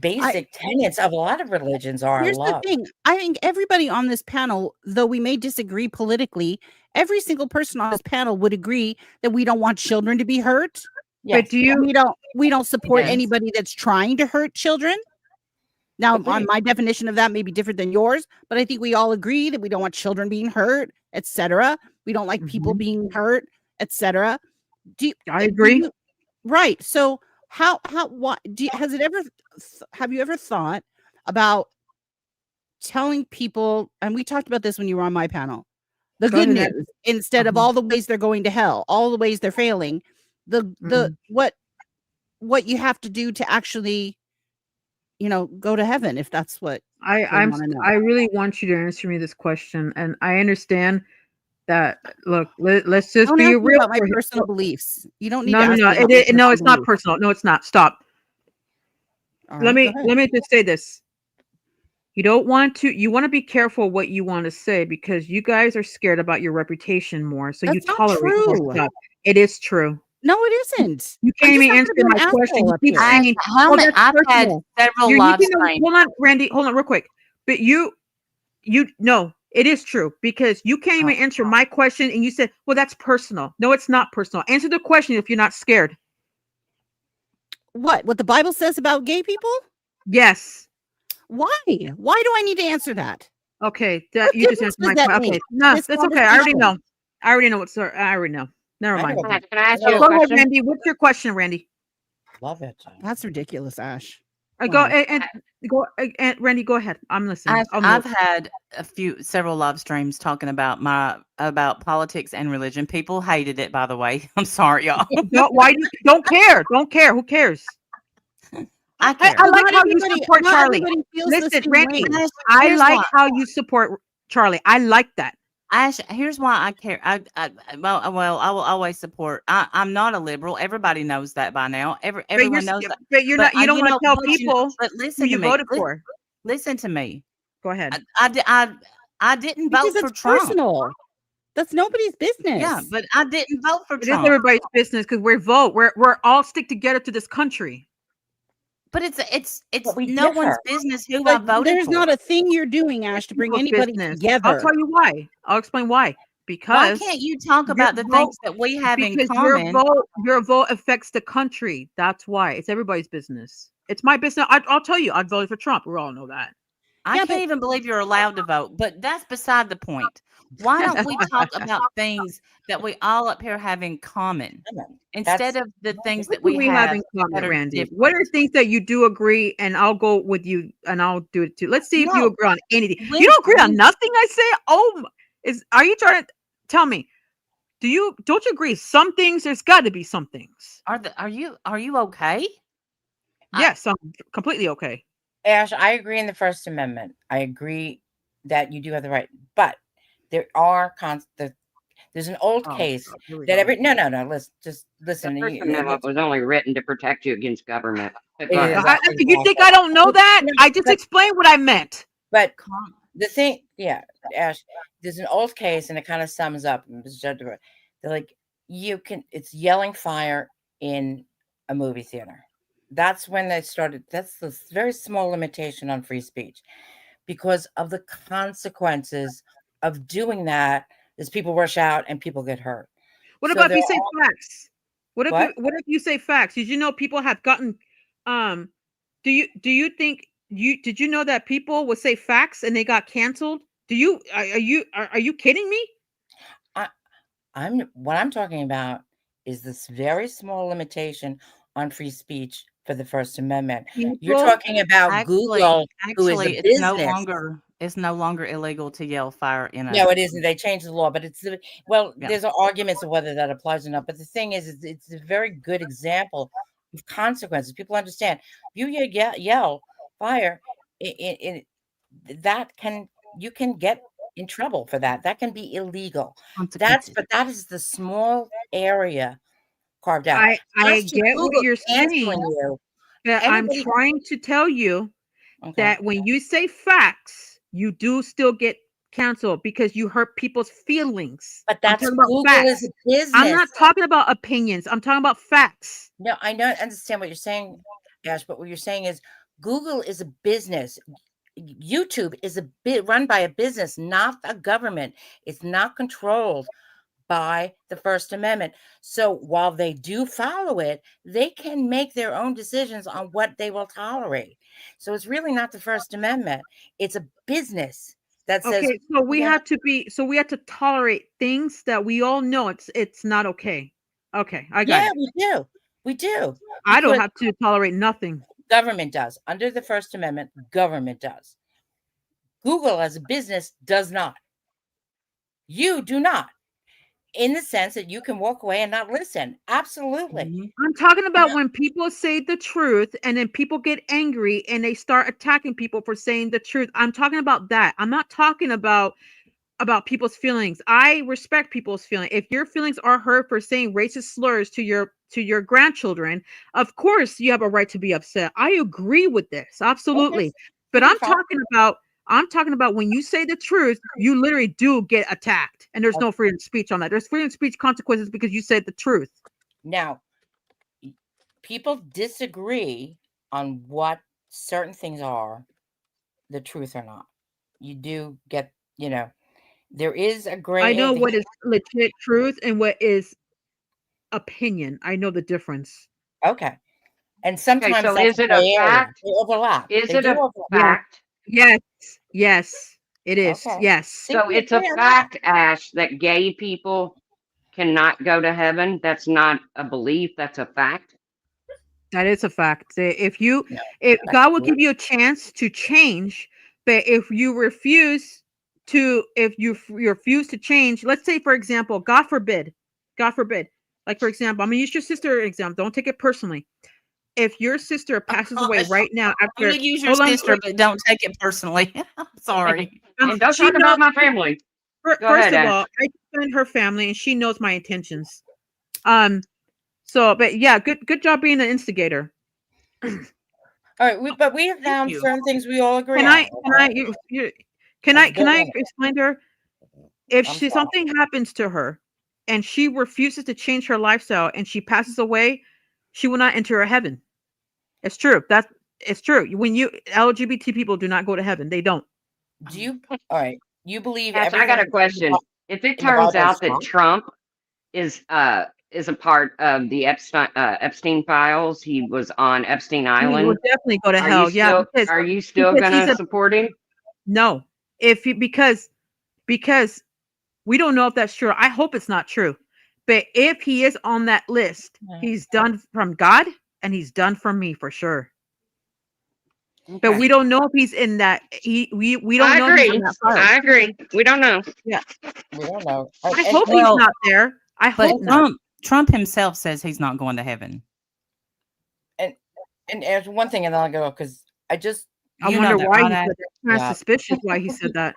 basic tenets of a lot of religions are here's love. The thing. I think everybody on this panel, though we may disagree politically, every single person on this panel would agree that we don't want children to be hurt. Yes. But we don't support anybody that's trying to hurt children. Now, my definition of that may be different than yours, but I think we all agree that we don't want children being hurt, etc. We don't like people being hurt, etc. I agree. Right. So have you ever thought about telling people, and we talked about this when you were on my panel, the good news instead of all the ways they're going to hell, all the ways they're failing, what you have to do to actually go to heaven, if that's what I really want you to answer me this question, and I understand that. Look, let's just be real about my personal beliefs. You don't need no, it's not personal. No, it's not. Stop. Let me just say this. You want to be careful what you want to say because you guys are scared about your reputation more, so you tolerate more stuff. It is true. No, it isn't. You can't even answer my question. You keep saying, I've had several live streams. Hold on, Randy. Hold on real quick. But no, it is true because you can't even answer my question and you said, well, that's personal. No, it's not personal. Answer the question if you're not scared. What the Bible says about gay people? Yes. Why? Why do I need to answer that? Okay. You just answered my question. Okay. No, that's okay. I already know. I already know. Never I mind. know. Can I ask No, you a Go ahead, question? Randy. What's your question, Randy? Love it. That's ridiculous, Ash. Go Wow. and go and Randy. Go ahead. I'm listening. I've had several live streams talking about about politics and religion. People hated it, by the way. I'm sorry, y'all. Don't care. Don't care. Who cares? I care. I like Not how you everybody, support not Charlie. everybody feels the Listen, same Randy, way. Ash, I here's like why. how you support Charlie. I like that. Ash, here's why I care. Well, I will always support. I'm not a liberal. Everybody knows that by now. Everyone knows that. But you're But not. You don't want to tell people but who listen to you me. voted for. Listen to me. Go ahead. I didn't Because vote for it's Trump. personal. That's nobody's business. Yeah, but I didn't vote for It is Trump. everybody's business because we're all stick together to this country. But it's But we no one's differ. business who I But voted there's for. not a thing you're doing, Ash, to bring People's anybody business. together. I'll tell you why. I'll explain why. Why Because can't you talk your about the vote, things that we have in because common? your vote affects the country. That's why. It's everybody's business. It's my business. I'll tell you. I voted for Trump. We all know that. I Yeah, can't even believe you're allowed to vote, but that's beside the point. Why don't we talk about things that we all up here have in common instead of the things What that do we we have have in that common, are Randy? different? What are things that you do agree, and I'll go with you, and I'll do it too. Let's see if you No, agree on anything. when You don't agree on when nothing I say? Are you trying to tell me? Don't you agree? Some things, there's got to be some things. are you okay? I, Yes, I'm completely okay. Ash, I agree in the First Amendment. I agree that you do have the right, but there are there's an old Oh, case God, here we that go. no, just The listen. First Amendment was only written to protect you against government. But go It ahead. is You think I don't know that? No, I just explained what I meant. but com- the thing, yeah, Ash, there's an old case and it kind of sums up. They're like, it's yelling fire in a movie theater. That's when they started. That's the very small limitation on free speech because of the consequences of doing that. Is people rush out and people get hurt. What So about if they're you say all facts? what? What if you say facts? Did you know people have gotten um do you think did you know that people would say facts and they got canceled? Are you kidding me? What I'm talking about is this very small limitation on free speech for the First Amendment. You're People talking about actually, Google, who is a it's no business. longer illegal to yell fire in a No, it isn't. They changed the law, but yeah. there's arguments of whether that applies or not. But the thing is it's a very good example of consequences. People understand. You yell fire, that you can get in trouble for that. That can be illegal. Consequences. But that is the small area carved out. I As to get what Google you're canceling saying, you, but I'm anybody trying to tell you okay. that when you say facts, you do still get canceled because you hurt people's feelings. But I'm that's talking about Google facts. is a business. I'm not talking about opinions. I'm talking about facts. No, I don't understand what you're saying, Ash, but what you're saying is Google is a business. YouTube is a bit run by a business, not a government. It's not controlled by the First Amendment. So while they do follow it, they can make their own decisions on what they will tolerate. So it's really not the First Amendment. It's a business that says, Okay, so we yeah, have to tolerate things that we all know it's not okay. Okay, I got yeah, it. we do. We do. I don't Because have to tolerate nothing. government does. Under the First Amendment, government does. Google as a business does not. You do not. In the sense that you can walk away and not listen. Absolutely. Mm-hmm. I'm talking about when people say the truth and then people get angry and they start attacking people for saying the truth. I'm talking about that. I'm not talking about people's feelings. I respect people's feelings. If your feelings are hurt for saying racist slurs to your grandchildren, of course you have a right to be upset. I agree with this. Absolutely. Okay. But Okay, I'm talking about when you say the truth, you literally do get attacked. And there's no freedom of speech on that. There's freedom of speech consequences because you said the truth. Now, people disagree on what certain things are the truth or not. You do get, there is a gray I know area. what is legit truth and what is opinion. I know the difference. Okay. And sometimes Okay, so that's is it a gray area. fact? They overlap. Is They it do a overlap. fact? Yes, it is. Okay. Yes. See, So we it's a agree on that. fact, Ash, that gay people cannot go to heaven. That's not a belief. That's a fact. That is a fact. If No, God will give you a chance to change, but if you refuse to change, let's say for example, God forbid, like for example, I'm gonna use your sister example. Don't take it personally. If your sister passes away gosh. right now I'm after, gonna use your hold on, sister, but don't take it personally. I'm sorry. And don't she talk knows. about my family. Go First ahead, of Ash. all, I defend her family, and she knows my intentions. So, but yeah, good job being an instigator. All right, but we have Thank found you. certain things we all agree Can on. I? Can I? Can That's I? a Can good I one. explain to her if I'm sorry. something happens to her, and she refuses to change her lifestyle, and she passes away, she will not enter heaven. It's true. It's true. When you LGBT people do not go to heaven, they don't. Do you? All right. You believe Ash, I everything got a question. If it in the turns Bible is out that true? Trump is a part of the Epstein files, he was on Epstein He will Island. definitely go to Are hell. Yeah, you still because he's gonna a support him? no. Because we don't know if that's true. I hope it's not true. But if he is on that list, he's done from God and he's done from me for sure. But Okay. we don't know if he's in that. We don't I know if he's in agree. that file. I agree. We don't know. Yeah, We don't know. I hope he's Well, not there. I but hope not. Trump himself says he's not going to heaven. And there's one thing, and then I'll go because I just I You know wonder that, why right, he Ash? said that. Kind of Yeah. suspicious why he said that.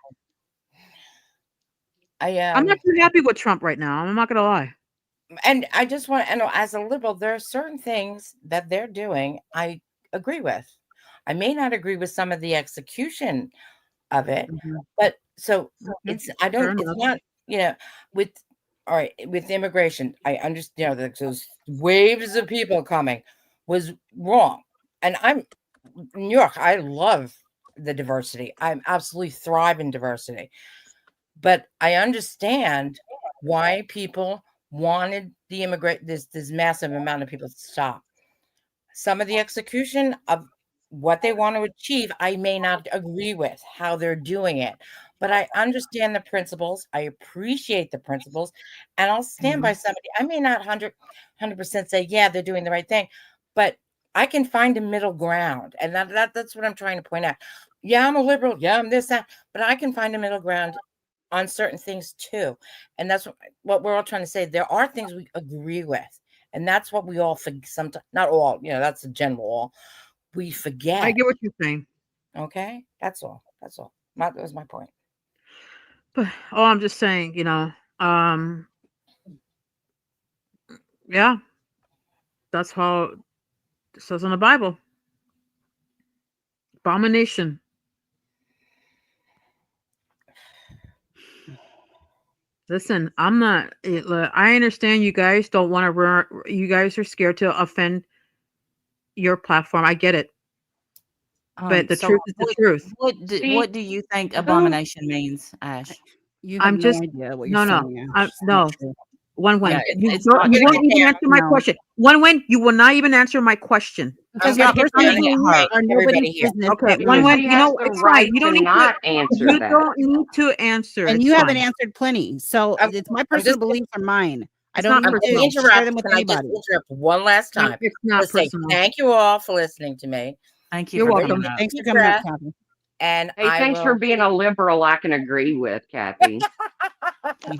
I I'm not too happy with Trump right now. I'm not gonna lie. and I just want to know, as a liberal, there are certain things that they're doing I agree with. I may not agree with some of the execution of it, Mhm. but so Okay, it's fair it's enough. not, with all right, with immigration, I understand that those waves of people coming was wrong. And I'm New York, I love the diversity. I'm absolutely thrive in diversity. But I understand why people wanted the this massive amount of people to stop. Some of the execution of what they want to achieve, I may not agree with how they're doing it, but I understand the principles. I appreciate the principles, and I'll stand by somebody. I may not 100% say, yeah, they're doing the right thing, but I can find a middle ground. And that's what I'm trying to point out. Yeah, I'm a liberal. Yeah, I'm this, that, but I can find a middle ground on certain things too. And that's what we're all trying to say. There are things we agree with. And that's what we all forget sometimes. Not all, that's a general all. We I forget. get what you're saying, Okay. That's all. That's all. That was my point. but I'm just saying, yeah, that's how it says in the Bible. Abomination. Listen, I'm not. Look, I understand you guys don't want to. You guys are scared to offend your platform. I get it, but the So truth is the truth. See, what do you think who abomination means, Ash? You have I'm no just idea what you're no. saying, Ash. It's not No. true. One Yeah, win. You it's don't. not You Gonna true. won't get even there. answer my No. question. One win. You will not even answer my question. Because I'm your gonna personal gonna get beliefs hurt. are everybody nobody's here. business. Okay, but one yours. win. she You has know, the it's fine. right You don't to need to. not answer You that. don't need to answer. And It's you haven't fine. answered plenty. So I'm, it's my I'm personal just beliefs are mine. I It's don't not need I'm to going to personal. share them interrupt. with Can I just anybody. interrupt one last No, time it's to not say personal. thank you all for listening to me? Thank you You're for Everybody welcome. coming up. Thanks for deep coming up, breath, Kathy. and Hey, I thanks for will. being a liberal I can agree with, Kathy.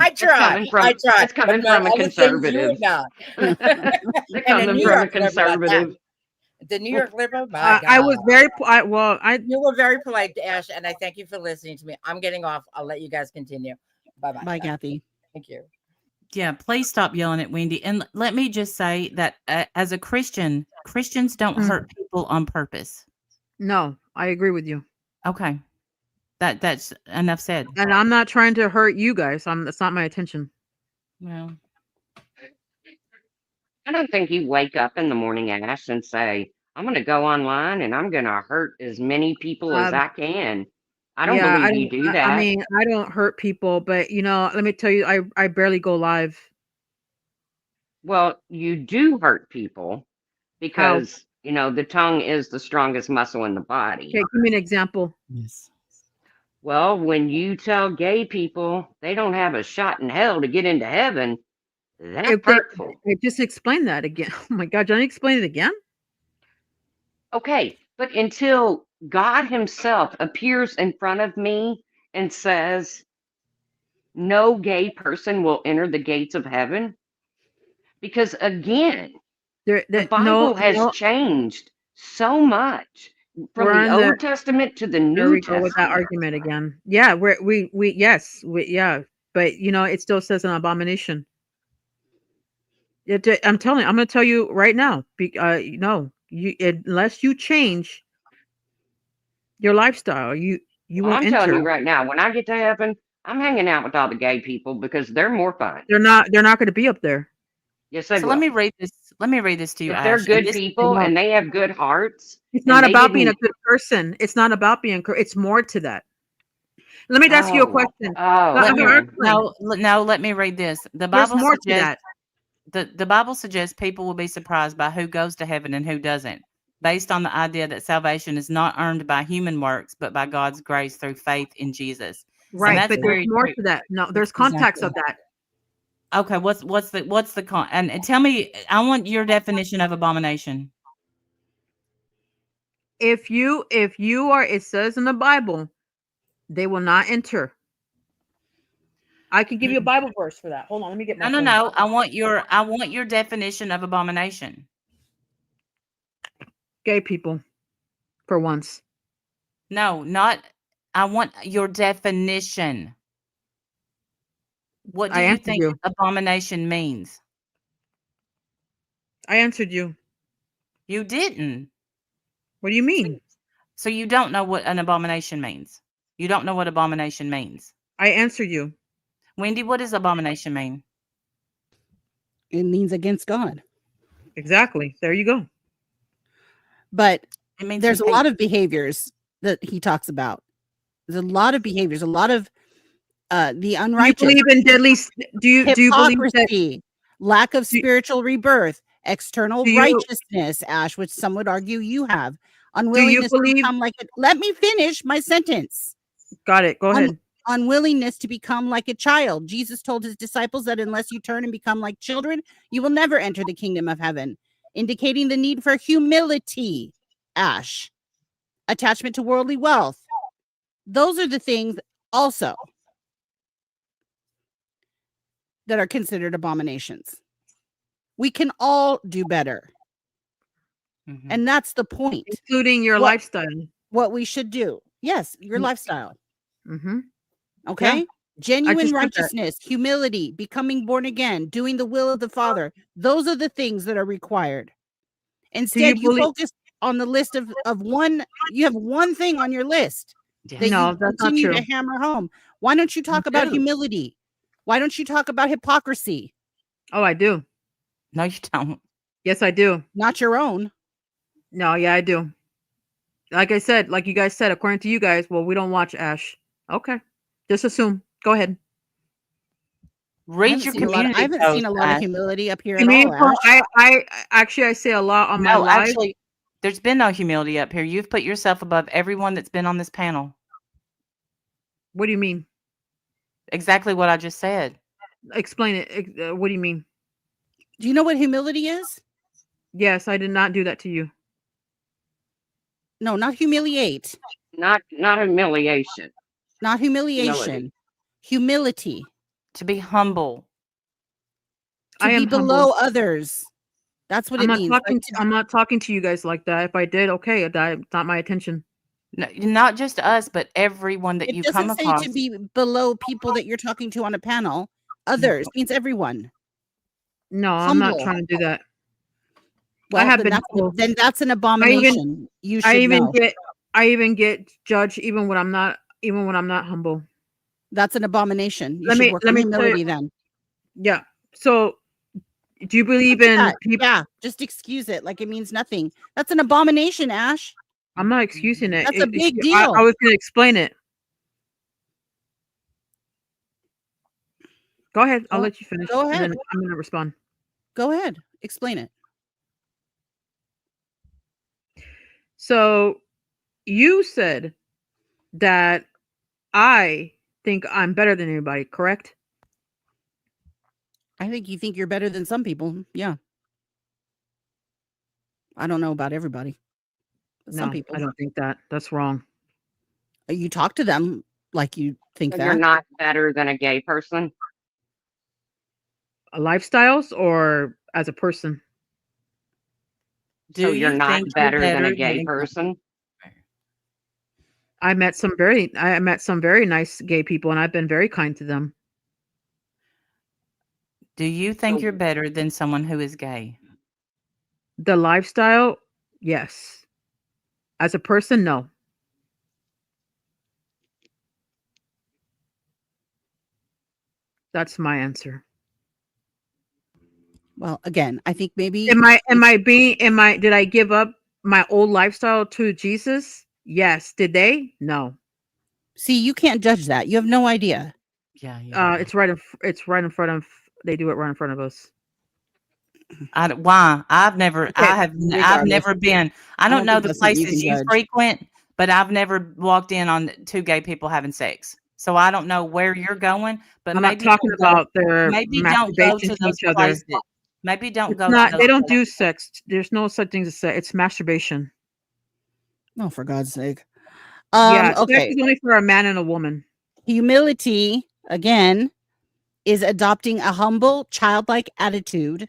I It's try. coming from I try. it's coming But my from a other things you would conservative. not. It's And in coming New from a York, I never got that. conservative. The New York liberal, my I God. was very. I You were very polite, Ash, and I thank you for listening to me. I'm getting off. I'll let you guys continue. Bye bye. Bye, Kathy. Thank you. Yeah, please stop yelling at Wendy. And let me just say that as a Christian, Christians don't hurt people on purpose. no. I agree with you, Okay, that's enough said. and I'm not trying to hurt you guys. That's not my intention. Well, I don't think you wake up in the morning, Ash, and say, I'm going to go online and I'm going to hurt as many people as Um, I can. I don't yeah, I believe you don't. do I that. mean, I don't hurt people, but let me tell you, I barely go live. Well, you do hurt people How? because, the tongue is the strongest muscle in the body. Okay, give me an example. yes. Well, when you tell gay people they don't have a shot in hell to get into heaven, That's If they, hurtful. I just explained that again. Oh my God, Johnny, explain it again. Okay, but until God Himself appears in front of me and says, no gay person will enter the gates of heaven, because again, There, the that Bible no, has no, changed so much from we're the on the. Old Testament to the There New we go with that Testament. argument again. Yeah, we yes, yeah, but it still says an abomination. I'm telling. I'm going to tell you right now. No, unless you change your lifestyle, you Well, won't I'm telling enter. you right now, when I get to heaven, I'm hanging out with all the gay people because they're more fun. They're not. They're not going to be up there. Yes, they So let will. me read this. Let me read this to you, If they're Ash. And good this people No, and they have good hearts it's and not they about being a didn't. good person. It's not about being. It's more to that. Let me ask you a Oh, question. oh let Let me her man. explain. no, let me read this. The There's Bible more to suggests that. the Bible suggests people will be surprised by who goes to heaven and who doesn't, based on the idea that salvation is not earned by human works, but by God's grace through faith in Jesus. And Right, that's but there's very more true. to that. No, there's context Exactly. of that. Okay, what's the con? And tell me, I want your definition of abomination. If you are, it says in the Bible, they will not enter. I can give you a Bible verse for that. Hold on, let me get my No, no, phone. no. I want your definition of abomination. Gay people, for once. No, not. I want your definition. What do I you answered think you. abomination means? I answered you. You didn't. What do you mean? So you don't know what an abomination means. You don't know what abomination means. I answered you. Wendy, what does abomination mean? It means against God. Exactly. There you go. But It means there's he a lot hates. of behaviors that he talks about. There's a lot of behaviors, a lot of the Do you unrighteous, believe in deadly? Do you believe that? hypocrisy, lack of Do, spiritual rebirth, external do you righteousness, Ash, which some would argue you have, do you unwillingness to believe? become like it. Let me finish my sentence. Got it. Go ahead. Unwillingness to become like a child. Jesus told his disciples that unless you turn and become like children, you will never enter the kingdom of heaven, indicating the need for humility, Ash, attachment to worldly wealth. Those are the things also that are considered abominations. We can all do better. Mhm. And that's the point. Including your lifestyle. What we should do. Yes, your lifestyle. Mm-hmm. Okay? Yeah, I Genuine just said that. righteousness, humility, becoming born again, doing the will of the Father. Those are the things that are required. Do Instead, you you believe? focus on the list of one. You have one thing on your list that Yes. you No, that's not continue true. to hammer home. Why don't you talk about do. humility? Why don't you talk about hypocrisy? Oh, I do. No, you don't. Yes, I do. Not your own. No, yeah, I do. Like I said, like you guys said, according to you guys, well, we don't watch Ash. Okay, just assume. Go ahead. Read your I community haven't post, seen a lot of Ash. humility up here at Community all, poll, Ash. I actually I say a lot on my No, live. actually, there's been no humility up here. You've put yourself above everyone that's been on this panel. What do you mean? Exactly what I just said. Explain it. What do you mean? Do you know what humility is? Yes, I did not do that to you. No, not humiliate. Not humiliation. Not humiliation. Humility. To be humble. To I be am below humble. others. That's what I'm it not means. talking. I'm not talking to you guys like that. If I did, okay, that's not my attention. No, not just us, but everyone that It you come doesn't say across. to be below people that you're talking to on a panel. Others means everyone. No, I'm not Humble. trying to do that. Well, have then been that's humble. then that's an abomination. You I should even know. get judged even when I'm not humble. That's an abomination. You Let should me work let on me tell you. humility then. Yeah. So, do you believe Look at in that. people? Yeah, just excuse it like it means nothing. That's an abomination, Ash. I'm not excusing it. That's a big I deal. was going to explain it. Go ahead. I'll let you finish. Go And ahead. then I'm going to respond. Go ahead. Explain it. So, you said that I think I'm better than anybody, correct? I think you think you're better than some people. Yeah. I don't know about everybody. But some No, people. I don't think that. That's wrong. You talk to them like you think So you're that. not better than a gay person. Lifestyles or as a person? Do So you're you not think you're better than a better gay than person. I met some very nice gay people, and I've been very kind to them. Do you think So you're better than someone who is gay? The lifestyle, yes. As a person, no. That's my answer. Well, again, I think maybe Did I give up my old lifestyle to Jesus? Yes. Did they? No. see, you can't judge that. You have no idea. Yeah, you don't know. It's right in front of they do it right in front of us. Why? I've Regardless. never been. I don't don't know think the that's something you places can you judge. frequent, but I've never walked in on two gay people having sex. So I don't know where you're going, but I'm not maybe talking about their maybe don't go masturbation to to those each other. places. Maybe don't It's go to not. those They don't places. do sex. There's no such thing as sex. It's masturbation. Oh, for God's sake. Yeah, sex Okay. is only for a man and a woman. Humility, again, is adopting a humble, childlike attitude,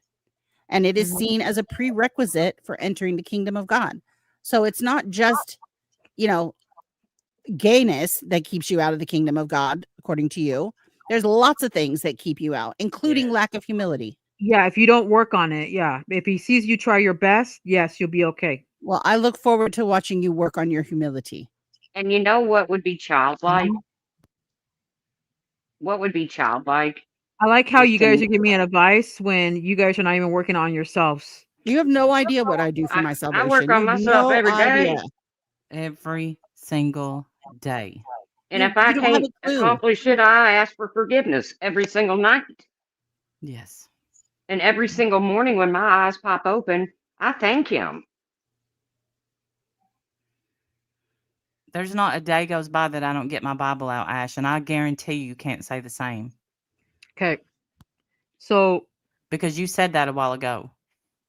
and it is Mhm. seen as a prerequisite for entering the kingdom of God. So it's not just, gayness that keeps you out of the kingdom of God, according to you. There's lots of things that keep you out, including lack of humility. Yeah, if you don't work on it, yeah. If he sees you try your best, yes, you'll be okay. Well, I look forward to watching you work on your humility. And you know what would be childlike? Mhm. What would be childlike I like how is you guys to are giving me an advice when you guys are not even working on yourselves. You have no idea what I do for my I work salvation. You on have myself no every idea. day. Every single day. And if I You don't have can't a clue. accomplish it, I ask for forgiveness every single night. Yes. And every single morning when my eyes pop open, I thank him. There's not a day goes by that I don't get my Bible out, Ash, and I guarantee you can't say the same Okay. So because you said that a while ago.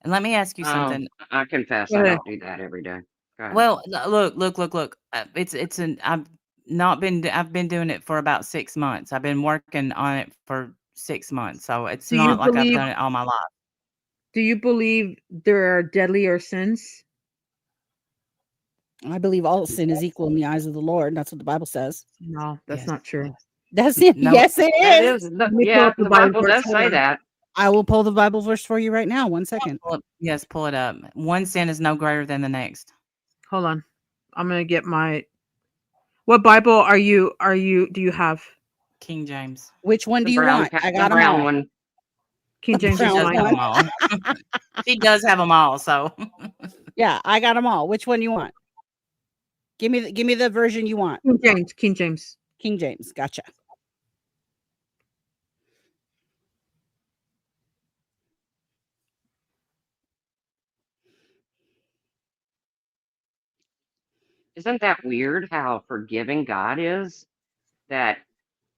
And let me ask you something. I confess go I ahead. don't do that every day. Go ahead. Well, look. I've been doing it for about 6 months. I've been working on it for 6 months, so it's Do you not like I've believe done it all my life. do you believe there are deadlier sins? I believe all sin is equal in the eyes of the Lord. That's what the Bible says. No, that's Yes. not true. That's it. No. Yes, it That is. is Let me pull yeah, up the the Bible Bible verse. does Hold say on. that. I will pull the Bible verse for you right now. 1 second. Yes, pull it up. One sin is no greater than the next. Hold on. I'm gonna get my what Bible do you have? King James. Which one The do you brown want? I the got them brown all. one. King James She is Brown does fine. have one. them all. She does have them all. So Yeah, I got them all. Which one you want? Give me the version you want. King James. King James. King James. Gotcha. Isn't that weird how forgiving God is? That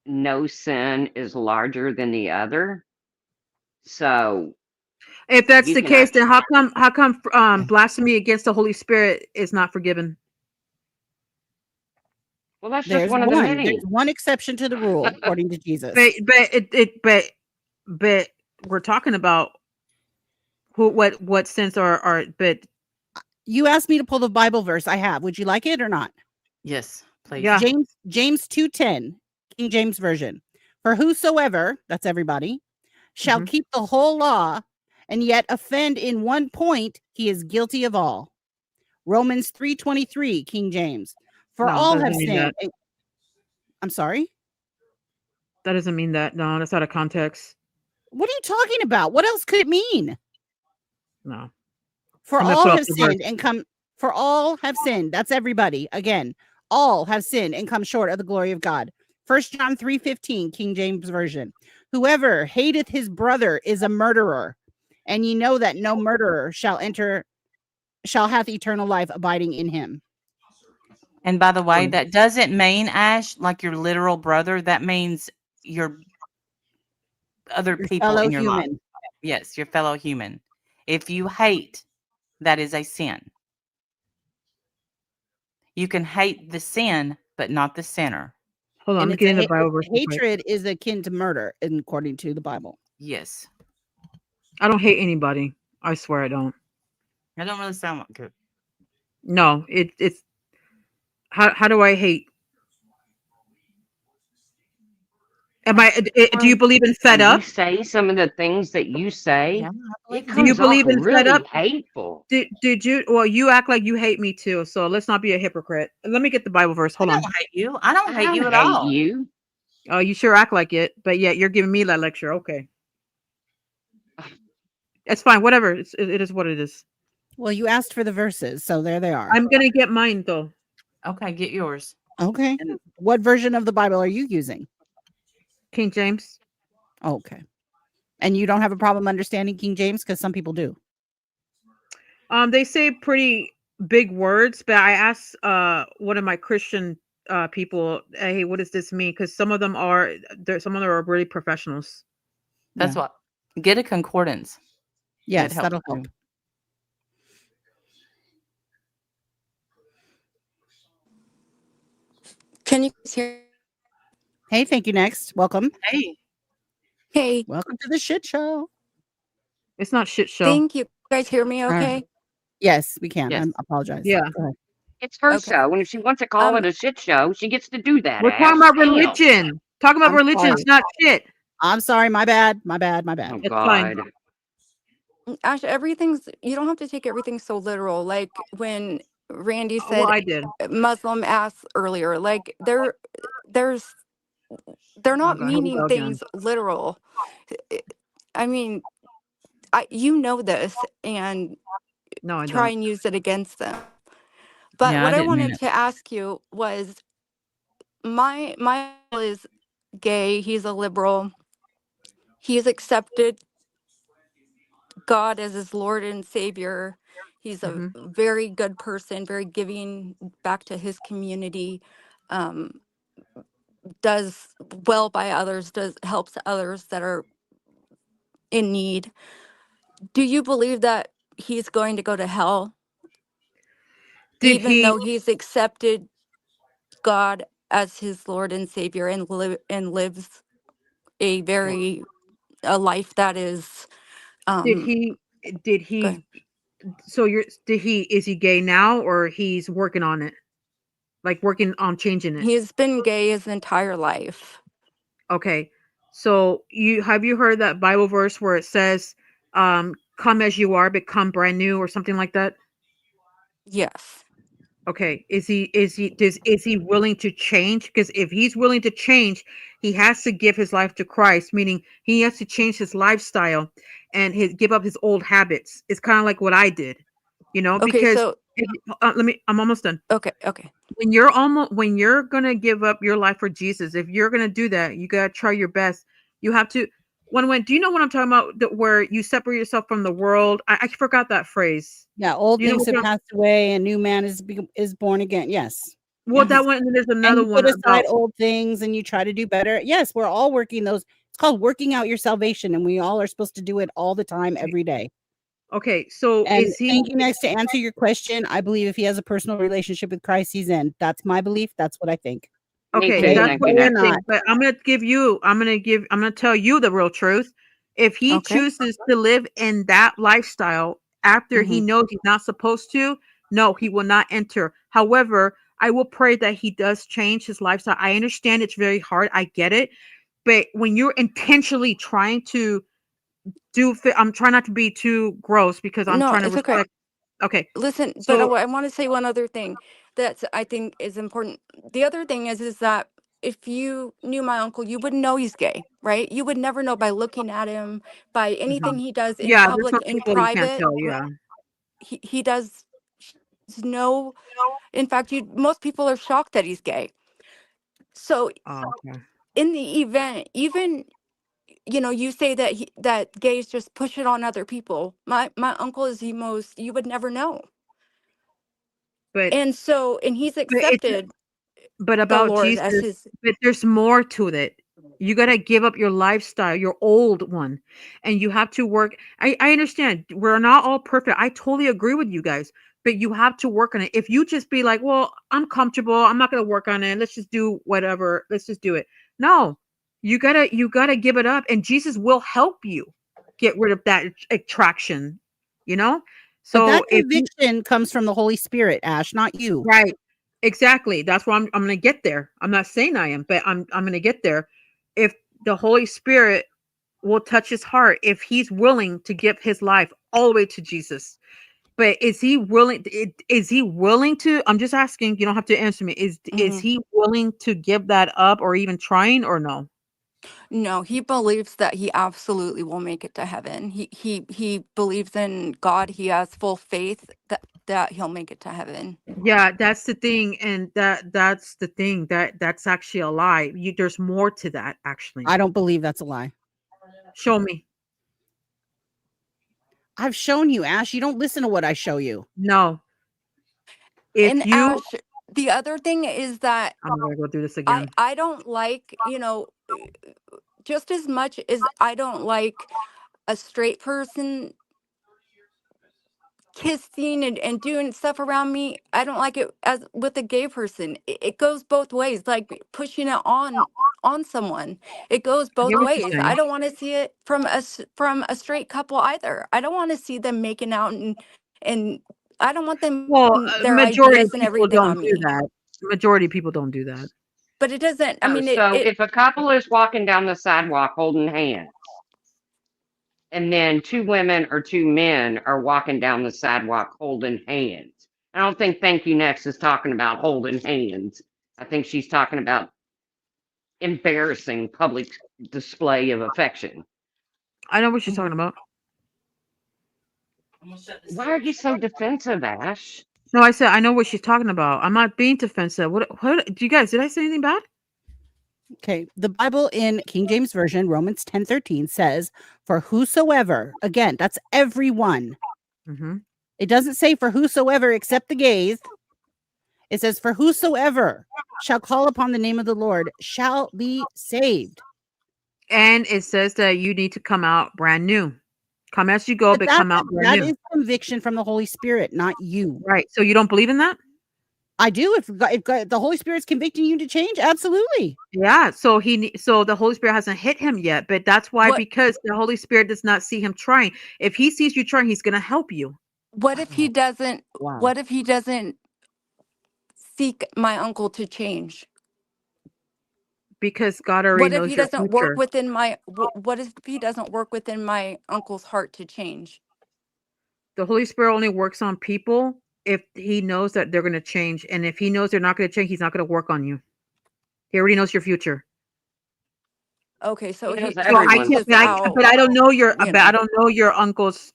no sin is larger than the other. So If that's you the can case, actually, then how come blasphemy against the Holy Spirit is not forgiven? well, that's just There's one of the one. many. There's one exception to the rule, according to Jesus. But we're talking about what sins are but You asked me to pull the Bible verse. I have. Would you like it or not? yes, please. yeah. James 2:10, King James version. For whosoever, that's everybody, shall Mhm. keep the whole law and yet offend in one point, he is guilty of all. Romans 3:23, King James. For No, all that have doesn't mean sinned. that. I'm sorry. That doesn't mean that. No, that's out of context. What are you talking about? What else could it mean? No. For I'm gonna all pull up have the verse. sinned and come for all have sinned. That's everybody. Again, all have sinned and come short of the glory of God. 1 John 3:15, King James version. Whoever hateth his brother is a murderer, and ye know that no murderer shall hath eternal life abiding in him. And by the way, that doesn't mean, Ash, like your literal brother. That means your other Your people fellow in your life. human. Yes, your fellow human. If you hate, that is a sin. You can hate the sin, but not the sinner. Hold on, And I'm it's a getting the Bible verse real quick. hatred is akin to murder, according to the Bible. Yes. I don't hate anybody. I swear I don't. I don't really sound like it. No, it's how do I hate? Am I? Do you believe in fed When you up? say some of the things that you say, Yeah, I believe it in Do you comes that. off believe in fed really up? hateful. Did you? Well, you act like you hate me too. So let's not be a hypocrite. Let me get the Bible verse. I Hold don't on. hate you. I don't I hate don't you at hate all. you. Oh, you sure act like it, but yet you're giving me that lecture. Okay, it's fine. Whatever. It is what it is. Well, you asked for the verses, so there they are. I'm gonna get mine though. Okay, get yours. Okay. And What version of the Bible are you using? King James. Okay. And you don't have a problem understanding King James? Because some people do. They say pretty big words, but I asked one of my Christian people, hey, what does this mean? Because some of them are really professionals. that's Yeah. what. Get a concordance. It Yes, helps that'll too. help. Can you guys hear? Hey, thank you. Next. Welcome. Hey, Hey, Welcome to the shit show. It's not shit show. thank you. Guys hear me okay? Yes, we can. yes. I apologize. Yeah. Go ahead. It's her Okay. show, and if she wants to call Um, it a shit show, she gets to do that. We're talking Ash. about Damn. religion. Talking about I'm religion. sorry. It's not shit. I'm sorry. My bad. My bad. My Oh bad. It's fine. God. Ash, you don't have to take everything so literal. Like when Randy Well, said I did. Muslim ass earlier, like there's they're Oh not God, here we meaning go again. things literal. I mean, you know this and No, I try don't. and use it against them. But Yeah, I what I didn't mean wanted it. to ask you was my uncle is gay, he's a liberal. He's accepted God as his Lord and Savior. He's a Hmm. very good person, very giving back to his community, um, does well by others, does helps others that are in need. Do you believe that he's going to go to hell, Did even he? though he's accepted God as his Lord and Savior and lives a very a life that is Did um he? Did good? he? So you're? Did he? Is he gay now, or he's working on it? Like working on changing it? He's been gay his entire life. Okay. So you heard that Bible verse where it says, "Come as you are, become brand new," or something like that? Yes. Okay. Is he willing to change? Because if he's willing to change, he has to give his life to Christ, meaning he has to change his lifestyle and give up his old habits. It's kind of like what I did, Okay, because so I'm almost done. okay. When you're gonna give up your life for Jesus, if you're gonna do that, you gotta try your best. You have to. When do you know what I'm talking about? Where you separate yourself from the world. I forgot that phrase. Yeah, old Do you know things what have passed away, and new man is born again. Yes. Well, Yes. that one, and then there's And another you one put aside about. old things and you try to do better. Yes, we're all working those. It's called working out your salvation, and we all are supposed to do it all the time, every day. Okay, so And is he? thank you. Next, to answer your question, I believe if he has a personal relationship with Christ, he's in. That's my belief. That's what I think. Me Okay, too. Gay, that's Thank what you, gay or you next. think, not. but I'm gonna tell you the real truth. If he Okay. chooses to live in that lifestyle after he Mhm. knows he's not supposed to, no, he will not enter. However, I will pray that he does change his lifestyle. I understand it's very hard. I get it. But when you're intentionally trying to I'm trying not to be too gross because I'm No, trying to it's okay. respect. Okay. Listen, but So I want to say one other thing that I think is important. The other thing is that if you knew my uncle, you would know he's gay, right? You would never know by looking at him, by anything mhm. he does in Yeah, there's public, some in people you can't private. tell, yeah. He does no. In fact, you most people are shocked that he's gay. So Oh, okay. in the event, even you say that that gays just push it on other people. My uncle is the most you would never know. But And he's but it's accepted but the about Lord Jesus, as his. but there's more to it. You got to give up your lifestyle, your old one, and you have to work. I understand we're not all perfect. I totally agree with you guys, but you have to work on it. If you just be like, well, I'm comfortable, I'm not going to work on it. Let's just do whatever. Let's just do it. No, you gotta give it up, and Jesus will help you get rid of that attraction, you know? But that So if you, conviction comes from the Holy Spirit, Ash, not you. right, exactly. That's why I'm gonna get there. I'm not saying I am, but I'm gonna get there. If the Holy Spirit will touch his heart, if he's willing to give his life all the way to Jesus. But is he willing? Is he willing to? I'm just asking. You don't have to answer me. Is Mhm. he willing to give that up, or even trying, or no? No, he believes that he absolutely will make it to heaven. He believes in God. He has full faith that he'll make it to heaven. Yeah, that's the thing, and that's the thing that's actually a lie. There's more to that actually. I don't believe that's a lie. Show me. I've shown you, Ash. You don't listen to what I show you. No. If And you, Ash, the other thing is that I'm gonna go through this I again. I don't like, just as much as I don't like a straight person kissing and doing stuff around me. I don't like it as with a gay person. It goes both ways, like pushing it on someone. It goes I get both what you're ways. I saying. don't want to see it from a straight couple either. I don't want to see them making out and I don't want them Well, putting their majority ideas of and people everything don't on do me. that. Majority of people don't do that. But it doesn't. I Oh, mean, so it if a couple is walking down the sidewalk holding hands, and then two women or two men are walking down the sidewalk holding hands, I don't think Thank You Next is talking about holding hands. I think she's talking about embarrassing public display of affection. I know what she's talking Mhm. about. I'm gonna shut this Why door. are you so defensive, Ash? No, I said I know what she's talking about. I'm not being defensive. What do you guys, did I say anything bad? Okay. The Bible in King James Version, Romans 10:13 says, "For whosoever," again, that's everyone. Mm-hmm. It doesn't say for whosoever except the gays. It says, "For whosoever shall call upon the name of the Lord shall be saved." And it says that you need to come out brand new. Come as you go, But but come out brand that new. is conviction from the Holy Spirit, not you. Right. So you don't believe in that? I do. If the Holy Spirit's convicting you to change, absolutely. Yeah. So the Holy Spirit hasn't hit him yet, but that's why, what because the Holy Spirit does not see him trying. If he sees you trying, he's gonna help you what if he doesn't Wow. what if he doesn't seek my uncle to change? because God already What if knows he your doesn't work future. within what if he doesn't work within my uncle's heart to change? The Holy Spirit only works on people if he knows that they're gonna change. And if he knows they're not gonna change, he's not gonna work on you. He already knows your future. Okay, He so knows he So I everyone's can't, reaches future. out, but I don't know your, you know. uncle's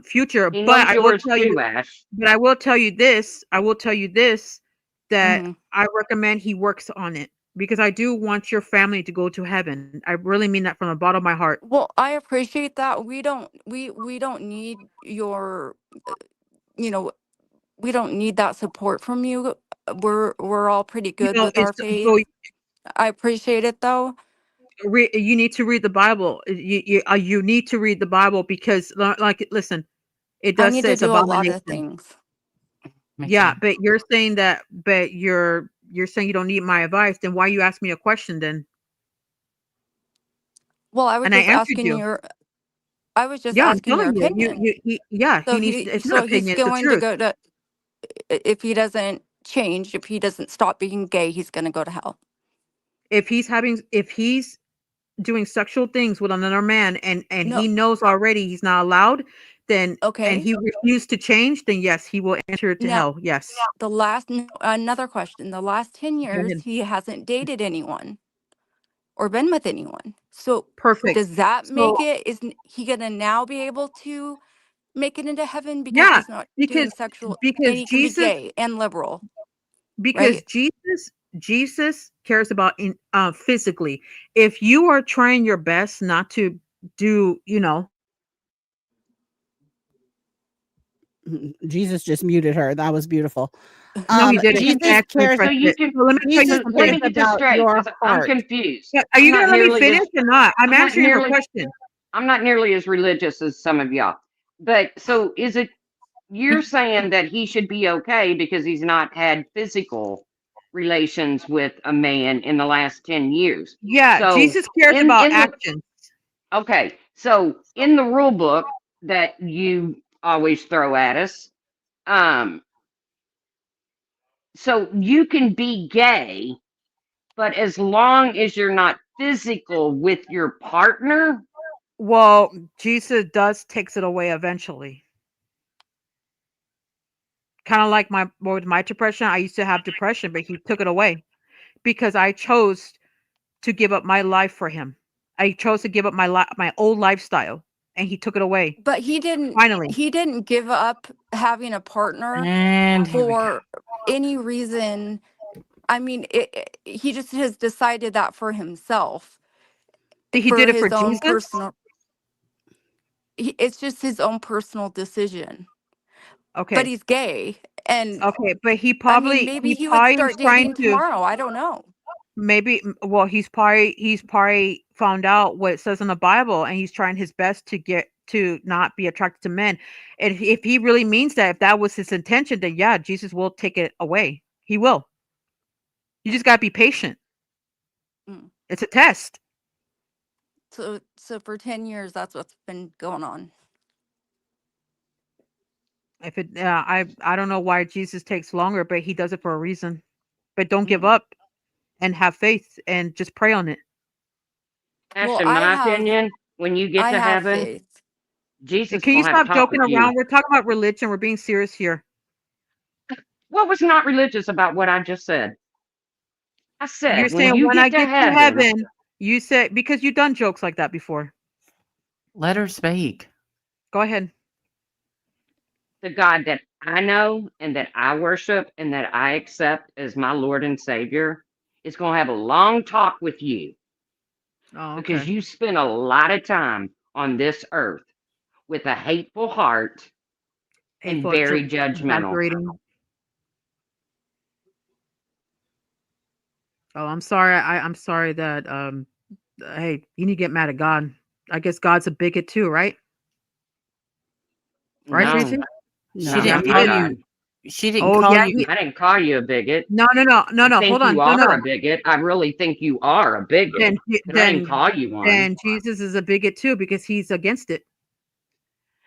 future. He But knows yours too, Ash. I will tell you this. I will tell you this, that Hmm. I recommend he works on it, because I do want your family to go to heaven. I really mean that from the bottom of my heart. Well, I appreciate that. We don't need your you know, we don't need that support from you. We're all pretty You good know, with our it's so faith. I appreciate it though. you need to read the Bible. You need to read the Bible, because like, listen, it I does need say to it's do a lot of abomination. things. Makes Yeah, sense. but you're saying that, but you're saying you don't need my advice. Then why you ask me a question then? Well, And I answered you. I was just Yeah, I'm asking your telling you. opinion. Yeah, So he needs. It's not so he's opinion. It's the going to truth. go to if he doesn't change, if he doesn't stop being gay, he's going to go to hell. If he's doing sexual things with another man, and No, he knows already he's not allowed, then, and okay. he refused to change, then yes, he will enter to Now, hell. Yes. another question. The last 10 Go years, ahead. he hasn't dated anyone or been with anyone. So Perfect. does that So make it, he going to now be able to make it into heaven because yeah, he's not because doing sexual and because he can be Jesus gay and liberal, because right? Jesus cares about physically. If you are trying your best not to do, Jesus just muted her. That was beautiful. No, he didn't. He Jesus didn't actually cares. press So you it. can So let me tell you Jesus so let cares me something. get this about straight your because I'm heart. confused. Yeah, are I'm you not gonna let me nearly finish as or not? I'm I'm not answering her nearly question. I'm not nearly as religious as some of y'all. But so is it you're saying that he should be okay because he's not had physical relations with a man in the last 10 years. Yeah, So Jesus cares about in the action. okay, so in the rule book that you always throw at us, um so you can be gay, but as long as you're not physical with your partner, Well, Jesus does takes it away eventually. Kind of like with my depression. I used to have depression, but he took it away because I chose to give up my life for him. I chose to give up my old lifestyle, and he took it away. But Finally, he didn't give up having a partner And here we go. for any reason. I mean, he just has decided that for himself, he for did it for his own Jesus. personal. It's just his own personal decision. But Okay, he's gay, and okay, but I mean, maybe he he would probably was start trying dating to tomorrow. I don't know. maybe well he's probably found out what it says in the Bible, and he's trying his best to get to not be attracted to men. And if he really means that, if that was his intention, then yeah, Jesus will take it away. He will. You just gotta be patient. Mm. It's a test. So for 10 years, that's what's been going on. If it I don't know why Jesus takes longer, but he does it for a reason. But don't give Mm. up and have faith and just pray on it. Ash, Well, in my opinion, when you get I to have heaven, faith. Jesus Can you gonna have to stop talk joking with you. around? We're talking about religion. We're being serious here. What was not religious about what I just said? I You're said, when saying you when I get to get to heaven, heaven, you said because you've done jokes like that before. Let her speak. Go ahead. the God that I know and that I worship and that I accept as my Lord and Savior is going to have a long talk with you Oh, because okay. you spend a lot of time on this earth with a hateful heart and Hateful, very judgmental. exaggerating. Oh, I'm sorry. I'm sorry that hey, you need to get mad at God. I guess God's a bigot too, right? Right, No, Tracy? She not No. didn't about call my you. God. She didn't Oh call yeah. you. I didn't call you a bigot. No, no, no, no, I no. Hold think on. you No, are no. a bigot. I really think you are a bigot, Then but I didn't call you one. then Jesus is a bigot too because he's against it.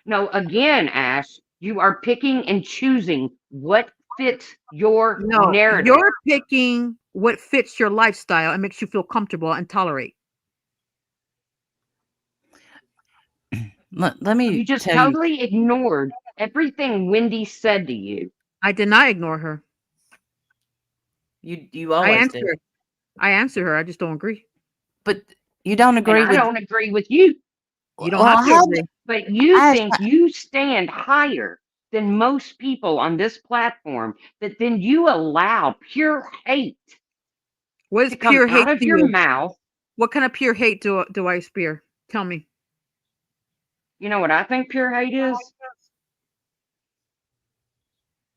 No, again, Ash, you are picking and choosing what fits your No, narrative. you're picking what fits your lifestyle and makes you feel comfortable and tolerate. Let me You just tell you. totally ignored everything Wendy said to you. I did not ignore her. You I always do. answered. I answer her. I just don't agree. But you don't And agree I with. don't agree with you, You don't have Well, to how? agree. but you Ash, think you stand higher than most people on this platform, that then you allow pure hate What is to come pure out hate of to your you? mouth. What kind of pure hate do I spear? Tell me. You know what I think pure hate is?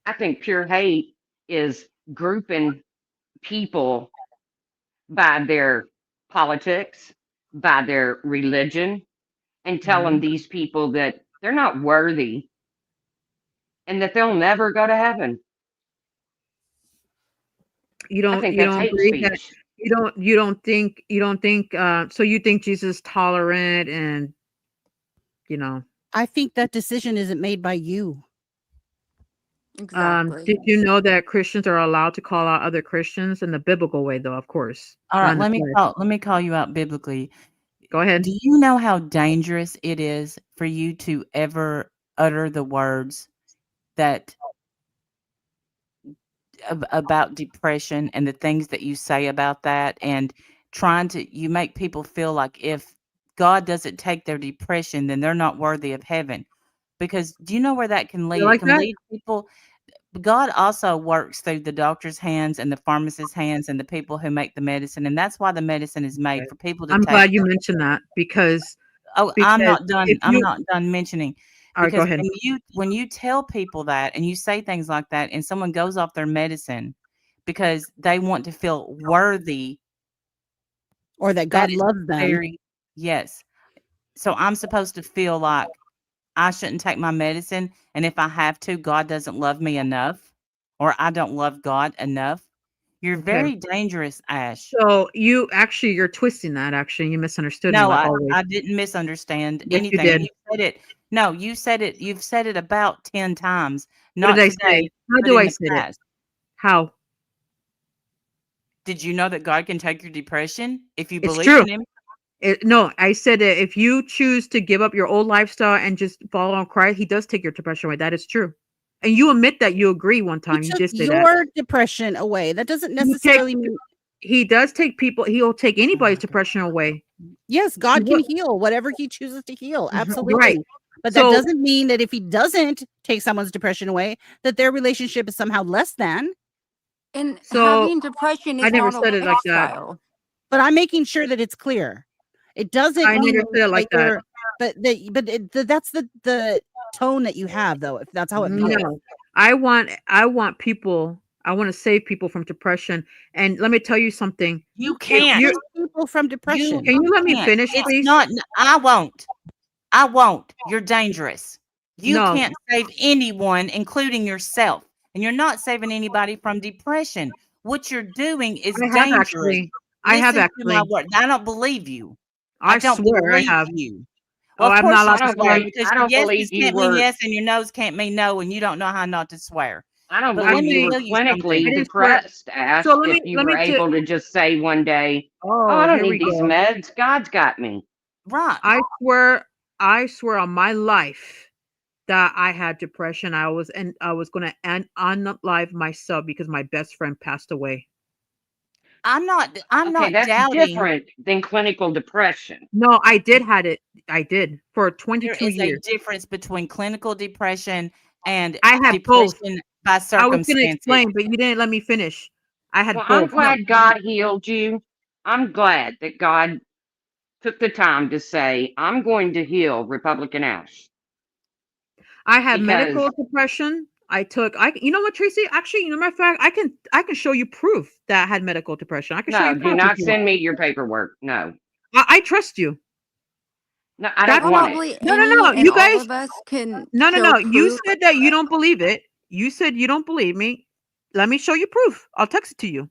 I think pure hate is grouping people by their politics, by their religion, and telling Mhm. these people that they're not worthy and that they'll never go to heaven. I think You that's don't hate agree that speech. you don't think so you think Jesus is tolerant and you know I think that decision isn't made by you. Exactly. did you know that Christians are allowed to call out other Christians in the biblical way though, of course. all Not right, in the flesh. let me call you out biblically. Go ahead. Do you know how dangerous it is for you to ever utter the words that about depression and the things that you say about that and trying to you make people feel like if God doesn't take their depression, then they're not worthy of heaven. Because do you know where that can You lead? It like can that? lead people. God also works through the doctor's hands and the pharmacist's hands and the people who make the medicine. And that's why the medicine is made for people to I'm take. glad you mentioned that because Oh, because if I'm you not done mentioning. All right, go Because ahead. when you tell people that and you say things like that and someone goes off their medicine because they want to feel worthy, Or that that God is loves them. very yes. So I'm supposed to feel like I shouldn't take my medicine, and if I have to, God doesn't love me enough, or I don't love God enough. You're Okay. very dangerous, Ash. So you're twisting that. Actually, you misunderstood me No, like always. I didn't misunderstand Yes, you anything. And did. you said it. No, you said it. You've said it about 10 times, What did not I today, say? How but do in I the say it? past. How? Did you know that God can take your depression if you It's believe true. in Him? No, I said that if you choose to give up your old lifestyle and just follow on Christ, He does take your depression away. That is true. And you admit that you agree one He time. You took did say that. your depression away. That doesn't He takes necessarily mean He does take people. He'll take Oh anybody's my God. depression away. yes, He God can will. heal whatever he chooses to heal. Right. Absolutely. But that So doesn't mean that if he doesn't take someone's depression away, that their relationship is somehow less than. And so having depression I is never not a said it like that. lifestyle. But I'm making sure that it's clear. It doesn't I mean never said it like that that. you're, that's the tone that you have, though. If that's how it feels. No, I want people. I want to save people from depression. And let me tell you something. You You If can't can't. you save people from depression. can you let me Can't. finish, It's please? not. I won't. I won't. You're dangerous. You No, can't save anyone, including yourself. And you're not saving anybody from depression. What you're doing is I have dangerous. actually. I have Listen to my actually. word. I don't believe you. I I don't swear I believe have. you. Oh, Well, of I'm not course you allowed to swear swear. because I your don't believe yeses you can't mean were. yes and your no's can't mean no, and you don't know how not to swear. I don't But let believe me you were tell you I clinically something. didn't swear. depressed, Ash. So let If me you let were me t- able to just say one day, "Oh, I Oh, don't here we need these go. meds. God's got me." Right. I swear on my life that I had depression. I was gonna unalive myself because my best friend passed away. I'm Okay, not that's doubting. different than clinical depression. No, I did had it. I did for There 22 is a years. difference between clinical depression and I had both. depression by I was gonna circumstances. explain, but you didn't let me finish. I had Well, I'm both. No, glad God healed you. I'm glad that God took the time to say, "I'm going to heal Republican Ash." I had medical Because depression. You know what, Tracy? Actually, matter of fact, I can show you proof that I had medical depression. I can show no, you do proof if not you want. send me your paperwork. No, I trust you. no, I don't That's want not it. Probably no, no, any no. and You all guys, of us can no, no, show no. You proof. said that you don't believe it. You said you don't believe me. Let me show you proof. I'll text it to you.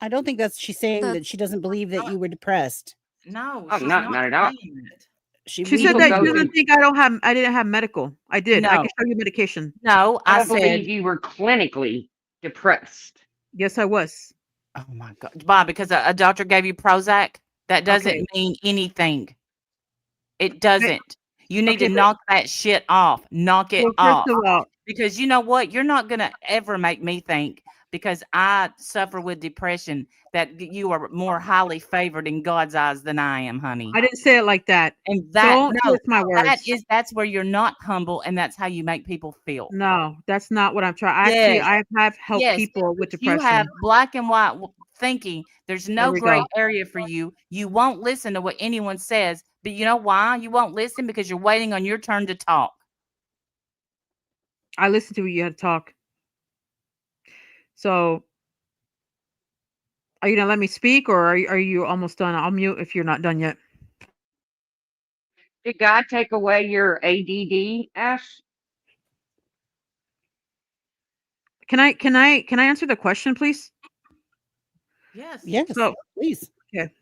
I don't think that's she's saying That's that she doesn't believe that you were depressed. no, Oh, she's not not at all. saying that. She said People that go she believes doesn't through. think I didn't have medical. I did. I can No, show you medication. no, I I don't believe said, you were clinically depressed. Yes, I was. oh my God, Bob, because a doctor gave you Prozac, that Okay. doesn't mean anything. It Okay. doesn't. You need to Okay. knock that shit off. Knock it Well, first off. of all, Because you know what? You're not going to ever make me think because I suffer with depression that you are more highly favored in God's eyes than I am, honey. I didn't say it like that. And that Don't no, twist my words. that's where you're not humble and that's how you make people feel. No, that's not what I'm trying. Actually, Yes. I have helped Yes. people with You have depression. black and white thinking. There's There no we gray go. area for you. You won't listen to what anyone says, but you know why? You won't listen because you're waiting on your turn to talk. I listened to what you had to talk. So, are you gonna let me speak, or are you almost done? I'll mute if you're not done yet. Did God take away your ADD, Ash? Can I answer the question, please? Yes. yes, So, please. okay.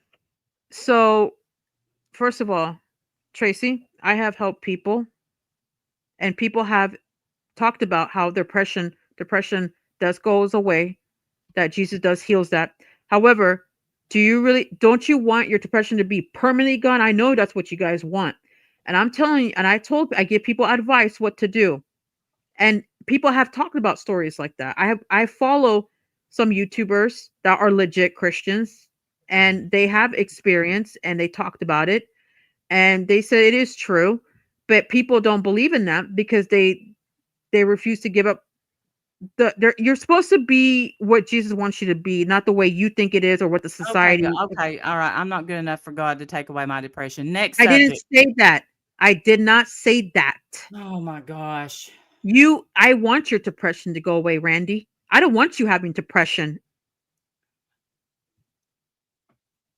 So, first of all, Tracy, I have helped people, and people have talked about how depression does goes away, that Jesus does heals that. However, don't you want your depression to be permanently gone? I know that's what you guys want. And I'm telling you, and I give people advice what to do. And people have talked about stories like that. I follow some YouTubers that are legit Christians, and they have experience and they talked about it, and they said it is true, but people don't believe in that because they refuse to give up you're supposed to be what Jesus wants you to be, not the way you think it is or what the Okay, society. okay, all right. I'm not good enough for God to take away my depression. Next I didn't subject. say that. I did not say that. Oh my gosh. I want your depression to go away, Randy. I don't want you having depression.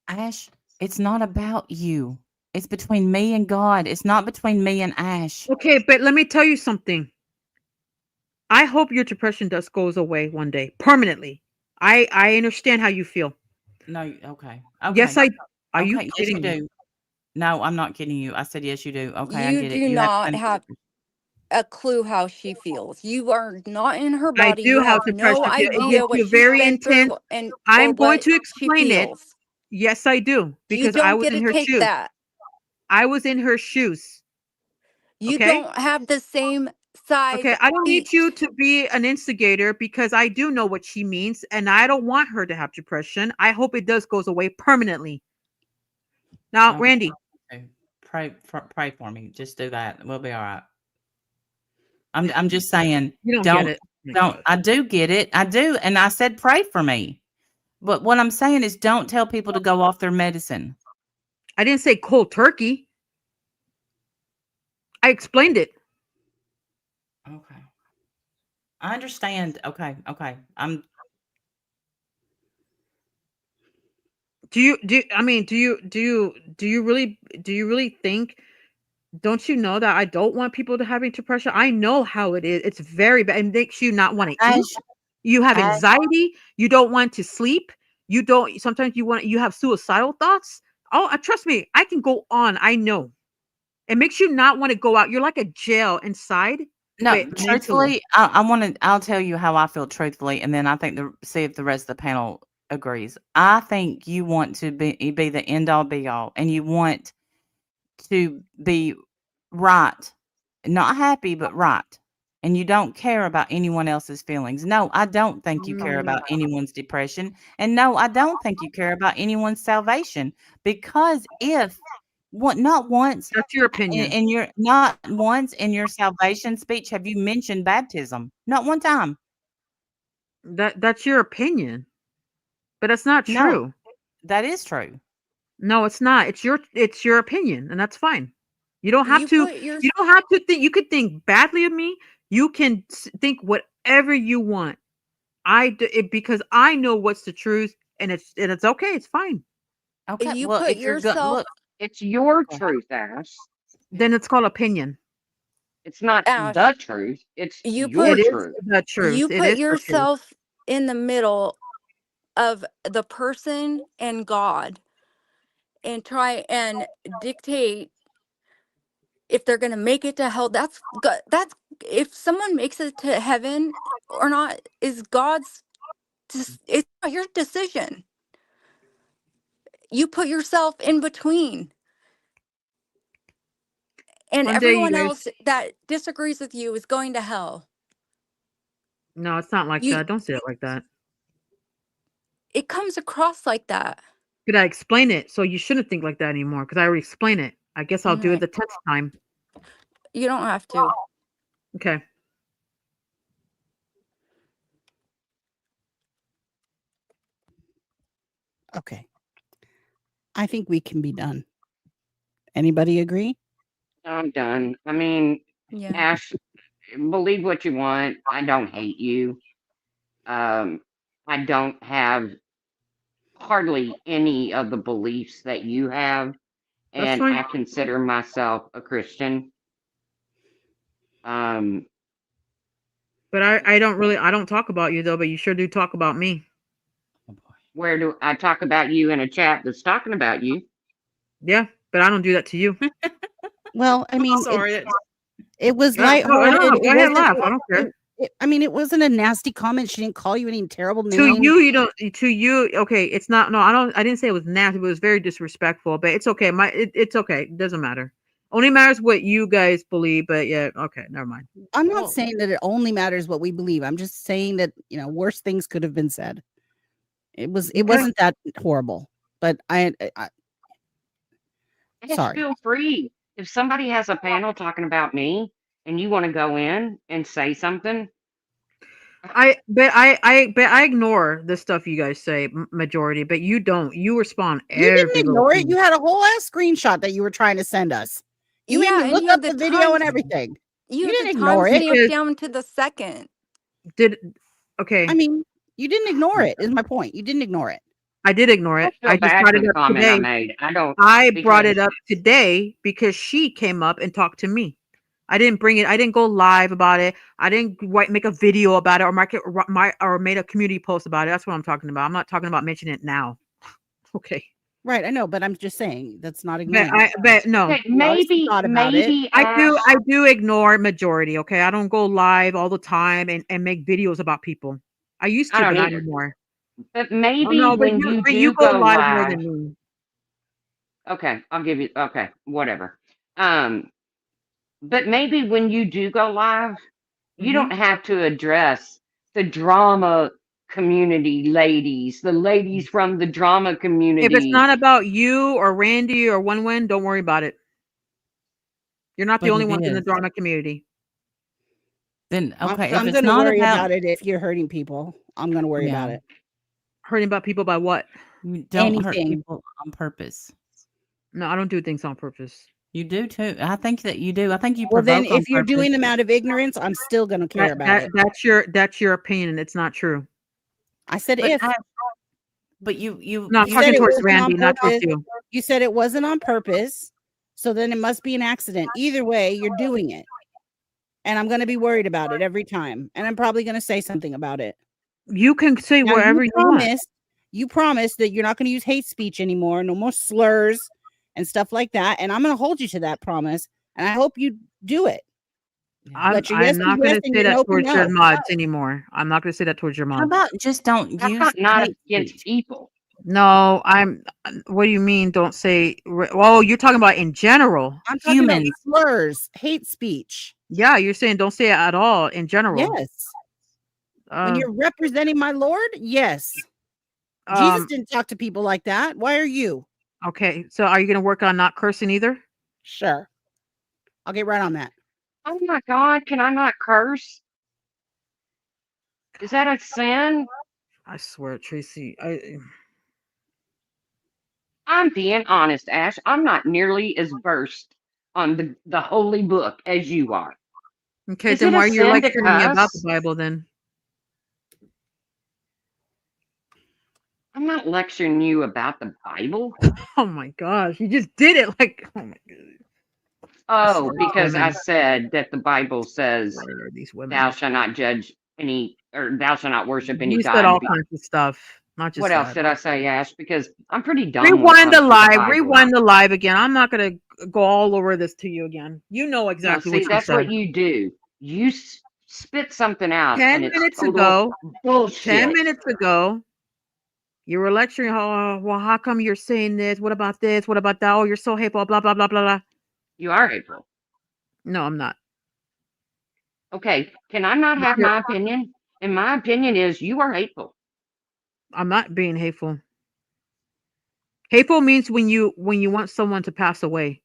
Ash, it's not about you. It's between me and God. It's not between me and Ash. Okay, but let me tell you something. I hope your depression goes away one day, permanently. I understand how you feel. No, okay. Yes, Okay. are you Okay, yes, you kidding me? do. No, I'm not kidding you. I said, yes, you do. Okay, I You get it. do You have not been have a clue how she feels. You are not in her I body. do You have have depression. no It idea gets what you she's very been intense. through and or I'm going what to she explain it. feels. Yes, I do, You because I don't was get in to her take shoes. that. I was in her shoes. You Okay? don't have the same size Okay, I don't need feet. you to be an instigator, because I do know what she means, and I don't want her to have depression. I hope it goes away permanently. Now, okay. Randy, Pray for me. Just do that. We'll be all right. I'm just saying, you don't get don't it. Oh my don't God. I do get it. I do. And I said pray for me. But what I'm saying is don't tell people to go off their medicine. I didn't say cold turkey. I explained it. Okay. I understand. Okay. Okay. I'm Do you really think, don't you know that I don't want people to having depression? I know how it is. It's very bad. It makes you not want to eat. Ash, You have Ash, anxiety. You don't want to sleep. You don't. Sometimes you have suicidal thoughts. Oh, trust me, I can go on. I know. It makes you not want to go out. You're like a jail inside, no, but mentally. truthfully, I'll tell you how I feel truthfully, and then I think see if the rest of the panel agrees. I think you want to be the end all be all, and you want to be right, not happy, but right. And you don't care about anyone else's feelings. No, I don't think you care Mm, about anyone's depression. And no, I don't think you care about anyone's salvation. Because if not once that's your opinion. in your not once in your salvation speech have you mentioned baptism. Not one time. That's your opinion, but that's not No, true. that is true. No, it's not. It's your opinion, and that's fine. You don't have You to. put your You don't have to think. You could think badly of me. You can think whatever you want. Because I know what's the truth, and it's okay. It's fine. Okay. you Well, put if you're good, yourself look. It's your Okay. truth, Ash. Then it's called opinion. It's not Ash. the truth. It's You your It put is truth. the truth. you It put is the truth. yourself in the middle of the person and God and try and dictate if they're going to make it to hell. That's if someone makes it to heaven or not is God's it's not your decision. You put yourself in between, and One day, you everyone guys. else that disagrees with you is going to hell. No, it's not like You that. Don't say it like that. it comes across like that. Could I explain it? So you shouldn't think like that anymore, because I already explained it. I guess I'll do it No, the 10th time. you don't have to. Okay. Okay. I think we can be done. Anybody agree? I'm done. I mean, Yeah. Ash, believe what you want. I don't hate you. I don't have hardly any of the beliefs that you have, That's and fine. I consider myself a Christian. Um, But I don't talk about you though, but you sure do talk about me. Oh boy. where do I talk about you in a chat that's talking about you? Yeah, but I don't do that to you. Well, I mean, Sorry. it was No, lighthearted. no, go It ahead, wasn't. laugh. I don't care. I mean, it wasn't a nasty comment. She didn't call you any terrible To names. you, you don't. To you, okay. It's not. No, I don't. I didn't say it was nasty. It was very disrespectful. But it's okay. It's okay. It doesn't matter. Only matters what you guys believe. But yeah, okay. Never mind. I'm not Well, saying that it only matters what we believe. I'm just saying that worse things could have been said. It Okay. wasn't that horrible. But I Ash, sorry. feel free. If somebody has a panel talking about me and you want to go in and say something, But I ignore the stuff you guys say, majority. But you don't. You respond You didn't every little ignore it. thing. You had a whole ass screenshot that you were trying to send us. You made Yeah, me and look you had up the the video and time. everything. You You had didn't the ignore it. timestamp Because down to the second. did okay. I mean, you didn't Oh ignore my it. Is God. my point. You didn't ignore it. I did ignore I it. feel I just bad brought for it the up comment I today. made. I don't I brought because it up today because she came up and talked to me. I didn't bring it. I didn't go live about it. I didn't make a video about it or made a community post about it. That's what I'm talking about. I'm not talking about mentioning it now. Okay. Right, I know, but I'm just saying that's not But ignoring I it. but no. okay, You obviously maybe thought about it. Ash. I do ignore majority, okay? I don't go live all the time and make videos about people. I used I to, but don't not either. anymore. But Oh maybe no, when you but you do go go live more live, than me. okay, I'll give you okay, whatever. Um, but maybe when you do go live, you Mhm. don't have to address the drama community ladies, the ladies from the drama If it's community. not about you or Randy or One, don't worry about it. You're not the But only it ones in the is. drama community. Then okay, if I'm it's gonna not worry about about it if you're hurting people. I'm gonna worry about yeah, it. Hurting about people by what? you don't hurt Anything. people on purpose. No, I don't do things on purpose. You do too. I think that you do. I think you Well, then provoke on if you're purpose. doing them out of ignorance, I'm still gonna care about it. That's your opinion and it's not true. I said But if. but you No, I'm You said talking it towards wasn't on Randy, not towards purpose. you. You said it wasn't on purpose. So then it must be an accident. Either way, you're doing it. And I'm gonna be worried about it every time. And I'm probably gonna say something about it. You can say Now whatever you want. you promised that you're not going to use hate speech anymore, no more slurs and stuff like that. And I'm going to hold you to that promise. And I hope you do it. yeah. Let your I'm yes be not yes gonna and say your that no be towards your no. mods anymore. I'm not gonna say that towards your How mods. about just don't That's use not hate against speech? people. No, I'm. What do you mean? Don't say. Oh, you're talking about in general. I'm talking about Humans. slurs, hate speech. Yeah, you're saying don't say it at all in general. Yes. When Um, you're representing my Lord, yes. Jesus um. didn't talk to people like that. Why are you? Okay, so are you gonna work on not cursing either? Sure. I'll get right on that. Oh my God, can I not curse? Is that a sin? I swear, Tracy. I'm being honest, Ash. I'm not nearly as versed on the holy book as you are. Okay, Is then it a why are you sin to lecturing me about the cuss? Bible then? I'm not lecturing you about the Bible. Oh my gosh, you just did it! Like, oh my god, I Oh, swear, these because I women. said that the Bible says, Where are these "Thou women? shalt not judge any, or thou shalt not worship any You said God." all kinds of stuff, not What just else that. did I say, Ash? Because I'm pretty dumb when it Rewind the comes to the live. Bible. Rewind the live again. I'm not gonna go all over this to you again. You know No, exactly see, what you that's said. what you do. You spit something out, 10 and it's minutes total ago, 10 bullshit. minutes ago, you were lecturing well, how come you're saying this? What about this? What about that? Oh, you're so hateful, blah, blah, blah, blah, blah. You are April. No, I'm not. Okay, can I not have You're- my opinion? And my opinion is you are hateful. I'm not being hateful. Hateful means when you want someone to pass away.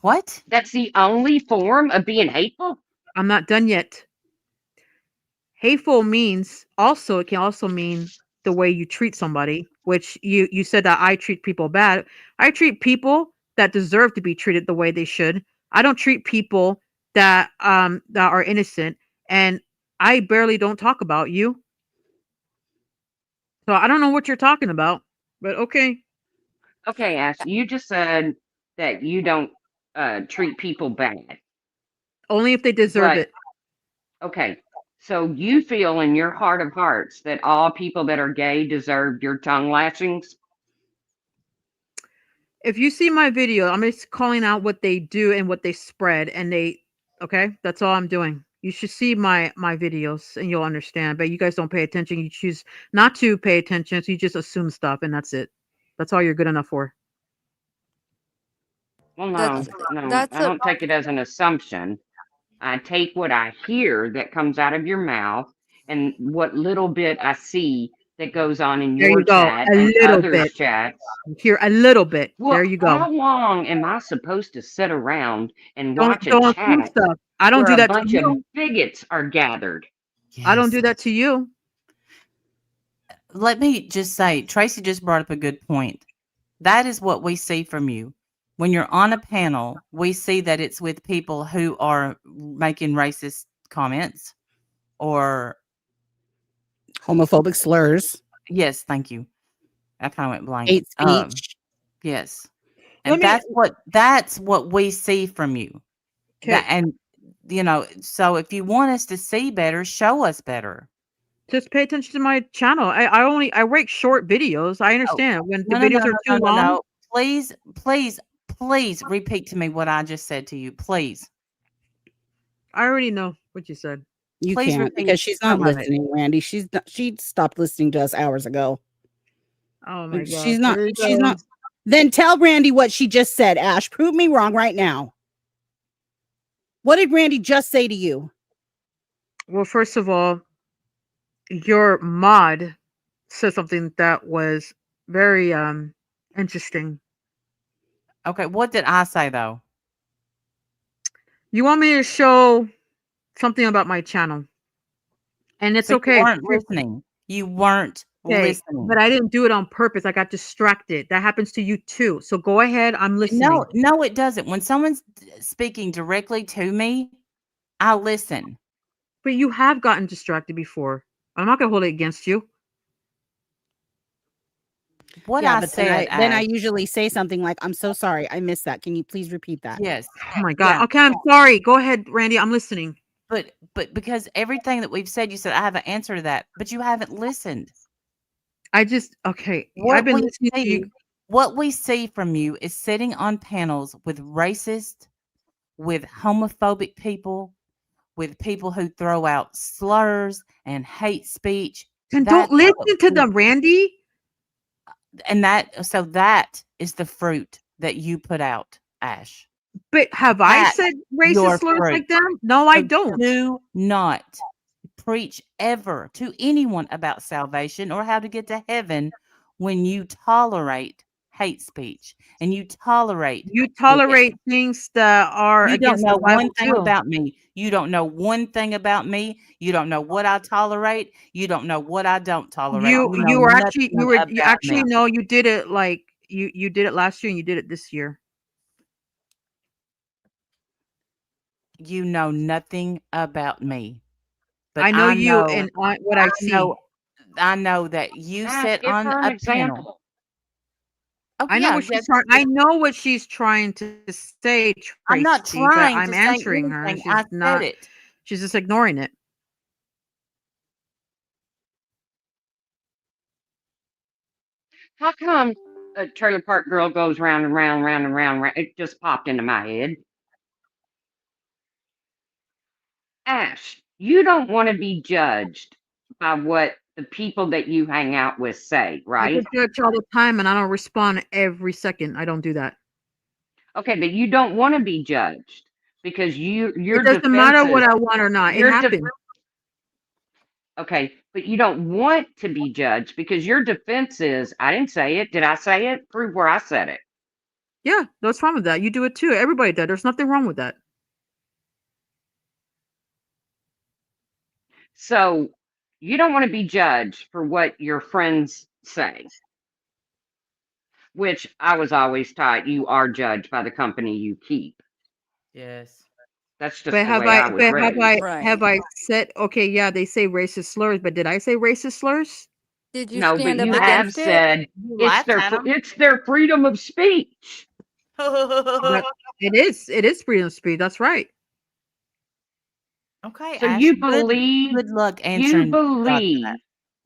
What? That's the only form of being hateful? I'm not done yet. Hateful means also it can also mean the way you treat somebody, which you said that I treat people bad. I treat people that deserve to be treated the way they should. I don't treat people that are innocent, and I barely don't talk about you. So I don't know what you're talking about, but okay. Okay, Ash, you just said that you don't treat people bad. Only if they deserve But, it. okay, so you feel in your heart of hearts that all people that are gay deserve your tongue lashings? If you see my video, I'm just calling out what they do and what they spread, and okay, that's all I'm doing. You should see my videos and you'll understand. But you guys don't pay attention. You choose not to pay attention, so you just assume stuff, and that's it. That's all you're good enough for. Well, That's no, that's I a don't take it as an assumption. I take what I hear that comes out of your mouth and what little bit I see that goes on in There your you go. chat A and little others' bit. chats. Here, a little bit. Well, There you go. how long am I supposed to sit around and Don't watch a don't assume chat stuff. I don't where do a that to bunch of you. bigots are gathered? I don't Yes. do that to you. Let me just say, Tracy just brought up a good point. That is what we see from you. when you're on a panel, we see that it's with people who are making racist comments or Homophobic slurs, yes, thank you. I kind of went blank. hate speech. Yes. Let And me. that's what we see from you. That Okay, and so if you want us to see better, show us better. just pay attention to my channel. I rate short videos. I Oh, understand when the no, no, no, videos are no, too no, no, long. no. Please, please, please repeat to me what I just said to you. Please. I already know what you said. You Please can't repeat because she's not some of it. listening, Randy. She stopped listening to us hours ago. Oh my She's gosh, not. here you She's go. not. Then tell Randy what she just said. Ash, prove me wrong right now. What did Randy just say to you? Well, first of all, your mod said something that was very interesting. Okay, what did I say though? You want me to show something about my channel, and it's So you okay. weren't listening. You weren't Okay, but listening. I didn't do it on purpose. I got distracted. That happens to you too. So go ahead. I'm listening. No, no, it doesn't. When someone's speaking directly to me, I listen. But you have gotten distracted before. I'm not gonna hold it against you. What Yeah, I but then said, I Ash, usually say something like, "I'm so sorry, I missed that. Can you please repeat that?" yes, Oh my god. yeah, Okay, I'm sorry. Go ahead, Randy. I'm listening. but because everything that we've said, you said I have an answer to that, but you haven't listened. I just okay. I've What been we listening to you. see, what we see from you is sitting on panels with racist, with homophobic people, with people who throw out slurs and hate speech. And don't That's what listen to we them, Randy. and that is the fruit that you put out, Ash. But have I That's said racist your slurs fruit. like them? No, I So don't. do not preach ever to anyone about salvation or how to get to heaven when you tolerate hate speech and you tolerate You bigots. tolerate things that are You don't against the know one Bible thing too. about me. You don't know one thing about me. You don't know what I tolerate. You don't know what I don't tolerate. You You know you were actually nothing you about actually me. know you did it like you did it last year and you did it this year. You know nothing about me. But I know you and what I see. know I know that you Ash, sit give on her an a panel. example. Oh I know yeah, what yeah. she's trying. I know what she's trying to say, I'm not Tracy. But trying I'm to say answering her, and anything. I she's said not. it. She's just ignoring it. How come a trailer park girl goes round and round, round and round, round? It just popped into my head. Ash, you don't want to be judged by what the people that you hang out with say, I right? get judged all the time, and I don't respond every second. I don't do that. Okay, but you don't want to be judged because It your doesn't matter what defenses, I want or not. It your de- happened. okay, but you don't want to be judged because your defense is, I didn't say it. Did I say it? Prove where I said it. Yeah, what's wrong with that? You do it too. Everybody does. There's nothing wrong with that. So you don't want to be judged for what your friends say, which I was always taught you are judged by the company you keep. Yes. That's just the way I was raised. Have Right. I said okay? Yeah, they say racist slurs, but did I say racist slurs? Did you No, but stand up you I have against it? said you laughed at him. it's their freedom of speech. That it is freedom of speech. That's right. Okay, So Ash. Good luck you answering God for that. believe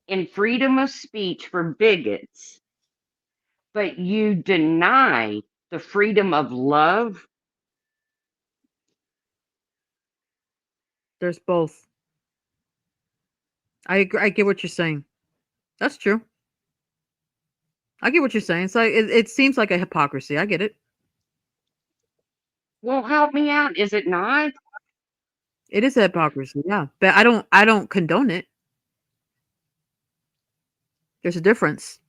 in freedom of speech for bigots, but you deny the freedom of love. There's both. I agree, I get what you're saying. That's true. I get what you're saying. It's like it seems like a hypocrisy. I get it. Well, help me out. Is it not? It is a hypocrisy. Yeah, but I don't condone it. There's a difference.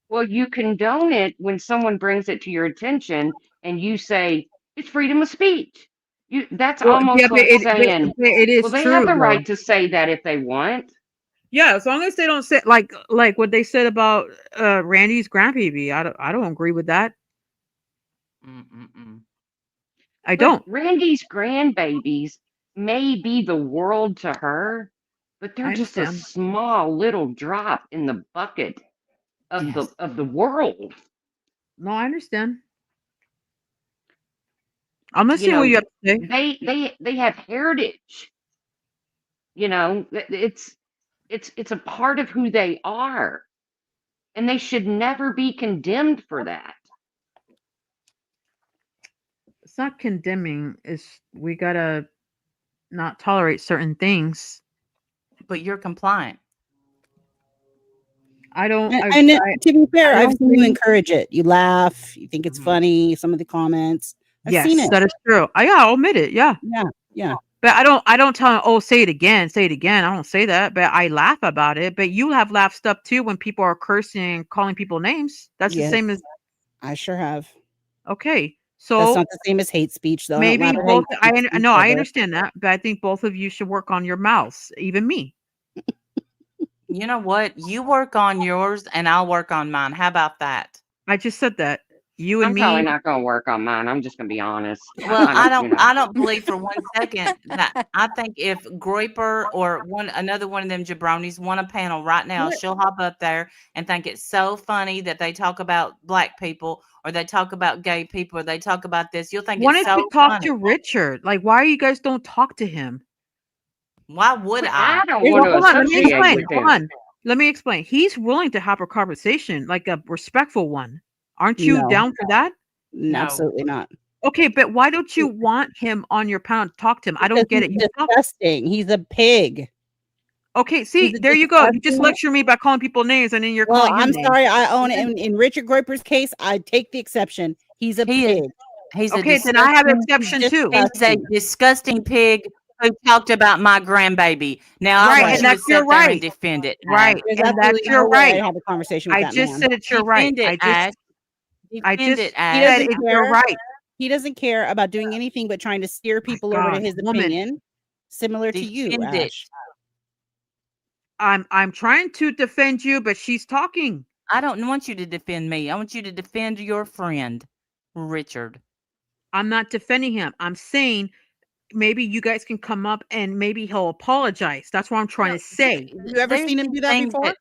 Well, you condone it when someone brings it to your attention and you say it's freedom of speech. That's Well, yeah, almost like saying, but it well, is they have true the though. right to say that if they want. Yeah, as long as they don't say like what they said about Randy's grandbaby. I don't agree with that. Mm-mm-mm. I But don't. Randy's grandbabies may be the world to her, but they're I just a understand. small little drop in the bucket of Yes. the world. No, I understand. I'm You listening to what you know, have to say. they have heritage. You know, it's a part of who they are, and they should never be condemned for that. It's not condemning. It's we gotta not tolerate certain things. But you're compliant. I don't. And to be fair, I I've don't seen you think. encourage it. You laugh, you think it's Mhm. funny, some of the comments. I've seen Yes, it. that is true. Yeah, I'll admit it. Yeah. Yeah, yeah. But I don't tell him, oh, say it again, say it again. I don't say that, but I laugh about it. But you have laughed stuff too when people are cursing, calling people names. That's the Yes, same as I sure have. okay. That's So not the same as hate speech, though. I don't maybe laugh at both. hate speech No, I ever. understand that, but I think both of you should work on your mouths. Even me. You know what? You work on yours and I'll work on mine. How about that? I just said that. You and I'm probably me. not going to work on mine. I'm just going to be honest. Well, I don't, you know. I don't believe for one second that I think if Groiper or another one of them jabronis won a panel right now, What? she'll hop up there and think it's so funny that they talk about black people or they talk about gay people or they talk about this. You'll think Why it's don't you so talk funny. to Richard? Like, why you guys don't talk to him? Why would But I? I don't There's want Well, to hold on. Let me associate explain. with Hold him. on. Let me explain. He's willing to have a conversation, like a respectful one. Aren't you no, down for that? No. absolutely not. Okay, but why don't you want him on your panel to talk to him? I Because don't get he's it. You talk. disgusting. He's a pig. Okay, He's see, a there you go. You just disgusting. lecture me by calling people names, and then you're Well, calling him I'm names. sorry. I own it. In Richard Groiper's case, I take the exception. He's a He is pig. he's a Okay, then I have an disgusting exception too. he's a Disgusting. disgusting pig who talked about my grandbaby. Now I Right, want and Right. you to that's your sit there and right. defend it, Ash. Right, There's and that's absolutely your no way right. I'd have a conversation with I that just man. said it's your right. Defend it, Ash. I Defend it, just He Ash. said doesn't it's your care. right. He doesn't care about doing anything but trying to steer My people over to God, his woman. opinion, similar to you, Defend it. Ash. I'm trying to defend you, but she's talking. I don't want you to defend me. I want you to defend your friend, Richard. I'm not defending him. I'm saying maybe you guys can come up and maybe he'll apologize. That's what I'm trying No, to say. Have you ever there's seen him some do that things before? that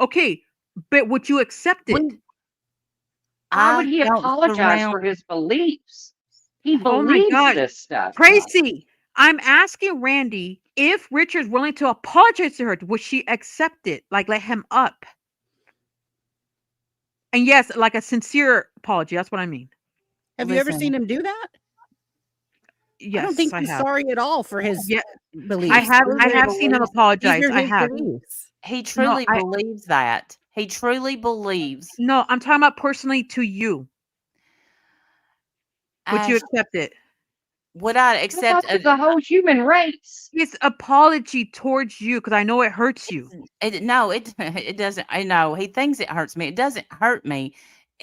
Okay, but would you accept it? we Why would I he don't apologize surround for his beliefs? He Oh my believes God. this stuff. Tracy, I'm asking Randy if Richard's willing to apologize to her, would she accept it? Like let him up? And yes, like a sincere apology. That's what I mean. Have you ever listen. seen him do that? I don't Yes, think I he's have. sorry at all for his Yeah, beliefs. I have seen him These apologize. are I his have. beliefs. He No, truly believes that. He truly believes. no, I'm talking about personally to you. Would you Ash, accept it? would I I accept thought to the whole human race. His apology towards you, because I know it hurts you. no, it it doesn't. I know he thinks it hurts me. It doesn't hurt me.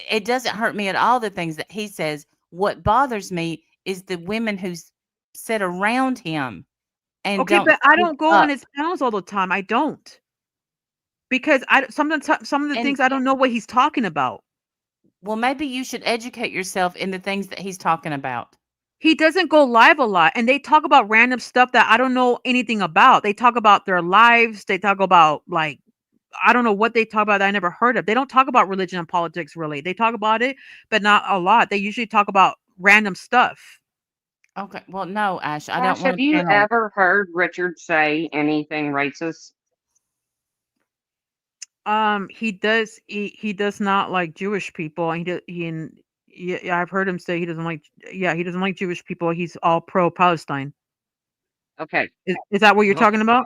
It doesn't hurt me at all. The things that he says. What bothers me is the women who sit around him and Okay, don't but I speak don't go on up. his panels all the time. I don't. Because sometimes some of the And things I don't know what he's talking about. well, maybe you should educate yourself in the things that he's talking about. He doesn't go live a lot, and they talk about random stuff that I don't know anything about. They talk about their lives. They talk about like I don't know what they talk about that I never heard of. They don't talk about religion and politics really. They talk about it, but not a lot. They usually talk about random stuff. Okay. Well, no, Ash, I don't Ash, want have to you panel. ever heard Richard say anything racist? He does not like Jewish people. And yeah, I've heard him say he doesn't like he doesn't like Jewish people. He's all pro Palestine. Okay. Is that what you're Well, talking about?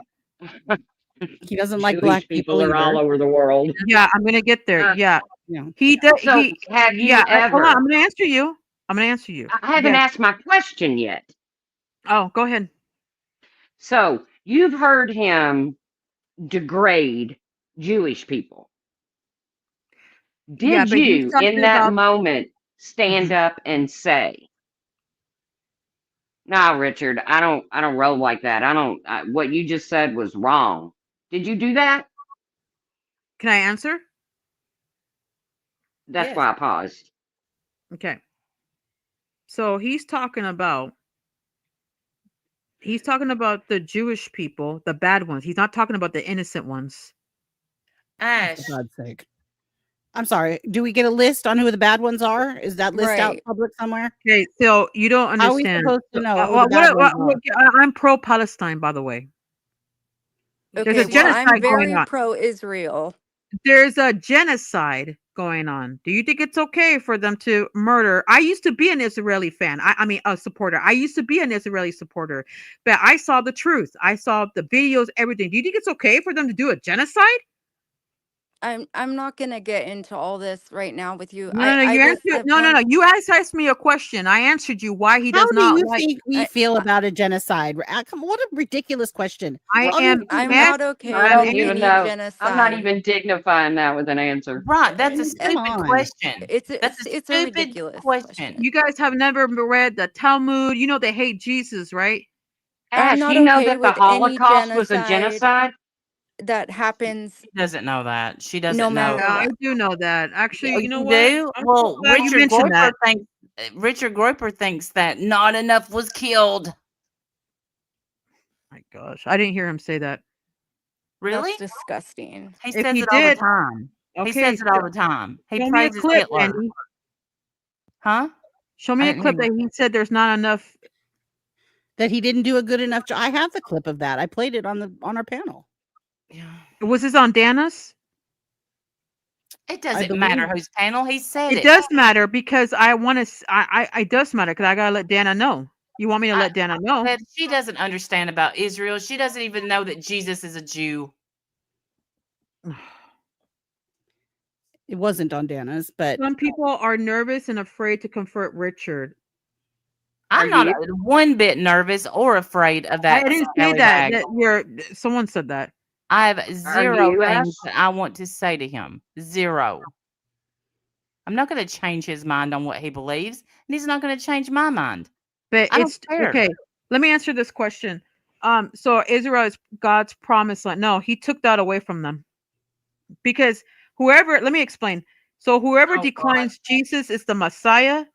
He doesn't like black Jewish people are all either. over the world. Yeah, I'm gonna get there. Uh, Yeah. Yeah. He does so have you hold on, ever? I'm gonna answer you. I'm gonna answer you. I haven't Yes. asked my question yet. Oh, go ahead. So you've heard him degrade Jewish people. Yeah, Did but he's you, in talking that about moment, stand up and say, "No, Richard, I don't roll like that. What you just said was wrong." Did you do that? can I answer? That's Yes. why I paused. Okay. So he's talking about the Jewish people, the bad ones. He's not talking about the innocent ones. Ash, For God's sake. I'm sorry. Do we get a list on who the bad ones are? Is that list out Right. public somewhere? Okay, so you don't How are we understand. supposed to know who Well, the bad ones are? I'm pro-Palestine, by the way. There's Okay, a well, I'm genocide going very on. pro-Israel. There's a genocide going on. Do you think it's okay for them to murder? I used to be an Israeli fan. I mean, a supporter. I used to be an Israeli supporter, but I saw the truth. I saw the videos, everything. Do you think it's okay for them to do a genocide? I'm not gonna get into all this right now with you. No. I You just answered. I No. want You asked me a question. I answered you. Why he How does do not you like? think we I feel about a genocide? What a ridiculous question. I am. I'm Yes, not okay I I'm with don't even any know. I'm not genocide. even dignifying that with an answer. Right. That's a Come stupid on. question. That's a It's a stupid ridiculous question. You guys have never read the Talmud. You know they hate Jesus, right? I'm Ash, not you know okay that the with any Holocaust was a genocide genocide? that happens She doesn't know that. She no doesn't know. matter Yeah, I what. do know that. Actually, Oh, you know you what? do? I'm so Well, glad you mentioned that. Richard Groper thinks that not enough was killed. My gosh, I didn't hear him say that. Really? That's disgusting. He If says he it all the did, time. He okay, says it all the time. He show me a praises clip, Hitler. Andy. Huh? Show I me a didn't hear clip that you. he said there's not enough. That he didn't do a good enough job. I have the clip of that. I played it on our panel. Yeah. Was this on Dana's? It doesn't matter whose panel. He said It it. does matter because I want to. I does matter because I gotta let Dana know. You want me to let Dana know? But she doesn't understand about Israel. She doesn't even know that Jesus is a Jew. It wasn't on Dana's, but Some people are nervous and afraid to confront Richard. I'm Are not you? one bit nervous or afraid of that. I didn't say scallywag. that. Someone said that. I have Are zero you, things Ash? that I want to say to him. Zero. I'm not going to change his mind on what he believes, and he's not going to change my mind. But I don't it's care. okay. Let me answer this question. So Israel is God's promised land. No, he took that away from them. Because let me explain. So whoever Oh, declines Jesus is the Messiah,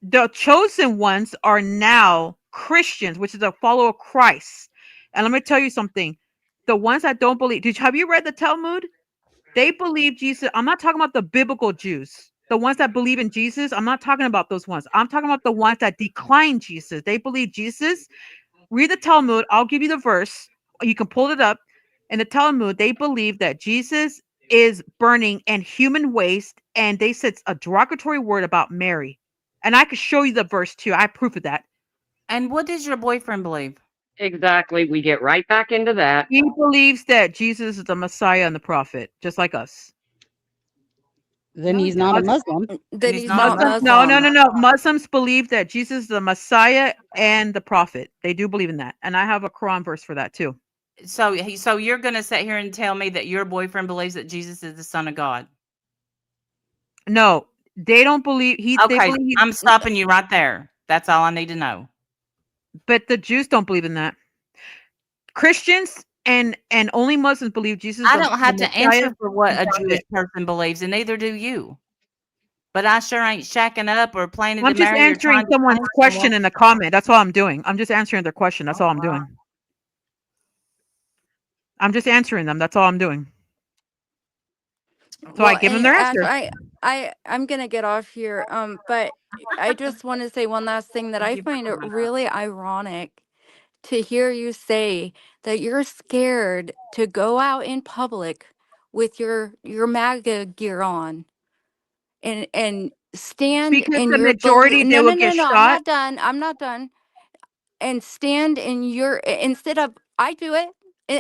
the chosen ones are now Christians, which is a follower of Christ. And let me tell you something. The ones that don't believe, have you read the Talmud? They believe Jesus. I'm not talking about the biblical Jews. The ones that believe in Jesus, I'm not talking about those ones. I'm talking about the ones that decline Jesus. They believe Jesus. Read the Talmud. I'll give you the verse. You can pull it up. In the Talmud, they believe that Jesus is burning in human waste, and they said a derogatory word about Mary. And I could show you the verse too. I have proof of that. And what does your boyfriend believe? Exactly. We get right back into that. He believes that Jesus is the Messiah and the prophet, just like us. then No, he's he not a doesn't. Muslim. Then he's he's not a not Muslims, Muslim. no. Muslims believe that Jesus is the Messiah and the prophet. They do believe in that. And I have a Quran verse for that too. So you're going to sit here and tell me that your boyfriend believes that Jesus is the Son of God? No, they don't believe they Okay, believe I'm stopping you right there. That's all I need to know. but the Jews don't believe in that. Christians and only Muslims believe Jesus is I the don't have to Messiah answer for what and a prophet. Jewish person believes, and neither do you. But I sure ain't shacking up or planning I'm to just marry or answering trying to someone's change question someone. in the comment. That's all I'm doing. I'm just answering their question. That's Oh, all I'm wow. doing. I'm just answering them. That's all I'm doing. So I Well, give them their Ash, answer. I'm gonna get off here. But I just want to say one last thing that Thank I you for find it coming up. really ironic to hear you say that you're scared to go out in public with your MAGA gear on and stand Because in the your majority, belief. they No, will no, get no, no. I'm shot. not done. I'm not done. And stand in your instead of I do it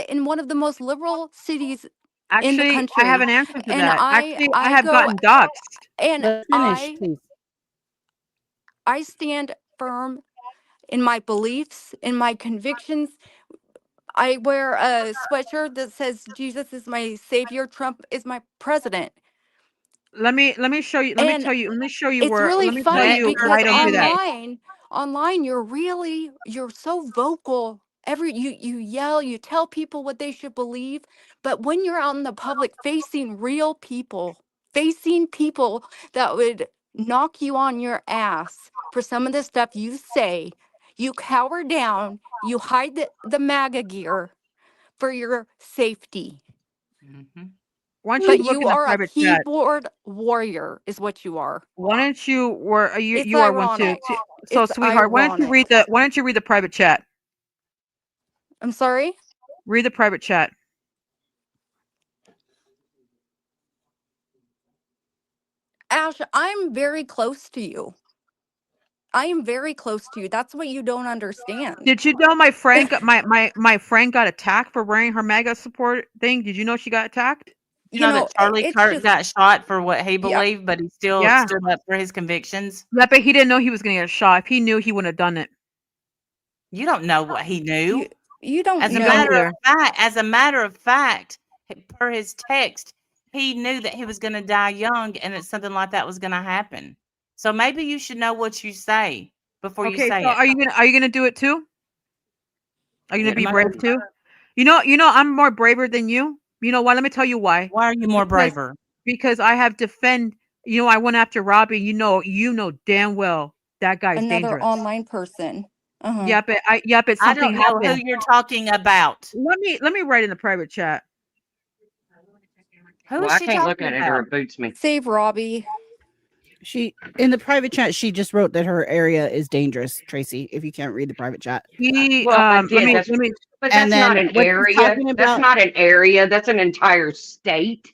in one of the most liberal cities in the Actually, I have country, an answer to and that. Actually, I I have go gotten doxxed. and Let's finish, please. I stand firm in my beliefs, in my convictions. I wear a sweatshirt that says Jesus is my savior, Trump is my president. Let me show you. And Let me show you it's where. really Let me tell funny Let you her why because I don't do that. finish. online you're so vocal. You yell, you tell people what they should believe, but when you're out in the public facing real people, facing people that would knock you on your ass for some of the stuff you say. You cower down, you hide the MAGA gear for your safety. Mm-hmm. Why don't But you look you in the are a private chat? keyboard warrior, is what you are. Why don't you were you It's you are one too? ironic. So It's sweetheart, ironic. why don't you read the private chat? I'm sorry? Read the private chat. Ash, I'm very close to you. I am very close to you. That's what you don't understand. Did you know my friend got attacked for wearing her MAGA support thing? Did you know she got attacked? You know that Charlie It's Kirk just, got shot for what he yeah, believed, but he still Yeah. stood up for his convictions. Yeah, but he didn't know he was gonna get shot. If he knew, he wouldn't have done it. You don't know what he knew. you don't As a know. matter of fact, per his text, he knew that he was going to die young, and that something like that was going to happen. So maybe you should know what you say before you Okay, say so it. are you gonna do it too? Are you gonna be Am I brave gonna- too? I'm more braver than you. You know why? Let me tell you why. Why are you more Because braver? because I have defend. I went after Robbie. You know damn well that guy's Another dangerous. online person. Uh-huh. But I something don't know who happened. you're talking about. Let me write in the private chat. Who Well, is I she can't look talking at it or about? it boots me. Save Robbie. She in the private chat, she just wrote that her area is dangerous, Tracy, if you can't read the private chat. Well, I did. Let me But And that's not then an what she's area. talking That's about, not an area. That's an entire state.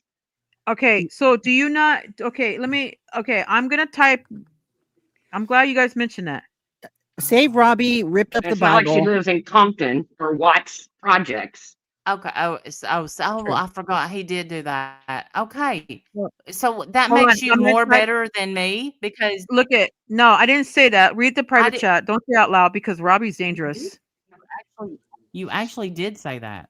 Okay, so do you not okay, I'm gonna type. I'm glad you guys mentioned that. Save Robbie ripped up And the it's not like she Bible. lives in Compton or Watts Projects. Okay. I forgot he did do that. Okay. Well, So that hold on, makes you I'm gonna more type. better than me because No, I didn't say that. Read the I private did. chat. Don't say out loud because Robbie's You did. dangerous. Actually, you actually did say that.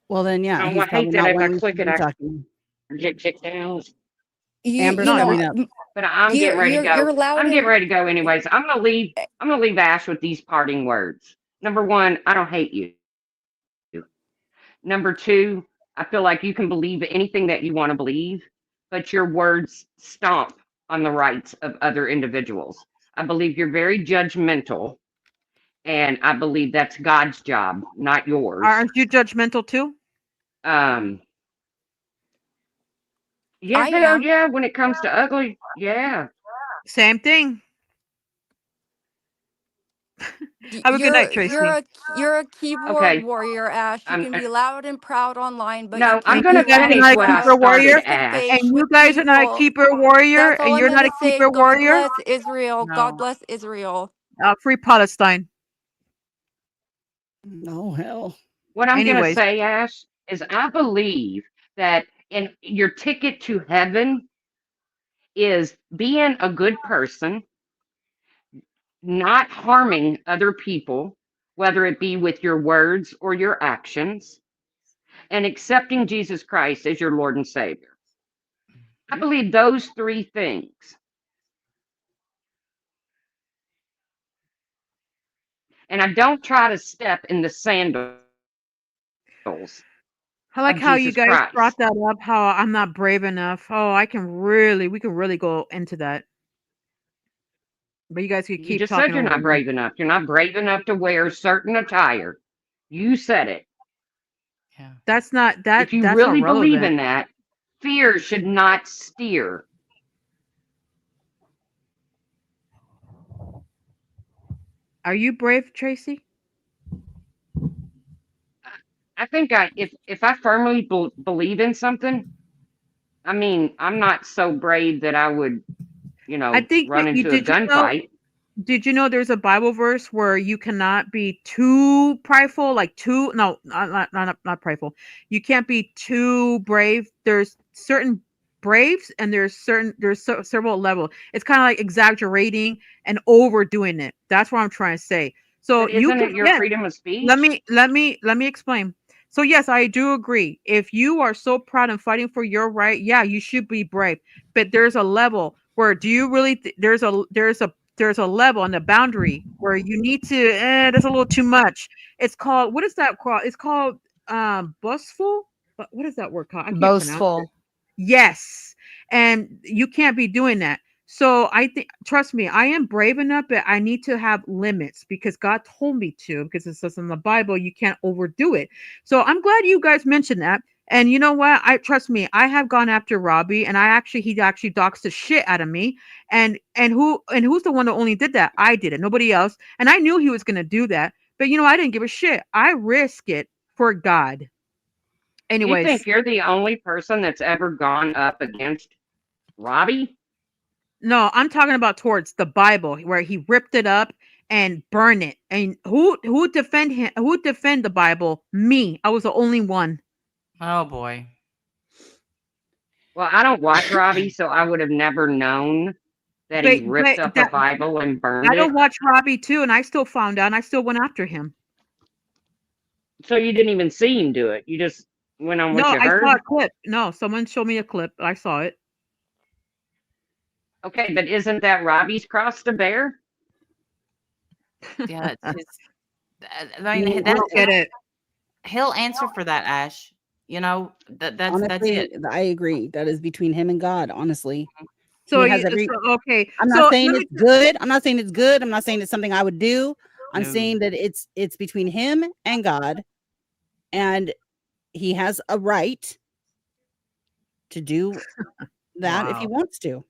Well, then, yeah, Oh, he's I hate probably that not if I one we click should it, be I talking. get kicked out. Amber's You No, know, coming up. But I'm getting ready to go. you're allowed I'm getting in. ready to go anyways. I'm gonna leave Ash with these parting words. Number one, I don't hate you. Number two, I feel like you can believe anything that you want to believe, but your words stomp on the rights of other individuals. I believe you're very judgmental, and I believe that's God's job, not yours. aren't you judgmental too? Um, yeah, I hell am. yeah, when it comes to ugly, yeah. Same thing. Have a good night, Tracy. You're a keyboard Okay, warrior, Ash. You I'm can be loud and proud online, but you no, I'm And can't going be you to guys are loud finish and not a what I keeper proud warrior. face started, to Ash. face And you with guys are not a people. keeper warrior. That's all And I'm you're not gonna a say. keeper God warrior. bless Israel. God No. bless Israel. Free Palestine. No hell. What I'm going to Anyways, say, Ash, is I believe that in your ticket to heaven is being a good person, not harming other people, whether it be with your words or your actions, and accepting Jesus Christ as your Lord and Savior. I believe those three things. And I don't try to step in the sandals I like of how you Jesus guys brought Christ. that up. How I'm not brave enough. Oh, we can really go into that. But you guys could You keep just said talking you're over not me. brave enough. You're not brave enough to wear certain attire. You said it. Yeah. That's not If you that's really believe irrelevant. in that, fear should not steer. Are you brave, Tracy? I think if I firmly believe in something, I mean, I'm not so brave that I would, I think run that you into a gunfight. did you know there's a Bible verse where you cannot be too prideful, like too no, not prideful. You can't be too brave. There's certain braves and several level. It's kind of like exaggerating and overdoing it. That's what I'm trying to say. So But you isn't can it your yes, freedom of speech? let me explain. So yes, I do agree. If you are so proud and fighting for your right, yeah, you should be brave. But there's a level where do you really there's a level and a boundary where you need to that's a little too much. It's called what is that called? It's called boastful. What is that word called? I can't pronounce it. Boastful. Yes. And you can't be doing that. So I think, trust me, I am brave enough, but I need to have limits because God told me to, because it says in the Bible, you can't overdo it. So I'm glad you guys mentioned that. And you know what? I trust me, I have gone after Robbie, and he actually doxed the shit out of me. And who's the one that only did that? I did it, nobody else. And I knew he was gonna do that. But I didn't give a shit. I risk it for God. You Anyways, think you're the only person that's ever gone up against Robbie? no, I'm talking about towards the Bible where he ripped it up and burned it. And who defend him? Who defend the Bible? Me. I was the only one. Oh boy. Well, I don't watch Robbie, so I would have never known that he But ripped up a that Bible and burned I don't it. watch Robbie too, and I still found out, and I still went after him. So you didn't even see him do it. You just went on No, what you I saw a heard. clip. No, someone showed me a clip. I saw it. Okay, but isn't that Robbie's cross to bear? Yeah, it's just. I I mean, mean, I that's don't get it. he'll answer for that, Ash. That's it. honestly, I agree. That is between him and God. Honestly, So he you, has every. so okay. I'm not So saying let me. it's good. I'm not saying it's good. I'm not saying it's something I would do. I'm No. saying that it's between him and God, and he has a right to do that if he Wow. wants to.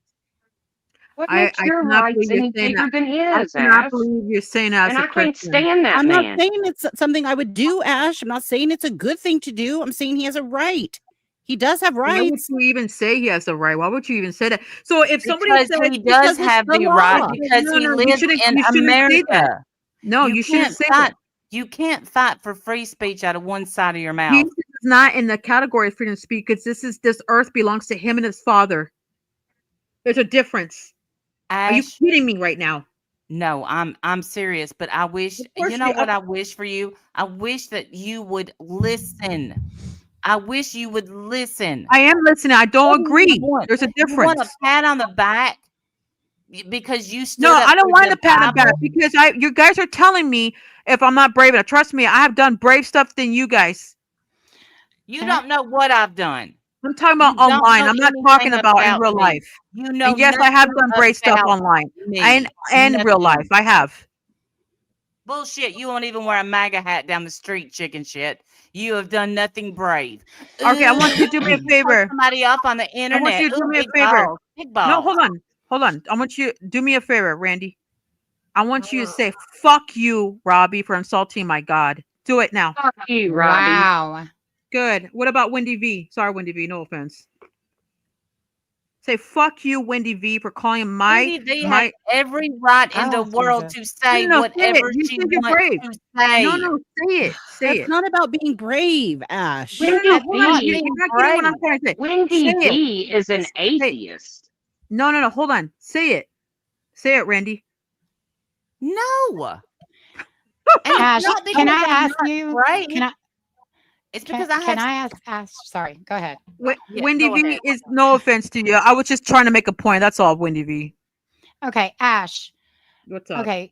What I makes your cannot rights believe you're any saying that. bigger than I his, cannot Ash? believe you're saying that as And a I can't Christian. stand that I'm not man. saying it's something I would do, Ash. I'm not saying it's a good thing to do. I'm saying he has a right. He does have Why would rights you even say he has the right? Why would you even say that? So if somebody Because said, he does because it's have the the right, law. because no, he no, lives in you shouldn't say that. America. No, You you shouldn't can't say fight. that. You can't fight for free speech out of one side of your mouth. Jesus is not in the category of freedom of speech because this earth belongs to him and his father. There's a difference. Are you Ash, kidding me right now? no, I'm serious, but I wish, Of you course know we. what I wish for you? I wish that you would listen. I wish you would listen. I am listening. I What don't do you agree. want? There's a You want a difference. pat on the back because you No, stood up I don't for want the to pat him back Bible? because you guys are telling me if I'm not brave enough. Trust me, I have done brave stuff than you guys. You Can I? don't know what I've done. I'm talking You about don't online. know I'm not talking anything about in about real me. life. You know And yes, I have nothing done brave stuff about online and me. real life. Nothing. I have. Bullshit. You won't even wear a MAGA hat down the street, chicken shit. You have done nothing brave. Okay, I Ooh, want you to do me a you cut favor. somebody off on the I want internet. you to do Ooh, me a big favor. balls. Big No, balls. hold on. I want you do me a favor, Randy. I want you to say "fuck you, Robbie," for insulting my God. Do it now. Fuck you, Robbie. Wow. Good. What about Wendy V? Sorry, Wendy V. No offense. Say "fuck you, Wendy V," for calling my Wendy V has my. every right in the Oh, world Jesus. to No, say no, no. Say it. whatever You she said you're wants brave. to No, say. no. Say it. Say That's it. not about being brave, Ash. No, no, no. Wendy Hold on. Not V. You're being not getting what brave. I'm trying to say. Say Wendy it. V is an Say. atheist. No, no, no. Hold on. Say it. Say it, Randy. No. And it's Ash, not can because I I'm ask not you? brave. Can I? It's because I Can have. I ask? Sorry. Go ahead. Yeah, Wendy go ahead. V is no offense to you. I was just trying to make a point. That's all, Wendy V. Okay, Ash. What's up? Okay.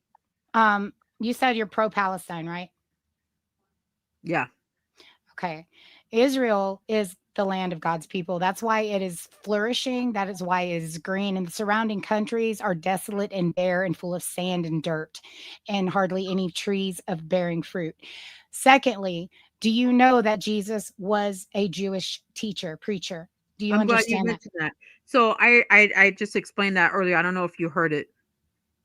You said you're pro Palestine, right? Yeah. Okay. Israel is the land of God's people. That's why it is flourishing. That is why it is green. And the surrounding countries are desolate and bare and full of sand and dirt and hardly any trees of bearing fruit. Secondly, do you know that Jesus was a Jewish teacher, preacher? Do you I'm glad you understand that? mentioned that. So I just explained that earlier. I don't know if you heard it.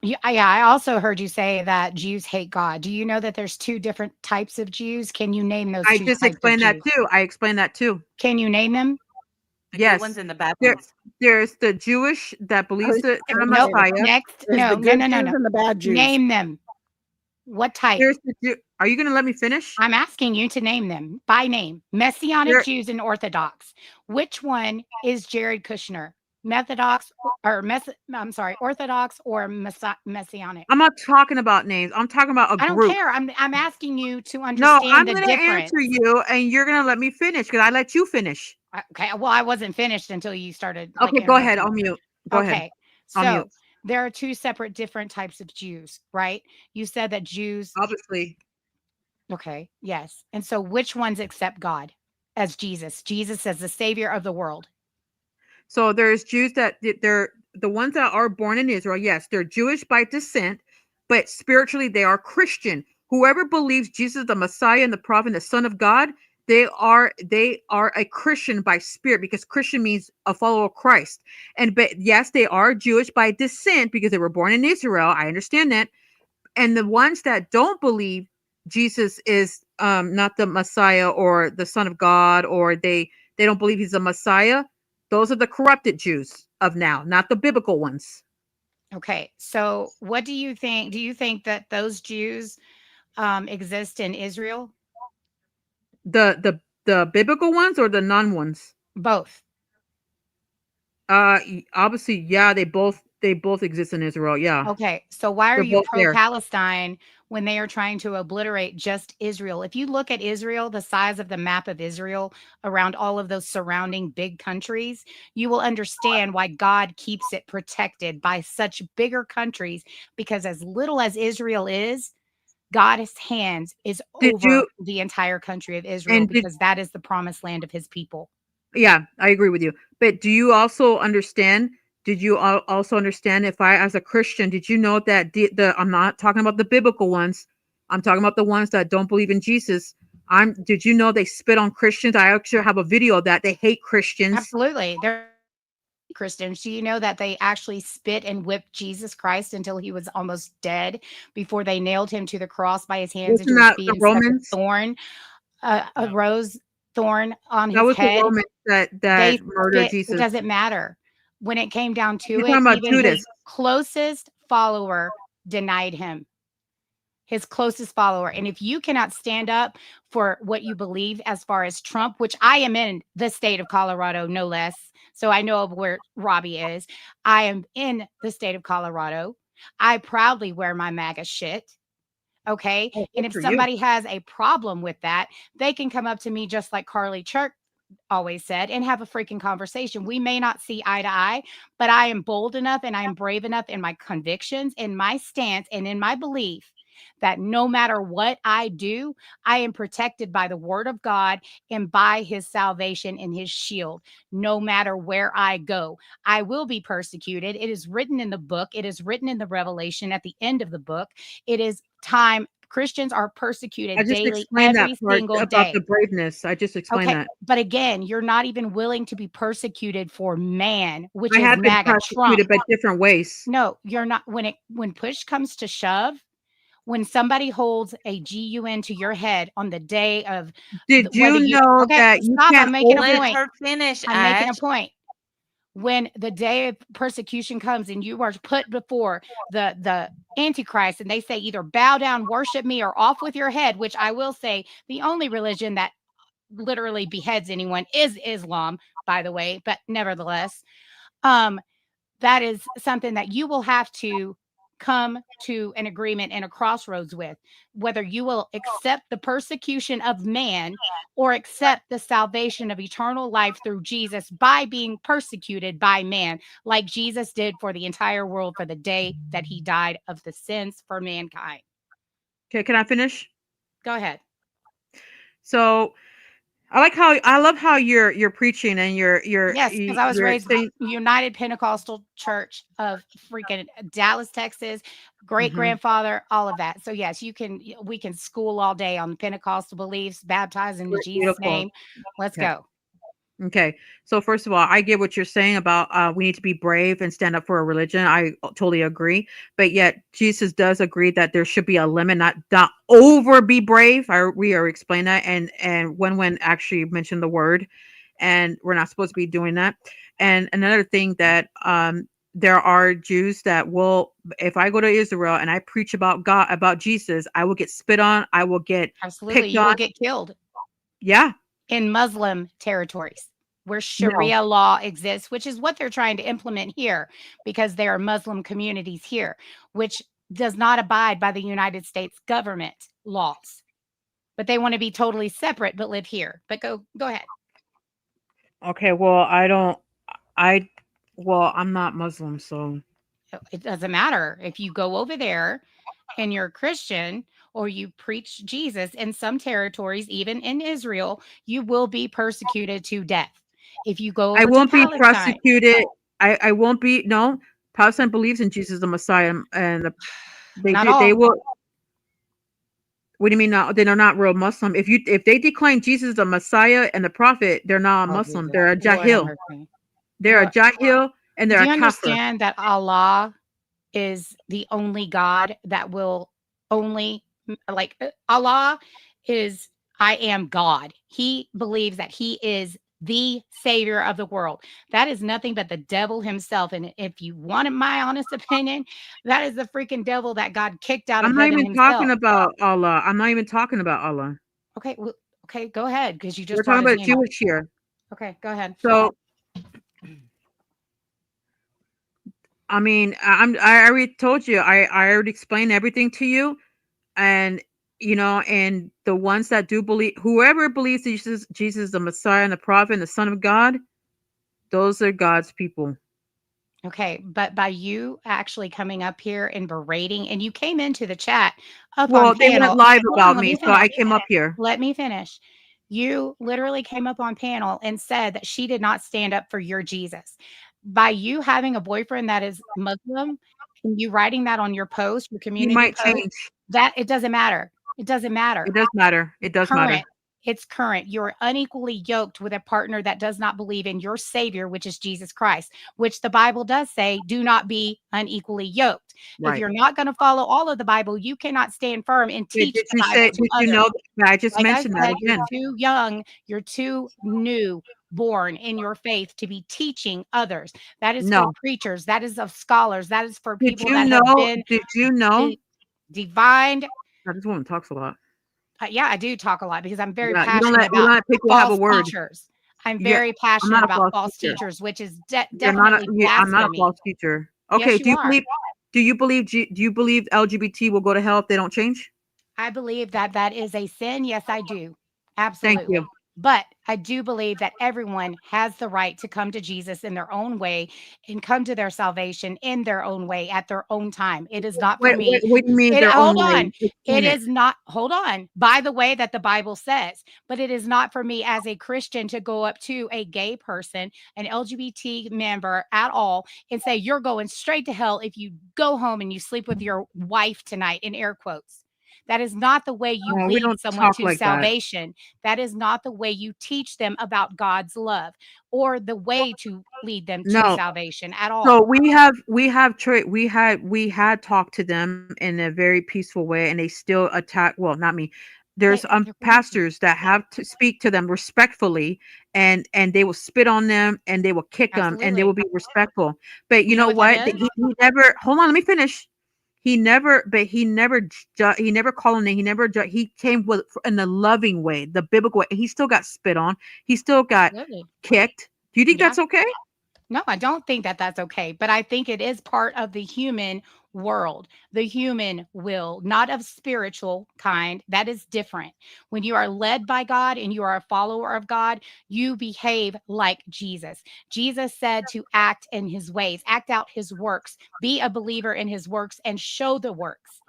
Yeah, I also heard you say that Jews hate God. Do you know that there's two different types of Jews? Can you name those I two just types of explained that Jews? too. I explained that too. Can you name them? The good ones Yes. and the bad There, ones. there's the Jewish that believes Okay, in the Nope. Messiah. Next. there's No, the no, good no, no, Jews no. and the bad Jews. Name them. What type? There's are you going to let me finish? I'm asking you to name them by name. Messianic There, Jews and Orthodox. Which one is Jared Kushner? Orthodox or Messianic? I'm not talking about names. I'm talking about a I don't group. care. I'm asking you to No, understand I'm the going to difference. answer you, and you're going to let me finish because I let you finish. Okay. Well, I wasn't finished until you started. Okay, go ahead. I'll mute. Go ahead. Okay. I'll mute. So there are two separate different types of Jews, right? You said that Jews. Obviously, Okay. Yes. And so which ones accept God as Jesus? Jesus as the savior of the world. So there's Jews that they're the ones that are born in Israel. Yes, they're Jewish by descent, but spiritually they are Christian. Whoever believes Jesus is the Messiah and the prophet, the Son of God, they are a Christian by spirit, because Christian means a follower of Christ. And but yes, they are Jewish by descent because they were born in Israel. I understand that. And the ones that don't believe Jesus is not the Messiah or the Son of God, or they don't believe he's a Messiah, those are the corrupted Jews of now, not the biblical ones. Okay. So what do you think? Do you think that those Jews exist in Israel? The biblical ones or the non ones? Both. Obviously, yeah, they both exist in Israel. Yeah, Okay. So why are they're you both pro there. Palestine when they are trying to obliterate just Israel? If you look at Israel, the size of the map of Israel around all of those surrounding big countries, you will understand why God keeps it protected by such bigger countries, because as little as Israel is, God's hands is Did over you the entire country of Israel, and did because that is the promised land of his people. Yeah, I agree with you. But do you also understand? Did you also understand, if I, as a Christian, did you know that I'm not talking about the biblical ones. I'm talking about the ones that don't believe in Jesus. Did you know they spit on Christians? I actually have a video of that. They hate Christians. Absolutely. They're Christians. Do you know that they actually spit and whipped Jesus Christ until he was almost dead before they nailed him to the cross by his hands and Wasn't to his that feet the and stuck a Romans? thorn, a rose thorn on That his was the head? Romans that They murdered spit. It Jesus. doesn't matter. When it came down to You're it, talking about even Judas. his closest follower denied him. His closest follower. And if you cannot stand up for what you believe as far as Trump, which I am in the state of Colorado, no less. So I know of where Robbie is. I am in the state of Colorado. I proudly wear my MAGA shit. Okay. Oh, And good if for you. somebody has a problem with that, they can come up to me just like Carly Church always said, and have a freaking conversation. We may not see eye to eye, but I am bold enough and I am brave enough in my convictions, in my stance, and in my belief that no matter what I do, I am protected by the word of God and by his salvation and his shield. No matter where I go, I will be persecuted. It is written in the book, it is written in the Revelation at the end of the book. It is time. Christians are I persecuted just daily, explained that every part single about the day. braveness. I just explained Okay, that. but again, you're not even willing to be persecuted for man, which I is have been MAGA Trump. prosecuted by different ways. No, you're not. When push comes to shove, when somebody holds a GUN to your head on the day of Did whether you you know okay, that you stop. can't I'm making a hold it? Let point. her finish, I'm making a Ash. point. When the day of persecution comes and you are put before the Antichrist and they say either bow down, worship me, or off with your head, which I will say the only religion that literally beheads anyone is Islam, by the way, but nevertheless, um, that is something that you will have to come to an agreement and a crossroads with, whether you will accept the persecution of man or accept the salvation of eternal life through Jesus by being persecuted by man, like Jesus did for the entire world for the day that he died of the sins for mankind. Okay, can I finish? Go ahead. So I love how you're preaching and Yes, because I was you're raised saying. United Pentecostal Church of freaking Dallas, Texas, great Mhm. grandfather, all of that. So yes, we can school all day on Pentecostal beliefs, baptized in the Jesus Beautiful. name. Let's Okay. go. Okay. So first of all, I get what you're saying about we need to be brave and stand up for a religion. I totally agree. But yet Jesus does agree that there should be a limit, not over be brave. We are explain that, and when actually mentioned the word, and we're not supposed to be doing that. And another thing that there are Jews that will, if I go to Israel and I preach about God, about Jesus, I will get spit on. I will get Absolutely. picked You on. will get killed Yeah. in Muslim territories where No. Sharia law exists, which is what they're trying to implement here because there are Muslim communities here, which does not abide by the United States government laws. But they want to be totally separate but live here. But go ahead. Okay. Well, I don't. I well, I'm not Muslim, so It doesn't matter if you go over there and you're a Christian or you preach Jesus in some territories, even in Israel, you will be persecuted to death. If you go I over to won't be Palestine, prosecuted. I won't be. No, Palestine believes in Jesus the Messiah, and they not do. They all. will. What do you mean? Not, they're not real Muslim. If they decline Jesus the Messiah and the prophet, they're not a Oh, Muslim. Jesus. They're a Lord have Jahil. mercy. They're a Jahil, and they're Do a you kafir. understand that Allah is the only God that will only like Allah is I am God. He believes that he is the savior of the world. That is nothing but the devil himself. And if you wanted my honest opinion, that is the freaking devil that God kicked out of I'm not heaven even talking himself. about Allah. I'm not even talking about Allah. Okay, well, okay, go ahead because you We're just talking brought his about name up. Jewish here. Okay, go ahead. So, I mean, I already told you. I already explained everything to you, and and the ones that do believe, whoever believes Jesus is the Messiah and the prophet and the Son of God, those are God's people. Okay, but by you actually coming up here and berating, and you came into the chat up on Well, they went panel. live Hold on, about let me, me so finish. I came up here. Let me finish. You literally came up on panel and said that she did not stand up for your Jesus. By you having a boyfriend that is Muslim and you writing that on your post, your He community might post, change. that it doesn't matter. It doesn't matter. It does matter. It does matter. Current. It's current. You're unequally yoked with a partner that does not believe in your Savior, which is Jesus Christ, which the Bible does say, do not be unequally yoked. If Right. you're not going to follow all of the Bible, you cannot stand firm and Did teach the you Bible say? to Did you others. know? I just Like I mentioned that said, you're again. too young, you're too new born in your faith to be teaching others. That is for No. preachers, that is of scholars, that is for Did people you that have know? been Did you know? divined. This woman talks a lot. Yeah, I do talk a lot because I'm very Yeah, passionate you don't about let people have a false word. teachers. I'm Yeah, very I'm passionate not a about false false teacher. teachers, which is You're not a. definitely I'm not a blasphemy. false teacher. Yes, Okay. you are. Do you believe? Do you believe LGBT will go to hell if they don't change? I believe that that is a sin. Yes, I do. Thank Absolutely. you. But I do believe that everyone has the right to come to Jesus in their own way and come to their salvation in their own way at their own time. It is not for me. What do you mean It their own hold way? on. It Explain it. is not hold on. By the way that the Bible says, but it is not for me as a Christian to go up to a gay person, an LGBT member at all and say you're going straight to hell if you go home and you sleep with your wife tonight in air quotes. That is not the way you We lead don't someone talk to like that. salvation. That is not the way you teach them about God's love or the way to lead them to No. salvation at all. So we had talked to them in a very peaceful way, and they still attack. Well, not me. There's They're going to. pastors that have to speak to them respectfully, and they will spit on them, and they will kick them, and they will Absolutely. be respectful. But you You know know what that what? is? He never. Hold on, let me finish. He never called on it. He never. He came with in a loving way, the biblical way. He still got spit on. He still got Absolutely. kicked. Do you think Yeah. that's okay? No, I don't think that that's okay, but I think it is part of the human world, the human will, not of spiritual kind. That is different. When you are led by God and you are a follower of God, you behave like Jesus. Jesus said to act in his ways, act out his works, be a believer in his works, and show the works.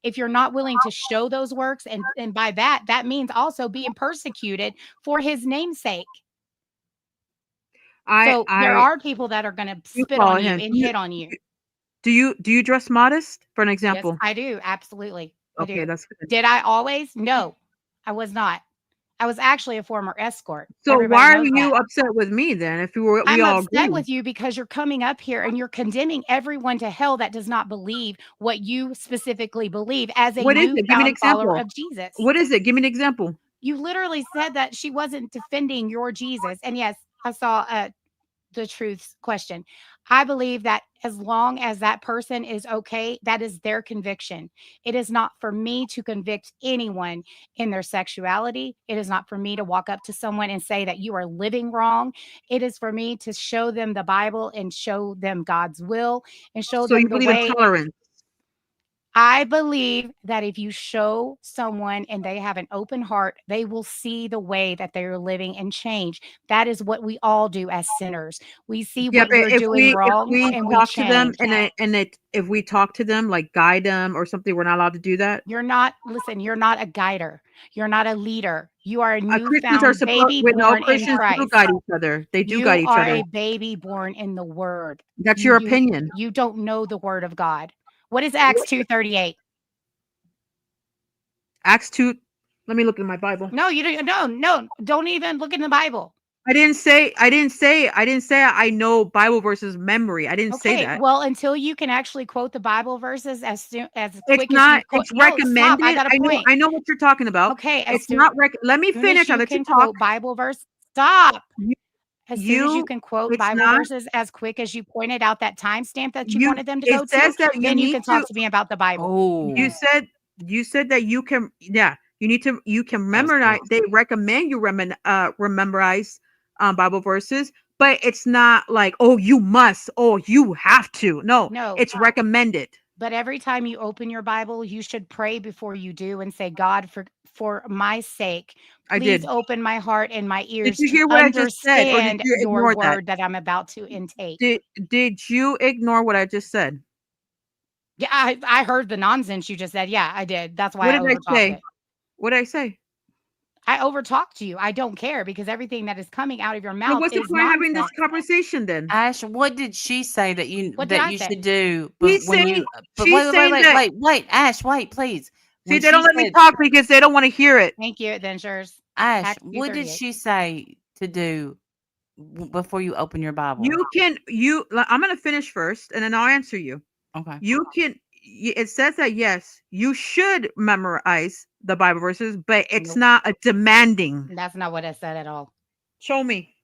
If you're not willing to show those works, and by that, that means also being persecuted for his namesake. So there I are people that are going to you spit follow on you him. and hit on you. Do you dress modest? For an Yes, example. I do. Absolutely. I Okay, do. that's good. Did I always? No, I was not. I was actually a former escort. So Everybody why are knows that. you upset with me then? If we I'm all upset agree. with you because you're coming up here and you're condemning everyone to hell that does not believe what you specifically believe as a What is it? Give me an newfound follower example. of Jesus. What is it? Give me an example. You literally said that she wasn't defending your Jesus. And yes, I saw the truth's question. I believe that as long as that person is okay, that is their conviction. It is not for me to convict anyone in their sexuality. It is not for me to walk up to someone and say that you are living wrong. It is for me to show them the Bible and show them God's will and show So you them the believe in way. tolerance. I believe that if you show someone and they have an open heart, they will see the way that they are living and change. That is what we all do as sinners. We see Yeah, what but we're doing if wrong we and we talk to them change. if we talk to them, like guide them or something, we're not allowed to do that. You're not, listen, you're not a guider. You're not a leader. You are a Christians are newfound supposed baby with no born in Christians do Christ. guide each other. They do You guide each are other. a baby born in the Word. That's your opinion. You don't know the Word of God. What is Acts 2:38? Acts 2. Let me look in my Bible. No, you don't. No, don't even look in the Bible. I didn't say I know Bible verses memory. I didn't say Okay, that. well, until you can actually quote the Bible verses as quick It's as you not. quote. It's No, stop. recommended. I got a point. I know what you're talking about. Okay, as It's not. Let me soon as finish. I'll you let you can talk. quote Bible verse, stop. You, As soon as you can quote It's Bible not. verses as quick as you pointed out that timestamp that you You. wanted them to It go to, says that you then you need can to. talk to me about the Bible. Oh, You said that you can. Yeah. You can that was memorize. good. They recommend you memorize Bible verses, but it's not like, oh, you must, oh, you have to. No, No. it's recommended. But every time you open your Bible, you should pray before you do and say, God, for my sake, I please did. open my heart and my Did ears you to hear what I just said, or did understand you your ignore that? word that I'm about to intake. Did you ignore what I just said? Yeah, I heard the nonsense you just said. Yeah, I did. That's why What I did I overtalked say? it. What did I say? I overtalked you. I don't care because everything that is coming out of your So mouth what's the is point of having this nonsense. conversation then? Ash, what did she say that What did I say? should do She's when saying you? But she's saying that. wait, Ash, wait, please. See, When they don't she let me said, talk because they don't want to hear it. Thank you, adventures. Ash, Acts what did 2:38. she say to do before you open your Bible? I'm going to finish first and then I'll answer you. Okay. It says that yes, you should memorize the Bible verses, but it's Nope. not a demanding. That's not what I said at all. Show me.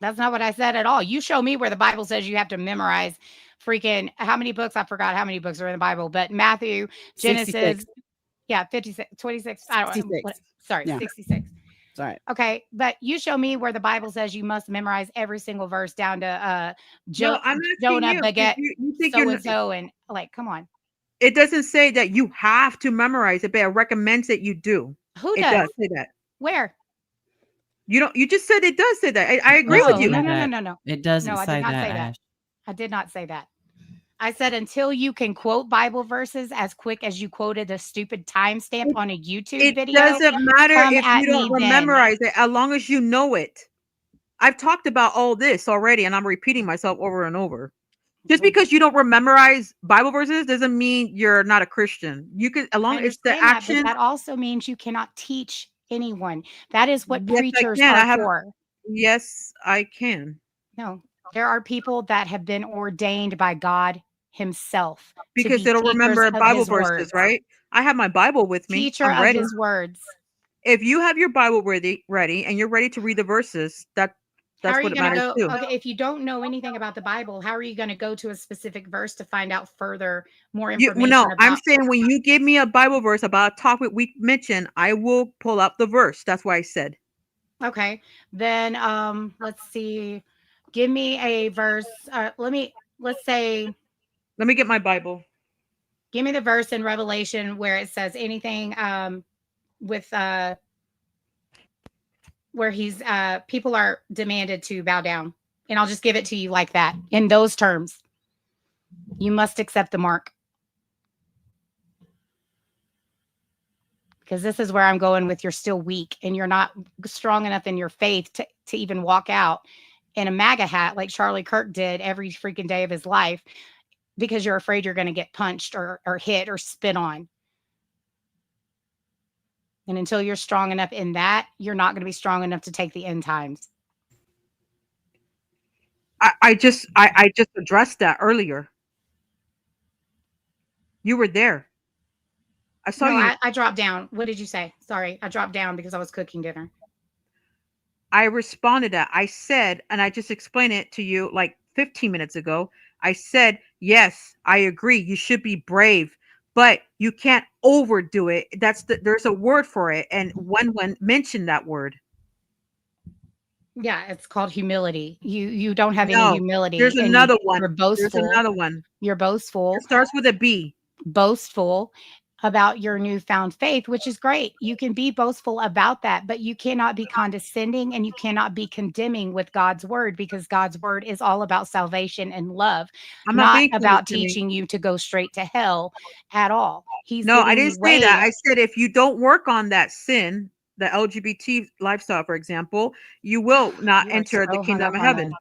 That's not what I said at all. You show me where the Bible says you have to memorize freaking how many books? I forgot how many books are in the Bible, but Matthew, Genesis, 66. yeah, 56, 26. I don't know. 66. Sorry, Yeah. 66. Sorry. Okay, but you show me where the Bible says you must memorize every single verse down to No, I'm asking Jonah, you. 'Cause baguette, you think so and so, and like, come on. it doesn't say that you have to memorize it, but it recommends that you do. Who It does? does say that. Where? You don't. You just said it does say that. I agree Doesn't with you. say No. that. It doesn't No, I say did not that, say that. Ash. I did not say that. I said until you can quote Bible verses as quick as you quoted a stupid timestamp on a YouTube It video, doesn't matter come if at you me don't then. memorize it, as long as you know it. I've talked about all this already, and I'm repeating myself over and over. Just because you don't memorize Bible verses doesn't mean you're not a Christian. You could, as I long as it's the understand that, action. but that also means you cannot teach anyone. That is what Yes, I preachers can. are for. Yes, I can. No, there are people that have been ordained by God Himself to Because be they don't teachers remember of Bible His verses, words. right? I have my Bible with me. Teacher I'm of ready. His words. If you have your Bible ready, and you're ready to read the verses, How that's are what you it going to matters go? too. Okay, if you don't know anything about the Bible, how are you going to go to a specific verse to find out more information No, I'm about? saying when you give me a Bible verse about a topic we mentioned, I will pull up the verse. That's why I said. Okay, then let's see. Give me a verse. Let's say, Let me get my Bible. give me the verse in Revelation where it says anything with where he's people are demanded to bow down, and I'll just give it to you like that in those terms. You must accept the mark. Because this is where I'm going with you're still weak and you're not strong enough in your faith to even walk out in a MAGA hat like Charlie Kirk did every freaking day of his life because you're afraid you're going to get punched or hit or spit on. And until you're strong enough in that, you're not going to be strong enough to take the end times. I just addressed that earlier. You were there. I saw No, you. I dropped down. What did you say? Sorry, I dropped down because I was cooking dinner. I responded that. I said, and I just explained it to you like 15 minutes ago. I said, yes, I agree. You should be brave, but you can't overdo it. There's a word for it. And one mentioned that word. Yeah, it's called humility. You don't have any No, humility. there's And another one. You're There's boastful. another one. You're boastful. It starts with a B. Boastful about your newfound faith, which is great. You can be boastful about that, but you cannot be condescending and you cannot be condemning with God's word because God's word is all about salvation and love, I'm not not being about condescending. teaching you to go straight to hell at all. He's No, I giving didn't you say that. ways. I said if you don't work on that sin, the LGBT lifestyle, for example, you will not You are enter the so hung kingdom up of on heaven. that.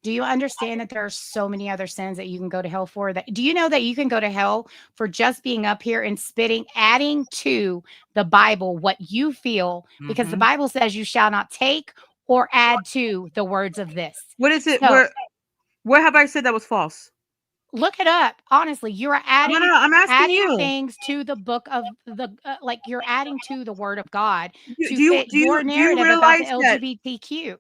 Do you understand that there are so many other sins that you can go to hell for? That do you know that you can go to hell for just being up here and spitting, adding to the Bible what you feel, because the Mhm. Bible says you shall not take or add to the words of this. What is it? So Where have I said that was false? look it up. Honestly, you're No, no, I'm asking adding you. things to the book of the like you're adding to the word of God Do to you fit do you your do you narrative about the realize that? LGBTQ.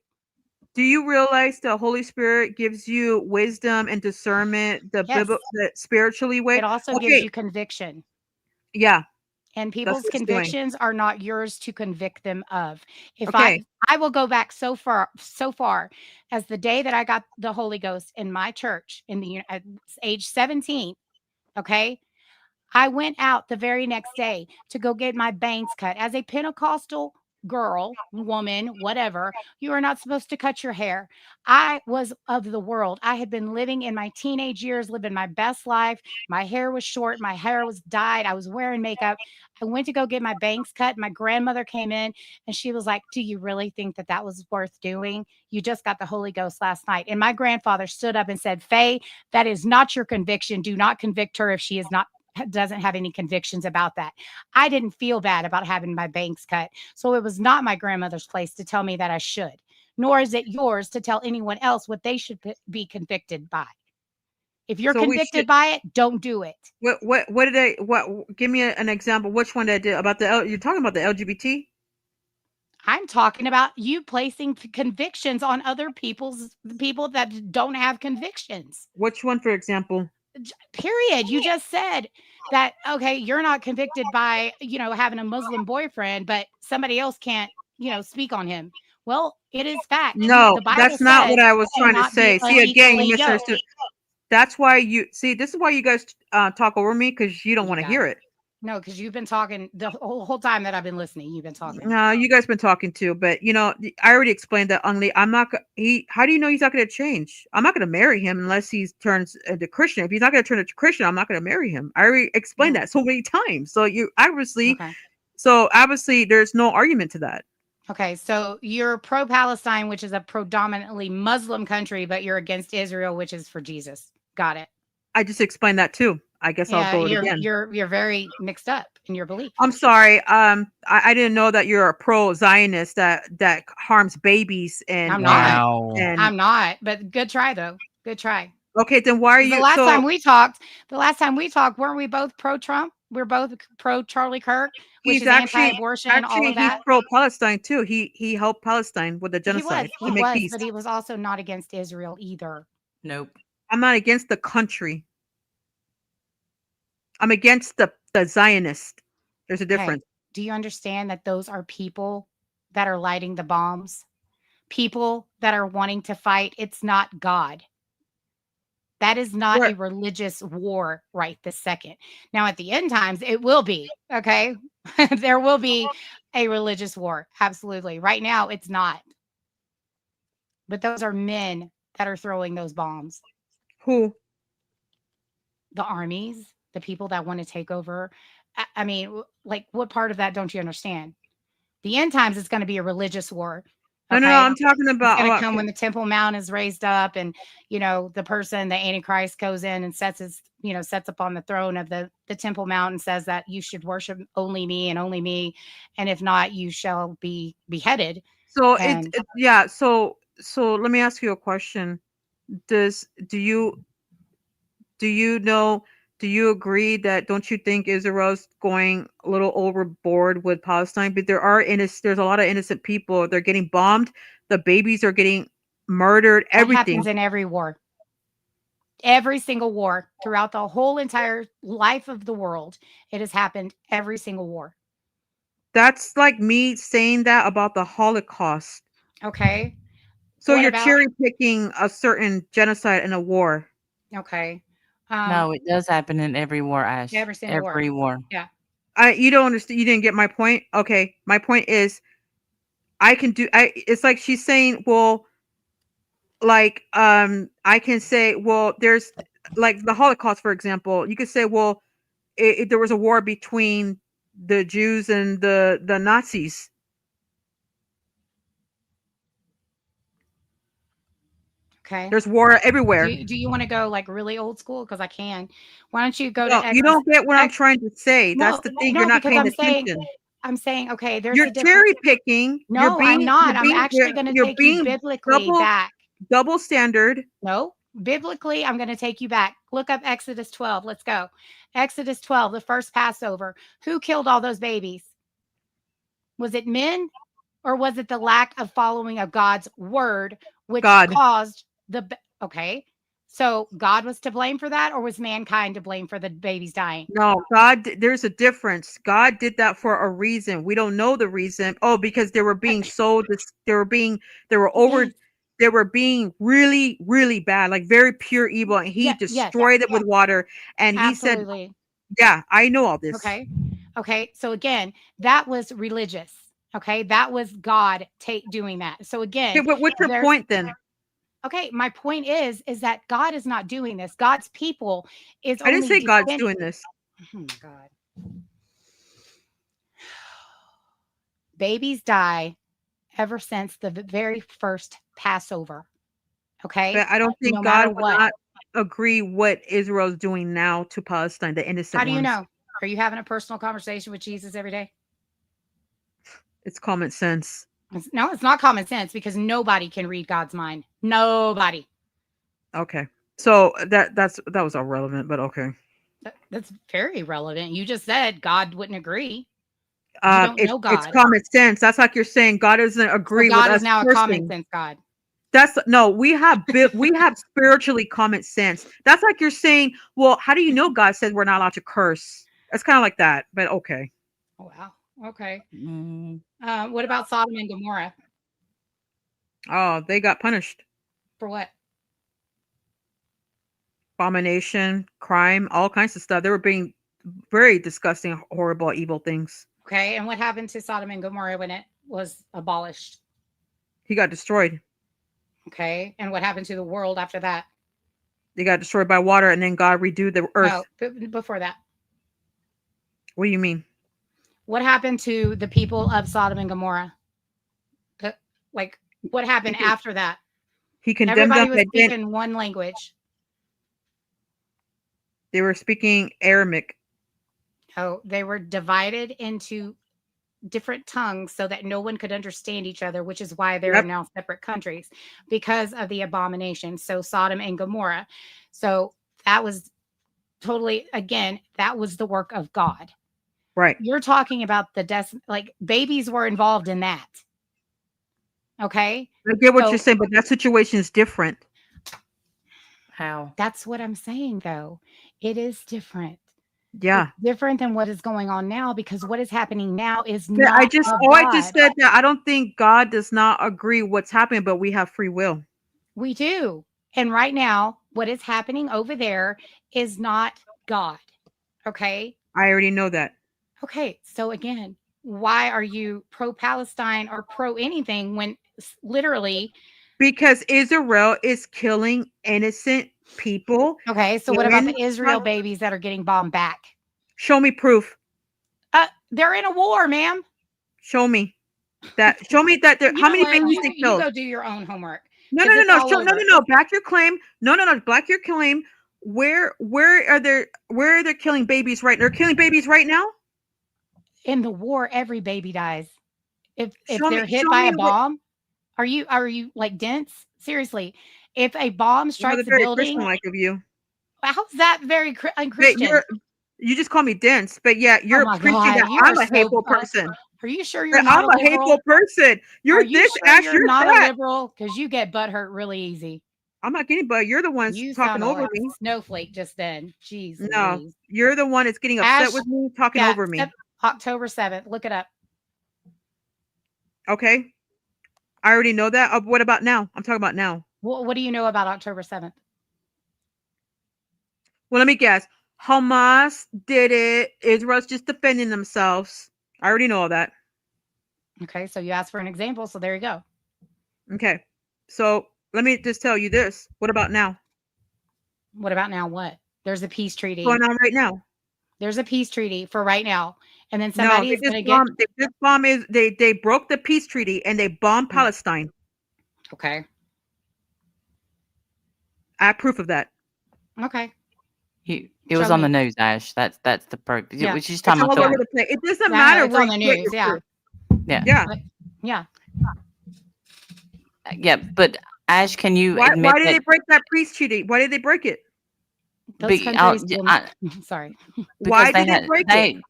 Do you realize the Holy Spirit gives you wisdom and discernment, Yes. the spiritually way? It also gives Okay, you conviction. yeah, And that's people's what it's doing. convictions are not yours to convict them of. If Okay, I will go back so far as the day that I got the Holy Ghost in my church at age 17, okay? I went out the very next day to go get my bangs cut. As a Pentecostal girl, woman, whatever, you are not supposed to cut your hair. I was of the world. I had been living in my teenage years, living my best life. My hair was short, my hair was dyed, I was wearing makeup. I went to go get my bangs cut. My grandmother came in and she was like, "Do you really think that that was worth doing? You just got the Holy Ghost last night." And my grandfather stood up and said, "Faye, that is not your conviction. Do not convict her if she is not doesn't have any convictions about that." I didn't feel bad about having my bangs cut. So it was not my grandmother's place to tell me that I should, nor is it yours to tell anyone else what they should be convicted by. If you're so we should. convicted by it, don't do it. What did I? What? Give me an example. Which one did I do about you're talking about the LGBT? I'm talking about you placing convictions on other people that don't have convictions. Which one, for example? Period. You just said that, okay, you're not convicted by, having a Muslim boyfriend, but somebody else can't, speak on him. Well, it is fact. No, The Bible that's not what says, I was "Do trying to not be say. See, again, you unequally yoked." misunderstood. That's why you see. This is why you guys talk over me because you don't You want to got hear it. it. No, because you've been talking the whole time that I've been listening. You've been talking. No, you guys been talking too, but I already explained that. Only I'm not. He. How do you know he's not going to change? I'm not going to marry him unless he turns into Christian. If he's not going to turn into Christian, I'm not going to marry him. I already explained that so many times. So you obviously. Okay. So obviously, there's no argument to that. Okay, so you're pro-Palestine, which is a predominantly Muslim country, but you're against Israel, which is for Jesus. Got it. I just explained that too. I guess I'll Yeah, go it you're again. you're you're very mixed up in your belief. I'm sorry. I didn't know that you're a pro-Zionist that harms babies I'm not. and I'm not, but good try though. Good try. okay. Then why are 'Cause you so? the last time we talked, weren't we both pro-Trump? We're both pro Charlie Kirk, which He's is anti-abortion, all of he's that. pro-Palestine too. He helped Palestine with the genocide He to make was, peace. but he was also not against Israel either. Nope. I'm not against the country. I'm against the Zionist. There's a Okay. difference. Do you understand that those are people that are lighting the bombs? People that are wanting to fight. It's not God. That is not Where a religious war right this second. Now, at the end times, it will be, okay? There will be a religious war. Absolutely. Right now, it's not. But those are men that are throwing those bombs. who? The armies, the people that want to take over. I mean, like, what part of that don't you understand? The end times is going to be a religious war. No, no, no. Okay. I'm talking It's about. going to Oh, come okay. when the Temple Mount is raised up and, the person, the Antichrist goes in and sets up on the throne of the Temple Mount and says that you should worship only me and only me. And if not, you shall be beheaded. So And yeah. So let me ask you a question. Do you know? Do you agree that don't you think Israel's going a little overboard with Palestine? But there's a lot of innocent people. They're getting bombed. The babies are getting murdered. that Everything. happens in every war. Every single war throughout the whole entire life of the world. It has happened every single war. That's like me saying that about the Holocaust. Okay. So What you're about cherry picking a certain genocide in a war. okay. No, it does happen in every war, Ash. Every single war. Every war. Yeah. You don't understand. You didn't get my point. Okay, my point is, I can do. It's like she's saying, well, like I can say, well, there's like the Holocaust, for example. You could say, well, there was a war between the Jews and the Nazis. Okay. There's war everywhere. Do you want to go like really old school? Because I can. Why don't you go to No, you Exodus? don't get what I'm trying to say. That's No, the thing. You're no, not because paying I'm attention. saying, okay, there's You're a difference. cherry picking. No, I'm not. I'm actually you're, going to you're take you being biblically back. double standard. No, biblically, I'm going to take you back. Look up Exodus 12. Let's go. Exodus 12, the first Passover. Who killed all those babies? Was it men, or was it the lack of following of God's word, which God. caused okay. So God was to blame for that, or was mankind to blame for the babies dying? No, God, there's a difference. God did that for a reason. We don't know the reason. Oh, because they were being sold. They were being really, really bad, like very pure evil. And he destroyed it with water. And Absolutely. he said, yeah, I know all this. Okay. Okay. So again, that was religious. Okay. That was God doing that. So again, Okay, but what's your point then? Okay, my point is that God is not doing this. God's people is I didn't only say God's doing this. Oh my God. Babies die ever since the very first Passover. Okay? But I don't think No God matter would what. not agree what Israel's doing now to Palestine, the innocent How do you ones. know? Are you having a personal conversation with Jesus every day? It's common sense. No, it's not common sense, because nobody can read God's mind. Nobody. Okay. So that was irrelevant, but okay. That's very relevant. You just said God wouldn't agree. You don't know God. It's common sense. That's like you're saying God doesn't agree So with God us is now cursing. a common sense God. We have spiritually common sense. That's like you're saying, well, how do you know God says we're not allowed to curse? It's kind of like that, but okay. Oh, wow. Okay. Mm. What about Sodom and Gomorrah? Oh, they got punished. For what? Abomination, crime, all kinds of stuff. They were being very disgusting, horrible, evil things. Okay. And what happened to Sodom and Gomorrah when it was abolished? He got destroyed. Okay. And what happened to the world after that? They got destroyed by water, and then God redoed the earth. No, before that. What do you mean? What happened to the people of Sodom and Gomorrah? Like, what happened after that? He condemned Everybody them. was speaking one language. They were speaking Aramaic. Oh, they were divided into different tongues so that no one could understand each other, which is why they're now separate countries, because of the abomination. So Sodom and Gomorrah. So that was totally, again, that was the work of God. Right. You're talking about like babies were involved in that. Okay. I get what you're saying, but that situation is different. How? That's what I'm saying, though. It is different. Yeah. It's different than what is going on now, because what is happening now is Yeah, not I just said that I don't think God does not agree what's happening, but we have free will. We do. And right now, what is happening over there is not God. Okay. I already know that. Okay. So again, why are you pro-Palestine or pro anything when literally? Because Israel is killing innocent people. Okay. So what about the Israel babies that are getting bombed back? Show me proof. They're in a war, ma'am. Show me that. Show me that. How many babies they killed? You go do your own homework. No. Back your claim. No. Back your claim. Where are they killing babies right now? They're killing babies right now? In the war, every baby dies. If they're hit by a bomb, are you like dense? Seriously, if a bomb strikes a building, like of you. How's that very unchristian? You just call me dense, but yeah, you're preaching that I'm a hateful person. Are you sure you're not I'm a hateful person? You're this, Ash. You're not that. a liberal, because you get butthurt really easy. I'm not getting butt. You're the one talking over me. Snowflake just then. Jeez. No, Louise. you're the one that's getting upset with me, talking over me. October 7th. Look it up. Okay. I already know that. What about now? I'm talking about now. What do you know about October 7th? Well, let me guess. Hamas did it. Israel's just defending themselves. I already know all that. Okay, so you asked for an example, so there you go. Okay. So let me just tell you this. What about now? What about now? What? There's a peace treaty. What's going on right now? There's a peace treaty for right now. And then somebody is going to get... They broke the peace treaty and they bombed Palestine. Okay. I have proof of that. Okay. It was Show on the me. news, Ash. That's the proof. Yeah. Which is It's talking all about over the the place. It doesn't Yeah, matter it's where on the you get news. your Yeah. proof. yeah. Yeah. Yeah. Yeah, but Ash, can you Why admit did that they break that peace treaty? Why did they break it? Those be, I'll- countries yeah, will not. Sorry. because Why did they break it?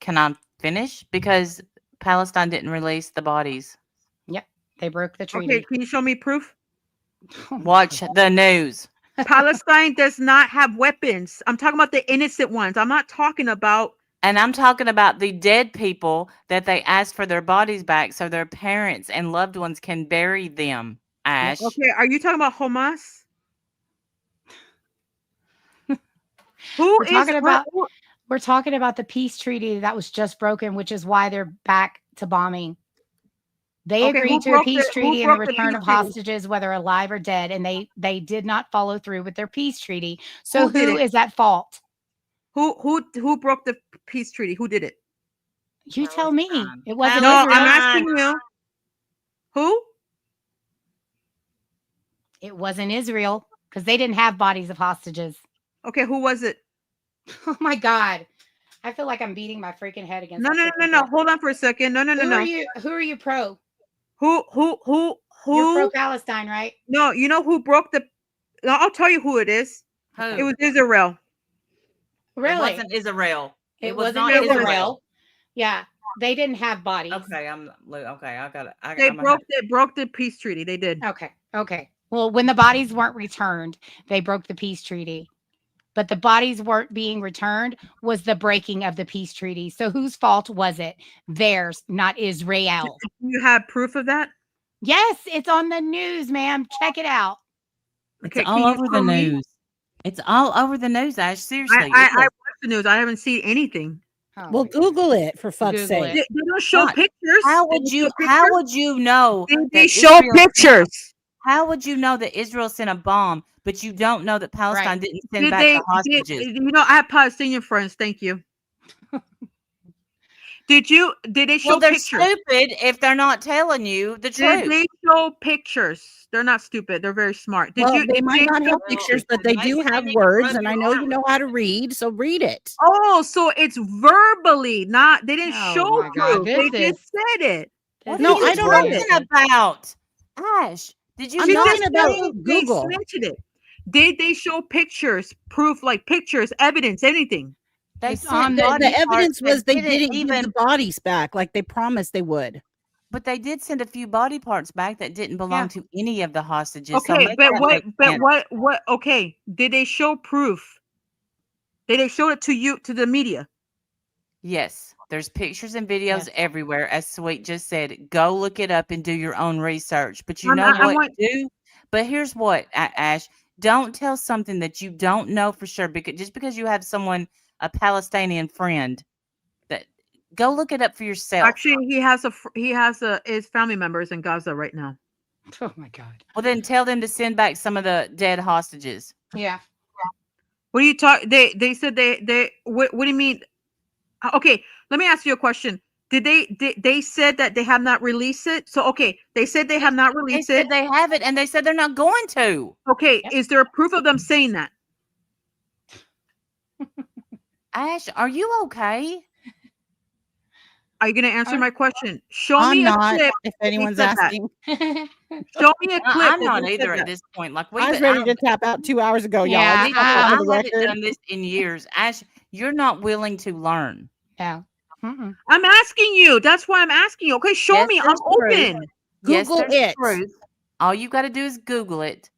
can I finish? Because Palestine didn't release the bodies. Yep. They broke the Okay, treaty. can you show me proof? Oh my Watch God. the news. Palestine does not have weapons. I'm talking about the innocent ones. I'm not talking about. And I'm talking about the dead people that they asked for their bodies back so their parents and loved ones can bury them, Ash. Okay, are you talking about Hamas? Who We're is talking about who- we're talking about the peace treaty that was just broken, which is why they're back to bombing. They Okay, agreed who to a broke peace the- who treaty and the broke the return peace of treaty? hostages, whether alive or dead, and they did not follow through with their peace treaty. So Who did who it? is at fault? Who broke the peace treaty? Who did it? You tell me. Palestine. It wasn't No, Israel. I'm asking you. Who? It wasn't Israel because they didn't have bodies of hostages. Okay, who was it? Oh my God. I feel like I'm beating my freaking head against No, that no, no, freaking no. wall. Hold on for a second. No, no, no, Who are no. you? Who are you pro? Who? You're pro Palestine, right? No, you know who broke the? I'll tell you who it is. Who? It was Israel. Really? It wasn't Israel. It was wasn't not Israel. Israel. Yeah, they didn't have bodies. Okay, I got it. They broke the peace treaty. They did. Okay. Okay. Well, when the bodies weren't returned, they broke the peace treaty. But the bodies weren't being returned was the breaking of the peace treaty. So whose fault was it? Theirs, not Israel. You have proof of that? Yes, it's on the news, ma'am. Check it out. It's Okay, all can you over show the me? news. It's all over the news, Ash. Seriously. I watch the news. I haven't seen anything. Oh Well, my God. Google it for fuck's Google sake. it. They don't show What? pictures. How They would don't you show how pictures. would you know They that show Israel pictures. how would you know that Israel sent a bomb, but you don't know that Palestine didn't send Did back they? the hostages? You know, I have Palestinian friends. Thank you. Did they show Well, they're pictures? stupid if they're not telling you the Did truth. they show pictures? They're not stupid. They're very smart. Did Well, you? they did might not show have pictures, but they do Maybe have need to words, rub and I your know you arm. know how to read, so read it. Oh, so it's verbally, not they didn't Oh show my God, proof. They this just said it. What No, are you I don't know. talking about? Ash, did you I'm not talking about see? They Google. mentioned it. Did they show pictures, proof, like pictures, evidence, anything? They It's sent on The, body the parts evidence that was they didn't give even, the bodies back like they promised they would. but they did send a few body parts back that didn't belong Yeah. to any of the hostages. So Okay, make but that what? make But sense. what? Okay, did they show proof? Did they show it to you, to the media? Yes, there's pictures and videos Yes. everywhere. As Sweet just said, go look it up and do your own research. But you I'm- know I what? want- But here's what, Ash. Don't tell something that you don't know for sure. Because just because you have a Palestinian friend, that go look it up for yourself. Actually, he has his family members in Gaza right now. Oh my God. Well, then tell them to send back some of the dead hostages. Yeah. What are you talking? They said they. What do you mean? Okay, let me ask you a question. Did they said that they have not released it? So okay, they said they have not They released said it. they have it, and they said they're not going to. Okay, Yep. is there a proof of them saying that? Ash, are you okay? Are you going to answer I'm- my question? Show I'm me a not, clip. if that they anyone's said that. asking. Show me a clip. I'm that not they said either that. at this point. Like I was ready to tap out 2 hours ago, y'all. Yeah, I just want that I for the haven't record. done this in years. Ash, you're not willing to learn. Yeah. Mm-mm. I'm asking you. That's why I'm asking you. Okay, show Yes, me. I'm there's proof. open. Yes, Google there's it. truth. All you got to do is Google it,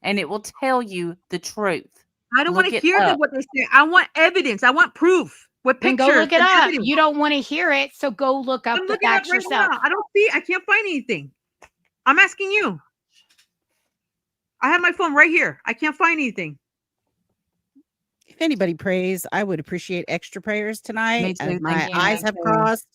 and it will tell you the truth. I don't want Look to it hear up. what they say. I want evidence. I want proof with Then pictures. go look it and up. evidence. You don't want to hear it, so go look up I'm the looking at facts right yourself. now. I don't see. I can't find anything. I'm asking you. I have my phone right here. I can't find anything. If anybody prays, I would appreciate extra prayers tonight. Me too, As thank my you. eyes Me have too. crossed.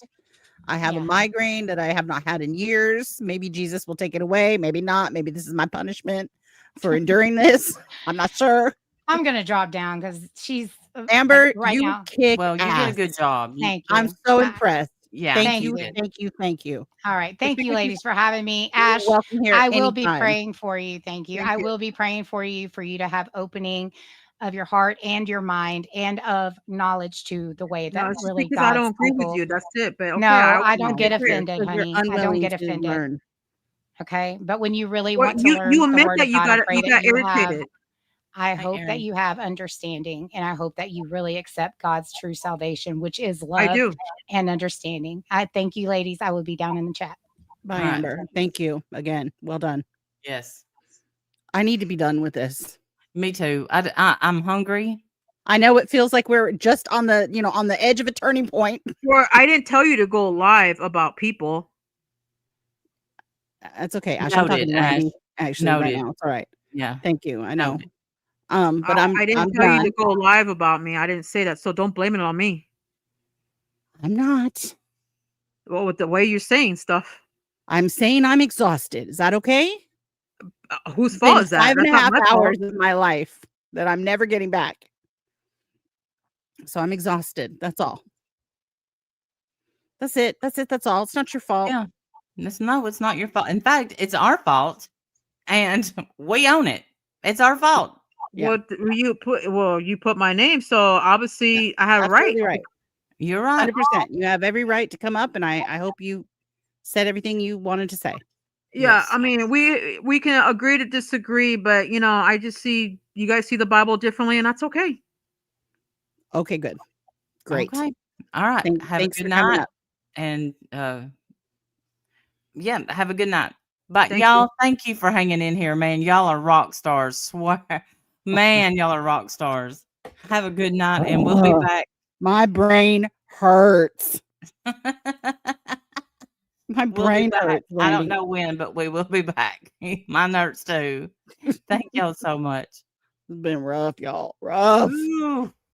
I have Yeah. a migraine that I have not had in years. Maybe Jesus will take it away. Maybe not. Maybe this is my punishment for enduring this. I'm not sure. I'm gonna drop down because she's Amber, right you now. kick Well, you ass. did a good job. Thank you. I'm so I- impressed. Yeah. Thank Thank you, you. thank you, thank you. All right. It's Thank you, because you ladies, for having me. You're Ash, welcome here I will be anytime. praying for you. Thank you. thank I you. will be praying for you to have opening of your heart and your mind and of knowledge to the way No, that it's just really because I don't God's agree with people. you. That's it. But okay, I No, always I want don't to say get prayer. offended, Because you're honey. I don't unwilling get to offended. learn. Okay. But when you really Well, want to you learn the admit word that of God, I pray you that got you have, irritated. I Hi, hope that Aaron. you have understanding, and I hope that you really accept God's true salvation, which is I love do. and understanding. I thank you, ladies. I will be down in the chat. Bye, All right. Amber. Thank you again. Well done. Yes. I need to be done with this. Me too. I'm hungry. I know it feels like we're just on the, on the edge of a turning point. Or I didn't tell you to go live about people. That's okay, Ash. I'm talking Noted, to Ash. Randy actually right Noted. now. It's all right. Yeah. Thank you. I know. Noted. But I'm I didn't tell you to go live about me. I didn't say that. So don't blame it on me. I'm not. Well, with the way you're saying stuff. I'm saying I'm exhausted. Is that okay? Whose It's fault been is that? 5.5 That's not my fault. hours of my life that I'm never getting back. So I'm exhausted. That's all. That's it. That's it. That's all. It's not your fault. Yeah. It's not your fault. In fact, it's our fault, and we own it. It's our fault. Yeah. What you put my name, so obviously I have a right. Absolutely right. You're right. 100%. You have every right to come up, and I hope you said everything you wanted to say. Yeah, Yes. I mean, we can agree to disagree, but I just see you guys see the Bible differently, and that's okay. Okay, good. Great. Okay. All right. Have Thanks a good for coming night. up. And yeah, have a good night. But Thank y'all, you. thank you for hanging in here, man. Y'all are rock stars. Swear. Man, y'all are rock stars. Have a good night, and we'll be Ugh, back. my brain hurts. My We'll be brain back. hurts, I don't Randy. know when, but we will be back. Mine hurts too. Thank y'all so much. It's been rough, y'all. Rough. Ooh.